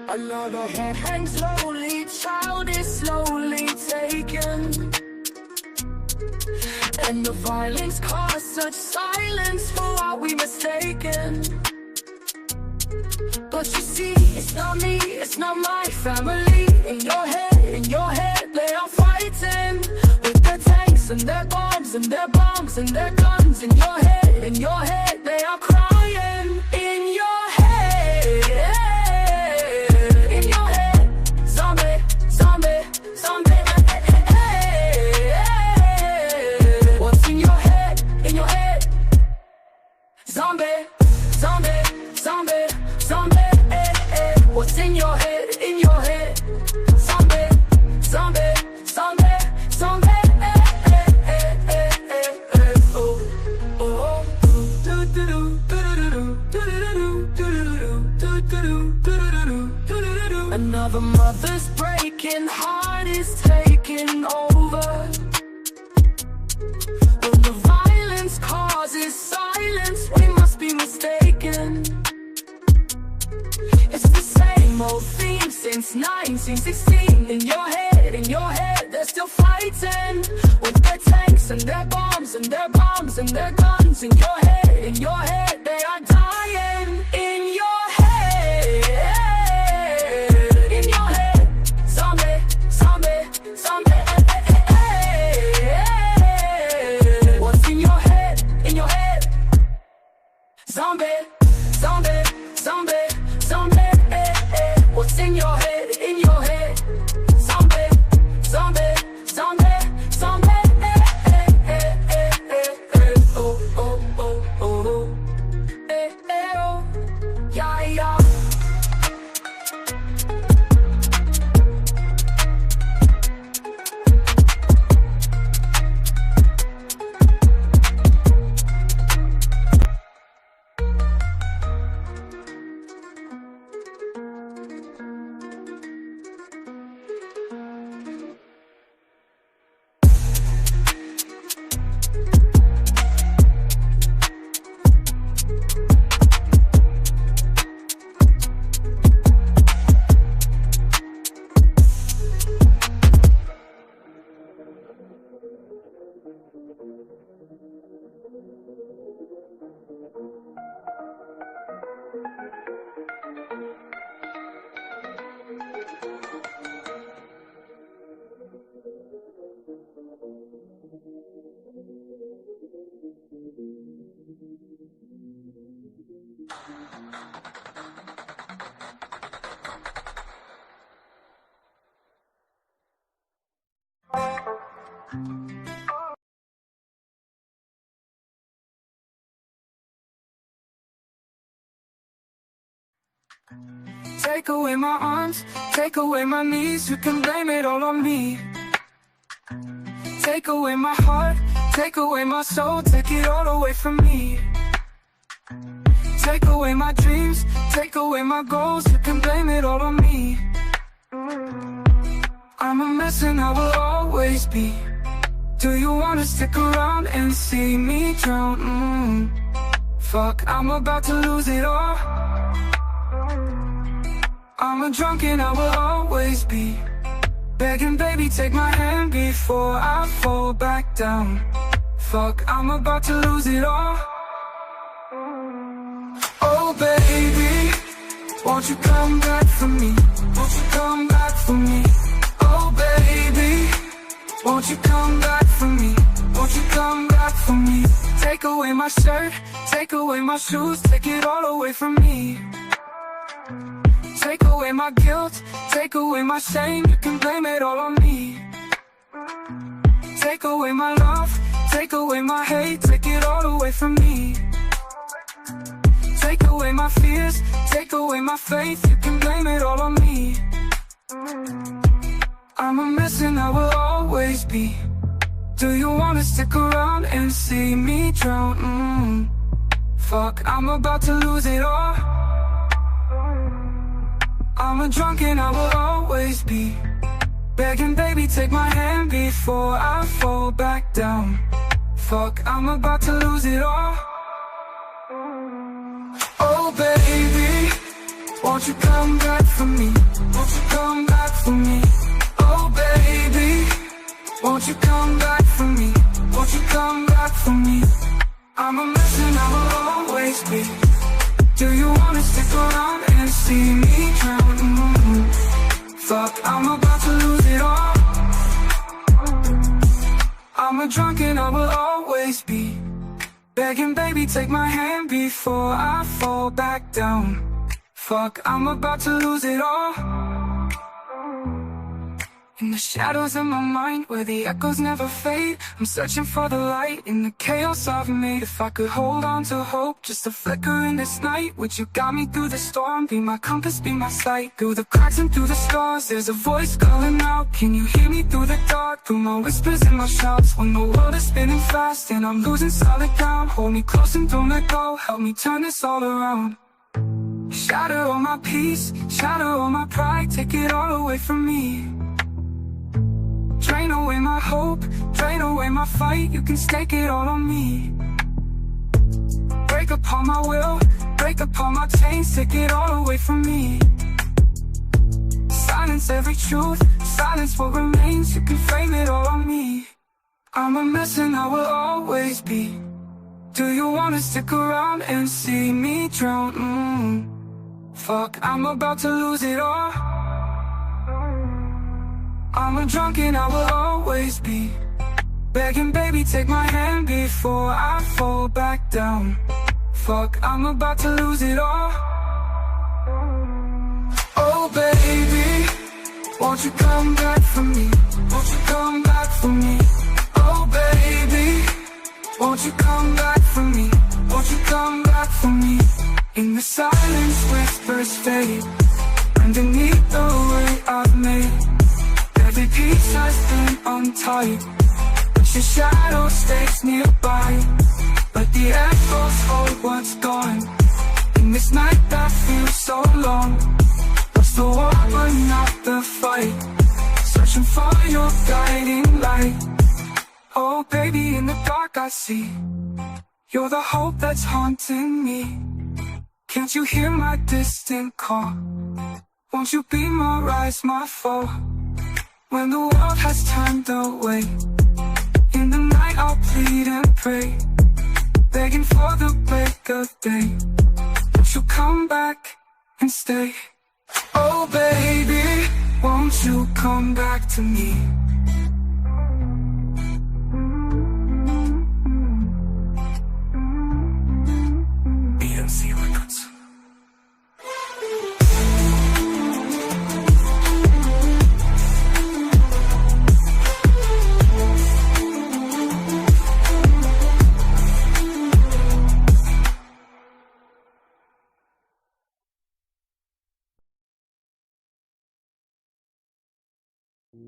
Another head hangs slowly, child is slowly taken. And the violence caused such silence for what we mistaken. But you see, it's not me, it's not my family. In your head, they are fighting with their tanks and their bombs and their bombs and their guns. In your head, they are crying. In your head, zombie, zombie, zombie. What's in your head? In your head, zombie, zombie, zombie, zombie. What's in your head? In your head, zombie, zombie, zombie, zombie. Oh, oh, do do do do do. Another mother's breaking heart is taking over. When the violence causes silence, we must be mistaken. It's the same old theme since 1916. In your head, they're still fighting with their tanks and their bombs and their bombs and their guns. In your head, they are dying. In your head, zombie, zombie, zombie. What's in your head? In your head. Take away my arms, take away my knees, you can blame it all on me. Take away my heart, take away my soul, take it all away from me. Take away my dreams, take away my goals, you can blame it all on me. I'm a mess and I will always be. Do you wanna stick around and see me drown? Fuck, I'm about to lose it all. I'm a drunk and I will always be. Begging baby take my hand before I fall back down. Fuck, I'm about to lose it all. Oh baby, won't you come back for me? Won't you come back for me? Oh baby, won't you come back for me? Won't you come back for me? Take away my shirt, take away my shoes, take it all away from me. Take away my guilt, take away my shame, you can blame it all on me. Take away my love, take away my hate, take it all away from me. Take away my fears, take away my faith, you can blame it all on me. I'm a mess and I will always be. Do you wanna stick around and see me drown? Fuck, I'm about to lose it all. I'm a drunk and I will always be. Begging baby take my hand before I fall back down. Fuck, I'm about to lose it all. Oh baby, won't you come back for me? Won't you come back for me? Oh baby, won't you come back for me? Won't you come back for me? I'm a mess and I will always be. Do you wanna stick around and see me drown? Fuck, I'm about to lose it all. I'm a drunk and I will always be. Begging baby take my hand before I fall back down. Fuck, I'm about to lose it all. In the shadows of my mind where the echoes never fade, I'm searching for the light in the chaos I've made. If I could hold on to hope, just a flicker in this night, would you guide me through the storm? Be my compass, be my sight. Through the cracks and through the stars, there's a voice calling out. Can you hear me through the dark? Through my whispers and my shouts, when the world is spinning fast and I'm losing solid ground. Hold me close and don't let go, help me turn this all around. Shatter all my peace, shatter all my pride, take it all away from me. Drain away my hope, drain away my fight, you can stake it all on me. Break apart my will, break apart my chains, take it all away from me. Silence every truth, silence what remains, you can frame it all on me. I'm a mess and I will always be. Do you wanna stick around and see me drown? Fuck, I'm about to lose it all. I'm a drunk and I will always be. Begging baby take my hand before I fall back down. Fuck, I'm about to lose it all. Oh baby, won't you come back for me? Won't you come back for me? Oh baby, won't you come back for me? Won't you come back for me? In the silence whispers fade, underneath the way I've made. Every piece has been untied, but your shadow stays nearby. But the echoes hold what's gone. In this night that feels so long, what's the war but not the fight? Searching for your guiding light. Oh baby, in the dark I see you're the hope that's haunting me. Can't you hear my distant call? Won't you be my rise, my fall? When the world has turned away, in the night I'll plead and pray, begging for the break of day. Won't you come back and stay? Oh baby, won't you come back to me? BNC Records. You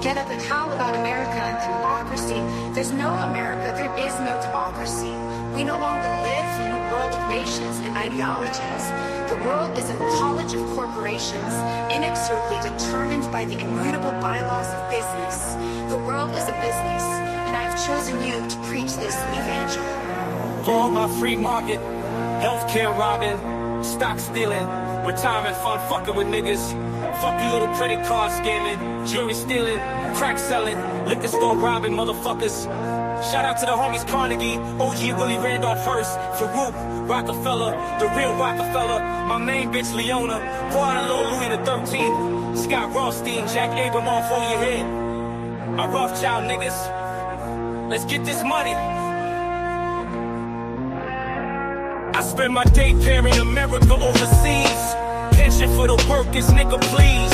get up and howl about America and democracy. There's no America. There is no democracy. We no longer live in a world of nations and ideologies. The world is a college of corporations, inexorably determined by the immutable bylaws of business. The world is a business, and I've chosen you to preach this evangel. For my free market, healthcare robbing, stock stealing, retirement fund fucking with niggas. Fuck you little credit card scamming, jewelry stealing, crack selling, liquor store robbing motherfuckers. Shout out to the homies Carnegie, OG Willie Randolph Hearst, Farouk, Rockefeller, the real Rockefeller, my main bitch Leona, Guadalupe Louis the 13th, Scott Rothstein, Jack Abramoff on your head. My Rothschild niggas, let's get this money. I spend my day pairing America overseas. Pension for the workers, nigga, please.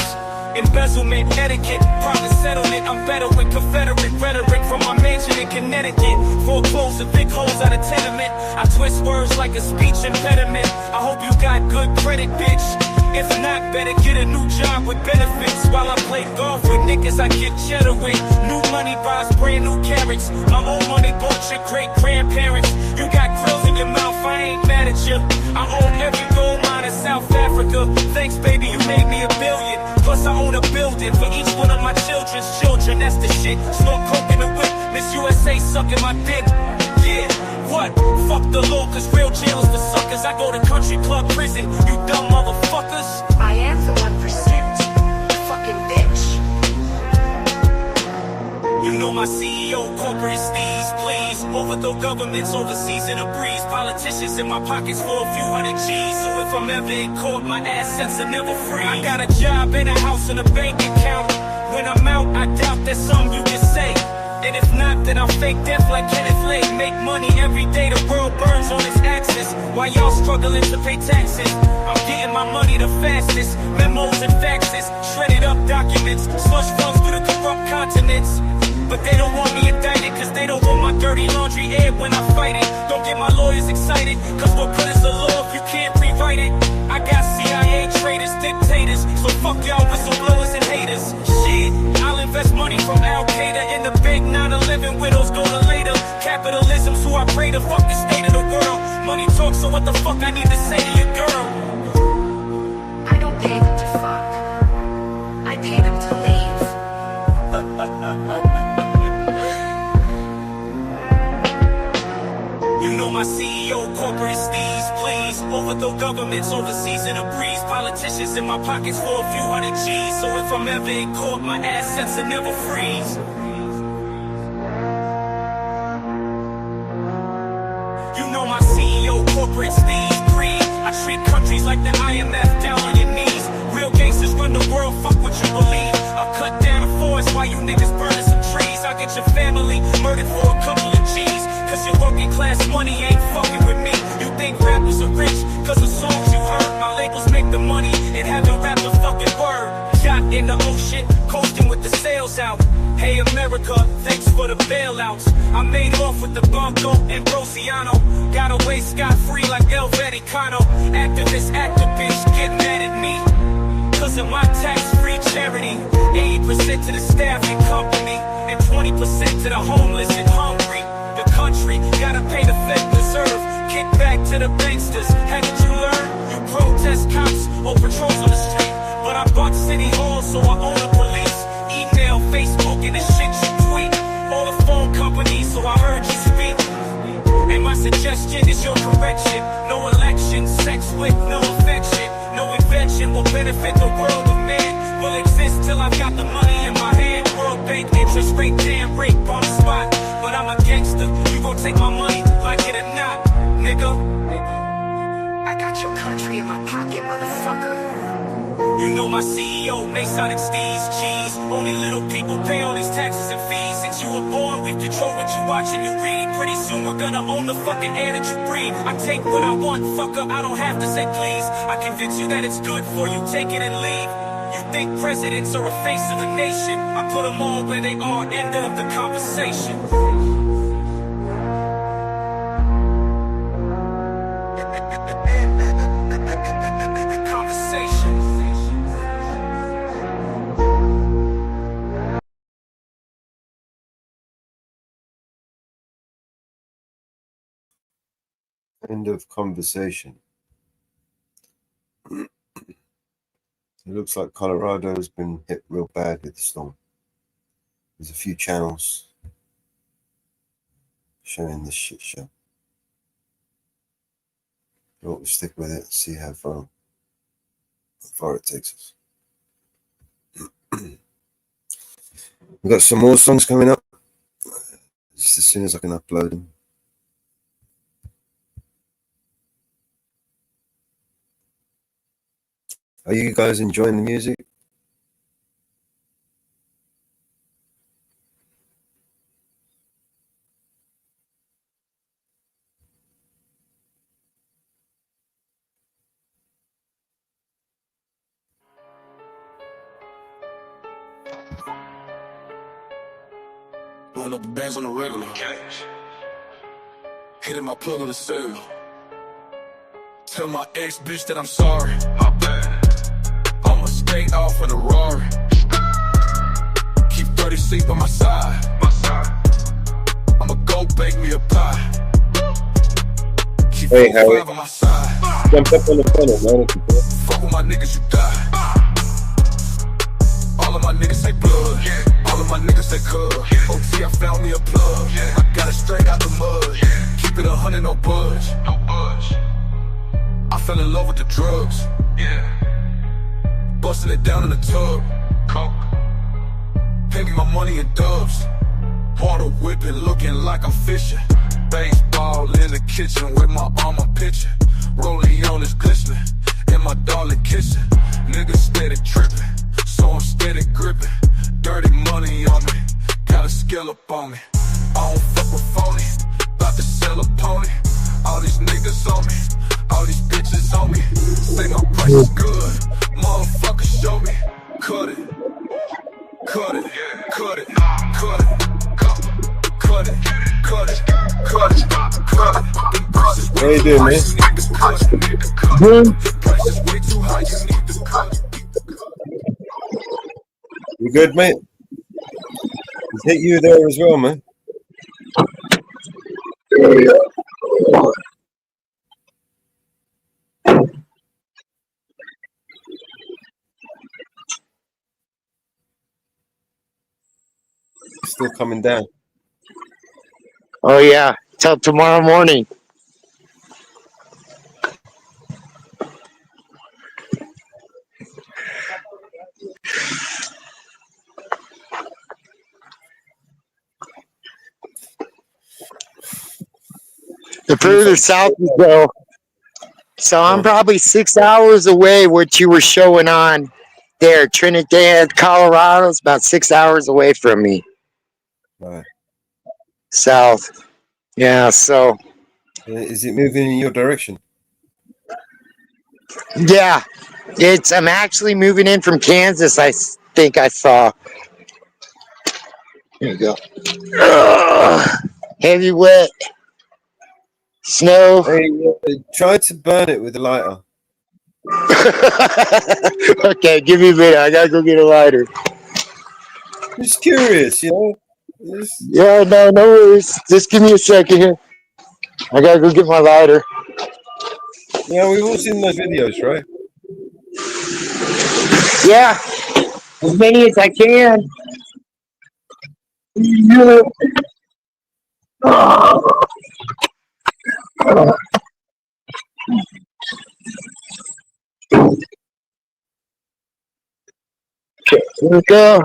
Embezzlement, etiquette, private settlement. I'm better with Confederate rhetoric from my mansion in Connecticut. Foreclosed and big holes out of tenement. I twist words like a speech impediment. I hope you got good credit, bitch. If not, better get a new job with benefits. While I play golf with niggas I get cheddar with. New money buys brand new carrots. My own money bought your great grandparents. You got grills in your mouth, I ain't mad at you. I own every gold mine in South Africa. Thanks, baby, you made me $1 billion. Plus I own a building for each one of my children's children. That's the shit. Snort coke in the whip. Miss USA sucking my dick. Yeah, what? Fuck the law, cause real jail is for suckers. I go to country club prison, you dumb motherfuckers. I am the 1%, you fucking bitch. You know my CEO, corporate steez, please. Overthrow governments overseas in a breeze. Politicians in my pockets for a few hundred G's. So if I'm ever in court, my assets are never free. I got a job and a house and a bank account. When I'm out, I doubt there's something you can say. And if not, then I'll fake death like Kenneth Lake. Make money every day, the world burns on its axis. While y'all struggling to pay taxes, I'm getting my money the fastest. Memos and faxes, shredded up documents, slush funds through the corrupt continents. But they don't want me indicted, cause they don't want my dirty laundry aired when I fight it. Don't get my lawyers excited, cause what good is the law if you can't rewrite it? I got CIA traitors, dictators, so fuck y'all whistleblowers and haters. Shit, I'll invest money from Al-Qaeda in the big 9/11 widows go to later. Capitalism's who I pray to, fuck the state of the world. Money talks, so what the fuck I need to say to your girl? I don't pay them to fuck. I pay them to leave. You know my CEO, corporate steez, please. Overthrow governments overseas in a breeze. Politicians in my pockets for a few hundred G's. So if I'm ever in court, my assets will never freeze. You know my CEO, corporate steez, breathe. I treat countries like the IMF, down on your knees. Real gangsters run the world, fuck what you believe. I'll cut down a forest while you niggas burning some trees. I'll get your family murdered for a couple of G's. Cause your working class money ain't fucking with me. You think rappers are rich cause of songs you heard. My labels make the money and have the rap the fucking word. Yacht in the ocean, coasting with the sails out. Hey America, thanks for the bailouts. I made off with the Bronco and Brosiano. Got away scot-free like El Vaticano. Activist, activist, get mad at me cause of my tax-free charity. 80% to the staff and company, and 20% to the homeless and hungry. The country gotta pay the Fed reserve. Kick back to the banksters, haven't you learned? You protest cops or patrols on the street, but I bought City Hall so I own the police. Email, Facebook, and the shit you tweet. All the phone companies, so I heard you speak. And my suggestion is your correction. No election, sex with no affection. No invention will benefit the world of man. Will exist till I've got the money in my hand. World Bank interest rate, damn rape on the spot. But I'm a gangster, you gon' take my money, like it or not, nigga. I got your country in my pocket, motherfucker. You know my CEO, Masonic steez, cheese. Only little people pay all these taxes and fees. Since you were born, we've controlled what you watch and you read. Pretty soon we're gonna own the fucking air that you breathe. I take what I want, fucker, I don't have to say please. I convince you that it's good for you, take it and leave. You think presidents are a face of the nation. I put them all where they are, end of the conversation. End of conversation. It looks like Colorado's been hit real bad with the storm. There's a few channels showing this shit show. We'll stick with it and see how far it takes us. We've got some more songs coming up. Just as soon as I can upload them. Are you guys enjoying the music? Blowing up the bands on the regular. Hitting my plug on the cell. Tell my ex bitch that I'm sorry. My bad. I'ma stay off in a Rari. Keep 30 sleep by my side. I'ma go bake me a pie. Keep Hey, Harry. on my side. Jump up on the funnel, man. Fuck with my niggas, you die. All of my niggas say blood. All of my niggas say cub. OT, I found me a plug. I got it straight out the mud. Keep it 100, no budge. I fell in love with the drugs. Busting it down in the tub. Coke. Pay me my money in dubs. Water whipping, looking like I'm fishing. Baseball in the kitchen with my armor pitching. Rolling on is glistening. In my darling kitchen. Niggas steady tripping. So I'm steady gripping. Dirty money on me. Got a skill up on me. I don't fuck with phony. About to sell a pony. All these niggas on me. All these bitches on me. Say my price is good. Motherfucker show me. Cut it. Cut it. Cut it. Cut it. Cut it. Cut it. Cut it. Cut it. How you doing, man? Prices way too high. You need to cut it. You good, mate? It's hit you there as well, man. Still coming down. Oh yeah, till tomorrow morning. The further south you go, so I'm probably 6 hours away. What you were showing on there, Trinidad, Colorado, is about 6 hours away from me. Right. South. Yeah, so. Is it moving in your direction? Yeah, I'm actually moving in from Kansas, I think I saw. There you go. Heavy wet. Snow. Hey, try to burn it with a lighter. Okay, give me a minute. I gotta go get a lighter. Just curious, you know? Yeah, no worries. Just give me a second here. I gotta go get my lighter. Yeah, we've all seen those videos, right? Yeah, as many as I can. Yeah. Here we go.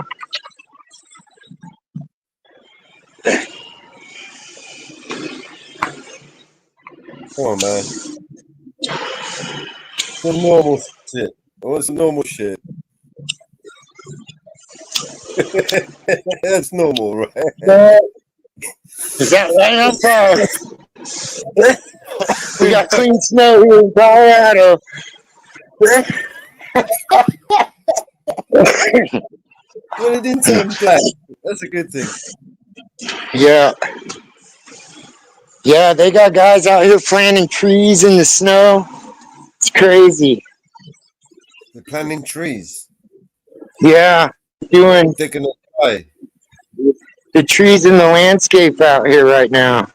Come on, man. Some normal shit. What's normal shit? That's normal, right? Is that right up there? We got clean snow here in Colorado. Well, it didn't turn black. That's a good thing. Yeah. Yeah, they got guys out here planting trees in the snow. It's crazy. They're planting trees. Yeah, doing They're gonna die. the trees in the landscape out here right now.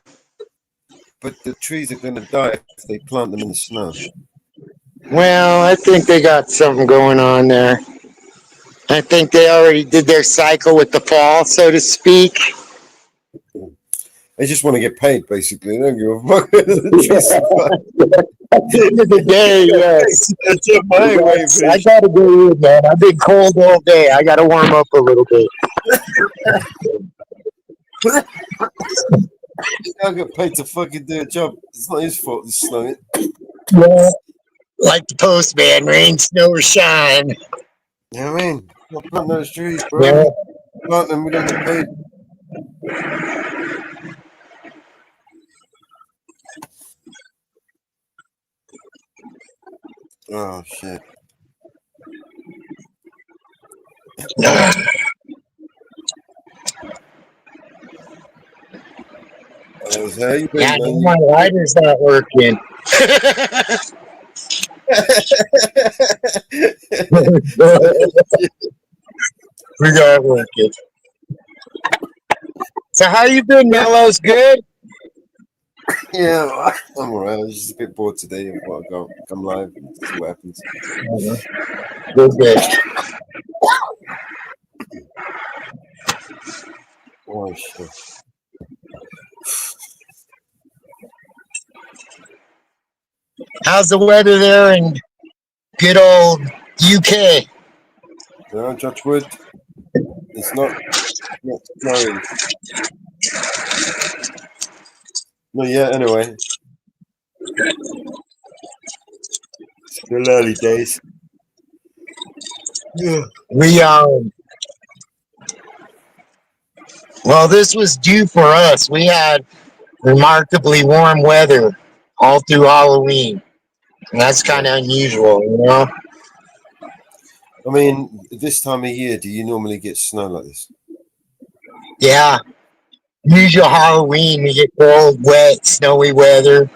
but the trees are going to die if they plant them in the snow. Well, I think they got something going on there. I think they already did their cycle with the fall, so to speak. They just want to get paid, basically. They don't give a fuck. The trees survive. At the end of the day, yes. I gotta go in, man. I've been cold all day. I gotta warm up a little bit. I got paid to fucking do a job. It's not his fault. It's snowing. Yeah. Like the postman, rain, snow, or shine. You know what I mean? Not plant those trees, bro. Yeah. Plant them, we don't get paid. Oh shit. How you been, Yeah, man? my lighter's not working. We got it working. So how you been, Mellows? Good? Yeah, I'm alright. I was just a bit bored today. I thought I'd go come live and see what happens. Good. Oh shit. How's the weather there in good old UK? No, Judge Wood. It's not snowing. Not yet, anyway. Still early days. Yeah. Well, this was due for us. We had remarkably warm weather all through Halloween. And that's kind of unusual, you know? I mean, this time of year, do you normally get snow like this? Yeah. Usual Halloween, we get cold, wet, snowy weather.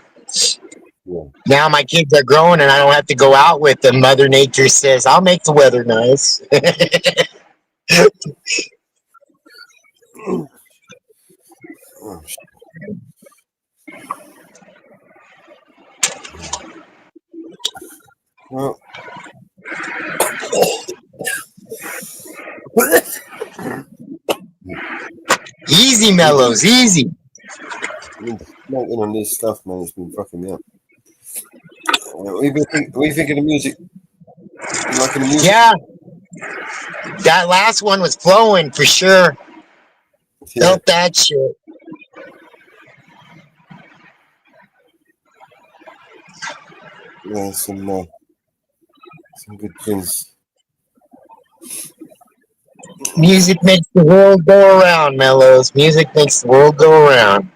Yeah. Now my kids are growing and I don't have to go out with them. Mother Nature says, I'll make the weather nice. Oh, shit. Well, Easy, Mellows, easy. I've been smoking on this stuff, man. It's been fucking me up. What do you think of the music? You liking the music? Yeah. That last one was flowing for sure. Yeah. Felt that shit. Yeah, some good things. Music makes the world go around, Mellows. Music makes the world go around.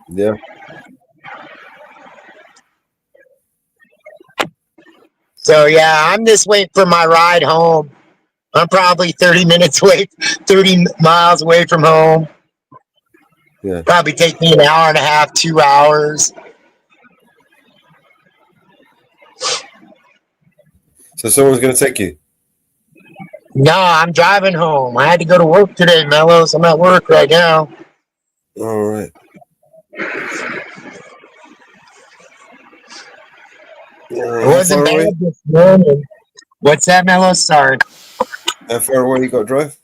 Yeah. So yeah, I'm just waiting for my ride home. I'm probably 30 miles away from home. Yeah. Probably take me an hour and a half, 2 hours. So someone's gonna take you? No, I'm driving home. I had to go to work today, Mellows. I'm at work right now. All right. It wasn't bad this morning. What's that, Mellows? Sorry. How far away you got to drive?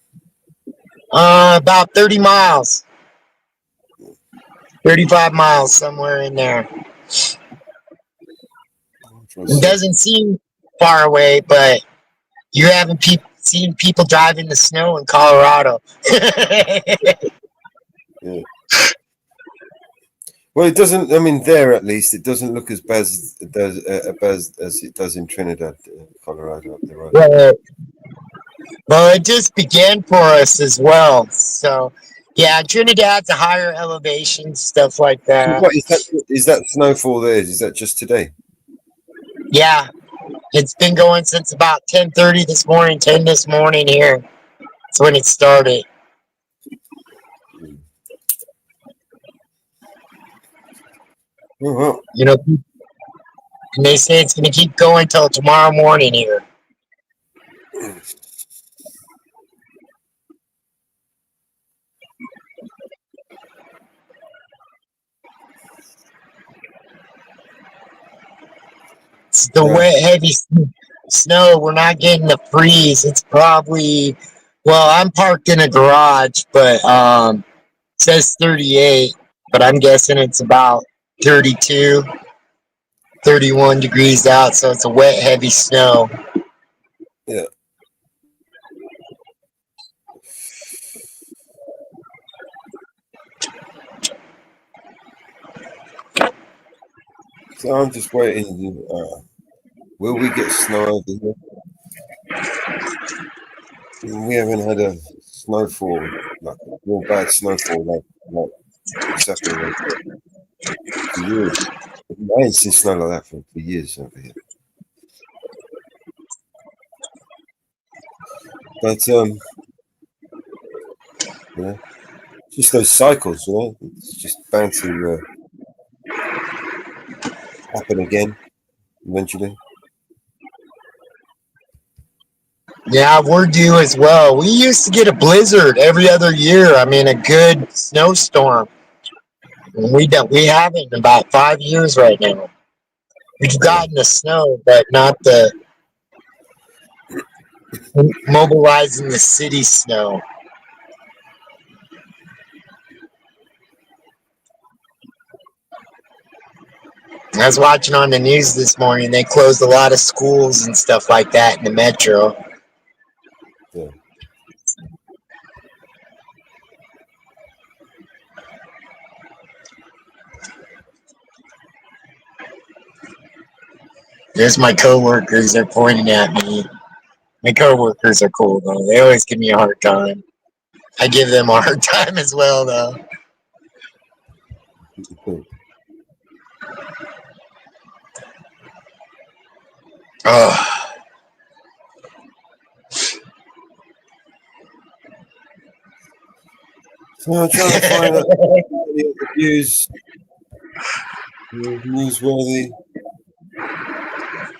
About 30 miles. 35 miles, somewhere in there. It doesn't seem far away, but you haven't seen people drive in the snow in Colorado. Yeah. Well, it doesn't. I mean, there at least it doesn't look as bad as it does in Trinidad, Colorado, up the road. Well, it just began for us as well. So, yeah, Trinidad's a higher elevation, stuff like So that. what is that snowfall there? Is that just today? Yeah, it's been going since about 10:30 this morning, 10 this morning here. That's when it started. Oh, well. You know, and they say it's going to keep going till tomorrow morning here. It's the Yeah. wet, heavy snow. We're not getting the freeze. It's probably, well, I'm parked in a garage, but it says 38, but I'm guessing it's about 32, 31 degrees out, so it's a wet, heavy snow. Yeah. So I'm just waiting. Will we get snow over here? We haven't had a snowfall, like a real bad snowfall, like exactly like that for years. I ain't seen snow like that for years over here. But yeah, just those cycles, you know, it's just bound to happen again eventually. Yeah, we're due as well. We used to get a blizzard every other year. I mean, a good snowstorm. We haven't in about 5 years right now. We've gotten the snow, but not the mobilizing the city snow. I was watching on the news this morning. They closed a lot of schools and stuff like that in the metro. Yeah. There's my coworkers. They're pointing at me. My coworkers are cool though. They always give me a hard time. I give them a hard time as well though. Oh. So I'm trying to find out the news, newsworthy.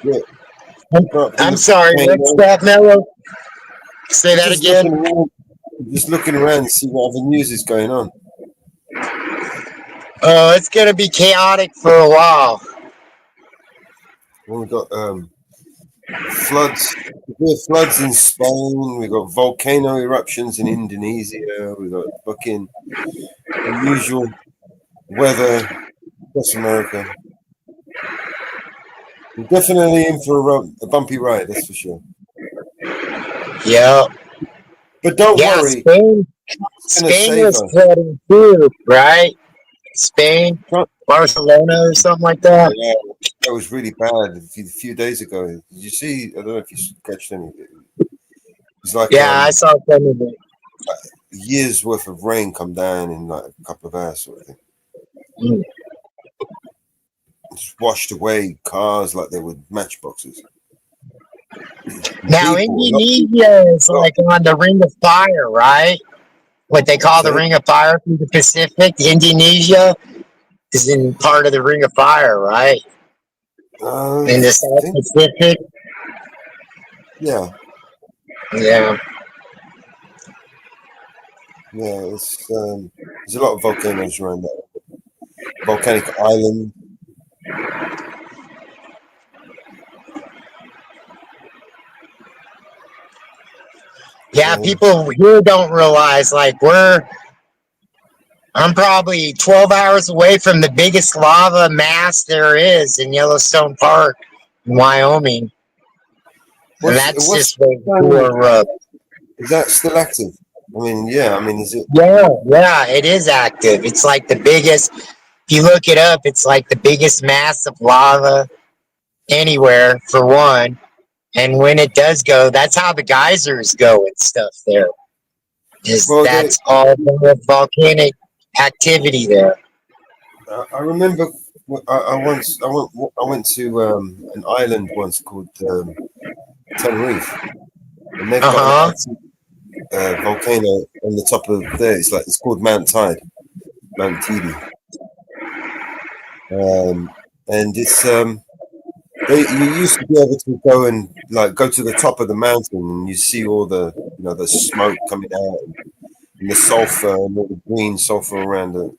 Yeah. I'm sorry, what's that, Mellow? Say that again. Just looking around to see what other news is going on. Oh, it's gonna be chaotic for a while. Well, we've got floods. We have floods in Spain. We've got volcano eruptions in Indonesia. We've got fucking unusual weather across America. We're definitely in for a bumpy ride, that's for sure. Yeah. But don't worry. Spain was flooding too, right? Spain, Barcelona, or something like that. Yeah, that was really bad a few days ago. Did you see? I don't know if you catch any. It's like I saw some of it. Years worth of rain come down in like a couple of hours, sort of thing. Mm. It's washed away cars like they were matchboxes. Now Indonesia is like on the Ring of Fire, right? What they call the Ring of Fire through the Pacific. Indonesia is in part of the Ring of Fire, right? In the South Pacific. Yeah. Yeah. Yeah, there's a lot of volcanoes around that. Volcanic island. Yeah, people here don't realize, like, I'm probably 12 hours away from the biggest lava mass there is in Yellowstone Park, in Wyoming. And that's just way too Is that still active? I mean, yeah, is it? Yeah, it is active. It's like the biggest, if you look it up, it's like the biggest mass of lava anywhere, for one. And when it does go, that's how the geysers go and stuff there. That's all the volcanic activity there. I remember I went to an island once called Tenerife, and they've got a volcano on the top of there. It's called Mount Tide, Mount Tidi, and it's you used to be able to go and go to the top of the mountain and you see all the the smoke coming out and the sulfur and all the green sulfur around the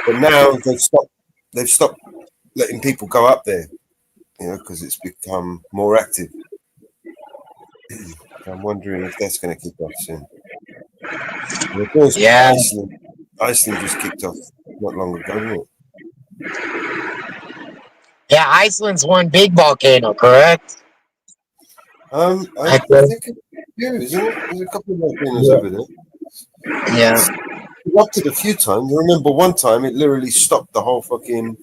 but now they've stopped letting people go up there because it's become more active. I'm wondering if that's going to kick off soon. And of course, Iceland just kicked off not long ago, didn't it? Yeah, Iceland's one big volcano, correct? I think it's isn't it? There's a couple of volcanoes over there. Yeah. It's erupted a few times. I remember one time it literally stopped the whole fucking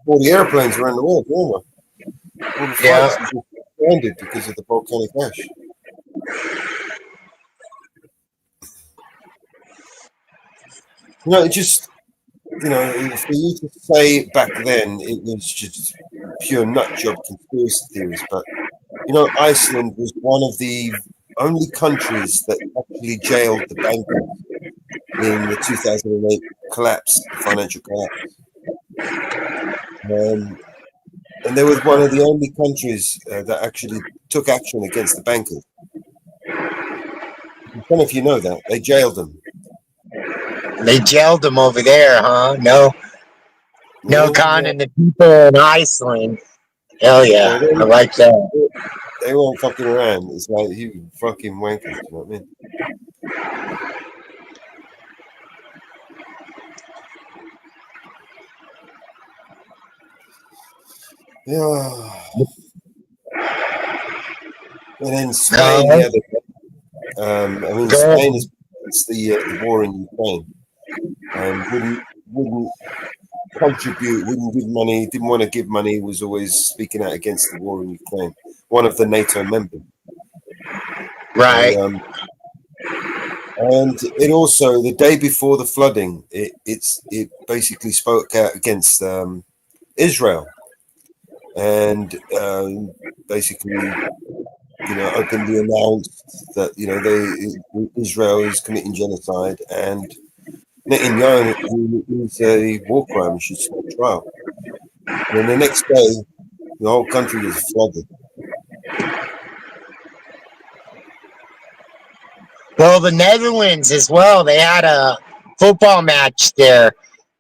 all the airplanes around the world. Remember? All the flights were just ended because of the volcanic ash. It just, for you to say back then it was just pure nut job conspiracy theories, but Iceland was one of the only countries that actually jailed the bankers in the 2008 collapse, the financial collapse. And they were one of the only countries that actually took action against the bankers. I don't know if you know that. They jailed them. They jailed them over there, huh? No conning the people in Iceland. Hell yeah, I like that. They weren't fucking around. It's like you fucking wankers, you know what I mean? Yeah. And then Spain, the other day. Spain is the war in Ukraine. Wouldn't contribute, wouldn't give money, didn't want to give money, was always speaking out against the war in Ukraine. One of the NATO members. Right. And it also, the day before the flooding, it basically spoke out against Israel. And basically, openly announced that, Israel is committing genocide, and Netanyahu is a war crime and should stand trial. And then the next day, the whole country was flooded. Well, the Netherlands as well. They had a football match there,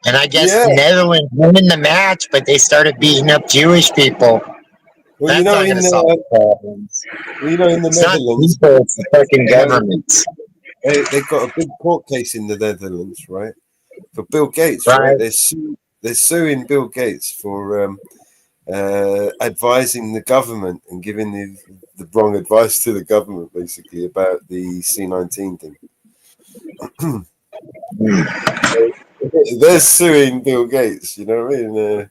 and I guess the Netherlands won in the match, but they started beating up Jewish people. Well, That's not going to solve the problems. In the Netherlands, people, it's the fucking government. They got a big court case in the Netherlands, right? For Bill Gates, right? They're suing Bill Gates for advising the government and giving the wrong advice to the government, basically, about the C-19 thing. They're suing Bill Gates, you know what I mean?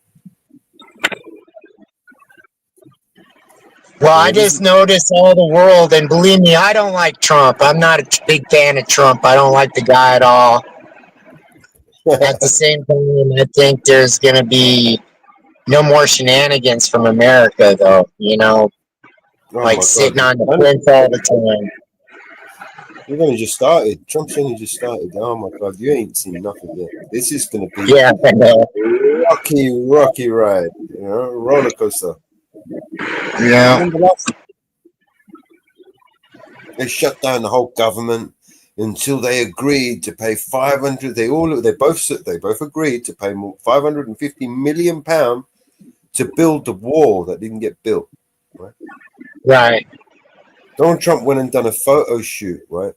Well, I just noticed all the world, and believe me, I don't like Trump. I'm not a big fan of Trump. I don't like the guy at all. At the same time, I think there's going to be no more shenanigans from America, though, sitting on the fence all the time. We've only just started. Trump's only just started. Oh my God, you ain't seen nothing yet. This is going to be a rocky ride, roller coaster. Yeah. They shut down the whole government until they agreed to pay 500. They both agreed to pay more, 550 million pounds to build the wall that didn't get built. Right. Donald Trump went and done a photo shoot, right,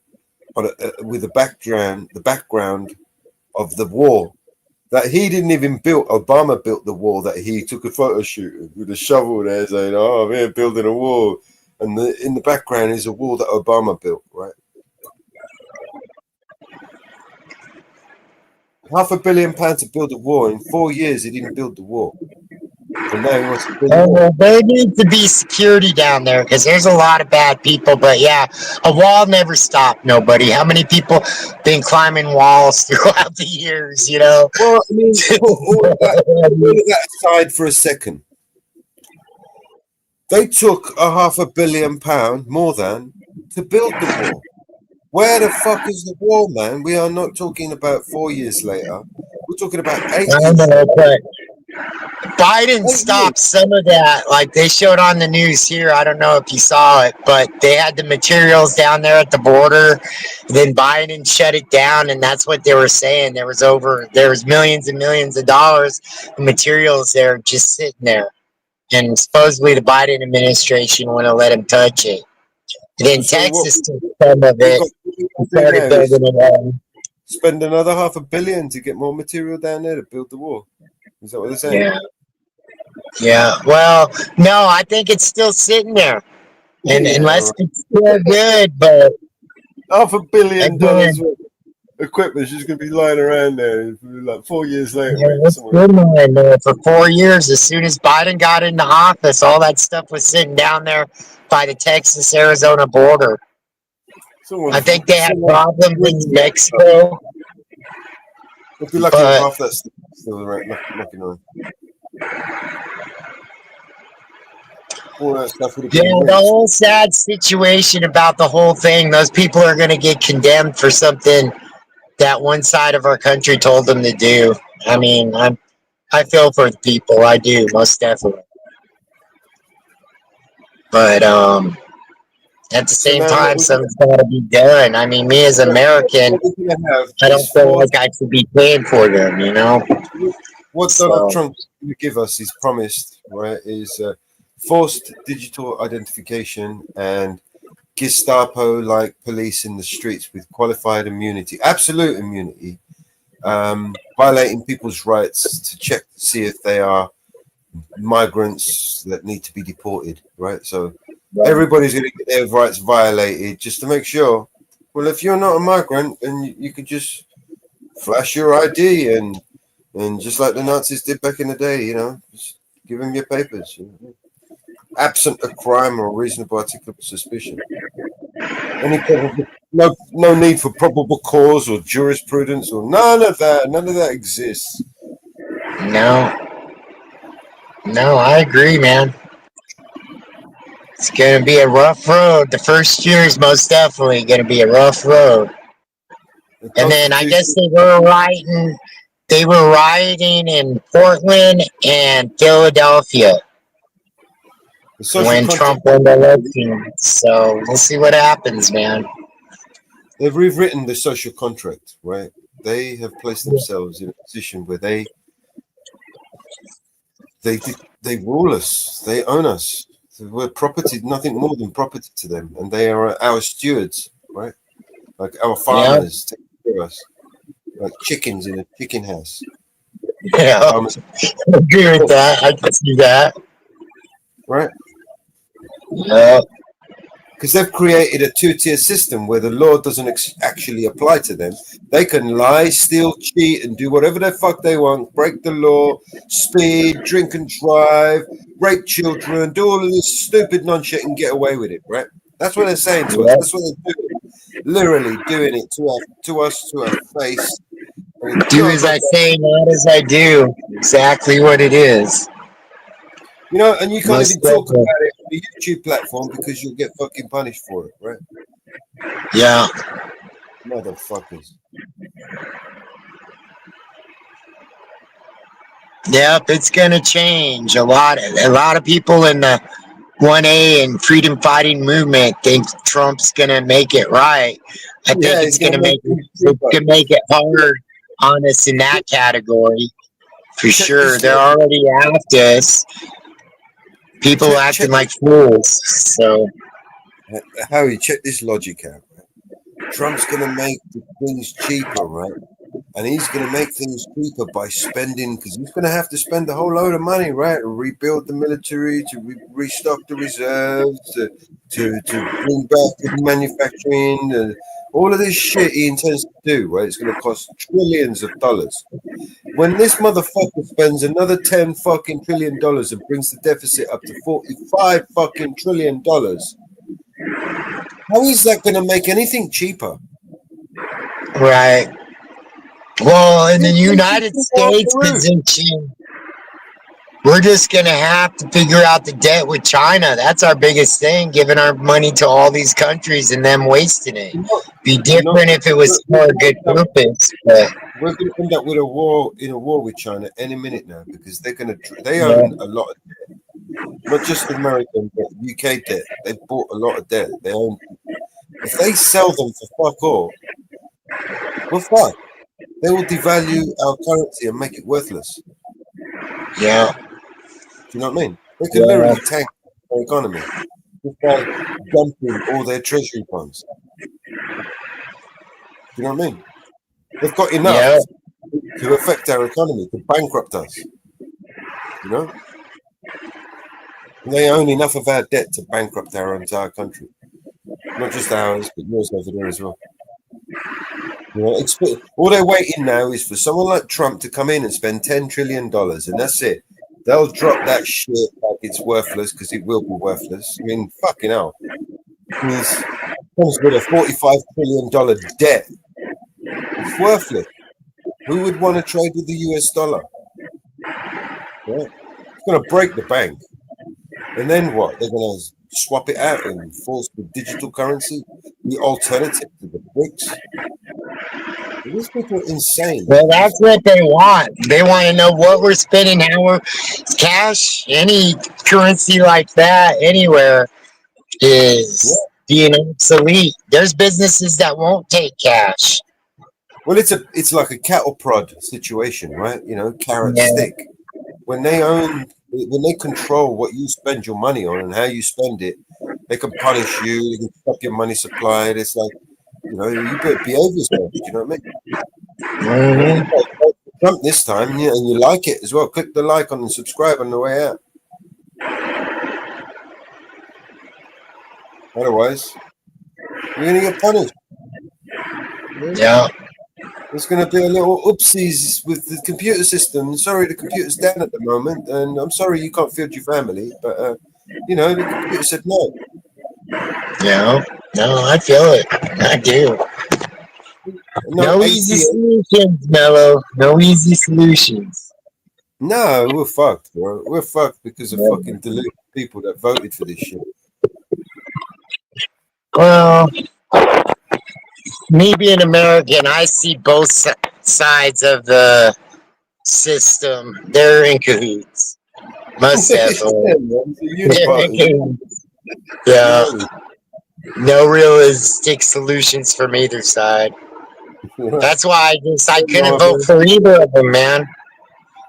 with the background of the wall that he didn't even build. Obama built the wall that he took a photo shoot with a shovel there, saying, "Oh, I'm here building a wall," and in the background is a wall that Obama built, right? £500 million to build a wall. In 4 years, he didn't build the wall. And now he wants to build a wall. There needs to be security down there because there's a lot of bad people. But yeah, a wall never stopped nobody. How many people been climbing walls throughout the years, Well, I mean, all of that aside for a second. They took £500 million, more than, to build the wall. Where the fuck is the wall, man? We are not talking about 4 years later. We're talking about 8 years later. Biden stopped some of that. Like they showed on the news here. I don't know if you saw it, but they had the materials down there at the border. Then Biden shut it down, and that's what they were saying. There was millions and millions of dollars of materials there just sitting there. And supposedly the Biden administration wouldn't let him touch it. And then So Texas took some of it and started building it up. Spend another $500 million to get more material down there to build the wall. Is that what they're saying? Yeah. Yeah. Well, no, I think it's still sitting there. And Yeah, unless right. it's still good, but $500 million again, worth of equipment's just going to be lying around there like 4 years later. yeah, Maybe, it's somewhere. been lying there for 4 years. As soon as Biden got into office, all that stuff was sitting down there by the Texas-Arizona border. I think they had problems in Mexico. If you're lucky, half that stuff is still around, knocking on. All that stuff would have Yeah, been the rinsed. whole sad situation about the whole thing, those people are going to get condemned for something that one side of our country told them to do. I mean, I feel for the people. I do, most definitely. But at the same time, something's got to be done. I mean, me as an American, I don't feel like I should be paying for them, you know? What Donald Trump will give us, he's promised, right, is forced digital identification and Gestapo-like police in the streets with qualified immunity, absolute immunity, violating people's rights to check to see if they are migrants that need to be deported, right? So everybody's going to get their rights violated just to make sure. Well, if you're not a migrant, then you could just flash your ID and just like the Nazis did back in the day, you know, just give them your papers. You know? Absent a crime or reasonable articulable suspicion. No need for probable cause or jurisprudence or none of that. None of that exists. No, I agree, man. It's going to be a rough road. The first year is most definitely going to be a rough road. And then I guess they were rioting in Portland and Philadelphia when Trump won the election. So we'll see what happens, man. They've rewritten the social contract, right? They have placed themselves in a position where they rule us. They own us. We're property, nothing more than property to them, and they are our stewards, right? Like our farmers take care of us, like chickens in a chicken house. Yeah, I agree with that. I can see that. Right? Yeah. Because they've created a two-tier system where the law doesn't actually apply to them. They can lie, steal, cheat, and do whatever the fuck they want, break the law, speed, drink and drive, rape children, do all of this stupid nonsense and get away with it, right? That's what they're saying to us. That's what they're doing. Literally doing it to us, to our face. Do as I say, not as I do. Exactly what it is. You know, and you can't even talk about it on the YouTube platform because you'll get fucking punished for it, right? Yeah. Motherfuckers. Yep, it's gonna change. A lot of people in the 1A and freedom fighting movement think Trump's gonna make it right. I think it's gonna make it hard on us in that category for sure. They're already after us. People acting like fools. So, Harry, check this logic out. Trump's going to make the things cheaper, right? And he's going to make things cheaper by spending, because he's going to have to spend a whole load of money, right? To rebuild the military, to restock the reserves, to bring back the manufacturing, all of this shit he intends to do, right? It's going to cost trillions of dollars. When this motherfucker spends another $10 fucking trillion and brings the deficit up to $45 fucking trillion, how is that going to make anything cheaper? right. Well, in the United States position, we're just going to have to figure out the debt with China. That's our biggest thing, giving our money to all these countries and them wasting it. Be different if it was for a good purpose. But we're going to end up with a war with China any minute now, because they own a lot of debt, not just American but UK debt. They've bought a lot of debt. They own. If they sell them for fuck all, we're fucked. They will devalue our currency and make it worthless. Yeah. Do you know what I mean? They could literally tank our economy just by dumping all their treasury bonds. Do you know what I mean? They've got enough to affect our economy, to bankrupt us. You know? And they own enough of our debt to bankrupt our entire country. Not just ours, but yours over there as well. You know, all they're waiting now is for someone like Trump to come in and spend $10 trillion, and that's it. They'll drop that shit like it's worthless, because it will be worthless. I mean, fucking hell. It comes with a $45 trillion debt. It's worthless. Who would want to trade with the US dollar? Yeah. It's going to break the bank. And then what? They're going to swap it out and force the digital currency, the alternative to the BRICS. These people are insane. Well, that's what they want. They want to know what we're spending, how we're cash, any currency like that anywhere is being obsolete. There's businesses that won't take cash. Well, it's like a cattle prod situation, right? You know, carrot stick. When they control what you spend your money on and how you spend it, they can punish you. They can stop your money supply. It's like, you know, you better behave yourself. You know what I mean? Trump this time, yeah, and you like it as well. Click the like on and subscribe on the way out. Otherwise, you're gonna get punished. Yeah. There's going to be a little oopsies with the computer system. Sorry, the computer's down at the moment, and I'm sorry you can't field your family, but you know, the computer said no. Yeah, no, I feel it. I do. No easy solutions, Mellow. No easy solutions. No, we're fucked, bro. We're fucked because of fucking deluded people that voted for this shit. Well, me being American, I see both sides of the system. They're in cahoots. Most definitely. Yeah. No realistic solutions from either side. That's why I couldn't vote for either of them, man.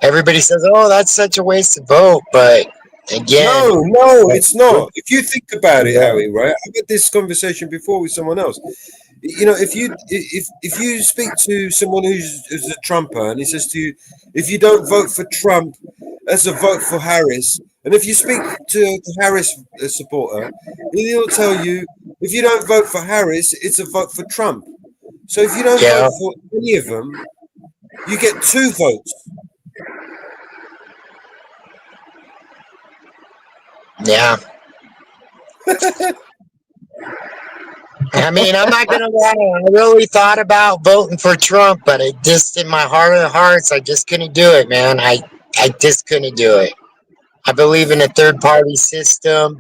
Everybody says, "Oh, that's such a waste of vote," but again, no, it's not. If you think about it, Harry, right? I had this conversation before with someone else. You know, if you speak to someone who's a Trumper and he says to you, if you don't vote for Trump, that's a vote for Harris. And if you speak to the Harris supporter, he'll tell you, if you don't vote for Harris, it's a vote for Trump. So if you don't vote for any of them, you get 2 votes. Yeah. I mean, I'm not gonna lie. I really thought about voting for Trump, but it just, in my heart of hearts, I just couldn't do it, man. I just couldn't do it. I believe in a third-party system.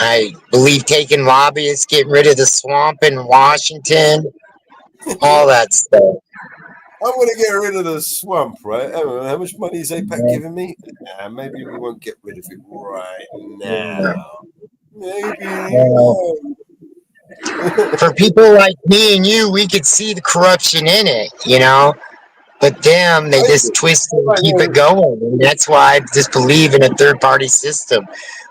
I believe taking lobbyists, getting rid of the swamp in Washington, all that stuff. I'm going to get rid of the swamp, right? I don't know, how much money is APAC giving me? Maybe we won't get rid of it right now. Maybe. For people like me and you, we could see the corruption in it, you know? But them, they just twist it and keep it going. And that's why I just believe in a third-party system.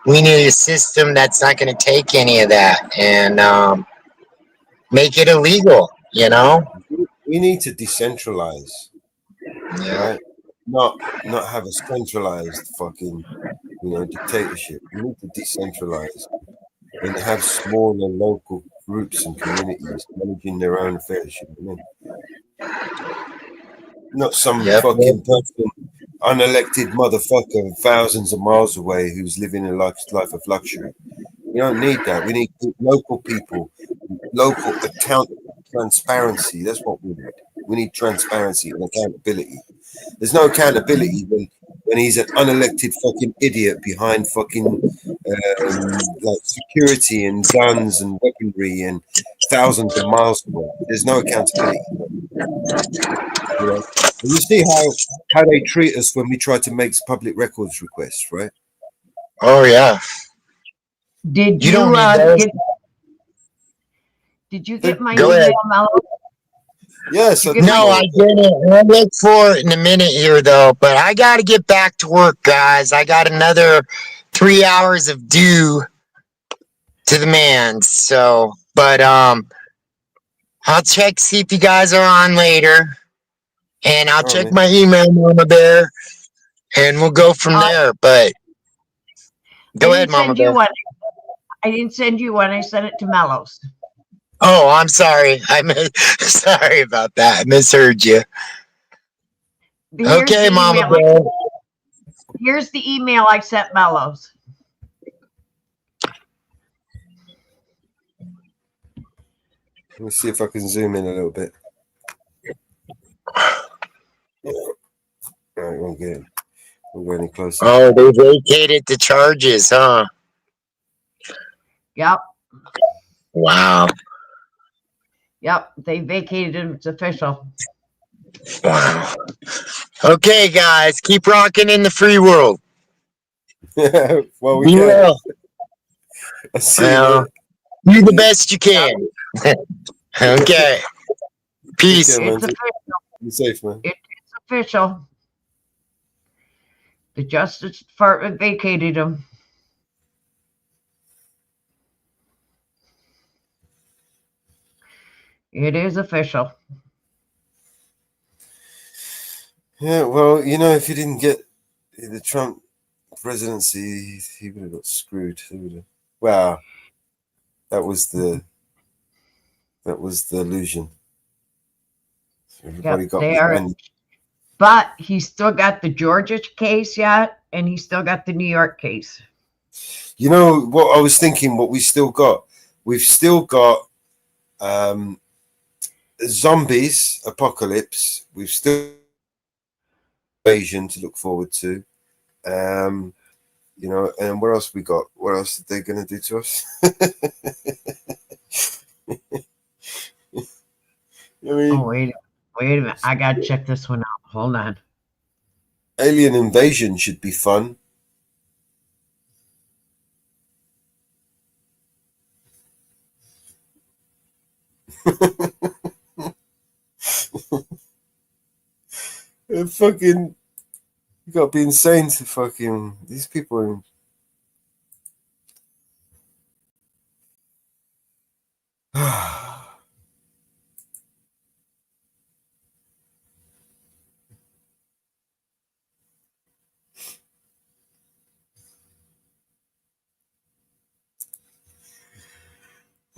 We need a system that's not going to take any of that and make it illegal, you know? We need to decentralize, right? Not have a centralized fucking, dictatorship. We need to decentralize and have smaller local groups and communities managing their own affairs. Not some fucking person, unelected motherfucker thousands of miles away who's living a life of luxury. We don't need that. We need local people, local transparency. That's what we need. We need transparency and accountability. There's no accountability when he's an unelected fucking idiot behind fucking like security and guns and weaponry and thousands of miles away. There's no accountability. You know? And you see how they treat us when we try to make public records requests, right? Oh yeah. Did You you, don't need those. did you get my Go email, ahead. Mellows? Yes. Did you get No, my- I didn't. I'll look for it in a minute here, though. But I got to get back to work, guys. I got another 3 hours of due to the man. So, but I'll check, see if you guys are on later, and I'll check man. my email, Mama Bear, and we'll go from there. But go ahead, Mama Bear. I didn't send you one. I sent it to Mellows. Oh, I'm sorry. Sorry about that. I misheard you. Here's Okay, the Mama email. Bear. Here's the email I sent Mellows. Let me see if I can zoom in a little bit. All right, we'll get it. We're getting closer. Oh, they vacated the charges, huh? Yep. Wow. Yep. They vacated it. It's official. Wow. Okay, guys, keep rocking in the free world. Well, we You can. will. I see Well, do the best you can. Okay. Peace. Take care, man. It's official. Be safe, man. It's official. The Justice Department vacated him. It is official. Yeah, well, you know, if he didn't get the Trump presidency, he would have got screwed. Wow, that was the illusion. Everybody got behind. But he's still got the Georgia case yet, and he's still got the New York case. You know what I was thinking? What we still got? We've still got zombies, apocalypse. We've still invasion to look forward to. You know, and what else we got? What else are they going to do to us? I mean, Oh, wait a minute. I got to check this one out. Hold on. alien invasion should be fun. Fucking, you gotta be insane to fucking these people.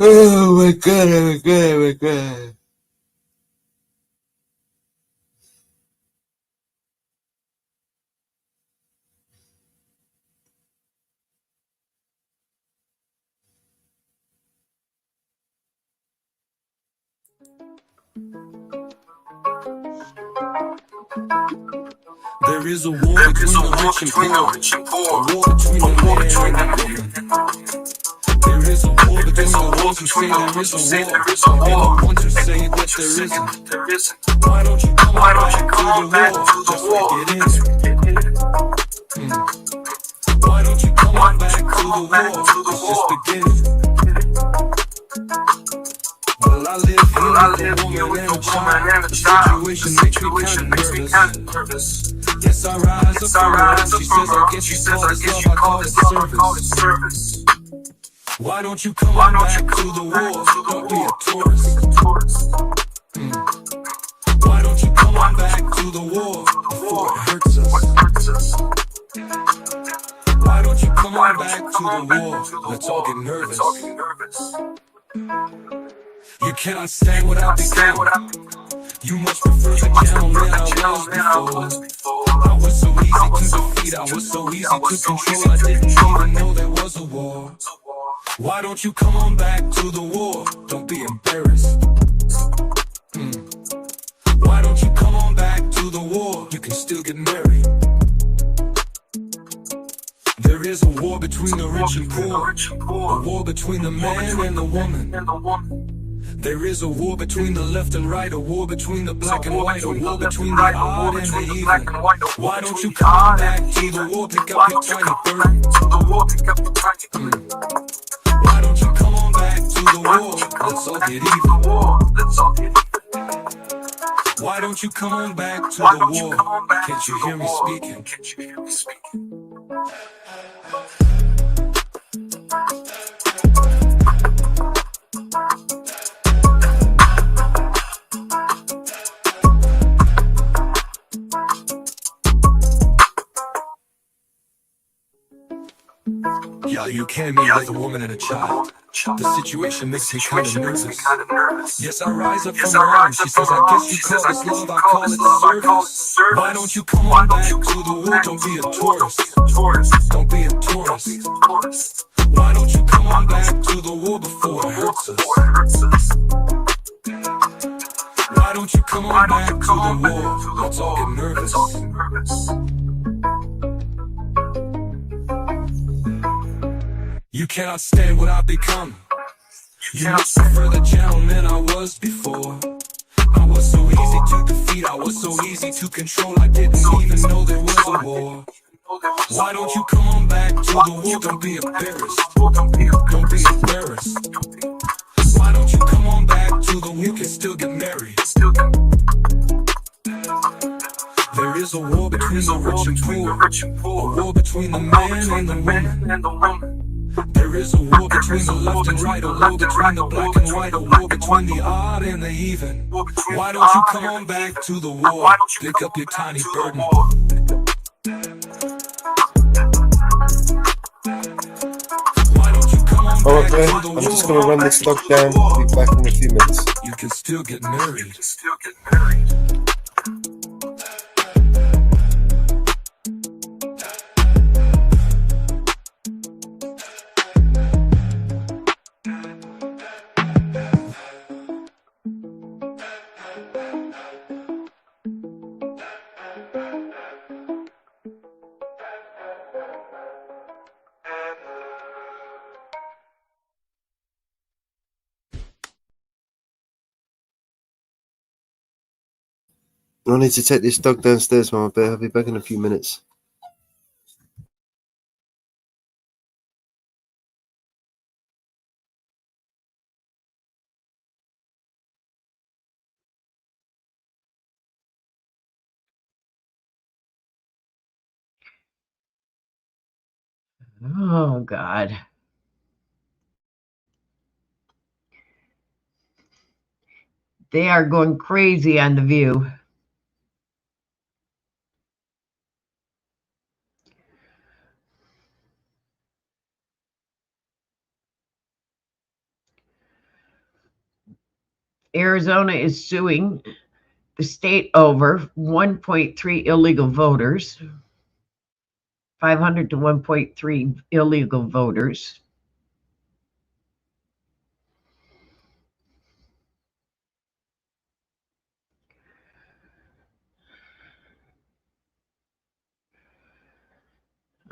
Oh my god! Oh my god! Oh my god! There is a war between the rich and poor. A war between the man and the woman. There is a war between the ones who say there is a war and the ones who say that there isn't. Why don't you come back to the war? Just get in. Why don't you come back to the war? It's just beginning. Well, I live here with a woman and a child. The situation makes me kind of nervous. Yes, I rise up for her. She says, I guess you call it service. Why don't you come back to the war? Don't be a tourist. Why don't you come back to the war before it hurts us? Why don't you come back to the war? Let's all get nervous. You cannot stand without the game. You must prefer the gentleman I was before. I was so easy to defeat, I was so easy to control. I didn't even know there was a war. Why don't you come on back to the war? Don't be embarrassed. Why don't you come on back to the war? You can still get married. There is a war between the rich and poor. A war between the man and the woman. There is a war between the left and right, a war between the black and white, a war between the odd and the even. Why don't you come back to the war, pick up your tiny burden? Why don't you come on back to the war? Let's all get even. Why don't you come on back to the war? Can't you hear me speaking? Yeah, you came in with a woman and a child. The situation makes me kind of nervous. Yes, I rise up from her arms. She says, I guess you call this love, I call it service. Why don't you come on back to the war? Don't be a tourist. Don't be a tourist. Why don't you come on back to the war before it hurts us? Why don't you come on back to the war? Let's all get nervous. You cannot stand what I've become. You much prefer the gentleman I was before. I was so easy to defeat, I was so easy to control, I didn't even know there was a war. Why don't you come on back to the war? Don't be embarrassed. Don't be embarrassed. Why don't you come on back to the war? You can still get married. There is a war between the rich and poor, a war between the man and the woman. There is a war between the left and right, a war between the black and white, a war between the odd and the even. Why don't you come on back to the war? Pick up your tiny burden. Okay, I'm just gonna run this dog down. I'll be back in a few minutes. You can still get married. I need to take this dog downstairs, Mama Bear. I'll be back in a few minutes. Oh, God. They are going crazy on The View. Arizona is suing the state over 1.3 illegal voters, 500 to 1.3 illegal voters.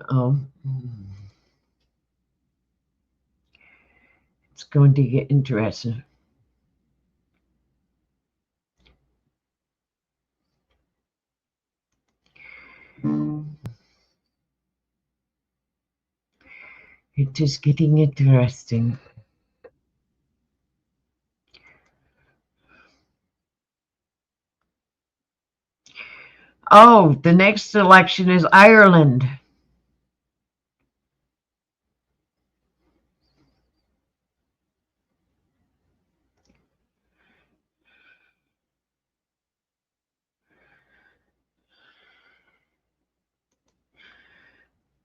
Oh, it's going to get interesting. It is getting interesting. Oh, the next election is Ireland.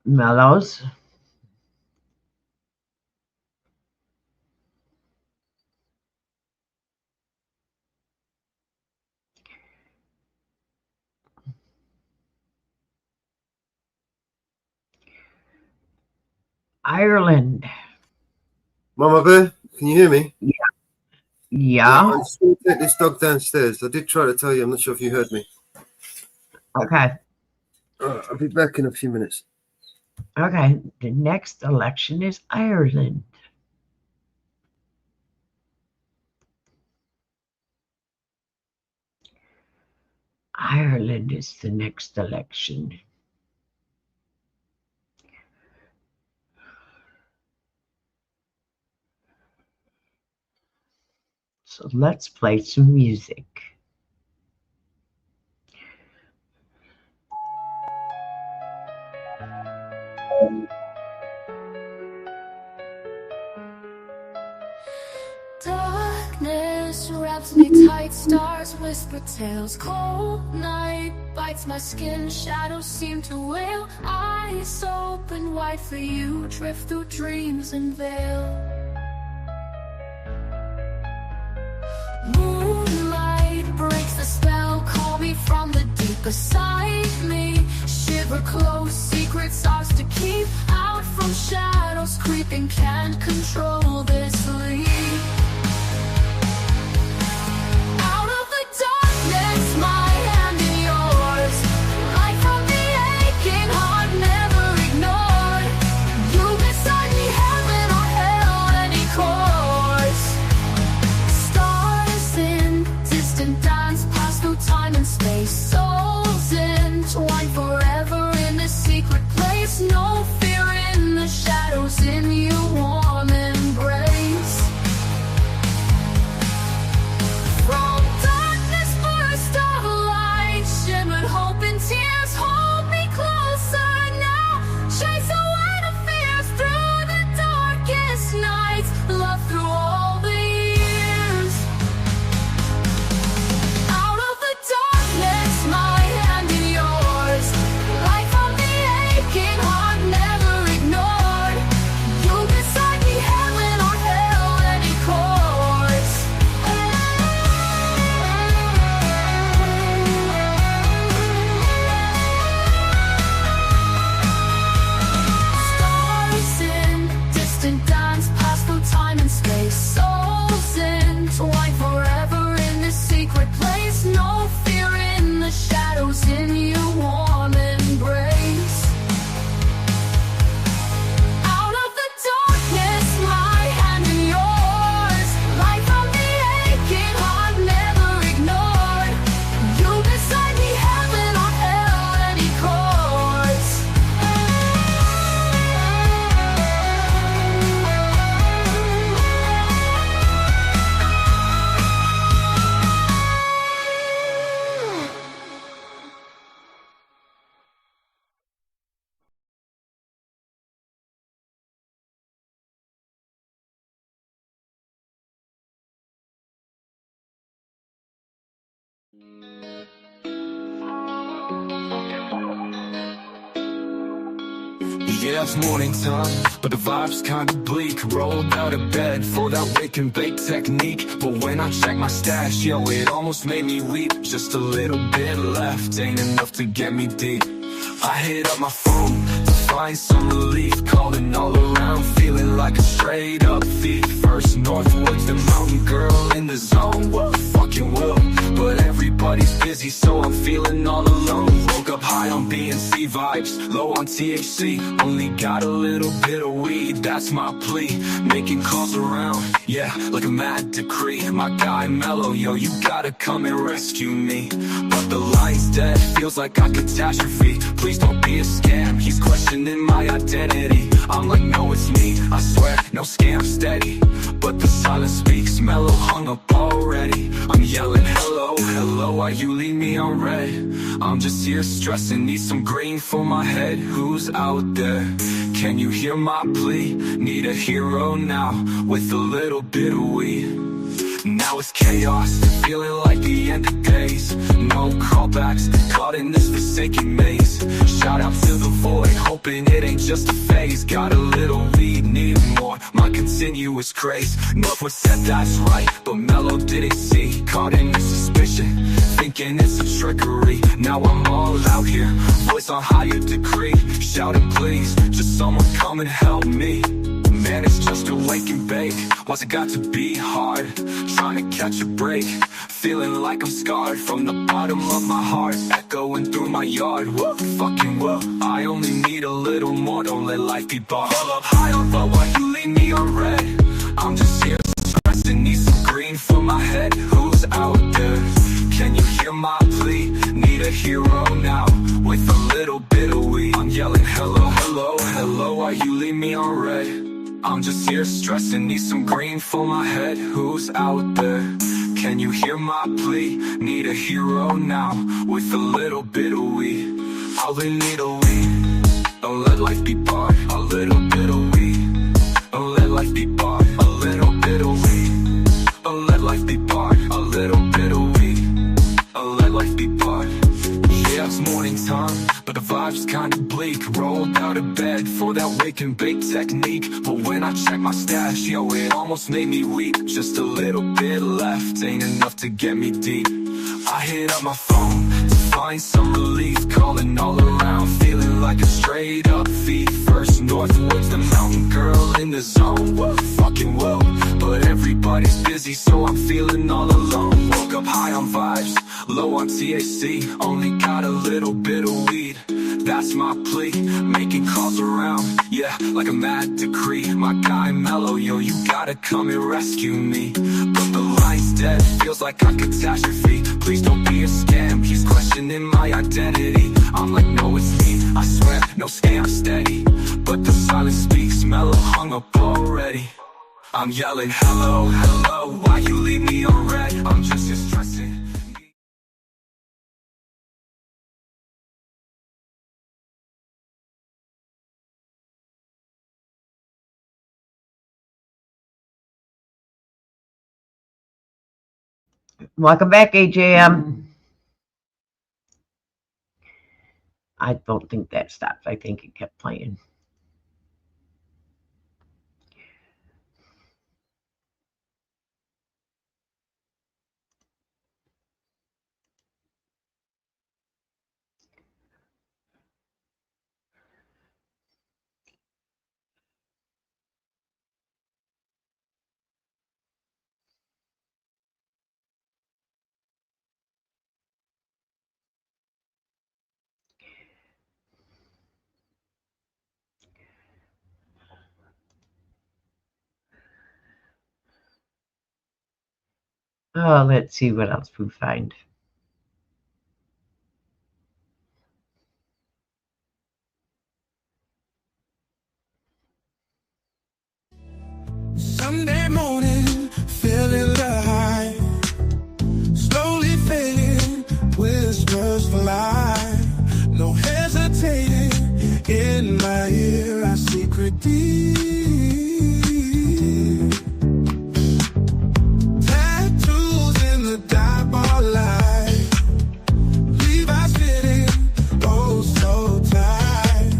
Mellows. Ireland. Mama Bear, can you hear me? Yeah. I'm just going to take this dog downstairs. I did try to tell you. I'm not sure if you heard me. Okay. I'll be back in a few minutes. Okay. The next election is Ireland. Ireland is the next election. So let's play some music. Darkness wraps me tight, stars whisper tales. Cold night bites my skin, shadows seem to wail. Eyes open wide for you, drift through dreams and veil. Moonlight breaks the spell, call me from the deep beside me. Shiver close, secrets ours to keep. Out from shadows creeping, can't control this leap. Out of the darkness, my hand in yours. Light from the aching heart, never ignored. You beside me, heaven or hell, any course. Stars in distant dance, pass through time and space. Souls entwined forever in a secret place. No fear in the shadows, in you warm embrace. From darkness burst of light, shimmered hope and tears. Hold me closer now, chase away the fears through the darkest nights. Love through all the years. Out of the darkness, my hand in yours. Light from the aching heart, never ignored. You beside me, heaven or hell, any course. Stars in distant dance, pass through time and space. Souls entwined forever in this secret place. No fear in the shadows, in you warm embrace. Out of the darkness, my hand in yours. Light from the aching heart, never ignored. You beside me, heaven or hell, any course. Yeah, it's morning time, but the vibe's kinda bleak. Rolled out of bed for that wake and bake technique. But when I check my stash, yo, it almost made me weep. Just a little bit left, ain't enough to get me deep. I hit up my phone to find some relief. Calling all around, feeling like a straight up thief. First Northwoods, the mountain girl in the zone. What fucking will? But everybody's busy, so I'm feeling all alone. Woke up high on BNC vibes, low on THC. Only got a little bit of weed, that's my plea. Making calls around, yeah, like a mad decree. My guy Mellow, yo, you gotta come and rescue me. But the line's dead, feels like a catastrophe. Please don't be a scam, he's questioning my identity. I'm like, no, it's me, I swear, no scam, steady. But the silence speaks, Mellow hung up already. I'm yelling, hello, hello, why you leave me on red? I'm just here stressing, need some green for my head. Who's out there? Can you hear my plea? Need a hero now, with a little bit of weed. Now it's chaos, feeling like the end of days. No callbacks, caught in this forsaken maze. Shout out to the void, hoping it ain't just a phase. Got a little weed, need more, my continuous craze. Northwood said that's right, but Mellow didn't see. Caught in this suspicion, thinking it's a trickery. Now I'm all out here, voice on higher degree. Shouting please, just someone come and help me. Man, it's just a wake and bake. Why's it got to be hard? Trying to catch a break. Feeling like I'm scarred from the bottom of my heart. Echoing through my yard. Whoa, fucking whoa. I only need a little more, don't let life be barred. Pull up high on, but why you leave me on red? I'm just here stressing, need some green for my head. Who's out there? Can you hear my plea? Need hero now with a little bit of weed. I'm yelling hello, hello, hello, why you leave me on red? I'm just here stressing, need some green for my head. Who's out there? Can you hear my plea? Need a hero now with a little bit of weed. All we need a weed. Don't let life be barred. A little bit of weed. Don't let life be barred. A little bit of weed. Don't let life be barred. A little bit of weed. Don't let life be barred. Yeah, it's morning time, but the vibe's kinda bleak. Rolled out of bed for that wake and bake technique. But when I check my stash, yo, it almost made me weep. Just a little bit left, ain't enough to get me deep. I hit up my phone to find some relief. Calling all around, feeling like a straight up thief. First northwards, the mountain girl in the zone. Whoa, fucking whoa. But everybody's busy, so I'm feeling all alone. Woke up high on vibes, low on THC. Only got a little bit of weed, that's my plea. Making calls around, yeah, like a mad decree. My guy Mellow, yo, you gotta come and rescue me. But the line's dead, feels like a catastrophe. Please don't be a scam, he's questioning my identity. I'm like, no, it's me, I swear, no scam, steady. But the silence speaks, Mellow hung up already. I'm yelling, hello, hello, why you leave me on red? I'm just here stressing. Welcome back, AJM. I don't think that stopped. I think it kept playing. Oh, let's see what else we find. Sunday morning, feeling the high, slowly fading, whispers fly, no hesitating, in my ear I secret deep, tattoos in the dark bar light, Levi's fitting, oh so tight,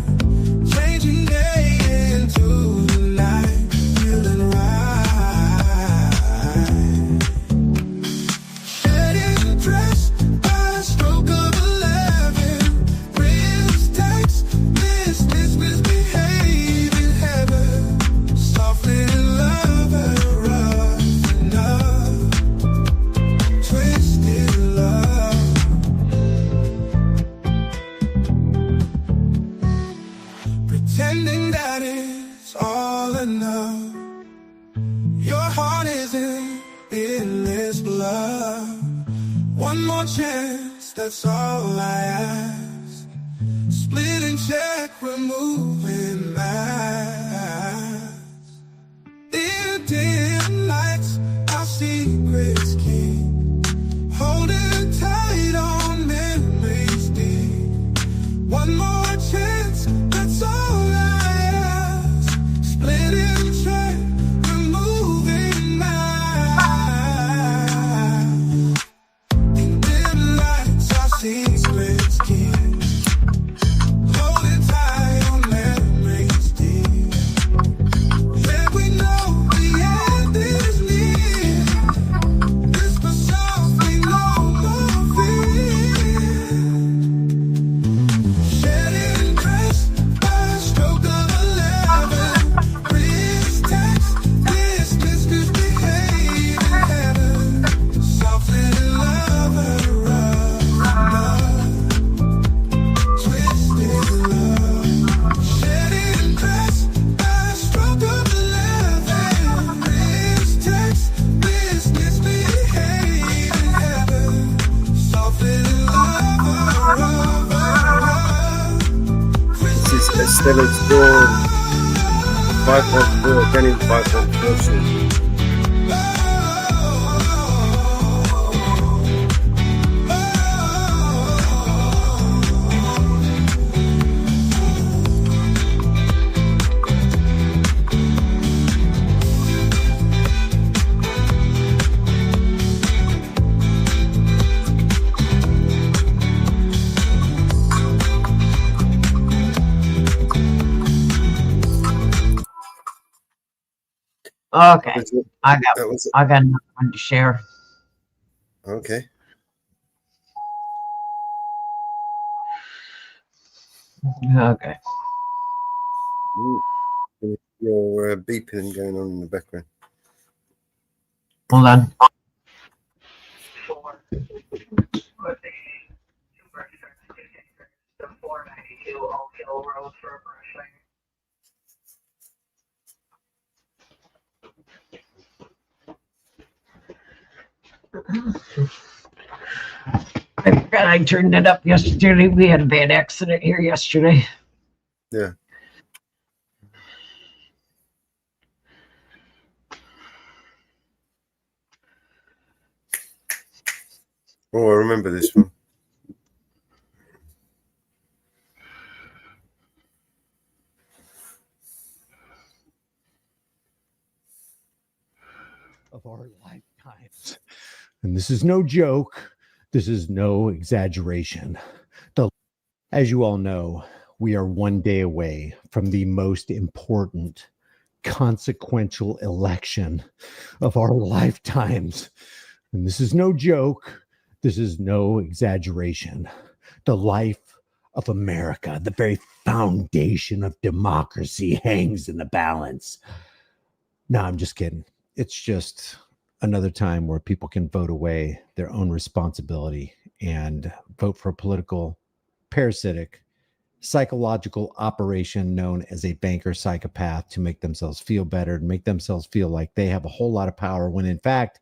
changing day into the night, feeling right, getting dressed by the stroke of 11, wrist text, misbehaving heaven, softly in love, rough enough, twisted love, pretending that it's all enough. Your heart isn't in this blood. One more chance, that's all I ask. Split and check, removing masks. In dim lights, our secrets keep. Holding tight on memories deep. One more chance, that's all I ask. Split and check, removing masks. In dim lights, our secrets keep. Holding tight on memories deep. Yeah, we know the end is near. This Stella scored 5.4, getting 5.4 shots. Okay, I got another one to share. Okay. Okay. Your beeping going on in the background. Hold on. I forgot I turned it up yesterday. We had a bad accident here yesterday. Yeah. Oh, I remember this one. Of our lifetimes. And this is no joke. This is no exaggeration. As you all know, we are one day away from the most important, consequential election of our lifetimes. And this is no joke. This is no exaggeration. The life of America, the very foundation of democracy, hangs in the balance. No, I'm just kidding. It's just another time where people can vote away their own responsibility and vote for a political, parasitic, psychological operation known as a banker psychopath to make themselves feel better, to make themselves feel like they have a whole lot of power when in fact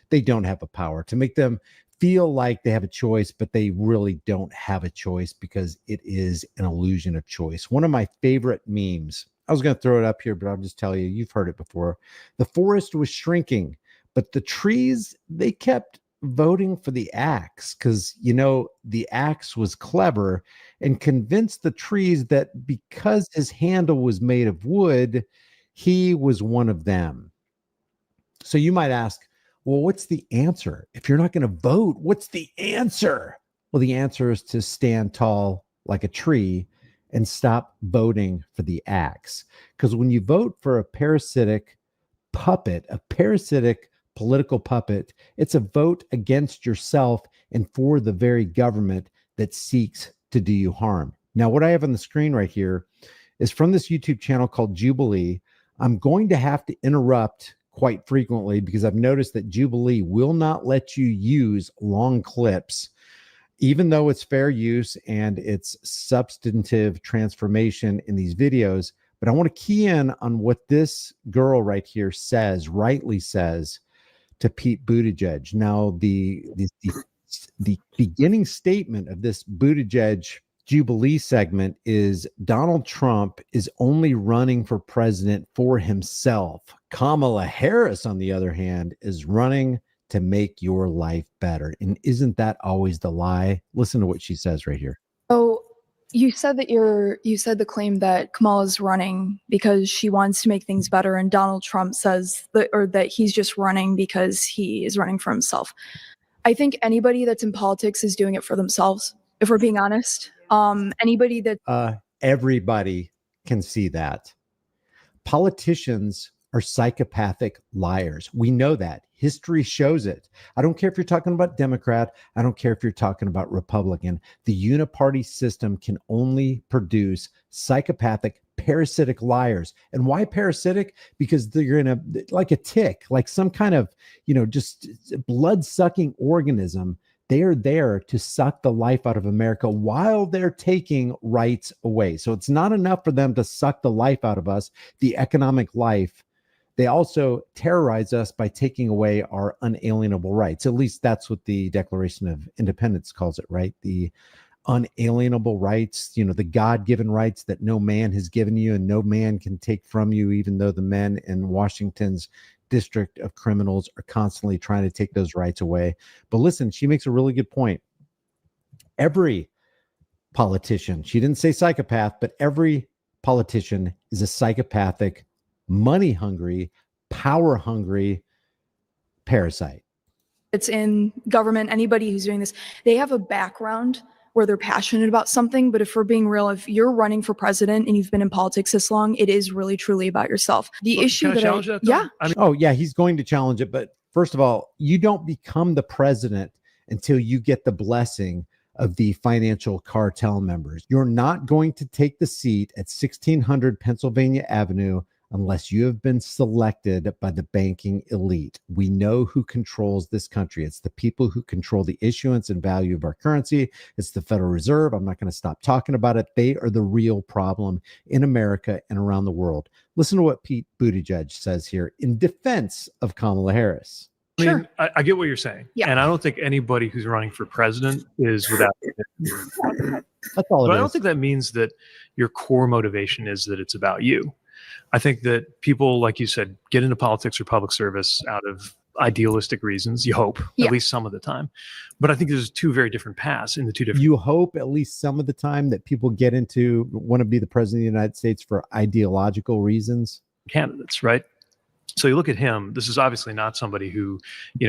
they don't have a power, to make them feel like they have a choice, but they really don't have a choice because it is an illusion of choice. One of my favorite memes, I was going to throw it up here, but I'll just tell you, you've heard it before. The forest was shrinking, but the trees, they kept voting for the axe because, you know, the axe was clever and convinced the trees that because his handle was made of wood, he was one of them. So you might ask, well, what's the answer? If you're not going to vote, what's the answer? Well, the answer is to stand tall like a tree and stop voting for the axe. Because when you vote for a parasitic puppet, a parasitic political puppet, it's a vote against yourself and for the very government that seeks to do you harm. Now, what I have on the screen right here is from this YouTube channel called Jubilee. I'm going to have to interrupt quite frequently because I've noticed that Jubilee will not let you use long clips, even though it's fair use and it's substantive transformation in these videos. But I want to key in on what this girl right here says, rightly says, to Pete Buttigieg. Now, the beginning statement of this Buttigieg Jubilee segment is Donald Trump is only running for president for himself. Kamala Harris, on the other hand, is running to make your life better. And isn't that always the lie? Listen to what she says right here. Oh, you said that you said the claim that Kamala's running because she wants to make things better, and Donald Trump says that he's just running because he is running for himself. I think anybody that's in politics is doing it for themselves, if we're being honest. Anybody that Everybody can see that. Politicians are psychopathic liars. We know that. History shows it. I don't care if you're talking about Democrat. I don't care if you're talking about Republican. The uniparty system can only produce psychopathic, parasitic liars. And why parasitic? Because they're in like a tick, like some kind of, just blood-sucking organism. They are there to suck the life out of America while they're taking rights away. So it's not enough for them to suck the life out of us, the economic life. They also terrorize us by taking away our unalienable rights. At least that's what the Declaration of Independence calls it, right? The unalienable rights, you know, the God-given rights that no man has given you and no man can take from you, even though the men in Washington's district of criminals are constantly trying to take those rights away. But listen, she makes a really good point. Every politician, she didn't say psychopath, but every politician is a psychopathic, money hungry, power hungry parasite. It's in government. Anybody who's doing this, they have a background where they're passionate about something. But if we're being real, if you're running for president and you've been in politics this long, it is really truly about yourself. The issue Oh yeah, he's going to challenge it. But first of all, you don't become the president until you get the blessing of the financial cartel members. You're not going to take the seat at 1600 Pennsylvania Avenue unless you have been selected by the banking elite. We know who controls this country. It's the people who control the issuance and value of our currency. It's the Federal Reserve. I'm not going to stop talking about it. They are the real problem in America and around the world. Listen to what Pete Buttigieg says here in defense of Kamala Harris. I mean, I get what you're saying. Yeah. And I don't think anybody who's running for president is without. That's all But it I don't is. think that means that your core motivation is that it's about you. I think that people, like you said, get into politics or public service out of idealistic reasons. You hope, Yeah. at least some of the time. But I think there's two very different paths in the two different. You hope at least some of the time that people get into want to be the president of the United States for ideological reasons. Candidates, right? So you look at him. This is obviously not somebody who,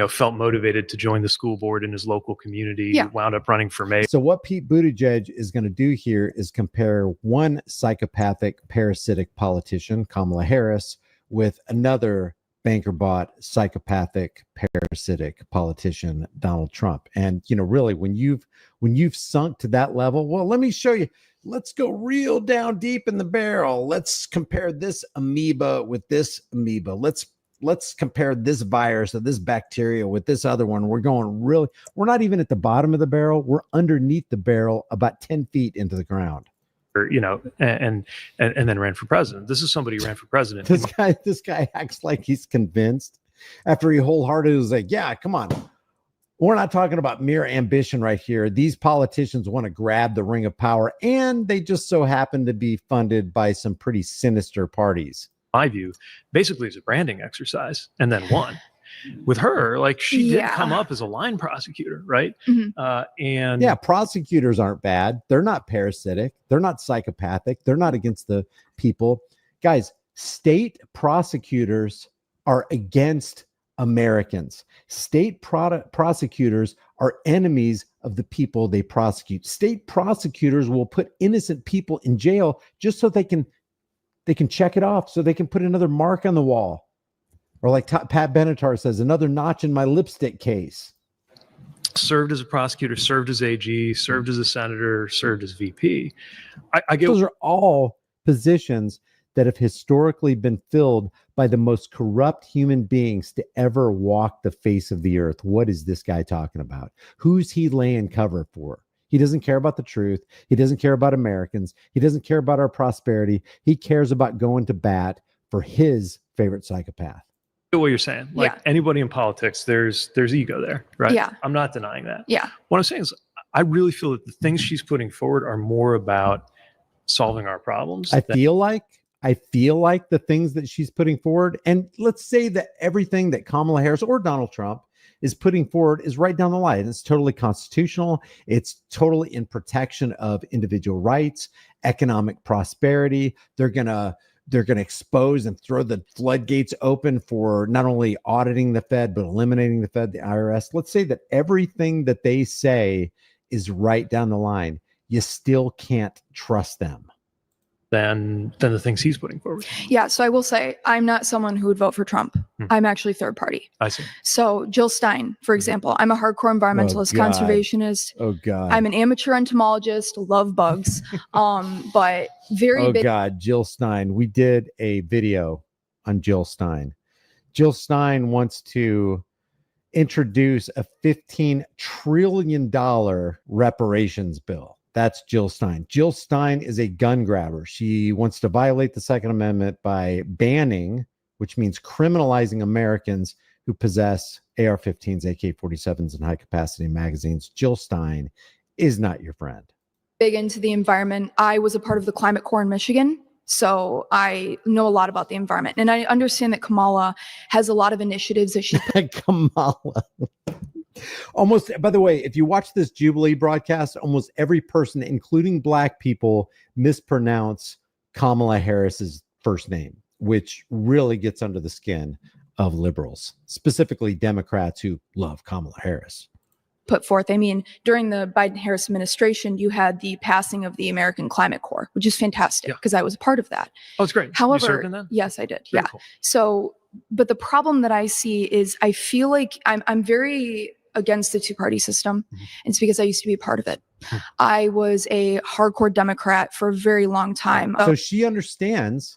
felt motivated to join the school board in his local community. Yeah. Wound up running for mayor. So what Pete Buttigieg is going to do here is compare one psychopathic, parasitic politician, Kamala Harris, with another banker-bought, psychopathic, parasitic politician, Donald Trump. And really, when you've sunk to that level, well, let me show you. Let's go real down deep in the barrel. Let's compare this amoeba with this amoeba. Let's compare this virus or this bacteria with this other one. We're not even at the bottom of the barrel. We're underneath the barrel about 10 feet into the ground. And then ran for president. This is somebody who ran for president. This guy acts like he's convinced after he wholeheartedly was like, yeah, come on. We're not talking about mere ambition right here. These politicians want to grab the ring of power, and they just so happen to be funded by some pretty sinister parties. My view, basically, is a branding exercise, and then won. With her, she did come up as a line prosecutor, right? Mhm. And yeah, prosecutors aren't bad. They're not parasitic. They're not psychopathic. They're not against the people. Guys, state prosecutors are against Americans. State prosecutors are enemies of the people they prosecute. State prosecutors will put innocent people in jail just so they can check it off, so they can put another mark on the wall. Or like Pat Benatar says, another notch in my lipstick case. served as a prosecutor, served as AG, served as a senator, served as VP. I get Those are all positions that have historically been filled by the most corrupt human beings to ever walk the face of the earth. What is this guy talking about? Who's he laying cover for? He doesn't care about the truth. He doesn't care about Americans. He doesn't care about our prosperity. He cares about going to bat for his favorite psychopath. what you're saying. Like anybody in politics, there's ego there, right? Yeah. I'm not denying that. Yeah. What I'm saying is I really feel that the things she's putting forward are more about solving our problems. I feel like the things that she's putting forward, and let's say that everything that Kamala Harris or Donald Trump is putting forward is right down the line. It's totally constitutional. It's totally in protection of individual rights, economic prosperity. They're gonna expose and throw the floodgates open for not only auditing the Fed, but eliminating the Fed, the IRS. Let's say that everything that they say is right down the line. You still can't trust them. Than the things he's putting forward. Yeah, so I will say I'm not someone who would vote for Trump. I'm actually third party. I see. So Jill Stein, for example, I'm a hardcore environmentalist, God. conservationist. Oh God. I'm an amateur entomologist, love bugs. But very Oh big. God, Jill Stein. We did a video on Jill Stein. Jill Stein wants to introduce a $15 trillion reparations bill. That's Jill Stein. Jill Stein is a gun grabber. She wants to violate the Second Amendment by banning, which means criminalizing Americans who possess AR-15s, AK-47s, and high-capacity magazines. Jill Stein is not your friend. big into the environment. I was a part of the Climate Corps in Michigan, so I know a lot about the environment. And I understand that Kamala has a lot of initiatives that she Kamala. Almost, by the way, if you watch this Jubilee broadcast, almost every person, including Black people, mispronounce Kamala Harris's first name, which really gets under the skin of liberals, specifically Democrats who love Kamala Harris. put forth. I mean, during the Biden-Harris administration, you had the passing of the American Climate Corps, which is fantastic because I was a part of that. Oh, it's great. However, you served in that? yes, I did. Very yeah. cool. So, but the problem that I see is I feel like I'm very against the two-party system. And it's because I used to be a part of it. I was a hardcore Democrat for a very long time. So she understands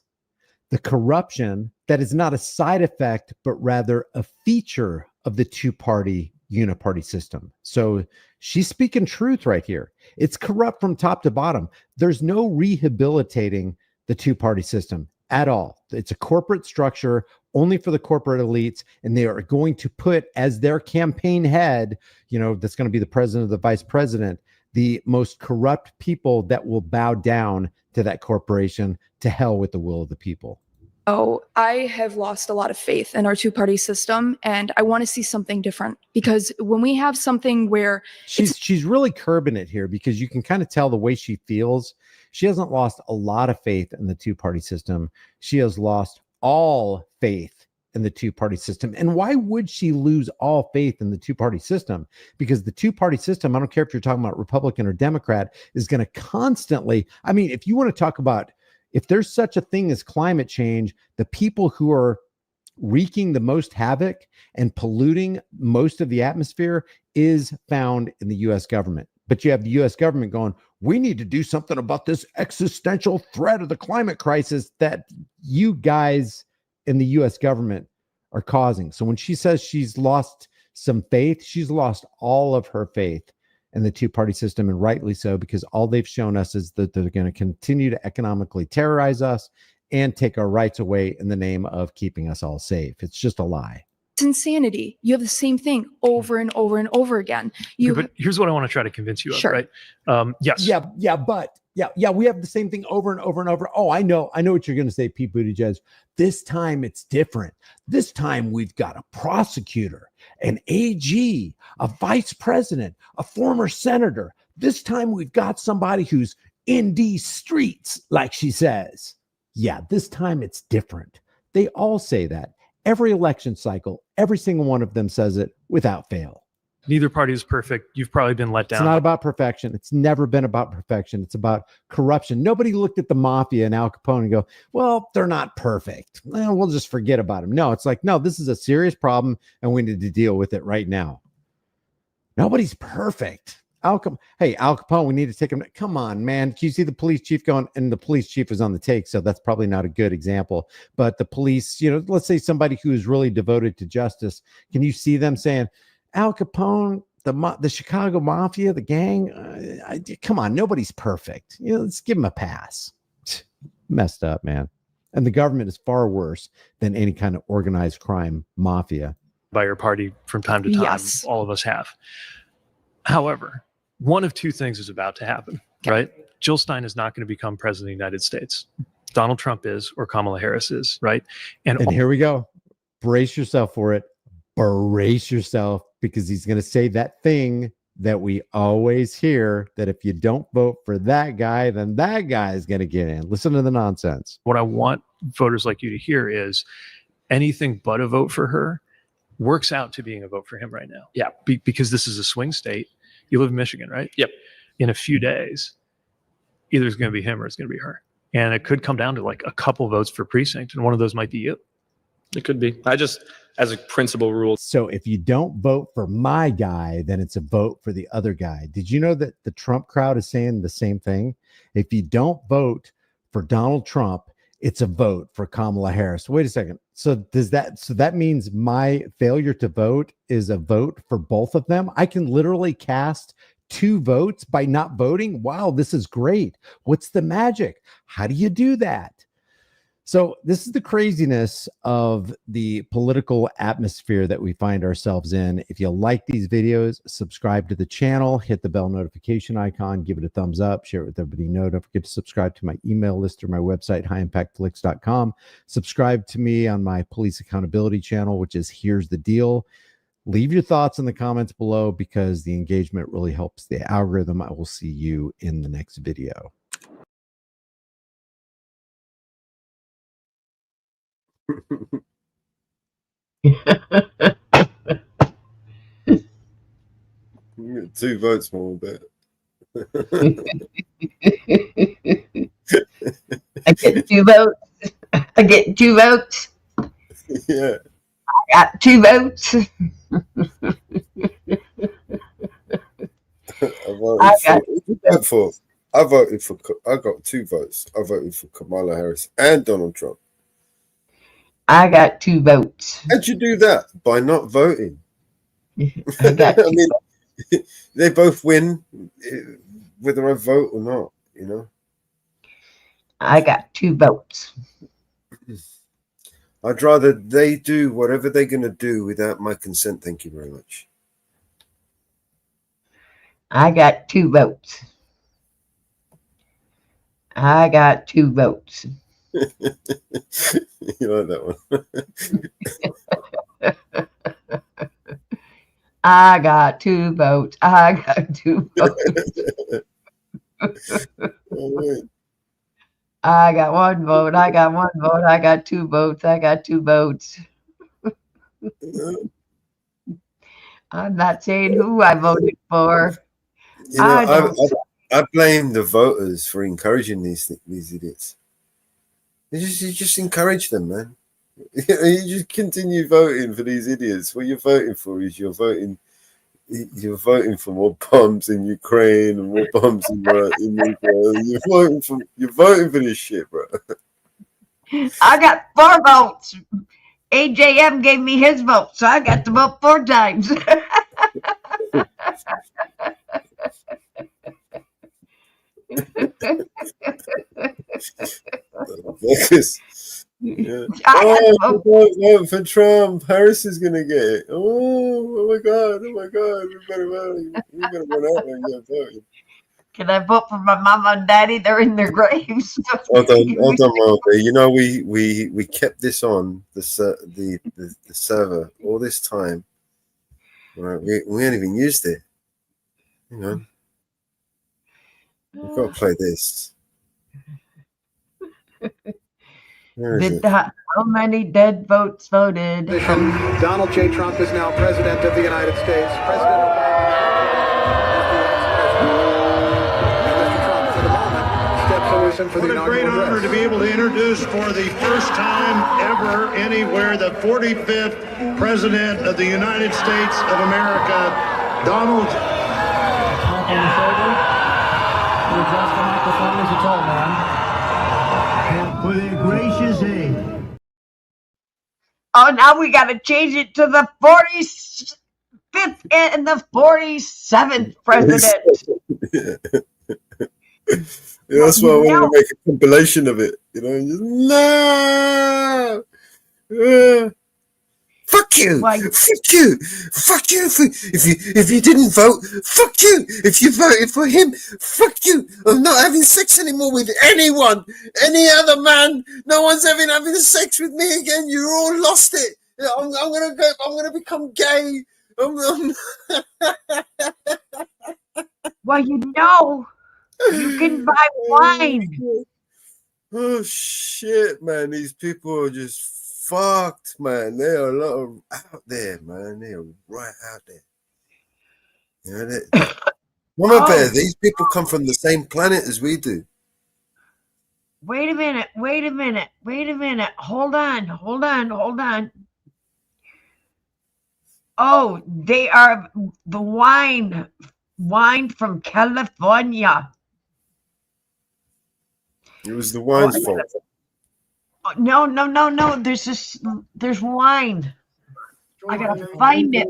the corruption that is not a side effect, but rather a feature of the two-party uniparty system. So she's speaking truth right here. It's corrupt from top to bottom. There's no rehabilitating the two-party system at all. It's a corporate structure only for the corporate elites, and they are going to put as their campaign head, you know, that's going to be the president or the vice president, the most corrupt people that will bow down to that corporation. To hell with the will of the people. Oh, I have lost a lot of faith in our two-party system, and I want to see something different, because when we have something where she's really curbing it here, because you can kind of tell the way she feels. She hasn't lost a lot of faith in the two-party system. She has lost all faith in the two-party system. And why would she lose all faith in the two-party system? Because the two-party system, I don't care if you're talking about Republican or Democrat, is going to constantly, I mean, if you want to talk about, if there's such a thing as climate change, the people who are wreaking the most havoc and polluting most of the atmosphere is found in the U.S. government. But you have the U.S. government going, we need to do something about this existential threat of the climate crisis that you guys in the U.S. government are causing. So when she says she's lost some faith, she's lost all of her faith in the two-party system, and rightly so, because all they've shown us is that they're going to continue to economically terrorize us and take our rights away in the name of keeping us all safe. It's just a lie. it's insanity. You have the same thing over and over and over again. But here's what I want to try to convince you of, right? Yes. Yeah, we have the same thing over and over and over. Oh, I know what you're going to say, Pete Buttigieg. This time it's different. This time we've got a prosecutor, an AG, a vice president, a former senator. This time we've got somebody who's in these streets, like she says. Yeah, this time it's different. They all say that. Every election cycle, every single one of them says it without fail. Neither party is perfect. You've probably been let down. It's not about perfection. It's never been about perfection. It's about corruption. Nobody looked at the mafia and Al Capone and go, well, they're not perfect. Well, we'll just forget about them. No, it's like, no, this is a serious problem and we need to deal with it right now. Nobody's perfect. Al Capone, we need to take him. Come on, man. Do you see the police chief going? And the police chief was on the take, so that's probably not a good example. But the police, you know, let's say somebody who is really devoted to justice. Can you see them saying, Al Capone, the Chicago Mafia, the gang? Come on, nobody's perfect. You know, let's give them a pass. Messed up, man. And the government is far worse than any kind of organized crime mafia. By your party from time to time. Yes. All of us have. However, one of two things is about to happen, right? Jill Stein is not going to become president of the United States. Donald Trump is, or Kamala Harris is, right? And here we go. Brace yourself for it. Brace yourself, because he's going to say that thing that we always hear, that if you don't vote for that guy, then that guy is going to get in. Listen to the nonsense. What I want voters like you to hear is anything but a vote for her works out to being a vote for him right now. Yeah. Because this is a swing state. You live in Michigan, right? Yep. In a few days, either it's going to be him or it's going to be her. And it could come down to like a couple votes per precinct. And one of those might be you. It could be. I just, as a principle rule. So if you don't vote for my guy, then it's a vote for the other guy. Did you know that the Trump crowd is saying the same thing? If you don't vote for Donald Trump, it's a vote for Kamala Harris. Wait a second. So that means my failure to vote is a vote for both of them? I can literally cast 2 votes by not voting? Wow, this is great. What's the magic? How do you do that? So this is the craziness of the political atmosphere that we find ourselves in. If you like these videos, subscribe to the channel, hit the bell notification icon, give it a thumbs up, share it with everybody you know. Don't forget to subscribe to my email list or my website, highimpactflix.com. Subscribe to me on my police accountability channel, which is Here's the Deal. Leave your thoughts in the comments below because the engagement really helps the algorithm. I will see you in the next video. You get 2 votes more, but I get 2 votes. I get 2 votes. Yeah. I got 2 votes. I voted for. I got 2 votes. I voted for Kamala Harris and Donald Trump. I got 2 votes. How'd you do that? By not voting? I got 2 I mean, votes. they both win, whether I vote or not. You know. I got 2 votes. I'd rather they do whatever they're going to do without my consent. Thank you very much. I got 2 votes. I got 2 votes. You like that one? I got 2 votes. I got 2 votes. I got 1 vote. I got 1 vote. I got 2 votes. I got 2 votes. I'm not saying who I voted for. You know, I blame the voters for encouraging these idiots. You just encourage them, man. You just continue voting for these idiots. What you're voting for is you're voting for more bombs in Ukraine and more bombs in Israel. You're voting for this shit, bro. I got 4 votes. AJM gave me his vote, so I got to vote 4 times. Yeah. Oh, vote for Trump. Harris is gonna get it. Oh my god! Oh my god! We better run out and get voted. Can I vote for my mama and daddy? They're in their graves. Hold on, Martha. You know we kept this on the server all this time. Right? We ain't even used it. Hang on. We've got to play this. How many dead votes voted? Donald J. Trump is now president of the United States. President What a great honor to be able to introduce for the first time ever anywhere the 45th President of the United States of America, Donald. With a gracious aid. Oh, now we got to change it to the 45th and the 47th president. Yeah, that's why I want to make a compilation of it. You know, just, no. Fuck you! Fuck you! Fuck you! If you didn't vote, fuck you! If you voted for him, fuck you! I'm not having sex anymore with anyone, any other man. No one's ever having sex with me again. You all lost it. I'm gonna become gay. Well, you know, you can buy wine. Oh shit, man! These people are just fucked, man. They are a lot of out there, man. They are right out there. You know, Mama Bear, these people come from the same planet as we do. Wait a minute. Hold on. Oh, they are the wine from California. It was the wine's fault. No. There's wine. I gotta find it.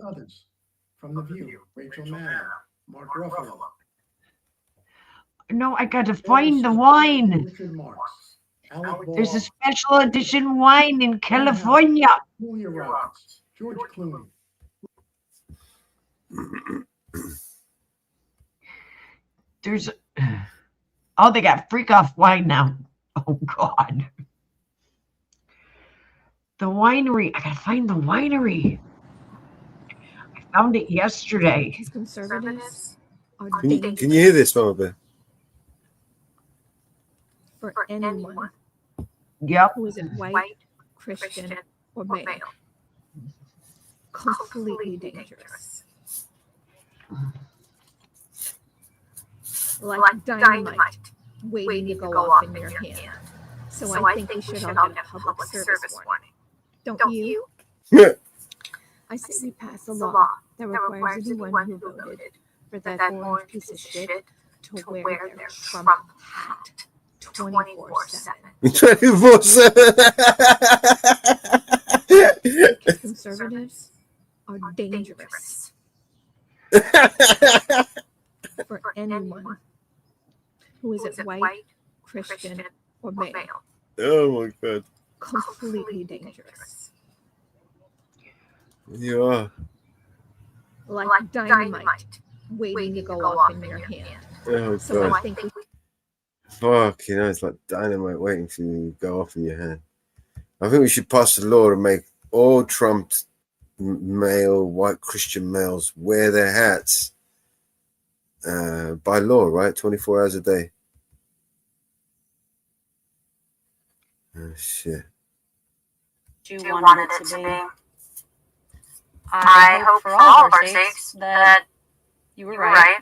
From The View, Rachel Maddow, Mark Ruffalo. No, I gotta find the wine. Richard Marks, There's a special edition wine in California. Julia Roberts, George Clooney. There's, oh, they got freak off wine now. Oh God. The winery. I gotta find the winery. I found it yesterday. Because conservatives are Can dangerous you hear this, Mama Bear? for anyone Yep. who isn't white, Christian, or male. Completely dangerous. Like dynamite waiting to go off in your hand. So I think we should all get a public service warning. Don't you? I say we pass a law that requires anyone who voted for that orange piece of shit to wear their Trump hat 24/7. 24/7. Conservatives are dangerous for anyone who isn't white, Christian, or male. Oh my God. Completely dangerous. You are. Like dynamite waiting to go off in your hand. Oh So God. I think we Fuck, you know, it's like dynamite waiting for you to go off in your hand. I think we should pass a law to make all Trump male, white Christian males wear their hats by law, right? 24 hours a day. Oh, shit. You wanted it to be. I hope for all of our sakes that you were right,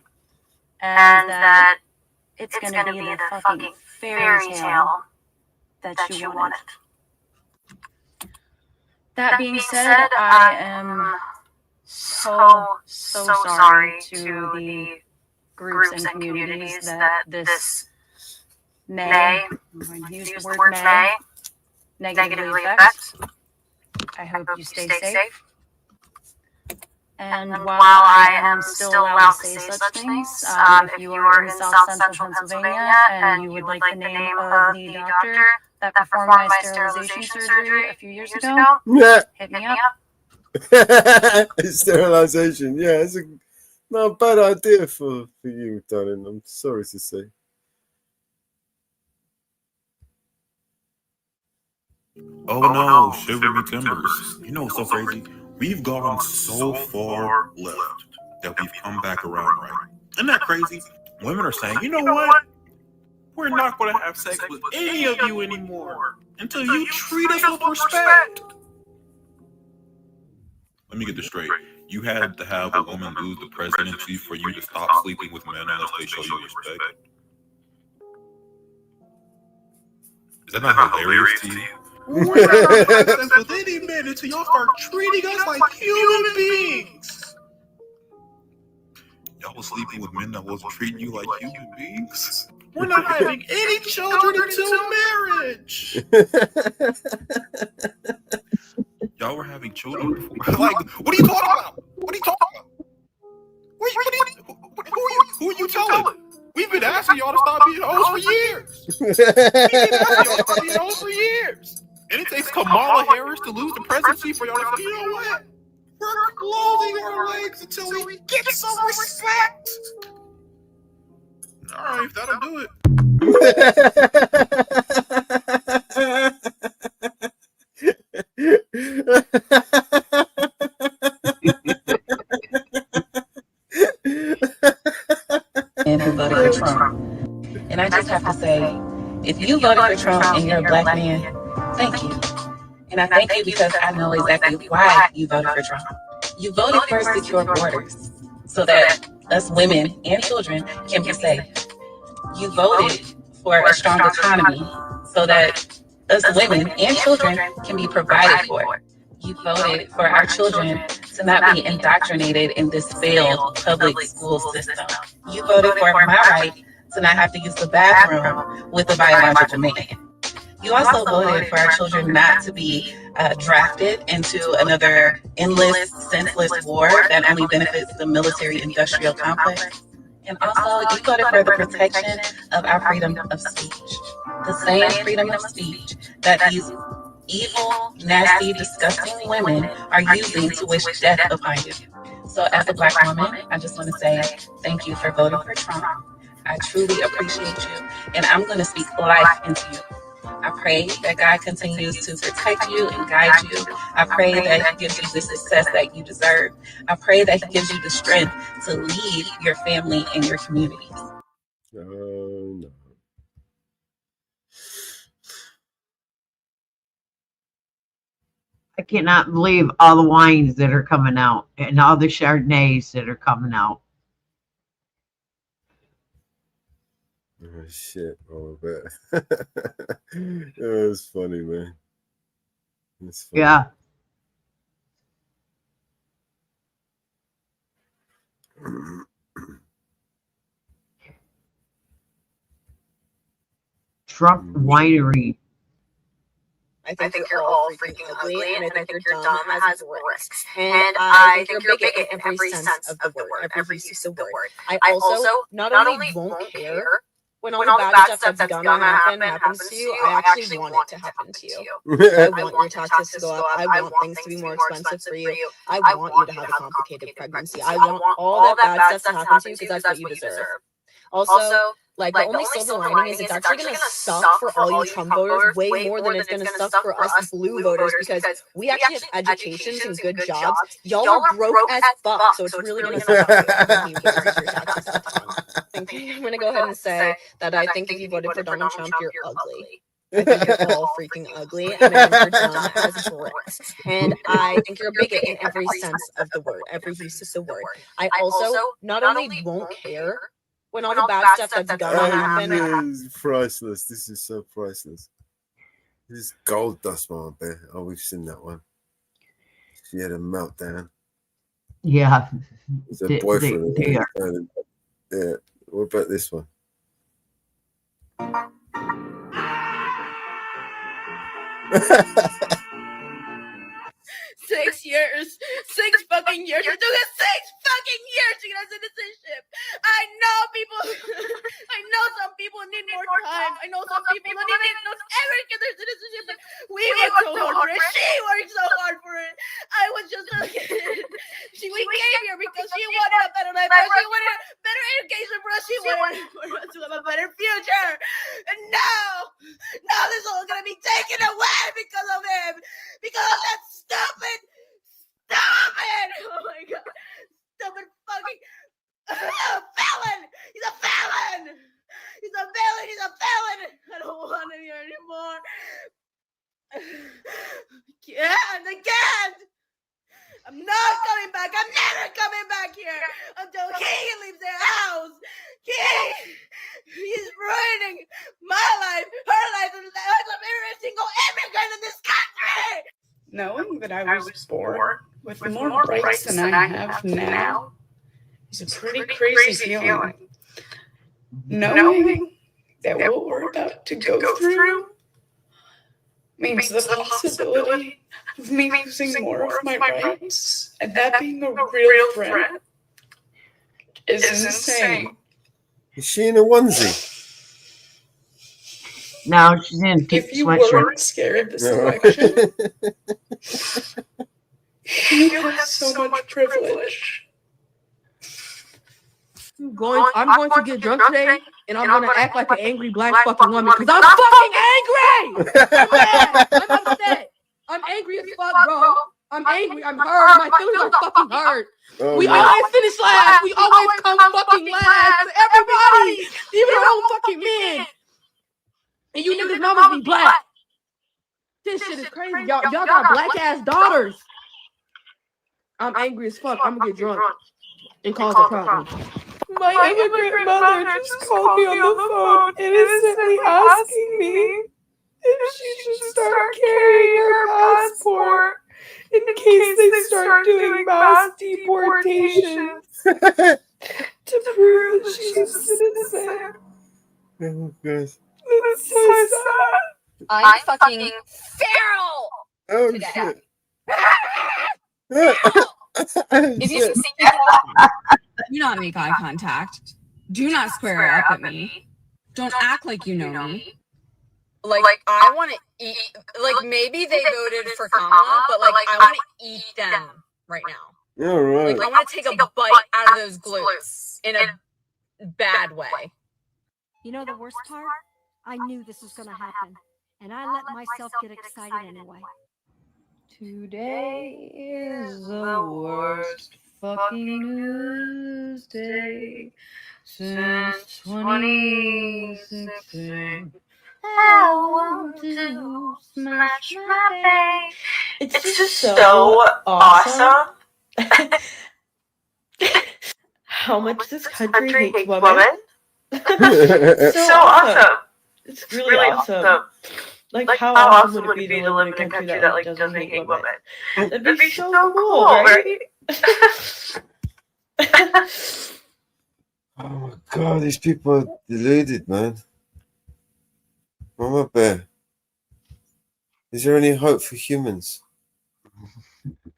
and that it's going to be the fucking fairy tale that you wanted. That being said, I am so sorry to the groups and communities that this may, I'm going to use the word may, negatively affect. I hope you stay safe. And while I am still allowed to say such things, if you are in South Central Pennsylvania and you would like the name of the doctor that performed my sterilization surgery a few years ago, hit me up. Sterilization, yeah, it's not a bad idea for you, darling. I'm sorry to say. Oh no, shiver me timbers. You know what's so crazy? We've gone so far left that we've come back around right. Isn't that crazy? Women are saying, you know what? We're not going to have sex with any of you anymore until you treat us with respect. Let me get this straight. You had to have a woman lose the presidency for you to stop sleeping with men unless they show you respect. Is that not hilarious to you? We're not going to have sex with any men until y'all start treating us like human beings. Y'all was sleeping with men that wasn't treating you like human beings. We're not having any children until marriage. Y'all were having children before. Like, what are you talking about? What are you talking about? Who are you telling? We've been asking y'all to stop being hoes for years. We've been asking y'all to stop being hoes for years. And it takes Kamala Harris to lose the presidency for y'all to say, you know what? We're closing our legs until we get some respect. All right, that'll do it. And who voted for Trump. And I just have to say, if you voted for Trump and you're a black man, thank you. And I thank you because I know exactly why you voted for Trump. You voted for secure borders so that us women and children can be safe. You voted for a strong economy so that us women and children can be provided for. You voted for our children to not be indoctrinated in this failed public school system. You voted for my right to not have to use the bathroom with a biological man. You also voted for our children not to be drafted into another endless, senseless war that only benefits the military-industrial complex. And also, you voted for the protection of our freedom of speech. the same freedom of speech that these evil, nasty, disgusting women are using to wish death upon you. So as a Black woman, I just want to say thank you for voting for Trump. I truly appreciate you, and I'm going to speak life into you. I pray that God continues to protect you and guide you. I pray that He gives you the success that you deserve. I pray that He gives you the strength to lead your family and your communities. Oh, no. I cannot believe all the wines that are coming out and all the Chardonnays that are coming out. Oh, shit. Oh, I bet. It was funny, man. It's funny. Yeah. Trump Winery. I think you're all freaking ugly, and I think you're dumb has risks. And I think you're a bigot in every sense of the word, every use of the word. I also not only won't care when all the bad stuff that's gonna happen happens to you, I actually want it to happen to you. I want your taxes to go up. I want things to be more expensive for you. I want you to have a complicated pregnancy. I want all that bad stuff to happen to you because that's what you deserve. Also, like, the only silver lining is it's actually going to suck for all you Trump voters way more than it's going to suck for us blue voters because we actually have educations and good jobs. Y'all are broke as fuck, so it's really going to suck for you because your taxes are wrong. I'm going to go ahead and say that I think if you voted for Donald Trump, you're ugly. I think you're all freaking ugly, and I think you're dumb as bricks. And I think you're a bigot in every sense of the word, every use of the word. I also not only won't care when all the bad stuff that's gonna happen. This is priceless. This is so priceless. This is gold dust, man. Oh, we've seen that one. She had a meltdown. Yeah. It's a boyfriend. Yeah. What about this one? 6 years. 6 fucking years. It took us 6 fucking years to get our citizenship. I know people. I know some people need more time. I know some people don't even ever get their citizenship. But we worked so hard for it. She worked so hard for it. I was just a kid. We came here because she wanted a better life. She wanted better education for us. She wanted for us to have a better future. And now this is all gonna be taken away because of him. Because of that stupid. Oh my god. Stupid fucking felon. He's a felon. He's a felon. He's a felon. I don't want him here anymore. I can't. I'm not coming back. I'm never coming back here until he leaves the house. He's ruining my life, her life, and the life of every single immigrant in this country. Knowing that I was born with more rights than I have now is a pretty crazy feeling. Knowing that what we're about to go through means the possibility of me losing more of my rights and that being a real threat is insane. Is she in a onesie? No, she's in a If you sweatshirt. weren't scared this election, you have so much privilege. I'm going to get drunk today, and I'm going to act like an angry black fucking woman because I'm fucking angry. I'm mad. I'm upset. I'm angry as fuck, bro. I'm angry. I'm hurt. My feelings are fucking hurt. We always finish last. We always come fucking last. Everybody, even our own fucking men. And you niggas mamas be black. This shit is crazy. Y'all got black ass daughters. I'm angry as fuck. I'm gonna get drunk and cause a problem. My immigrant mother just called me on the phone innocently asking me if she should start carrying her passport in case they start doing mass deportations to prove that she's a citizen. Oh, gosh. That's so sad. I'm fucking feral. Oh, today. shit. If you see me, Do not make eye contact. Do not square up at me. Don't act like you know me. Like I want to eat. Like maybe they voted for Kamala, but like I want to eat them right now. All right. Like I want to take a bite out of those glutes in a bad way. You know the worst part? I knew this was going to happen, and I let myself get excited anyway. Today is the worst fucking news day since 2016. I want to smash my face. It's just so awesome how much this country hates women. So awesome. It's really awesome. Like how awesome would it be to live in a country that like doesn't hate women? That'd be so cool, right? Oh my God, these people are deluded, man. Mama Bear, is there any hope for humans?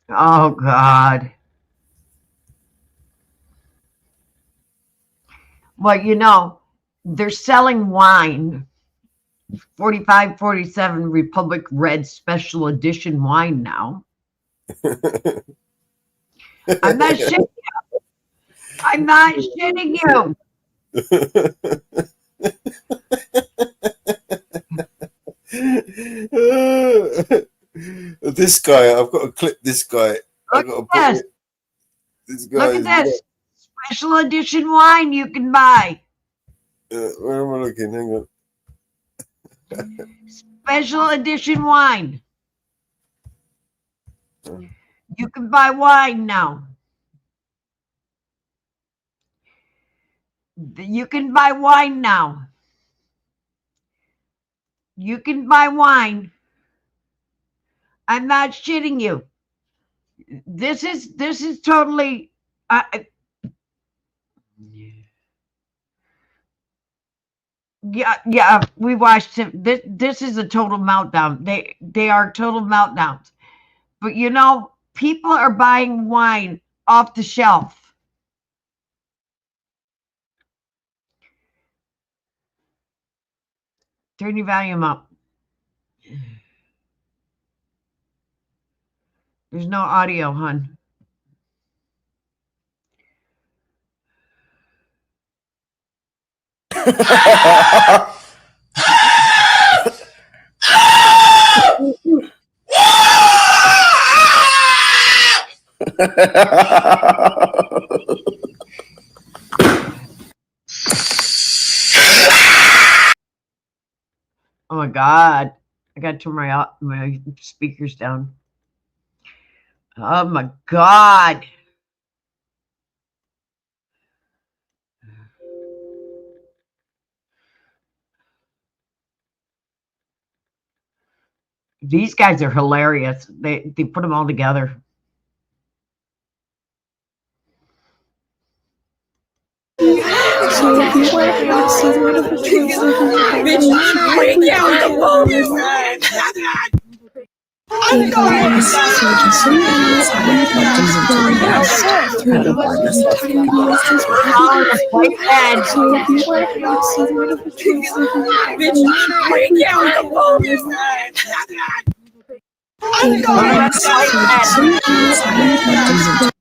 Oh, God. Well, you know, they're selling wine, 4547 Republic Red Special Edition wine now. I'm not shitting you. I'm not shitting you. This guy, I've got to clip this guy. I've got to put Yes. it. This guy Look at this. Special edition wine you can buy. Where am I looking? Hang on. Special edition wine. You can buy wine now. You can buy wine now. You can buy wine. I'm not shitting you. This is totally. Yeah, we watched him. This is a total meltdown. They are total meltdowns. But you know, people are buying wine off the shelf. Turn your volume up. There's no audio, hon. Oh my God. I got to turn my speakers down. Oh my God. These guys are hilarious. They put them all together. So if you want to see the rid of the truth, bring down the bonus. Hey guys, so just so you know, I have into through the wireless talking devices. So if you want to see the rid of the truth, bring down the bonus. Hey guys, so just so you know, I have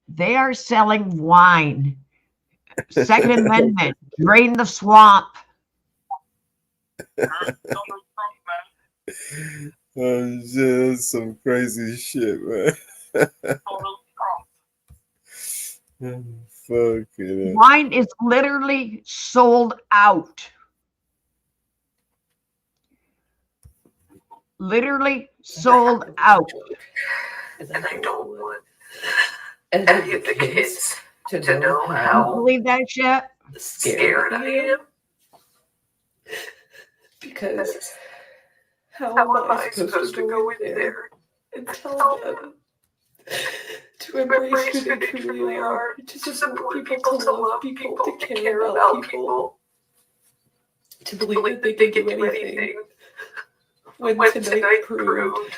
They are selling wine. Second Amendment, drain the swamp. Oh, shit, that's some crazy shit, man. Fucking hell. Wine is literally sold out. Literally sold out. And I don't want any of the kids to know how believe that shit? Scared I am. Because how am I supposed to go in there and tell them to embrace who they truly are, to support people, to love people, to care about people, to believe that they can do anything when tonight proved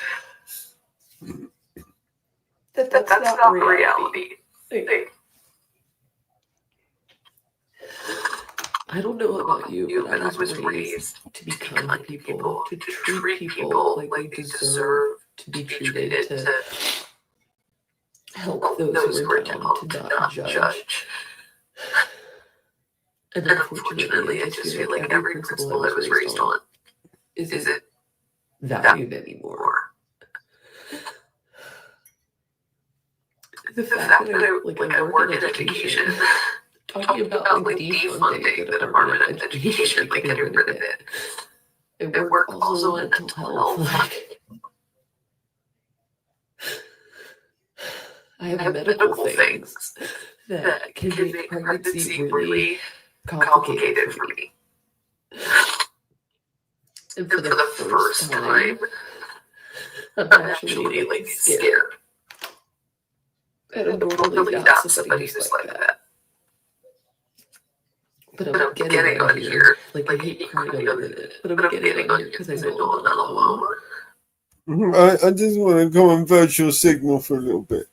that that's not reality. I don't know about you, but I was raised to be kind to people, to treat people like they deserve to be treated, to help those who are down, to not judge. And unfortunately, I just feel like every principle I was raised on isn't valued anymore. The fact that I work in education, talking about like defunding the Department of Education, like getting rid of it. I work also in mental health. Like, I have medical things that can make pregnancy really complicated for me. And for the first time, I'm actually like scared. And I'm normally not somebody who's like that. But I'm getting on here. Like, I hate crying on the internet. But I'm getting on here because I know I'm not alone. I just want to go on virtual signal for a little bit.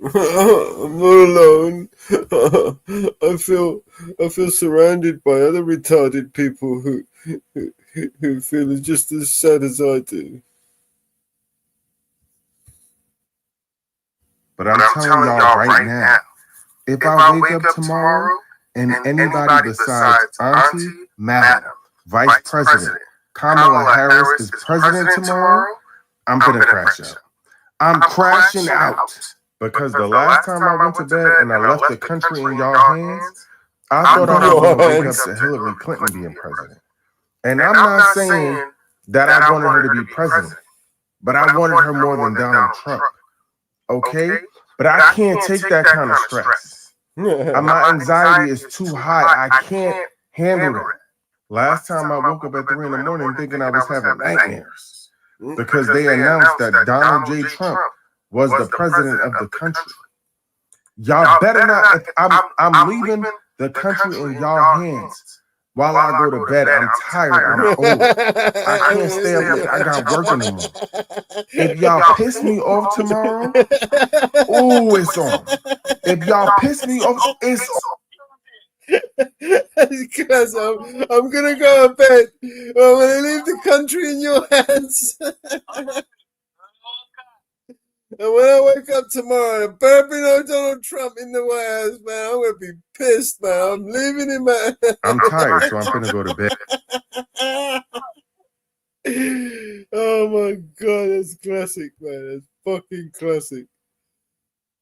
I'm not alone. I feel surrounded by other retarded people who feel just as sad as I do. But I'm telling y'all right now, if I wake up tomorrow and anybody besides Auntie, Madam, Vice President, Kamala Harris is president tomorrow, I'm gonna crash out. I'm crashing out. Because the last time I went to bed and I left the country in y'all hands, I thought I was going to wake up to Hillary Clinton being president. And I'm not saying that I wanted her to be president, but I wanted her more than Donald Trump. Okay? But I can't take that kind of stress. My anxiety is too high. I can't handle it. Last time I woke up at 3 in the morning thinking I was having nightmares because they announced that Donald J. Trump was the president of the country. Y'all better not. I'm leaving the country in y'all hands while I go to bed. I'm tired. I'm old. I can't stay up late. I got work in the morning. If y'all piss me off tomorrow, ooh, it's on. If y'all piss me off, it's on. Because I'm gonna go to bed. I'm gonna leave the country in your hands. And when I wake up tomorrow, burping on Donald Trump in the White House, man, I'm gonna be pissed, man. I'm leaving him, man. I'm tired, so I'm gonna go to bed. Oh my god, that's classic, man. That's fucking classic.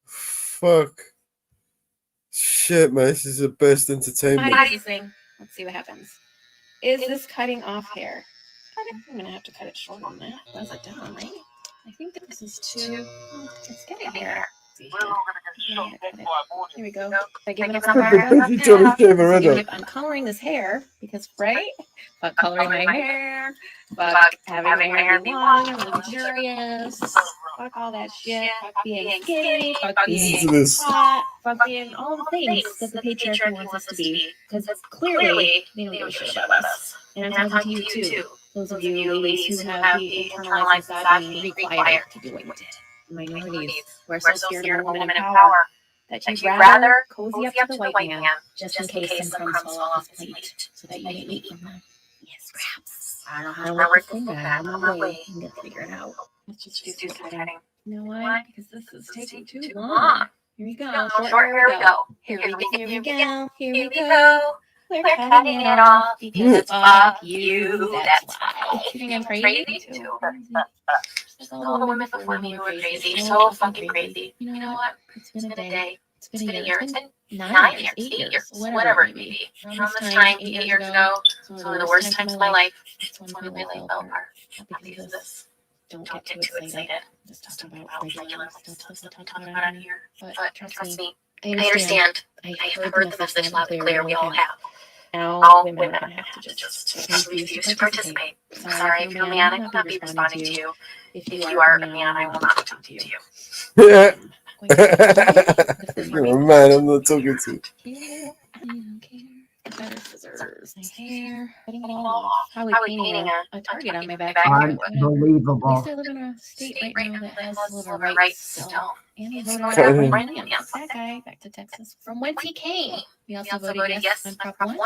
Fuck. Shit, man, this is the best entertainment. How do you think? Let's see what happens. Is this cutting off hair? I'm gonna have to cut it short on that. That's it down, right? I think this is too. It's getting there. Here we go. I give it a I'm coloring this hair because, right? Fuck coloring my hair. Fuck having my hair be long and luxurious. Fuck all that shit. Fuck being skinny. Fuck being hot. Fuck being all the things that the patriarchy wants us to be. Because clearly they don't give a shit about us. And I'm talking to you too. Those of you ladies who have the internalized misogyny required to do what you did. Minorities who are so scared of a woman in power that you'd rather cozy up to the white man just in case some crumbs fall off his plate so that you may eat from them. Yes, scraps. I don't know how to work this thing out on my way and get figured out. Let's just do some cutting. You know why? Because this is taking too long. Here we go. Short hair we go. Here we go. Here we go. We're cutting it off because fuck you. That's why. You think I'm crazy too? There's all the women before me who are crazy. So fucking crazy. You know what? It's been a day. It's been a year. It's been 9 years, 8 years, whatever it may be. Around this time, 8 years ago, it's one of the worst times of my life. It's when we really fell apart. Not because of this. Don't get too excited. Just talk about regular stuff to talk about on here. But trust me, I understand. I heard the message loud and clear. We all have. Now women are going to have to just refuse to participate. Sorry if you're a man, I will not be responding to you. If you are a man, I will not talk to you. Yeah. If you're a man, I'm not talking to you. better scissors. Nice hair. Cutting it all off. Probably painting a target on my back. Unbelievable. At least I live in a state right now that has civil rights still. And we voted out Brian Williams, that guy, back to Texas, from whence he came. We also voted yes on Prop 1,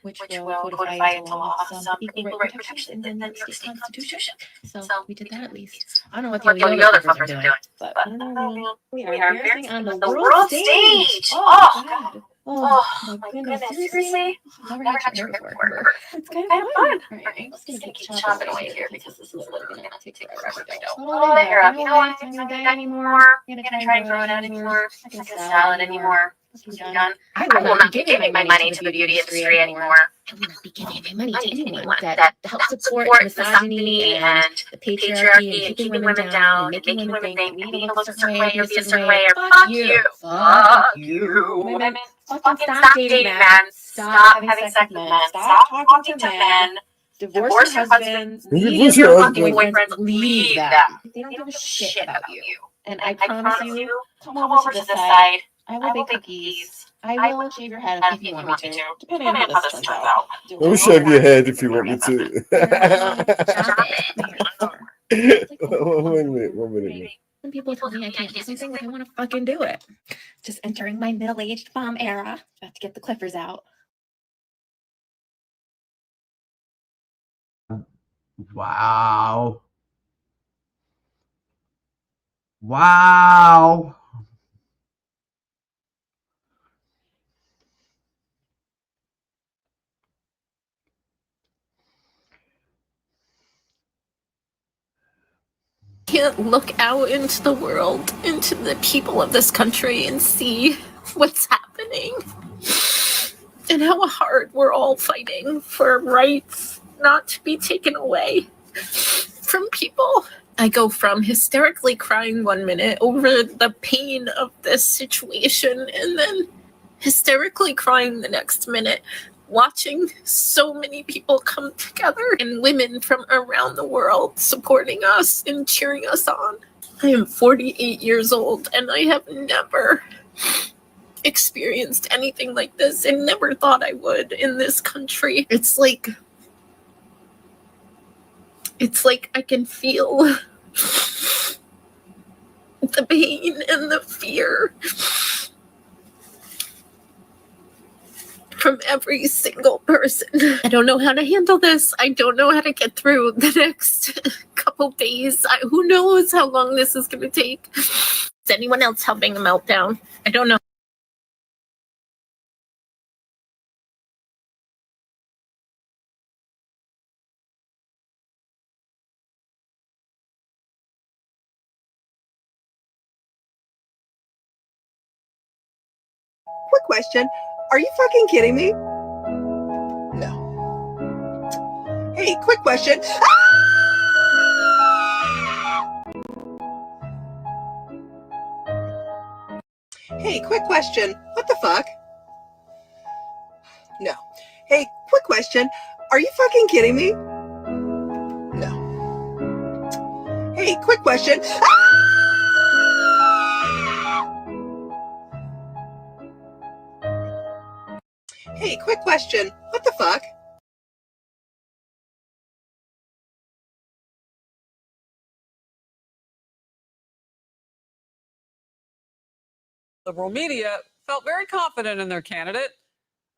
which will codify into law some equal right protections in the New York State Constitution. So we did that at least. I don't know what the other fuckers are doing, but I don't know, man. We are embarrassing on the world stage. Oh, God. Oh, my goodness, seriously? I've never had short hair before. It's kind of fun. All right, I'm just gonna keep chopping away here because this is literally gonna take forever if I don't. Hold all that hair up. You know what? I'm not gonna dye anymore. I'm gonna try and grow it out anymore. I'm not gonna style it anymore. Let's be done. I will not be giving my money to the beauty industry anymore. I will not be giving my money to anyone that helps support misogyny and the patriarchy and keeping women down and making women think we need to look a certain way or be a certain way or fuck you. Fuck you. Women, fucking stop dating men. Stop having sex with men. Stop talking to men. Divorce your husbands. Leave your fucking boyfriends. Leave them. They don't give a shit about you. And I promise you, come over to this side. I will bake cookies. I will shave your head if you want me to. Depending on how this turns out. I'll shave your head if you want me to. One minute. When people tell me I can't do something, like I want to fucking do it. Just entering my middle-aged mom era. About to get the clippers out. Wow. Wow. Can't look out into the world, into the people of this country and see what's happening and how hard we're all fighting for rights not to be taken away from people. I go from hysterically crying 1 minute over the pain of this situation and then hysterically crying the next minute, watching so many people come together and women from around the world supporting us and cheering us on. I am 48 years old and I have never experienced anything like this and never thought I would in this country. It's like I can feel the pain and the fear from every single person. I don't know how to handle this. I don't know how to get through the next couple days. Who knows how long this is going to take? Is anyone else having a meltdown? I don't know. Quick question. Are you fucking kidding me? No. Hey, quick question. Hey, quick question. What the fuck? No. Hey, quick question. Are you fucking kidding me? No. Hey, quick question. Hey, quick question. What the fuck? Liberal media felt very confident in their candidate.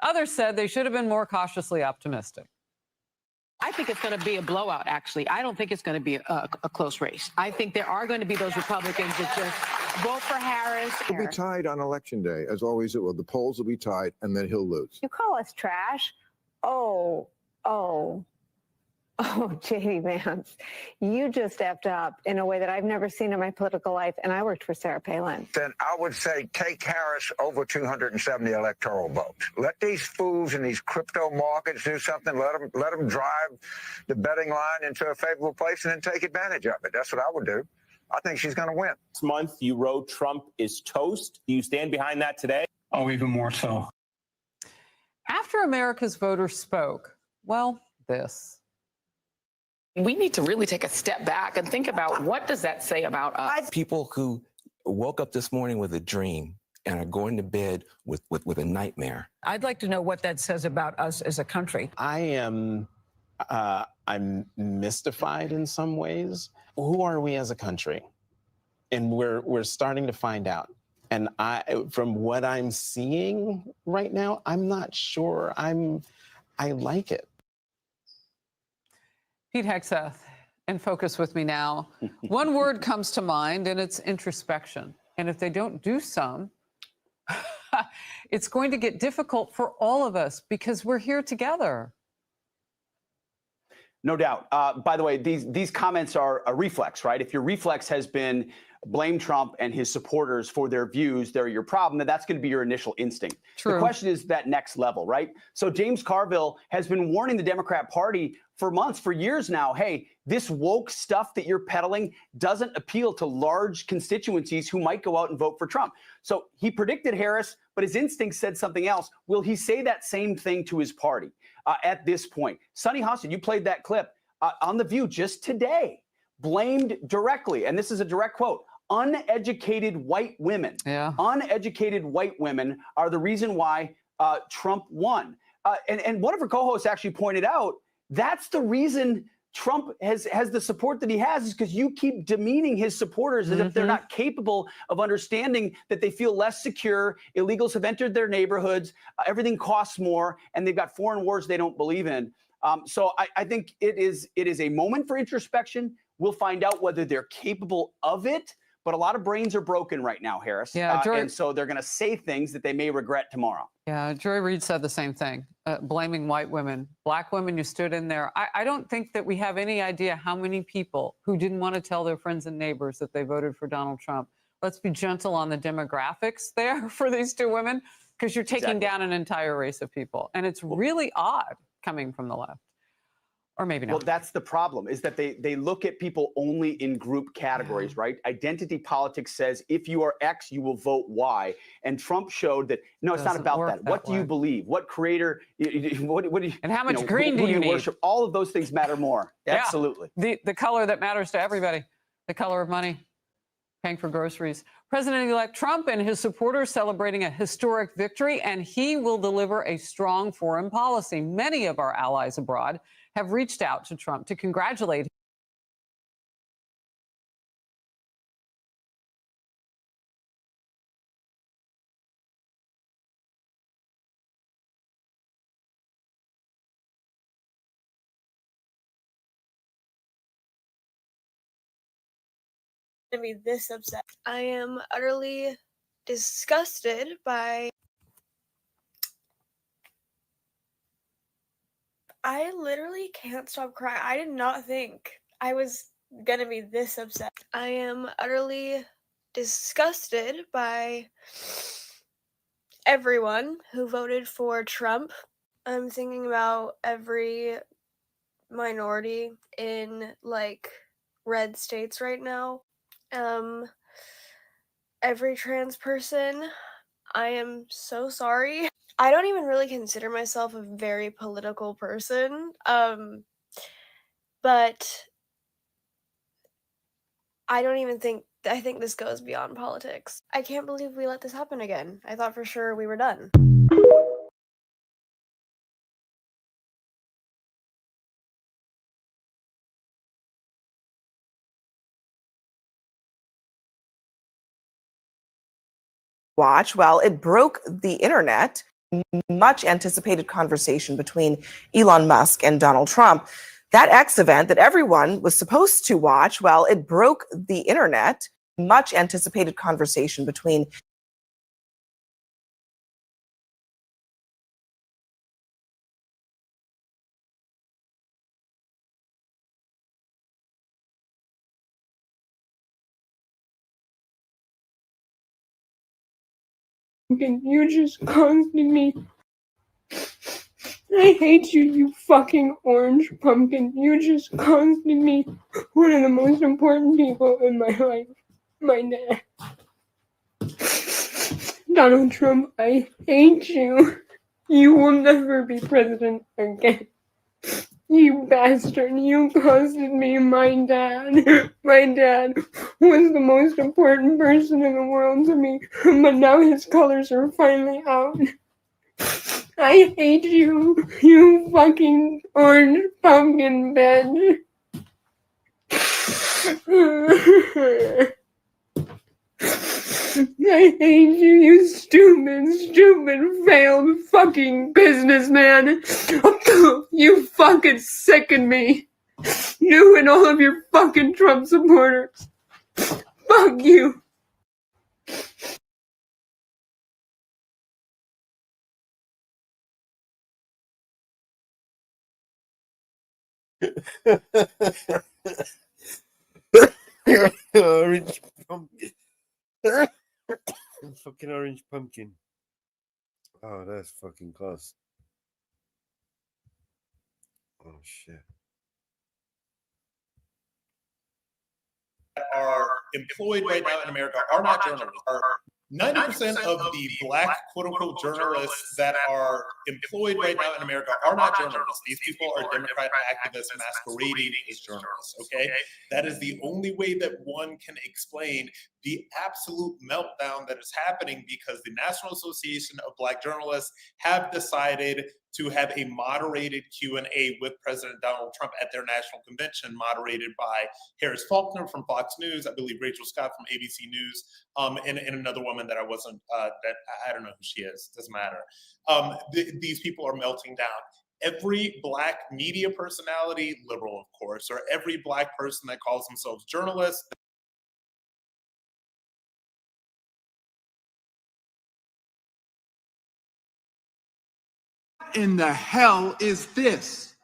Others said they should have been more cautiously optimistic. I think it's going to be a blowout, actually. I don't think it's going to be a close race. I think there are going to be those Republicans that just vote for Harris. It'll be tied on Election Day. As always, it will. The polls will be tied, and then he'll lose. You call us trash? Oh, J.D. Vance, you just effed up in a way that I've never seen in my political life, and I worked for Sarah Palin. Then I would say take Harris over 270 electoral votes. Let these fools in these crypto markets do something. Let them drive the betting line into a favorable place and then take advantage of it. That's what I would do. I think she's going to win. This month, you wrote Trump is toast. Do you stand behind that today? Oh, even more so. After America's voters spoke, well, this. We need to really take a step back and think about what does that say about us? People who woke up this morning with a dream and are going to bed with a nightmare. I'd like to know what that says about us as a country. I'm mystified in some ways. Who are we as a country? And we're starting to find out. And from what I'm seeing right now, I'm not sure I like it. Pete Hegseth, in focus with me now. One word comes to mind, and it's introspection. And if they don't do some, it's going to get difficult for all of us because we're here together. No doubt. By the way, these comments are a reflex, right? If your reflex has been blame Trump and his supporters for their views, they're your problem, then that's going to be your initial instinct. True. The question is that next level, right? So James Carville has been warning the Democrat Party for months, for years now, hey, this woke stuff that you're peddling doesn't appeal to large constituencies who might go out and vote for Trump. So he predicted Harris, but his instinct said something else. Will he say that same thing to his party at this point? Sonny Hostin, you played that clip on The View just today, blamed directly, and this is a direct quote, uneducated white women. Yeah. Uneducated white women are the reason why Trump won. And one of her co-hosts actually pointed out, that's the reason Trump has the support that he has, is because you keep demeaning his supporters as if they're not capable of understanding that they feel less secure. Illegals have entered their neighborhoods. Everything costs more, and they've got foreign wars they don't believe in. So I think it is a moment for introspection. We'll find out whether they're capable of it. But a lot of brains are broken right now, Harris. Yeah, and so they're going to say things that they may regret tomorrow. Yeah, Joy Reid said the same thing, blaming white women. Black women, you stood in there. I don't think that we have any idea how many people who didn't want to tell their friends and neighbors that they voted for Donald Trump. Let's be gentle on the demographics there for these two women, because you're taking down an entire race of people. And it's really odd coming from the left. Or maybe not. Well, that's the problem, is that they look at people only in group categories, right? Identity politics says if you are X, you will vote Y. And Trump showed that, no, it's not about that. What do you believe? What creator? What do you? And how much green do you need? Worship? All of those things matter more. Yeah. Absolutely. The color that matters to everybody, the color of money, paying for groceries. President-elect Trump and his supporters celebrating a historic victory, and he will deliver a strong foreign policy. Many of our allies abroad have reached out to Trump to congratulate him. To be this upset. I am utterly disgusted by. I literally can't stop crying. I did not think I was gonna be this upset. I am utterly disgusted by everyone who voted for Trump. I'm thinking about every minority in like red states right now. Every trans person, I am so sorry. I don't even really consider myself a very political person, but I think this goes beyond politics. I can't believe we let this happen again. I thought for sure we were done. Watch while it broke the internet. Much anticipated conversation between Elon Musk and Donald Trump. That X event that everyone was supposed to watch while it broke the internet. Much anticipated conversation between You just costed me. I hate you, you fucking orange pumpkin. You just costed me one of the most important people in my life. My dad. Donald Trump, I hate you. You will never be president again. You bastard, you costed me my dad. My dad was the most important person in the world to me, but now his colors are finally out. I hate you, you fucking orange pumpkin bitch. I hate you, you stupid, failed fucking businessman. You fucking sicken me. You and all of your fucking Trump supporters. Fuck you. Orange pumpkin. Fucking orange pumpkin. Oh, that's fucking class. Oh shit. Are employed right now in America are not journalists. 90% of the black quote-unquote journalists that are employed right now in America are not journalists. These people are Democrat activists masquerading as journalists, okay? That is the only way that one can explain the absolute meltdown that is happening, because the National Association of Black Journalists have decided to have a moderated Q&A with President Donald Trump at their national convention, moderated by Harris Faulkner from Fox News, I believe Rachel Scott from ABC News, and another woman that I wasn't, that I don't know who she is, doesn't matter. These people are melting down. Every black media personality, liberal of course, or every black person that calls themselves journalists, in the hell is this?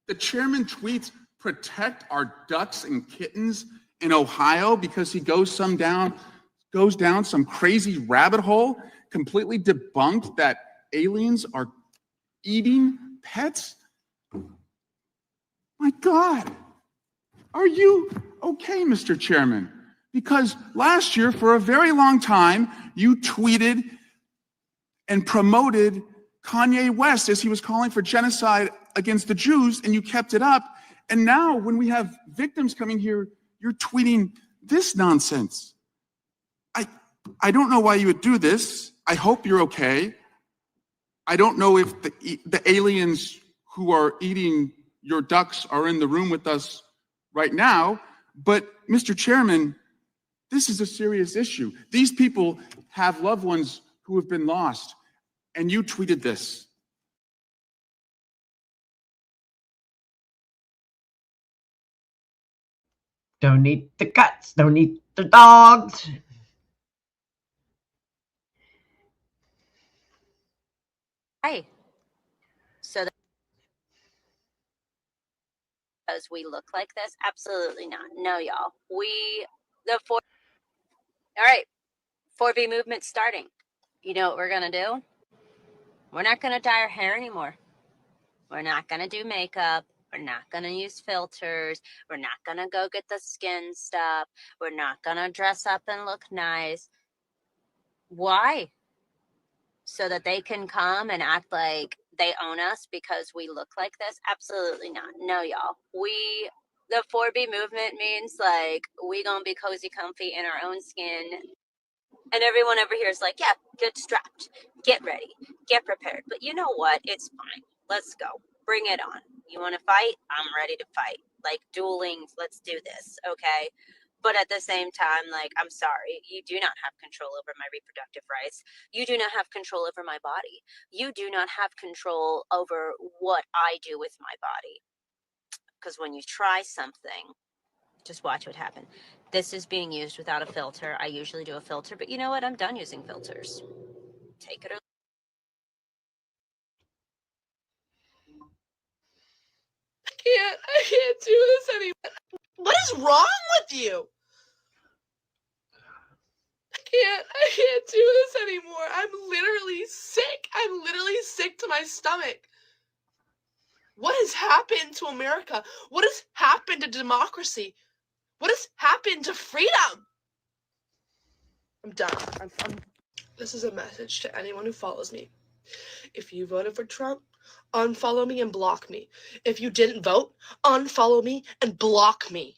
The chairman tweets, protect our ducks and kittens in Ohio, because he goes down some crazy rabbit hole, completely debunked that aliens are eating pets. My God, are you okay, Mr. Chairman? Because last year, for a very long time, you tweeted and promoted Kanye West as he was calling for genocide against the Jews, and you kept it up. And now when we have victims coming here, you're tweeting this nonsense. I don't know why you would do this. I hope you're okay. I don't know if the aliens who are eating your ducks are in the room with us right now, but Mr. Chairman, this is a serious issue. These people have loved ones who have been lost, and you tweeted this. Don't eat the cats, don't eat the dogs. Hi. So because we look like this? Absolutely not. No, y'all. All right, 4B movement starting. You know what we're going to do? We're not going to dye our hair anymore. We're not going to do makeup. We're not going to use filters. We're not going to go get the skin stuff. We're not going to dress up and look nice. Why? So that they can come and act like they own us because we look like this? Absolutely not. No, y'all. The 4B movement means like we gonna be cozy, comfy in our own skin. And everyone over here is like, yeah, get strapped, get ready, get prepared. But you know what? It's fine. Let's go. Bring it on. You want to fight? I'm ready to fight. Like dueling, let's do this, okay? But at the same time, like, I'm sorry, you do not have control over my reproductive rights. You do not have control over my body. You do not have control over what I do with my body. Because when you try something, just watch what happens. This is being used without a filter. I usually do a filter, but you know what? I'm done using filters. Take it or I can't do this anymore. What is wrong with you? I can't do this anymore. I'm literally sick. I'm literally sick to my stomach. What has happened to America? What has happened to democracy? What has happened to freedom? I'm done. This is a message to anyone who follows me. If you voted for Trump, unfollow me and block me. If you didn't vote, unfollow me and block me.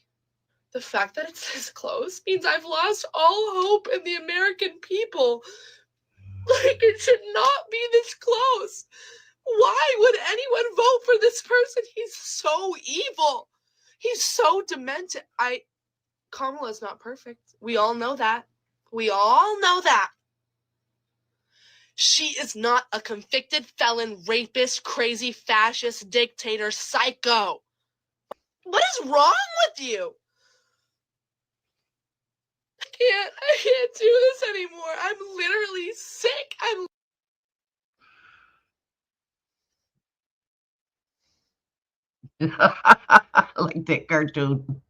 The fact that it's this close means I've lost all hope in the American people. Like, it should not be this close. Why would anyone vote for this person? He's so evil. He's so demented. Kamala's not perfect. We all know that. We all know that. She is not a convicted felon, rapist, crazy fascist, dictator, psycho. What is wrong with you? I can't do this anymore. I'm literally sick. Like that cartoon.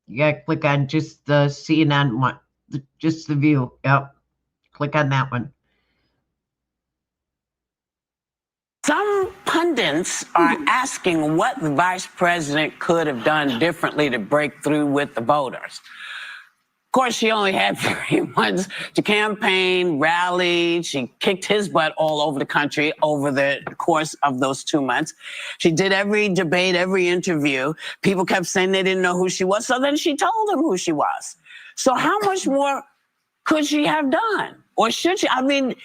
Yeah, click on just the CNN one, just the view. Yep. Click on that one. Some pundits are asking what the vice president could have done differently to break through with the voters. Of course, she only had 3 months to campaign, rally. She kicked his butt all over the country over the course of those 2 months. She did every debate, every interview. People kept saying they didn't know who she was. So then she told them who she was. So how much more could she have done? Or should she? I mean,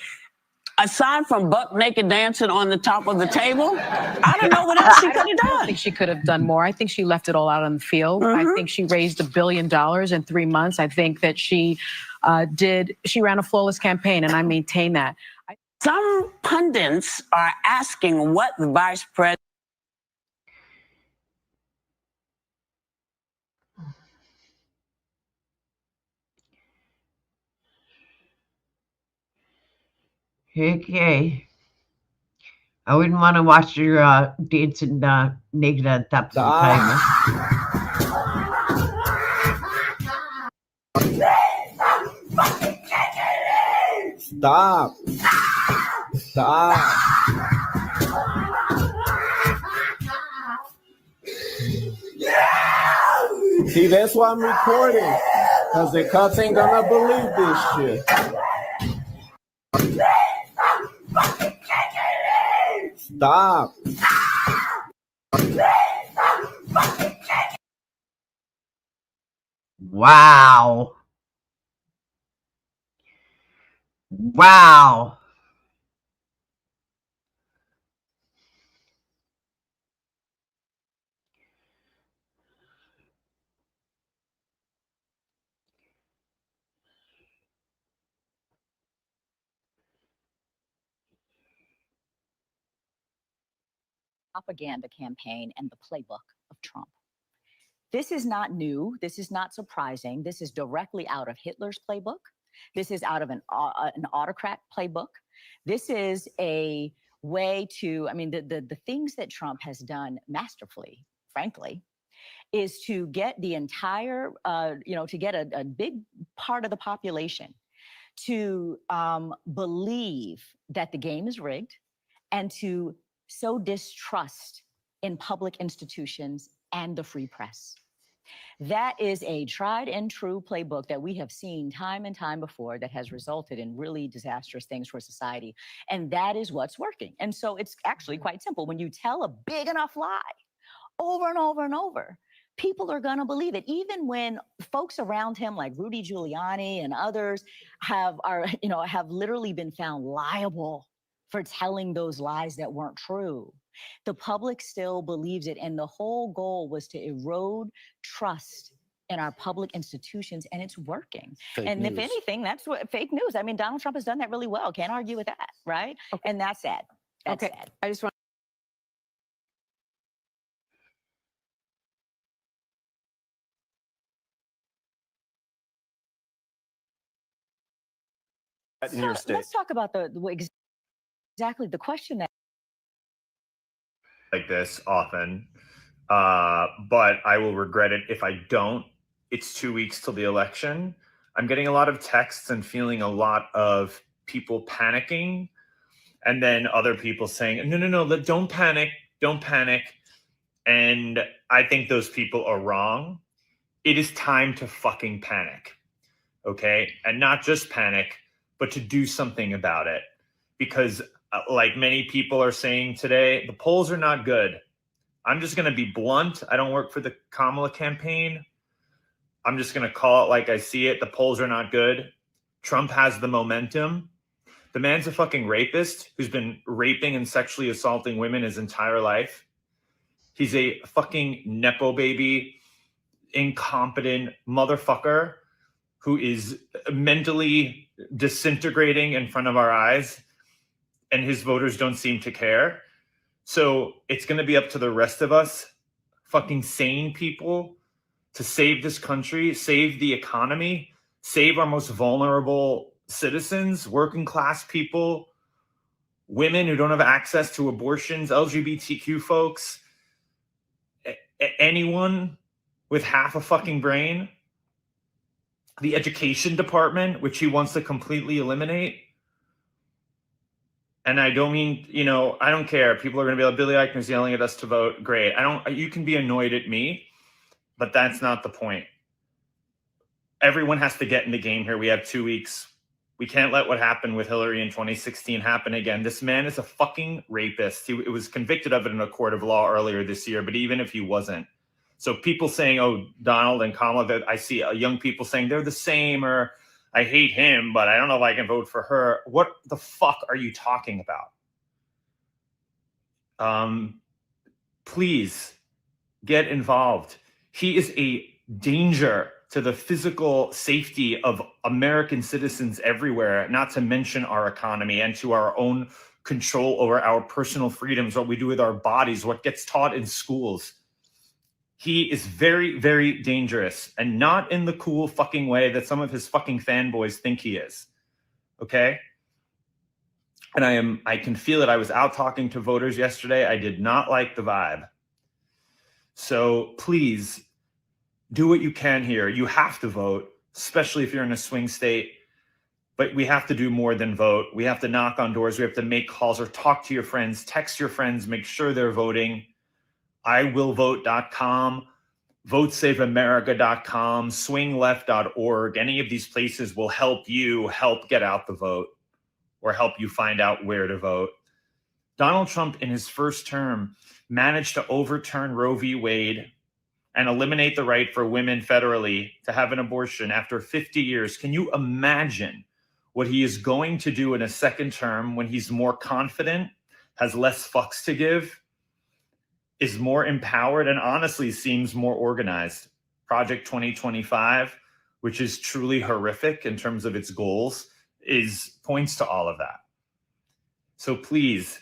aside from buck naked dancing on the top of the table, I don't know what else she could have done. I don't think she could have done more. I think she left it all out on the field. I think she raised $1 billion in 3 months. I think that she ran a flawless campaign, and I maintain that. Some pundits are asking what the vice president. Okay. I wouldn't want to watch her dancing naked on top of the timer. Stop. Stop. See, that's why I'm recording. Because the cops ain't gonna believe this shit. Stop. Wow. Wow. Propaganda campaign and the playbook of Trump. This is not new. This is not surprising. This is directly out of Hitler's playbook. This is out of an autocrat playbook. This is a way to, I mean, the things that Trump has done masterfully, frankly, is to get the entire, to get a big part of the population to believe that the game is rigged and to sow distrust in public institutions and the free press. That is a tried and true playbook that we have seen time and time before that has resulted in really disastrous things for society. And that is what's working. And so it's actually quite simple. When you tell a big enough lie over and over and over, people are going to believe it. Even when folks around him like Rudy Giuliani and others have literally been found liable for telling those lies that weren't true. The public still believes it. And the whole goal was to erode trust in our public institutions, and it's working. And if anything, that's what fake news. I mean, Donald Trump has done that really well. Can't argue with that, right? Okay. And that's sad. That's sad. I just want in your state. Let's talk about exactly the question that like this often, but I will regret it if I don't. It's 2 weeks till the election. I'm getting a lot of texts and feeling a lot of people panicking. And then other people saying, no, don't panic, don't panic. And I think those people are wrong. It is time to fucking panic, okay? And not just panic, but to do something about it. Because like many people are saying today, the polls are not good. I'm just going to be blunt. I don't work for the Kamala campaign. I'm just going to call it like I see it. The polls are not good. Trump has the momentum. The man's a fucking rapist who's been raping and sexually assaulting women his entire life. He's a fucking Nepo baby, incompetent motherfucker who is mentally disintegrating in front of our eyes, and his voters don't seem to care. So it's going to be up to the rest of us, fucking sane people, to save this country, save the economy, save our most vulnerable citizens, working class people, women who don't have access to abortions, LGBTQ folks, anyone with half a fucking brain. The education department, which he wants to completely eliminate. And I don't mean, I don't care. People are going to be like, Billy Eichner's yelling at us to vote. Great. You can be annoyed at me, but that's not the point. Everyone has to get in the game here. We have 2 weeks. We can't let what happened with Hillary in 2016 happen again. This man is a fucking rapist. He was convicted of it in a court of law earlier this year, but even if he wasn't. So people saying, oh, Donald and Kamala, that I see young people saying they're the same, or I hate him, but I don't know if I can vote for her. What the fuck are you talking about? Please get involved. He is a danger to the physical safety of American citizens everywhere, not to mention our economy and to our own control over our personal freedoms, what we do with our bodies, what gets taught in schools. He is very, very dangerous, and not in the cool fucking way that some of his fucking fanboys think he is. Okay? And I can feel it. I was out talking to voters yesterday. I did not like the vibe. So please do what you can here. You have to vote, especially if you're in a swing state. But we have to do more than vote. We have to knock on doors. We have to make calls or talk to your friends, text your friends, make sure they're voting. iwillvote.com, votesaveamerica.com, swingleft.org. Any of these places will help you help get out the vote or help you find out where to vote. Donald Trump, in his first term, managed to overturn Roe v. Wade and eliminate the right for women federally to have an abortion after 50 years. Can you imagine what he is going to do in a second term when he's more confident, has less fucks to give, is more empowered, and honestly seems more organized? Project 2025, which is truly horrific in terms of its goals, points to all of that. So please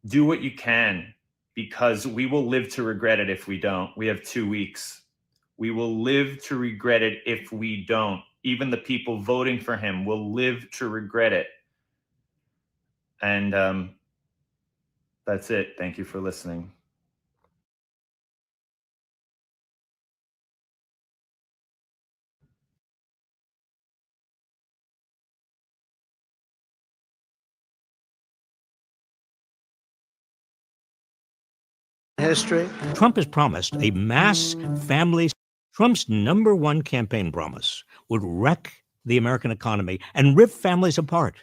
do what you can, because we will live to regret it if we don't. We have 2 weeks. We will live to regret it if we don't. Even the people voting for him will live to regret it. And that's it. Thank you for listening. History. Trump has promised a mass family. Trump's #1 campaign promise would wreck the American economy and rip families apart.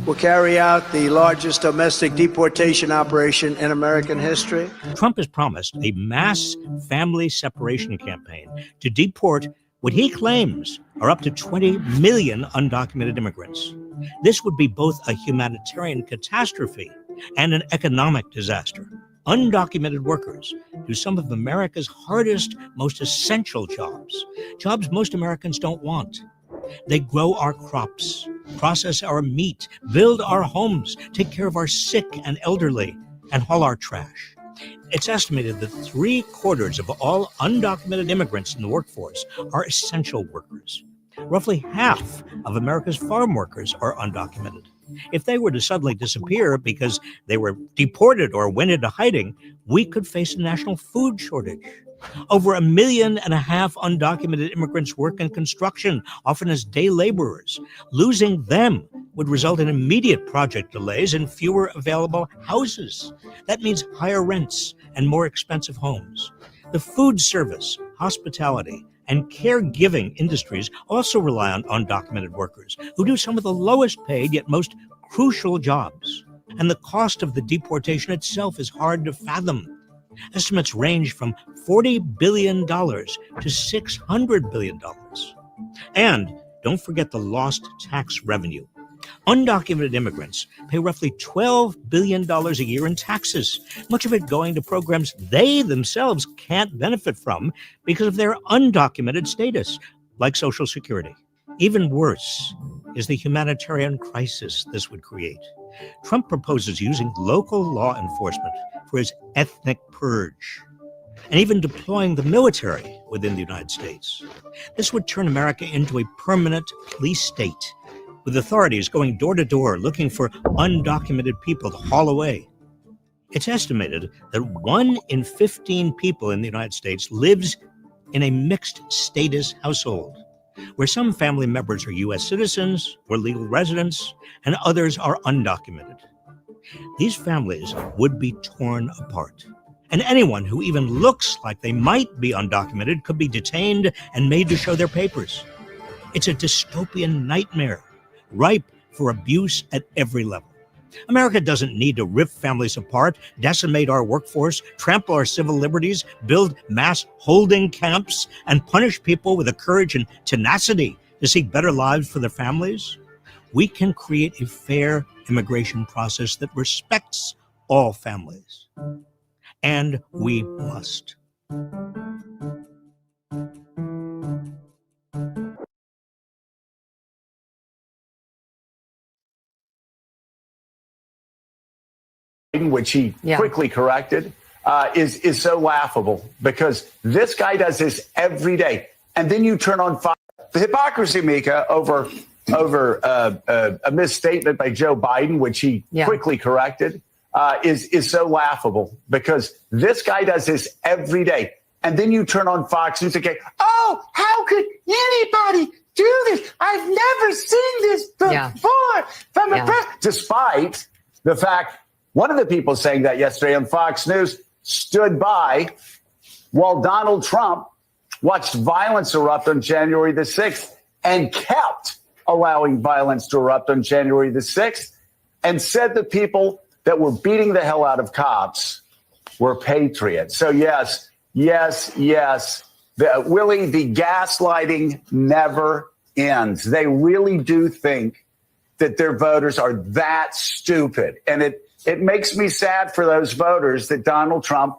Will carry out the largest domestic deportation operation in American history. Trump has promised a mass family separation campaign to deport what he claims are up to 20 million undocumented immigrants. This would be both a humanitarian catastrophe and an economic disaster. Undocumented workers do some of America's hardest, most essential jobs, jobs most Americans don't want. They grow our crops, process our meat, build our homes, take care of our sick and elderly, and haul our trash. It's estimated that 3/4 of all undocumented immigrants in the workforce are essential workers. Roughly half of America's farm workers are undocumented. If they were to suddenly disappear because they were deported or went into hiding, we could face a national food shortage. Over 1.5 million undocumented immigrants work in construction, often as day laborers. Losing them would result in immediate project delays and fewer available houses. That means higher rents and more expensive homes. The food service, hospitality, and caregiving industries also rely on undocumented workers who do some of the lowest paid yet most crucial jobs. And the cost of the deportation itself is hard to fathom. Estimates range from $40 billion to $600 billion. And don't forget the lost tax revenue. Undocumented immigrants pay roughly $12 billion a year in taxes, much of it going to programs they themselves can't benefit from because of their undocumented status, like Social Security. Even worse is the humanitarian crisis this would create. Trump proposes using local law enforcement for his ethnic purge, and even deploying the military within the United States. This would turn America into a permanent police state, with authorities going door to door looking for undocumented people to haul away. It's estimated that 1 in 15 people in the United States lives in a mixed status household, where some family members are U.S. citizens or legal residents, and others are undocumented. These families would be torn apart, and anyone who even looks like they might be undocumented could be detained and made to show their papers. It's a dystopian nightmare, ripe for abuse at every level. America doesn't need to rip families apart, decimate our workforce, trample our civil liberties, build mass holding camps, and punish people with the courage and tenacity to seek better lives for their families. We can create a fair immigration process that respects all families. And we must. Which he quickly corrected, is so laughable because this guy does this every day. And then you turn on Fox. The hypocrisy, Mika, over a misstatement by Joe Biden, which he quickly corrected, is so laughable because this guy does this every day. And then you turn on Fox News and go, oh, how could anybody do this? I've never seen this before from a press. Despite the fact one of the people saying that yesterday on Fox News stood by while Donald Trump watched violence erupt on January the 6th and kept allowing violence to erupt on January the 6th and said the people that were beating the hell out of cops were patriots. So yes. Willie, the gaslighting never ends. They really do think that their voters are that stupid. And it makes me sad for those voters that Donald Trump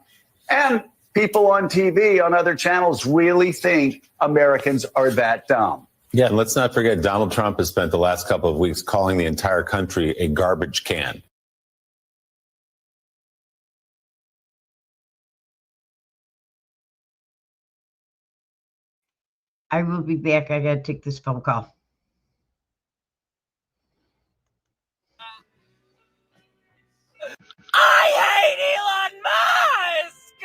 and people on TV on other channels really think Americans are that dumb. Yeah, and let's not forget Donald Trump has spent the last couple of weeks calling the entire country a garbage can. I will be back. I got to take this phone call. I hate Elon Musk!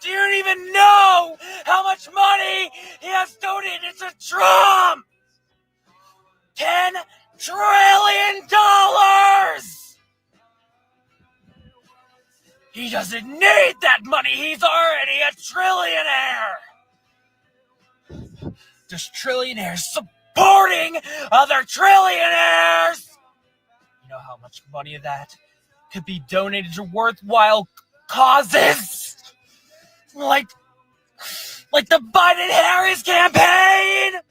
Do you even know how much money he has donated to Trump? $10 trillion! He doesn't need that money. He's already a trillionaire. Just trillionaires supporting other trillionaires. You know how much money of that could be donated to worthwhile causes? Like the Biden-Harris campaign?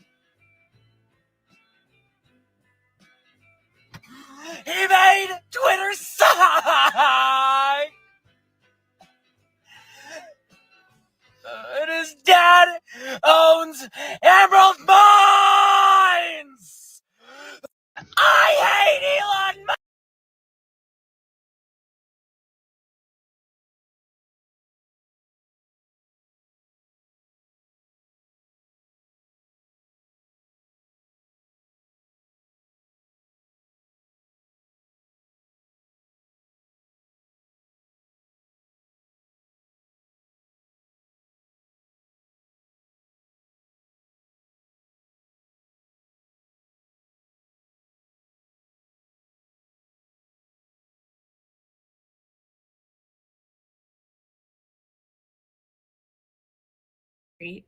He made Twitter sigh. And his dad owns Emerald Mines. I hate Elon Musk.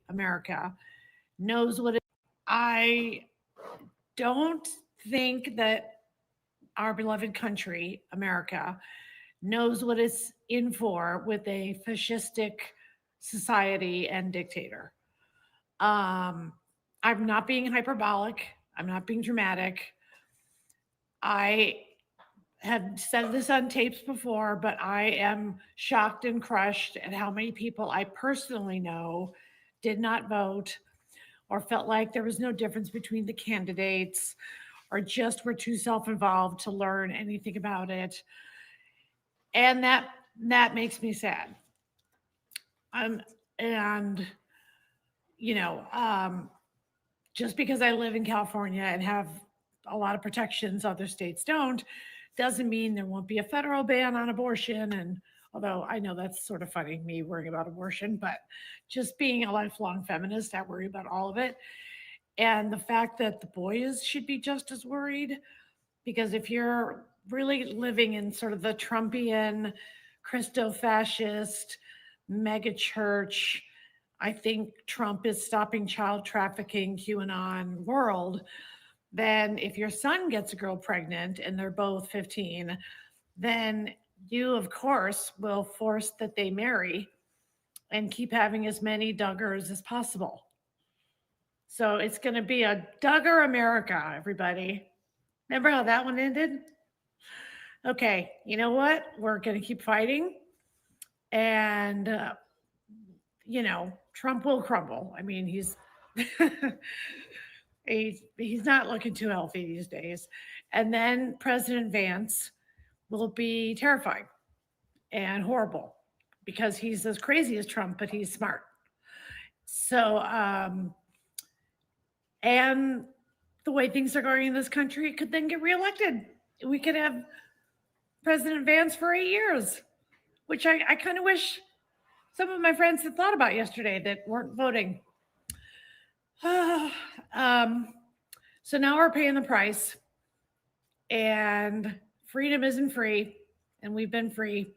America knows what it. I don't think that our beloved country, America, knows what it's in for with a fascistic society and dictator. I'm not being hyperbolic. I'm not being dramatic. I have said this on tapes before, but I am shocked and crushed at how many people I personally know did not vote or felt like there was no difference between the candidates or just were too self-involved to learn anything about it. And that makes me sad. And you know, just because I live in California and have a lot of protections other states don't, doesn't mean there won't be a federal ban on abortion. And although I know that's sort of funny, me worrying about abortion, but just being a lifelong feminist, I worry about all of it. And the fact that the boys should be just as worried, because if you're really living in sort of the Trumpian, Christo-fascist, mega church, I think Trump is stopping child trafficking, QAnon world, then if your son gets a girl pregnant and they're both 15, then you, of course, will force that they marry and keep having as many Duggars as possible. So it's going to be a Duggar America, everybody. Remember how that one ended? Okay, you know what? We're going to keep fighting. And, you know, Trump will crumble. I mean, he's he's not looking too healthy these days. And then President Vance will be terrifying and horrible because he's as crazy as Trump, but he's smart. So, and the way things are going in this country, could then get reelected. We could have President Vance for 8 years, which I kind of wish some of my friends had thought about yesterday that weren't voting. So now we're paying the price, and freedom isn't free, and we've been free.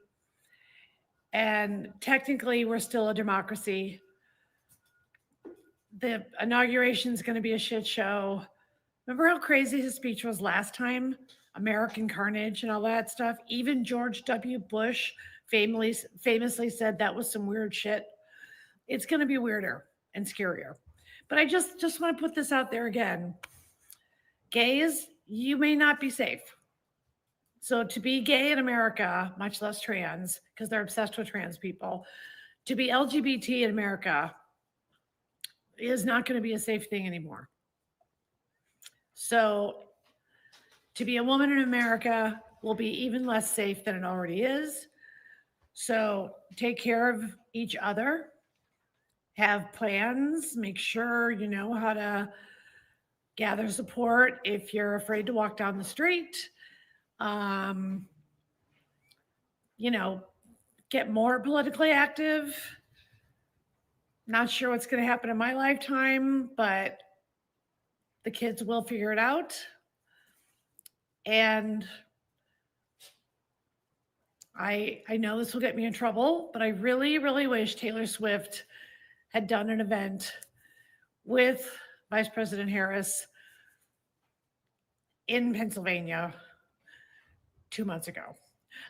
And technically, we're still a democracy. The inauguration is going to be a shit show. Remember how crazy his speech was last time? American carnage and all that stuff. Even George W. Bush famously said that was some weird shit. It's going to be weirder and scarier. But I just want to put this out there again. Gays, you may not be safe. So to be gay in America, much less trans, because they're obsessed with trans people, to be LGBT in America is not going to be a safe thing anymore. So to be a woman in America will be even less safe than it already is. So take care of each other, have plans, make sure you know how to gather support if you're afraid to walk down the street. You know, get more politically active. Not sure what's going to happen in my lifetime, but the kids will figure it out. And I know this will get me in trouble, but I really, really wish Taylor Swift had done an event with Vice President Harris in Pennsylvania 2 months ago.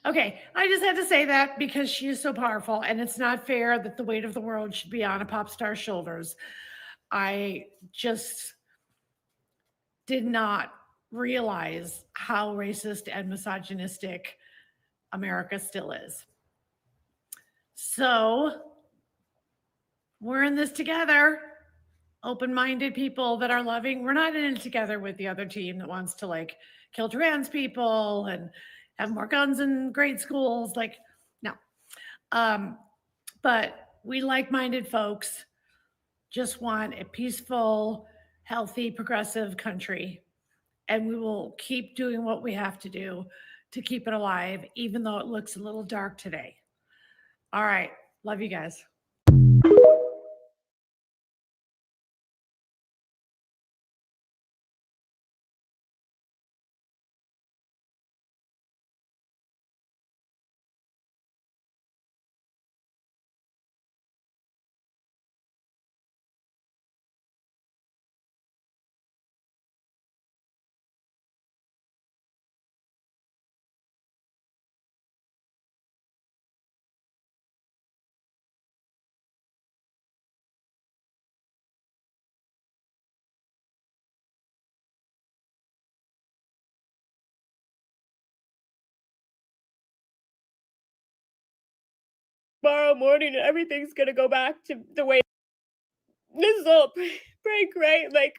Okay, I just had to say that because she is so powerful, and it's not fair that the weight of the world should be on a pop star's shoulders. I just did not realize how racist and misogynistic America still is. So we're in this together. Open-minded people that are loving. We're not in it together with the other team that wants to like kill trans people and have more guns in grade schools. Like, no. But we like-minded folks just want a peaceful, healthy, progressive country. And we will keep doing what we have to do to keep it alive, even though it looks a little dark today. All right. Love you guys. tomorrow morning and everything's gonna go back to the way this is all prank, right? Like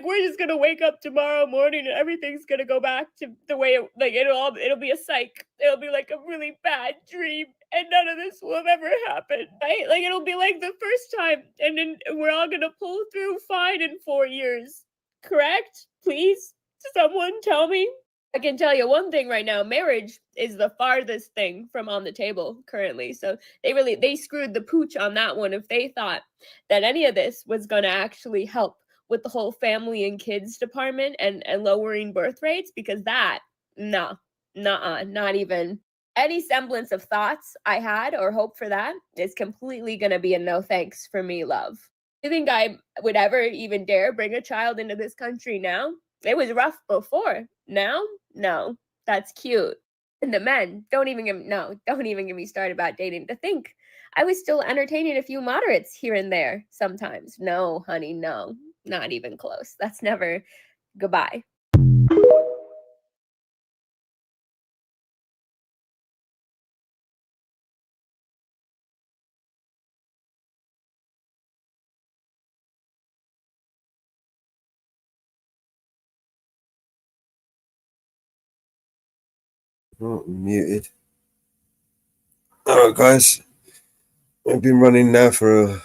we're just gonna wake up tomorrow morning and everything's gonna go back to the way it'll be a psych. It'll be like a really bad dream, and none of this will have ever happened, right? Like it'll be like the first time, and then we're all gonna pull through fine in 4 years. Correct? Please, someone tell me. I can tell you one thing right now, marriage is the farthest thing from on the table currently. So they screwed the pooch on that one if they thought that any of this was going to actually help with the whole family and kids department and lowering birth rates, because that, not even any semblance of thoughts I had or hope for that is completely going to be a no thanks for me, love. You think I would ever even dare bring a child into this country now? It was rough before. Now, no, that's cute. And the men, don't even get me started about dating. To think I was still entertaining a few moderates here and there sometimes. No, honey, no, not even close. That's never. Goodbye. Oh, muted. All right, guys. I've been running now for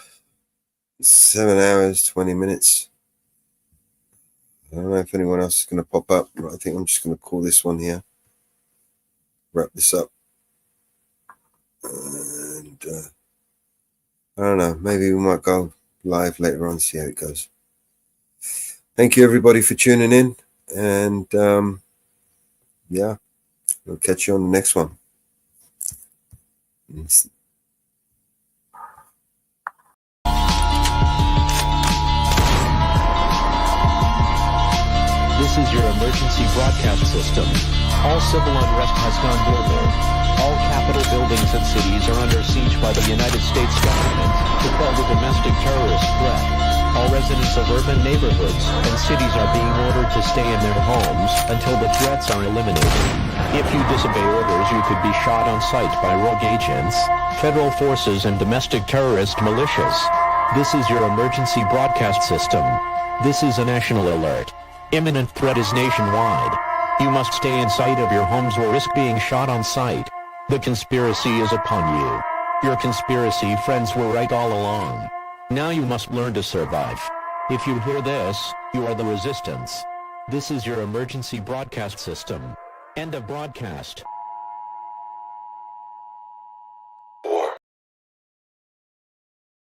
7 hours, 20 minutes. I don't know if anyone else is going to pop up, but I think I'm just going to call this one here. Wrap this up. And I don't know. Maybe we might go live later on, see how it goes. Thank you, everybody, for tuning in. And yeah, we'll catch you on the next one. This is your emergency broadcast system. All civil unrest has gone global. All capital buildings and cities are under siege by the United States government to quell the domestic terrorist threat. All residents of urban neighborhoods and cities are being ordered to stay in their homes until the threats are eliminated. If you disobey orders, you could be shot on sight by rogue agents, federal forces, and domestic terrorist militias. This is your emergency broadcast system. This is a national alert. Imminent threat is nationwide. You must stay in sight of your homes or risk being shot on sight. The conspiracy is upon you. Your conspiracy friends were right all along. Now you must learn to survive. If you hear this, you are the resistance. This is your emergency broadcast system. End of broadcast.